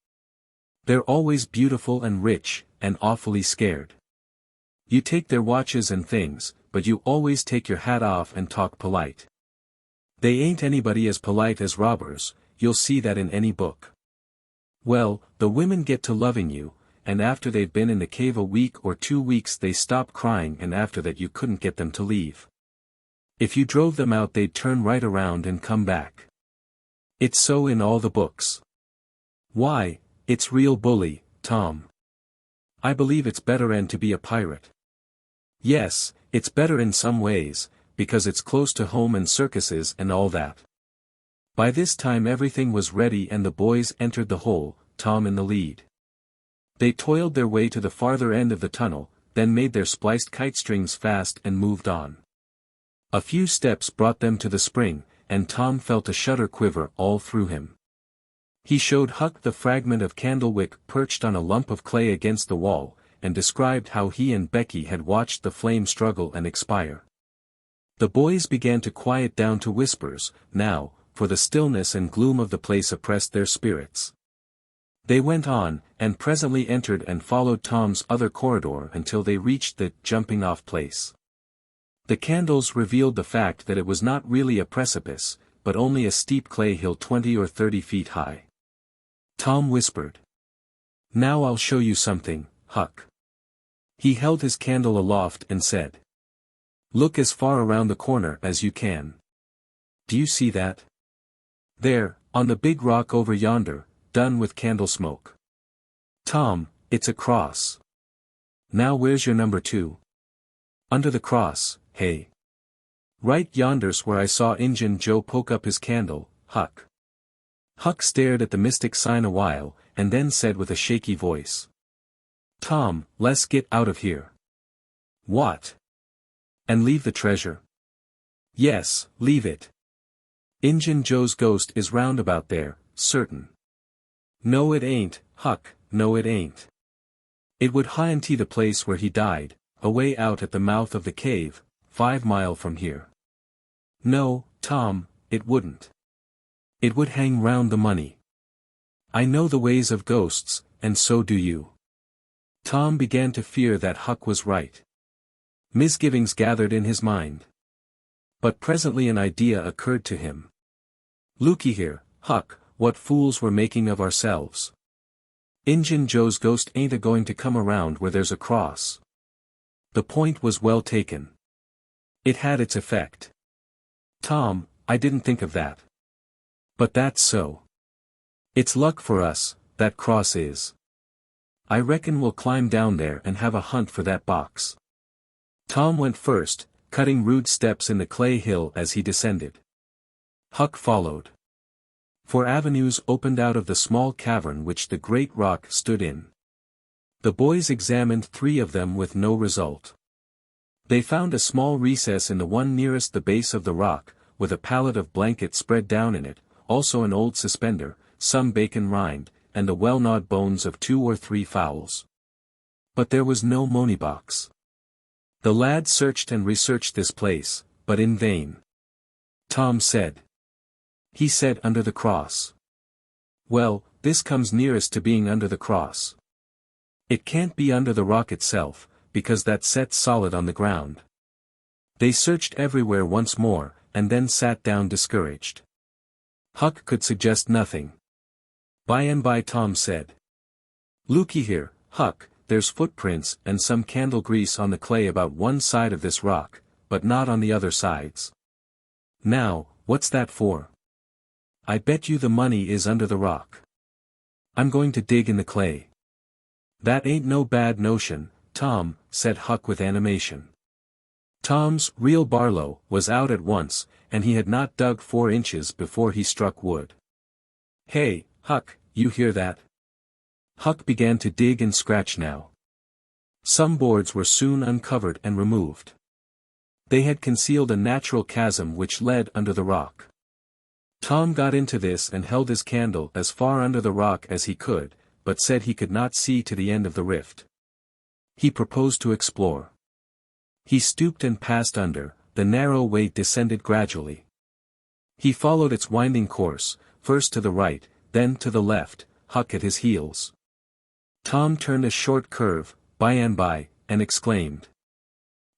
They're always beautiful and rich, and awfully scared. You take their watches and things, but you always take your hat off and talk polite. They ain't anybody as polite as robbers, you'll see that in any book. Well, the women get to loving you, and after they've been in the cave a week or 2 weeks they stop crying, and after that you couldn't get them to leave. If you drove them out they'd turn right around and come back. It's so in all the books. Why, it's real bully, Tom. I believe it's better'n to be a pirate. Yes, it's better in some ways, because it's close to home and circuses and all that. By this time everything was ready and the boys entered the hole, Tom in the lead. They toiled their way to the farther end of the tunnel, then made their spliced kite strings fast and moved on. A few steps brought them to the spring, and Tom felt a shudder quiver all through him. He showed Huck the fragment of candlewick perched on a lump of clay against the wall, and described how he and Becky had watched the flame struggle and expire. The boys began to quiet down to whispers, now, for the stillness and gloom of the place oppressed their spirits. They went on, and presently entered and followed Tom's other corridor until they reached the jumping-off place. The candles revealed the fact that it was not really a precipice, but only a steep clay hill 20 or 30 feet high. Tom whispered. "Now I'll show you something, Huck." He held his candle aloft and said. "Look as far around the corner as you can. Do you see that? There, on the big rock over yonder, done with candle smoke. Tom, it's a cross. Now where's your number 2? Under the cross, hey. Right yonder's where I saw Injun Joe poke up his candle, Huck." Huck stared at the mystic sign a while, and then said with a shaky voice. "Tom, let's get out of here." "What? And leave the treasure?" "Yes, leave it. Injun Joe's ghost is round about there, certain." "No it ain't, Huck, no it ain't. It would haunt the place where he died, away out at the mouth of the cave, 5 mile from here." "No, Tom, it wouldn't. It would hang round the money. I know the ways of ghosts, and so do you." Tom began to fear that Huck was right. Misgivings gathered in his mind. But presently an idea occurred to him. "Looky here, Huck, what fools we're making of ourselves. Injun Joe's ghost ain't a-going to come around where there's a cross." The point was well taken. It had its effect. "Tom, I didn't think of that. But that's so. It's luck for us, that cross is. I reckon we'll climb down there and have a hunt for that box." Tom went first, cutting rude steps in the clay hill as he descended. Huck followed. 4 avenues opened out of the small cavern which the great rock stood in. The boys examined 3 of them with no result. They found a small recess in the one nearest the base of the rock, with a pallet of blankets spread down in it, also an old suspender, some bacon rind, and the well-gnawed bones of 2 or 3 fowls. But there was no money box. The lad searched and researched this place, but in vain. Tom said. He said under the cross. Well, this comes nearest to being under the cross. It can't be under the rock itself, because that's set solid on the ground. They searched everywhere once more, and then sat down discouraged. Huck could suggest nothing. By and by Tom said. "Looky here, Huck, there's footprints and some candle grease on the clay about one side of this rock, but not on the other sides. Now, what's that for? I bet you the money is under the rock. I'm going to dig in the clay." "That ain't no bad notion, Tom," said Huck with animation. Tom's real Barlow was out at once, and he had not dug 4 inches before he struck wood. "Hey, Huck, you hear that?" Huck began to dig and scratch now. Some boards were soon uncovered and removed. They had concealed a natural chasm which led under the rock. Tom got into this and held his candle as far under the rock as he could, but said he could not see to the end of the rift. He proposed to explore. He stooped and passed under. The narrow way descended gradually. He followed its winding course, first to the right, then to the left, Huck at his heels. Tom turned a short curve, by and by, and exclaimed.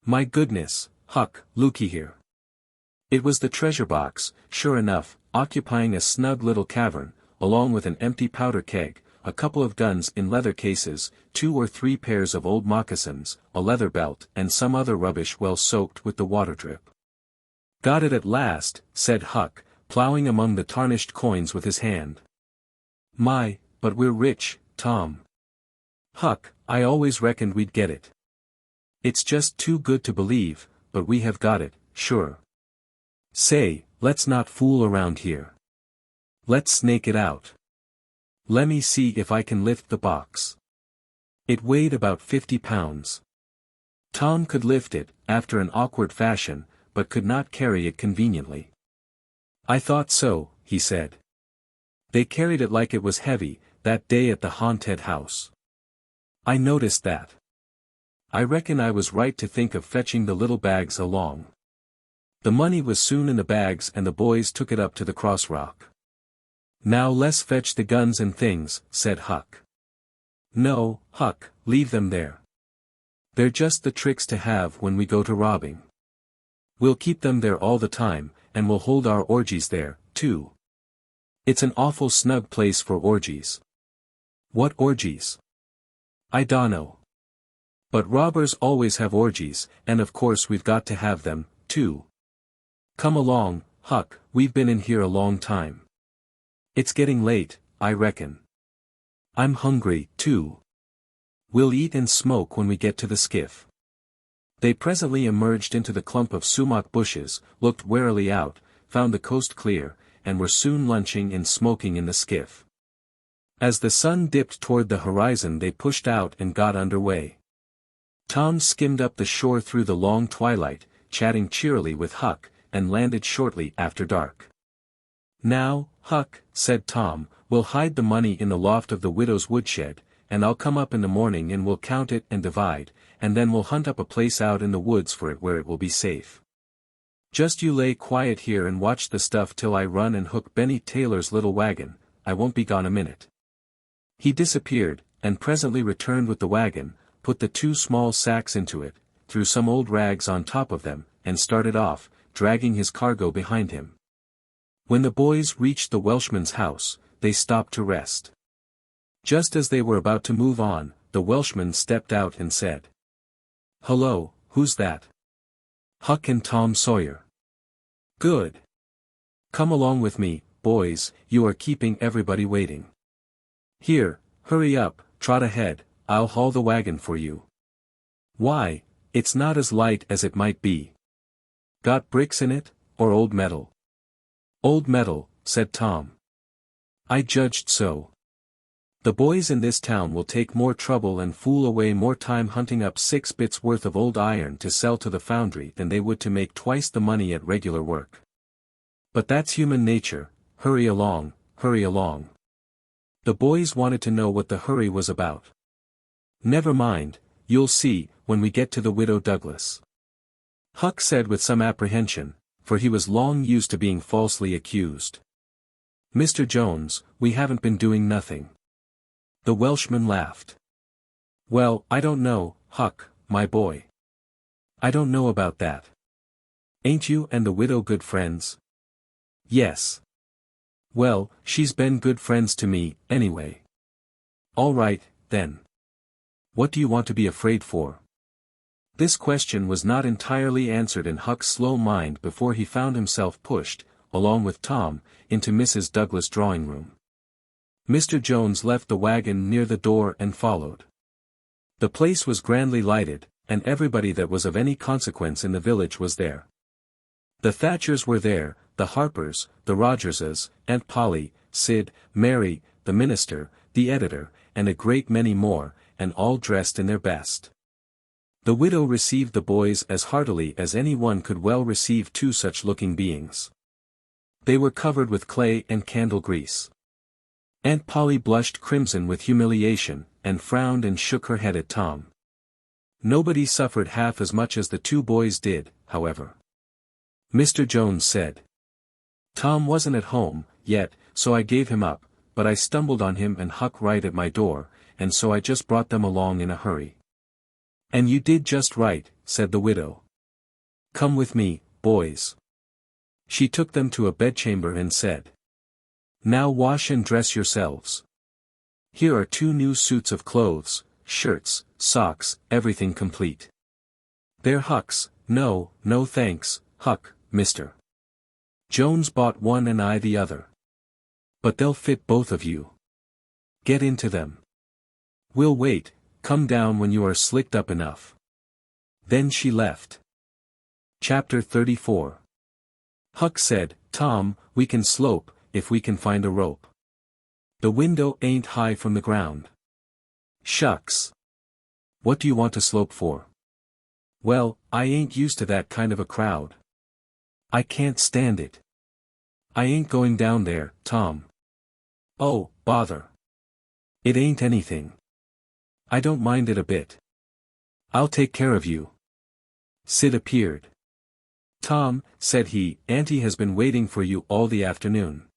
"My goodness, Huck, looky here." It was the treasure box, sure enough, occupying a snug little cavern, along with an empty powder keg, a couple of guns in leather cases, 2 or 3 pairs of old moccasins, a leather belt and some other rubbish well soaked with the water drip. "Got it at last," said Huck, plowing among the tarnished coins with his hand. "My, but we're rich, Tom." "Huck, I always reckoned we'd get it. It's just too good to believe, but we have got it, sure. Say, let's not fool around here. Let's snake it out. Lemme see if I can lift the box." It weighed about 50 pounds. Tom could lift it, after an awkward fashion, but could not carry it conveniently. "I thought so," he said. "They carried it like it was heavy, that day at the haunted house. I noticed that. I reckon I was right to think of fetching the little bags along." The money was soon in the bags and the boys took it up to the crossrock. "Now let's fetch the guns and things," said Huck. "No, Huck, leave them there. They're just the tricks to have when we go to robbing. We'll keep them there all the time, and we'll hold our orgies there, too. It's an awful snug place for orgies." "What orgies?" "I dunno. But robbers always have orgies, and of course we've got to have them, too. Come along, Huck, we've been in here a long time. It's getting late, I reckon. I'm hungry, too. We'll eat and smoke when we get to the skiff." They presently emerged into the clump of sumac bushes, looked warily out, found the coast clear, and were soon lunching and smoking in the skiff. As the sun dipped toward the horizon they pushed out and got under way. Tom skimmed up the shore through the long twilight, chatting cheerily with Huck, and landed shortly after dark. "Now, Huck," said Tom, "we'll hide the money in the loft of the widow's woodshed, and I'll come up in the morning and we'll count it and divide, and then we'll hunt up a place out in the woods for it where it will be safe. Just you lay quiet here and watch the stuff till I run and hook Benny Taylor's little wagon. I won't be gone a minute." He disappeared, and presently returned with the wagon, put the 2 small sacks into it, threw some old rags on top of them, and started off, dragging his cargo behind him. When the boys reached the Welshman's house, they stopped to rest. Just as they were about to move on, the Welshman stepped out and said, "Hello, who's that?" "Huck and Tom Sawyer." "Good. Come along with me, boys, you are keeping everybody waiting. Here, hurry up, trot ahead, I'll haul the wagon for you." "Why, it's not as light as it might be. Got bricks in it, or old metal?" "Old metal," said Tom. "I judged so. The boys in this town will take more trouble and fool away more time hunting up 6 bits worth of old iron to sell to the foundry than they would to make twice the money at regular work. But that's human nature. Hurry along, hurry along." The boys wanted to know what the hurry was about. "Never mind, you'll see, when we get to the Widow Douglas," Huck said with some apprehension, for he was long used to being falsely accused. "Mr. Jones, we haven't been doing nothing." The Welshman laughed. "Well, I don't know, Huck, my boy. I don't know about that. Ain't you and the widow good friends?" "Yes." "Well, she's been good friends to me, anyway." "All right, then. What do you want to be afraid for?" This question was not entirely answered in Huck's slow mind before he found himself pushed, along with Tom, into Mrs. Douglas' drawing-room. Mr. Jones left the wagon near the door and followed. The place was grandly lighted, and everybody that was of any consequence in the village was there. The Thatchers were there, the Harpers, the Rogerses, Aunt Polly, Sid, Mary, the minister, the editor, and a great many more, and all dressed in their best. The widow received the boys as heartily as any one could well receive 2 such-looking beings. They were covered with clay and candle grease. Aunt Polly blushed crimson with humiliation, and frowned and shook her head at Tom. Nobody suffered half as much as the 2 boys did, however. Mr. Jones said, "Tom wasn't at home, yet, so I gave him up, but I stumbled on him and Huck right at my door, and so I just brought them along in a hurry." "And you did just right," said the widow. "Come with me, boys." She took them to a bedchamber and said, "Now wash and dress yourselves. Here are 2 new suits of clothes, shirts, socks, everything complete. They're Huck's." "No, no thanks, Huck, mister. Jones bought one and I the other. But they'll fit both of you. Get into them. We'll wait, come down when you are slicked up enough." Then she left. Chapter 34. Huck said, "Tom, we can slope, if we can find a rope. The window ain't high from the ground." "Shucks. What do you want to slope for?" "Well, I ain't used to that kind of a crowd. I can't stand it. I ain't going down there, Tom." "Oh, bother. It ain't anything. I don't mind it a bit. I'll take care of you." Sid appeared. "Tom," said he, "Auntie has been waiting for you all the afternoon.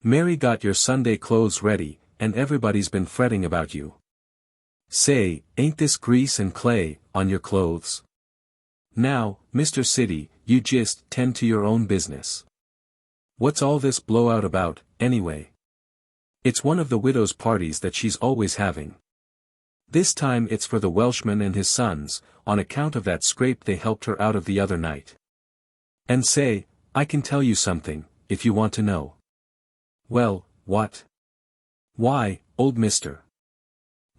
Mary got your Sunday clothes ready, and everybody's been fretting about you. Say, ain't this grease and clay on your clothes? Now, Mr. City, you just tend to your own business. What's all this blowout about, anyway?" "It's one of the widow's parties that she's always having. This time it's for the Welshman and his sons, on account of that scrape they helped her out of the other night. And say, I can tell you something, if you want to know." "Well, what?" "Why, old Mr.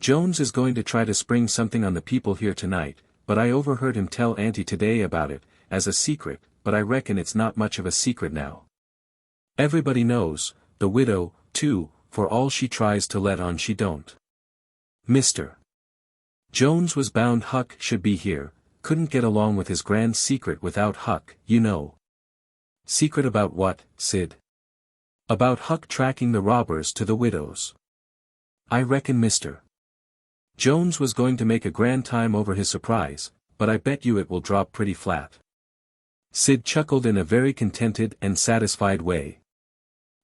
Jones is going to try to spring something on the people here tonight, but I overheard him tell Auntie today about it, as a secret, but I reckon it's not much of a secret now. Everybody knows, the widow, too, for all she tries to let on she don't. Mr. Jones was bound Huck should be here, couldn't get along with his grand secret without Huck, you know." "Secret about what, Sid?" "About Huck tracking the robbers to the widow's. I reckon Mr. Jones was going to make a grand time over his surprise, but I bet you it will drop pretty flat." Sid chuckled in a very contented and satisfied way.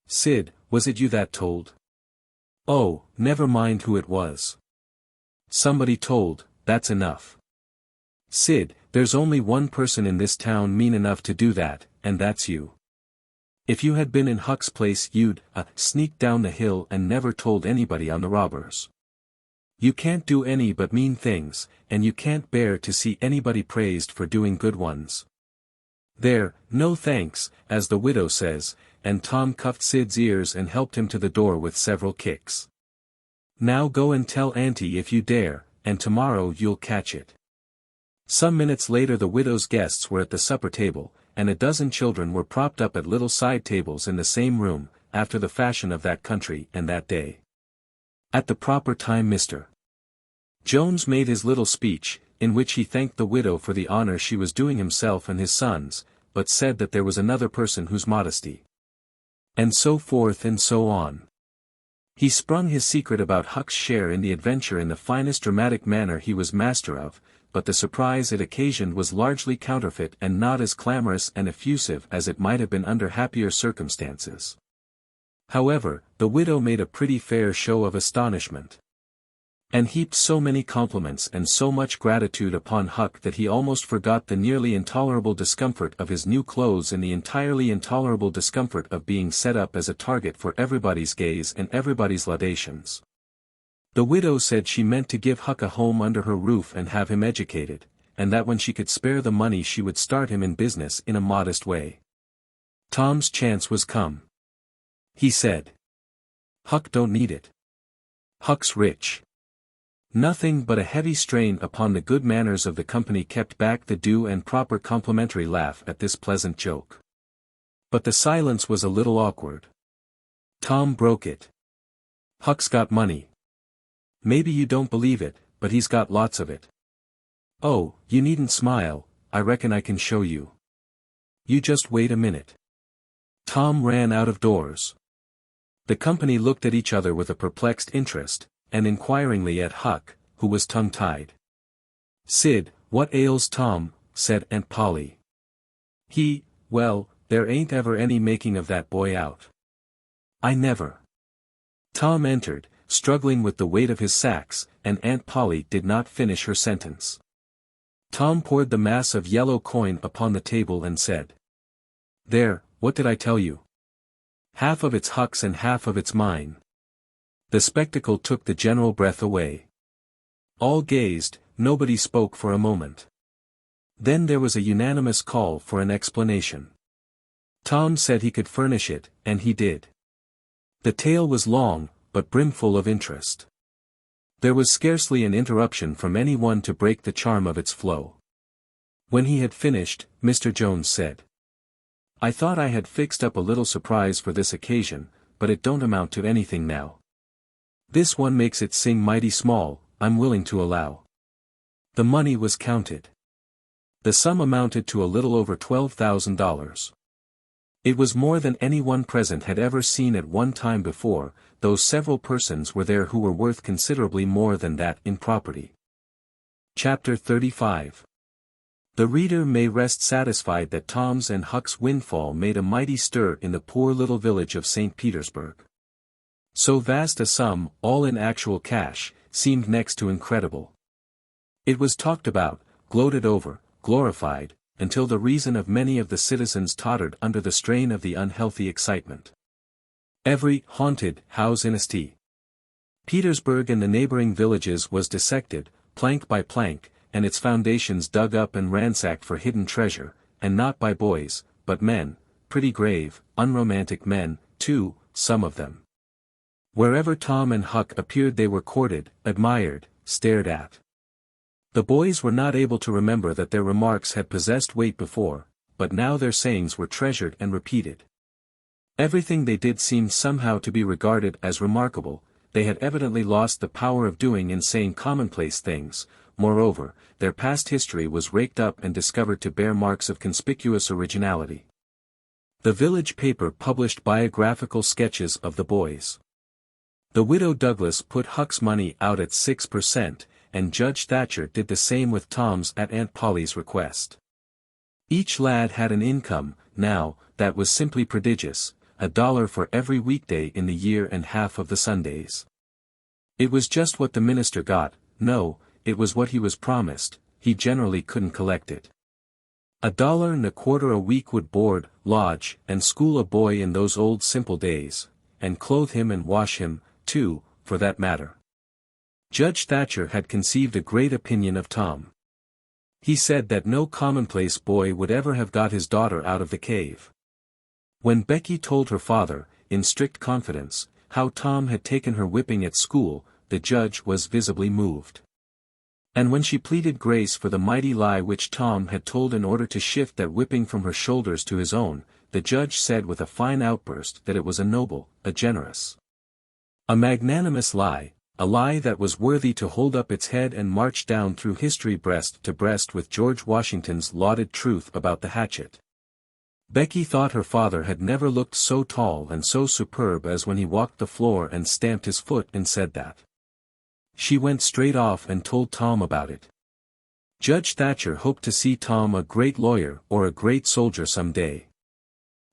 "Sid, was it you that told?" "Oh, never mind who it was. Somebody told, that's enough. Sid, there's only one person in this town mean enough to do that, and that's you. If you had been in Huck's place you'd, sneaked down the hill and never told anybody on the robbers. You can't do any but mean things, and you can't bear to see anybody praised for doing good ones. There, no thanks, as the widow says," and Tom cuffed Sid's ears and helped him to the door with several kicks. "Now go and tell Auntie if you dare, and tomorrow you'll catch it." Some minutes later the widow's guests were at the supper table, and a dozen children were propped up at little side tables in the same room, after the fashion of that country and that day. At the proper time Mr. Jones made his little speech, in which he thanked the widow for the honor she was doing himself and his sons, but said that there was another person whose modesty. And so forth and so on. He sprung his secret about Huck's share in the adventure in the finest dramatic manner he was master of, but the surprise it occasioned was largely counterfeit and not as clamorous and effusive as it might have been under happier circumstances. However, the widow made a pretty fair show of astonishment, and heaped so many compliments and so much gratitude upon Huck that he almost forgot the nearly intolerable discomfort of his new clothes in the entirely intolerable discomfort of being set up as a target for everybody's gaze and everybody's laudations. The widow said she meant to give Huck a home under her roof and have him educated, and that when she could spare the money she would start him in business in a modest way. Tom's chance was come. He said, "Huck don't need it. Huck's rich." Nothing but a heavy strain upon the good manners of the company kept back the due and proper complimentary laugh at this pleasant joke. But the silence was a little awkward. Tom broke it. "Huck's got money. Maybe you don't believe it, but he's got lots of it. Oh, you needn't smile, I reckon I can show you. You just wait a minute." Tom ran out of doors. The company looked at each other with a perplexed interest, and inquiringly at Huck, who was tongue-tied. "Sid, what ails Tom?" said Aunt Polly. Well, there ain't ever any making of that boy out. I never." Tom entered, struggling with the weight of his sacks, and Aunt Polly did not finish her sentence. Tom poured the mass of yellow coin upon the table and said, "There, what did I tell you? Half of it's Huck's and half of it's mine." The spectacle took the general breath away. All gazed, nobody spoke for a moment. Then there was a unanimous call for an explanation. Tom said he could furnish it, and he did. The tale was long, but brimful of interest. There was scarcely an interruption from any one to break the charm of its flow. When he had finished, Mr. Jones said, "I thought I had fixed up a little surprise for this occasion, but it don't amount to anything now. This one makes it sing mighty small, I'm willing to allow." The money was counted. The sum amounted to a little over $12,000. It was more than any one present had ever seen at one time before, though several persons were there who were worth considerably more than that in property. Chapter 35. The reader may rest satisfied that Tom's and Huck's windfall made a mighty stir in the poor little village of St. Petersburg. So vast a sum, all in actual cash, seemed next to incredible. It was talked about, gloated over, glorified, until the reason of many of the citizens tottered under the strain of the unhealthy excitement. Every haunted house in St. Petersburg and the neighboring villages was dissected, plank by plank, and its foundations dug up and ransacked for hidden treasure, and not by boys, but men, pretty grave, unromantic men, too, some of them. Wherever Tom and Huck appeared they were courted, admired, stared at. The boys were not able to remember that their remarks had possessed weight before, but now their sayings were treasured and repeated. Everything they did seemed somehow to be regarded as remarkable. They had evidently lost the power of doing and saying commonplace things. Moreover, their past history was raked up and discovered to bear marks of conspicuous originality. The village paper published biographical sketches of the boys. The widow Douglas put Huck's money out at 6%, and Judge Thatcher did the same with Tom's at Aunt Polly's request. Each lad had an income, now, that was simply prodigious, $1 for every weekday in the year and half of the Sundays. It was just what the minister got. No, it was what he was promised. He generally couldn't collect it. $1.25 a week would board, lodge, and school a boy in those old simple days, and clothe him and wash him, too, for that matter. Judge Thatcher had conceived a great opinion of Tom. He said that no commonplace boy would ever have got his daughter out of the cave. When Becky told her father, in strict confidence, how Tom had taken her whipping at school, the judge was visibly moved. And when she pleaded grace for the mighty lie which Tom had told in order to shift that whipping from her shoulders to his own, the judge said with a fine outburst that it was a noble, a generous, a magnanimous lie, a lie that was worthy to hold up its head and march down through history breast to breast with George Washington's lauded truth about the hatchet. Becky thought her father had never looked so tall and so superb as when he walked the floor and stamped his foot and said that. She went straight off and told Tom about it. Judge Thatcher hoped to see Tom a great lawyer or a great soldier some day.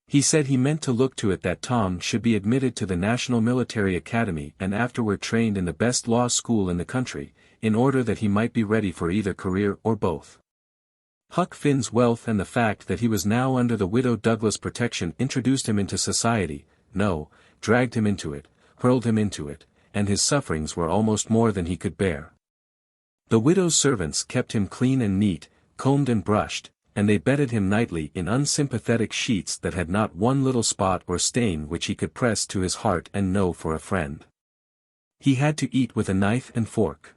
He said he meant to look to it that Tom should be admitted to the National Military Academy and afterward trained in the best law school in the country, in order that he might be ready for either career or both. Huck Finn's wealth and the fact that he was now under the widow Douglas' protection introduced him into society, dragged him into it, hurled him into it, and his sufferings were almost more than he could bear. The widow's servants kept him clean and neat, combed and brushed, and they bedded him nightly in unsympathetic sheets that had not one little spot or stain which he could press to his heart and know for a friend. He had to eat with a knife and fork.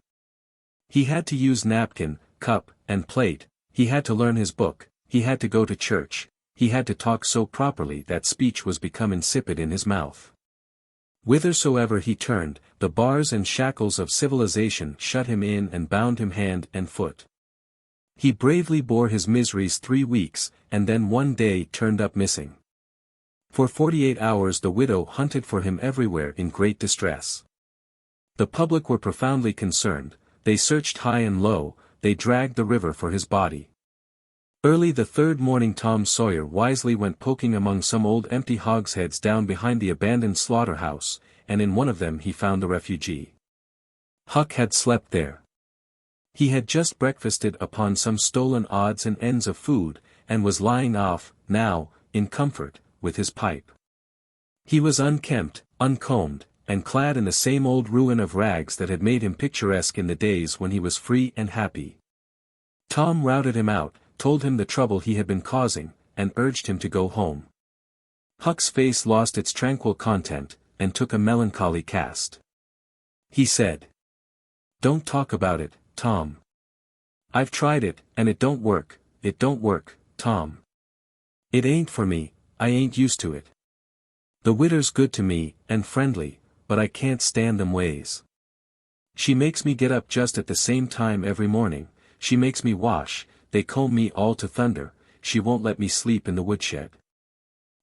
He had to use napkin, cup, and plate. He had to learn his book, he had to go to church, he had to talk so properly that speech was become insipid in his mouth. Whithersoever he turned, the bars and shackles of civilization shut him in and bound him hand and foot. He bravely bore his miseries 3 weeks, and then one day turned up missing. For 48 hours the widow hunted for him everywhere in great distress. The public were profoundly concerned, they searched high and low, they dragged the river for his body. Early the third morning Tom Sawyer wisely went poking among some old empty hogsheads down behind the abandoned slaughterhouse, and in one of them he found the refugee. Huck had slept there. He had just breakfasted upon some stolen odds and ends of food, and was lying off, now, in comfort, with his pipe. He was unkempt, uncombed, and clad in the same old ruin of rags that had made him picturesque in the days when he was free and happy. Tom routed him out, told him the trouble he had been causing, and urged him to go home. Huck's face lost its tranquil content, and took a melancholy cast. He said, "Don't talk about it, Tom. I've tried it, and it don't work, Tom. It ain't for me, I ain't used to it. The widder's good to me, and friendly, but I can't stand them ways. She makes me get up just at the same time every morning, she makes me wash, they comb me all to thunder, she won't let me sleep in the woodshed.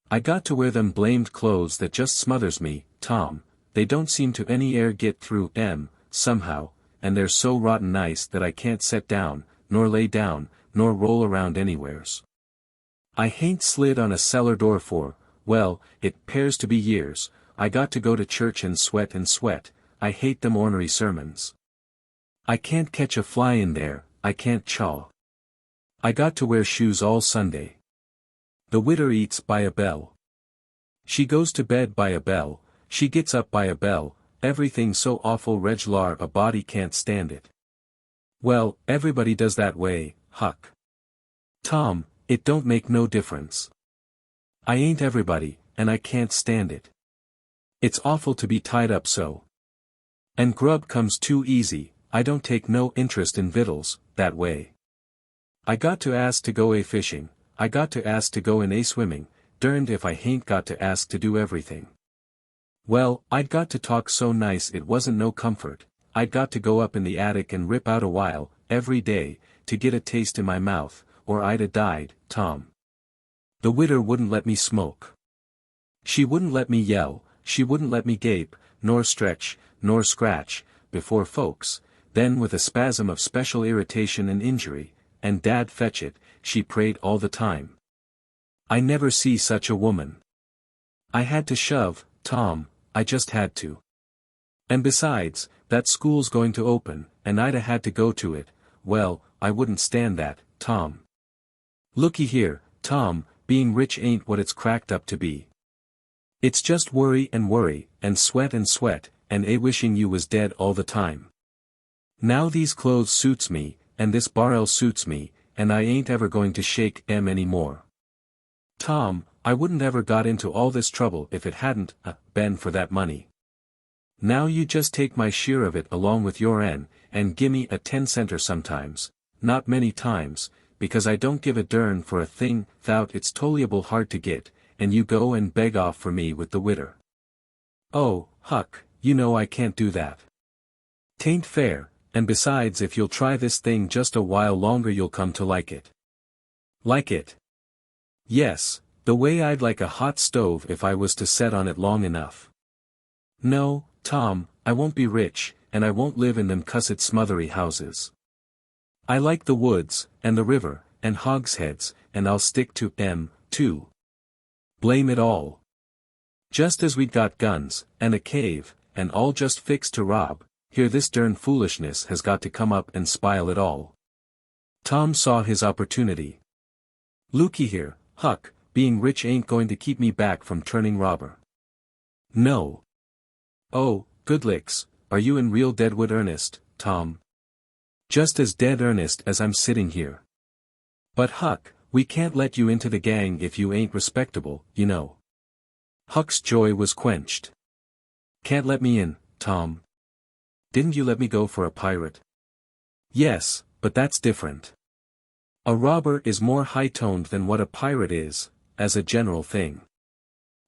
I got to wear them blamed clothes that just smothers me, Tom, they don't seem to any air get through 'em, somehow, and they're so rotten nice that I can't set down, nor lay down, nor roll around anywheres. I hain't slid on a cellar door for, well, it 'pears to be years. I got to go to church and sweat, I hate them ornery sermons. I can't catch a fly in there, I can't chaw. I got to wear shoes all Sunday. The widder eats by a bell. She goes to bed by a bell, she gets up by a bell, everything so awful reg'lar a body can't stand it. Well, everybody does that way, Huck. Tom, it don't make no difference. I ain't everybody, and I can't stand it. It's awful to be tied up so. And grub comes too easy, I don't take no interest in vittles, that way. I got to ask to go fishing, I got to ask to go in swimming, derned if I hain't got to ask to do everything. Well, I'd got to talk so nice it wasn't no comfort, I'd got to go up in the attic and rip out a while, every day, to get a taste in my mouth, or I'd a died, Tom. The widder wouldn't let me smoke. She wouldn't let me yell, she wouldn't let me gape, nor stretch, nor scratch, before folks, then with a spasm of special irritation and injury, and Dad fetch it, she prayed all the time. I never see such a woman. I had to shove, Tom, I just had to. And besides, that school's going to open, and I'd a had to go to it, well, I wouldn't stand that, Tom. Looky here, Tom, being rich ain't what it's cracked up to be. It's just worry, and sweat, and a wishing you was dead all the time. Now these clothes suits me, and this barrel suits me, and I ain't ever going to shake 'em any more. Tom, I wouldn't ever got into all this trouble if it hadn't been for that money. Now you just take my share of it along with your and gimme a 10-center sometimes, not many times, because I don't give a dern for a thing thout it's tolerable hard to get, and you go and beg off for me with the widder. Oh, Huck, you know I can't do that. 'Tain't fair, and besides if you'll try this thing just a while longer you'll come to like it. Like it? Yes, the way I'd like a hot stove if I was to set on it long enough. No, Tom, I won't be rich, and I won't live in them cussed smothery houses. I like the woods, and the river, and hogsheads, and I'll stick to 'em, too. Blame it all. Just as we'd got guns, and a cave, and all just fixed to rob, here this dern foolishness has got to come up and spile it all. Tom saw his opportunity. Looky here, Huck, being rich ain't going to keep me back from turning robber. No. Oh, good licks, are you in real deadwood earnest, Tom? Just as dead earnest as I'm sitting here. But Huck, we can't let you into the gang if you ain't respectable, you know. Huck's joy was quenched. Can't let me in, Tom. Didn't you let me go for a pirate? Yes, but that's different. A robber is more high-toned than what a pirate is, as a general thing.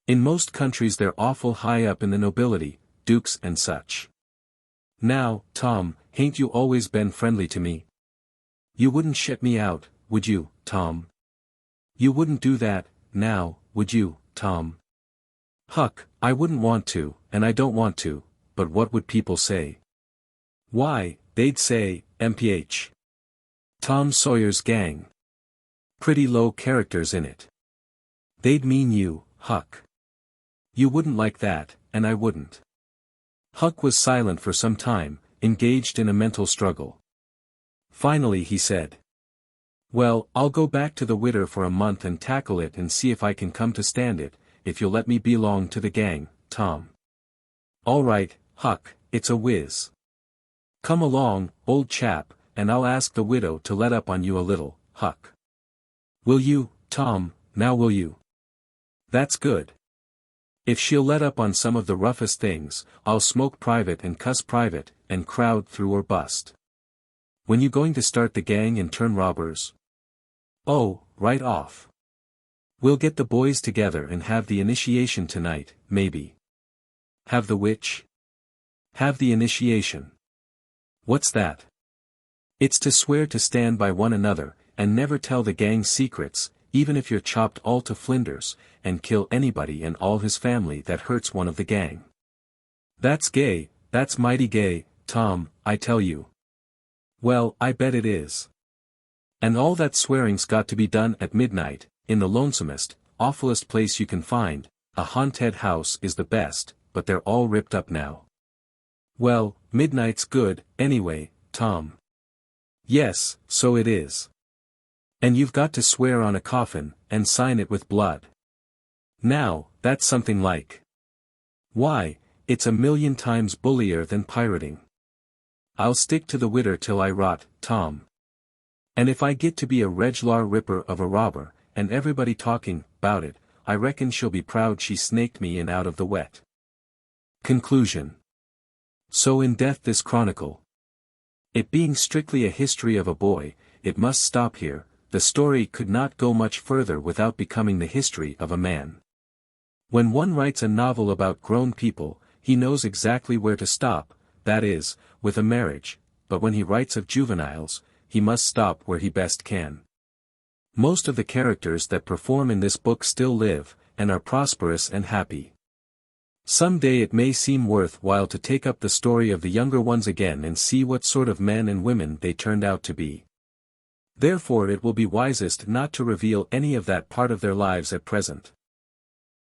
In most countries they're awful high up in the nobility, dukes and such. Now, Tom, hain't you always been friendly to me? You wouldn't shut me out, would you, Tom? You wouldn't do that, now, would you, Tom? Huck, I wouldn't want to, and I don't want to, but what would people say? Why, they'd say, MPH. Tom Sawyer's gang. Pretty low characters in it. They'd mean you, Huck. You wouldn't like that, and I wouldn't. Huck was silent for some time, engaged in a mental struggle. Finally he said. Well, I'll go back to the widder for a month and tackle it and see if I can come to stand it, if you'll let me belong to the gang, Tom. All right, Huck, it's a whiz. Come along, old chap, and I'll ask the widow to let up on you a little, Huck. Will you, Tom, now will you? That's good. If she'll let up on some of the roughest things, I'll smoke private and cuss private, and crowd through or bust. When you going to start the gang and turn robbers? Oh, right off. We'll get the boys together and have the initiation tonight, maybe. Have the which? Have the initiation. What's that? It's to swear to stand by one another, and never tell the gang's secrets, even if you're chopped all to flinders, and kill anybody and all his family that hurts one of the gang. That's gay, that's mighty gay, Tom, I tell you. Well, I bet it is. And all that swearing's got to be done at midnight, in the lonesomest, awfulest place you can find. A haunted house is the best, but they're all ripped up now. Well, midnight's good, anyway, Tom. Yes, so it is. And you've got to swear on a coffin, and sign it with blood. Now, that's something like. Why, it's a million times bullier than pirating. I'll stick to the widder till I rot, Tom. And if I get to be a reg'lar ripper of a robber, and everybody talking 'bout it, I reckon she'll be proud she snaked me in out of the wet. Conclusion. So in death this chronicle. It being strictly a history of a boy, it must stop here. The story could not go much further without becoming the history of a man. When one writes a novel about grown people, he knows exactly where to stop, that is, with a marriage, but when he writes of juveniles, he must stop where he best can. Most of the characters that perform in this book still live, and are prosperous and happy. Some day it may seem worth while to take up the story of the younger ones again and see what sort of men and women they turned out to be. Therefore it will be wisest not to reveal any of that part of their lives at present.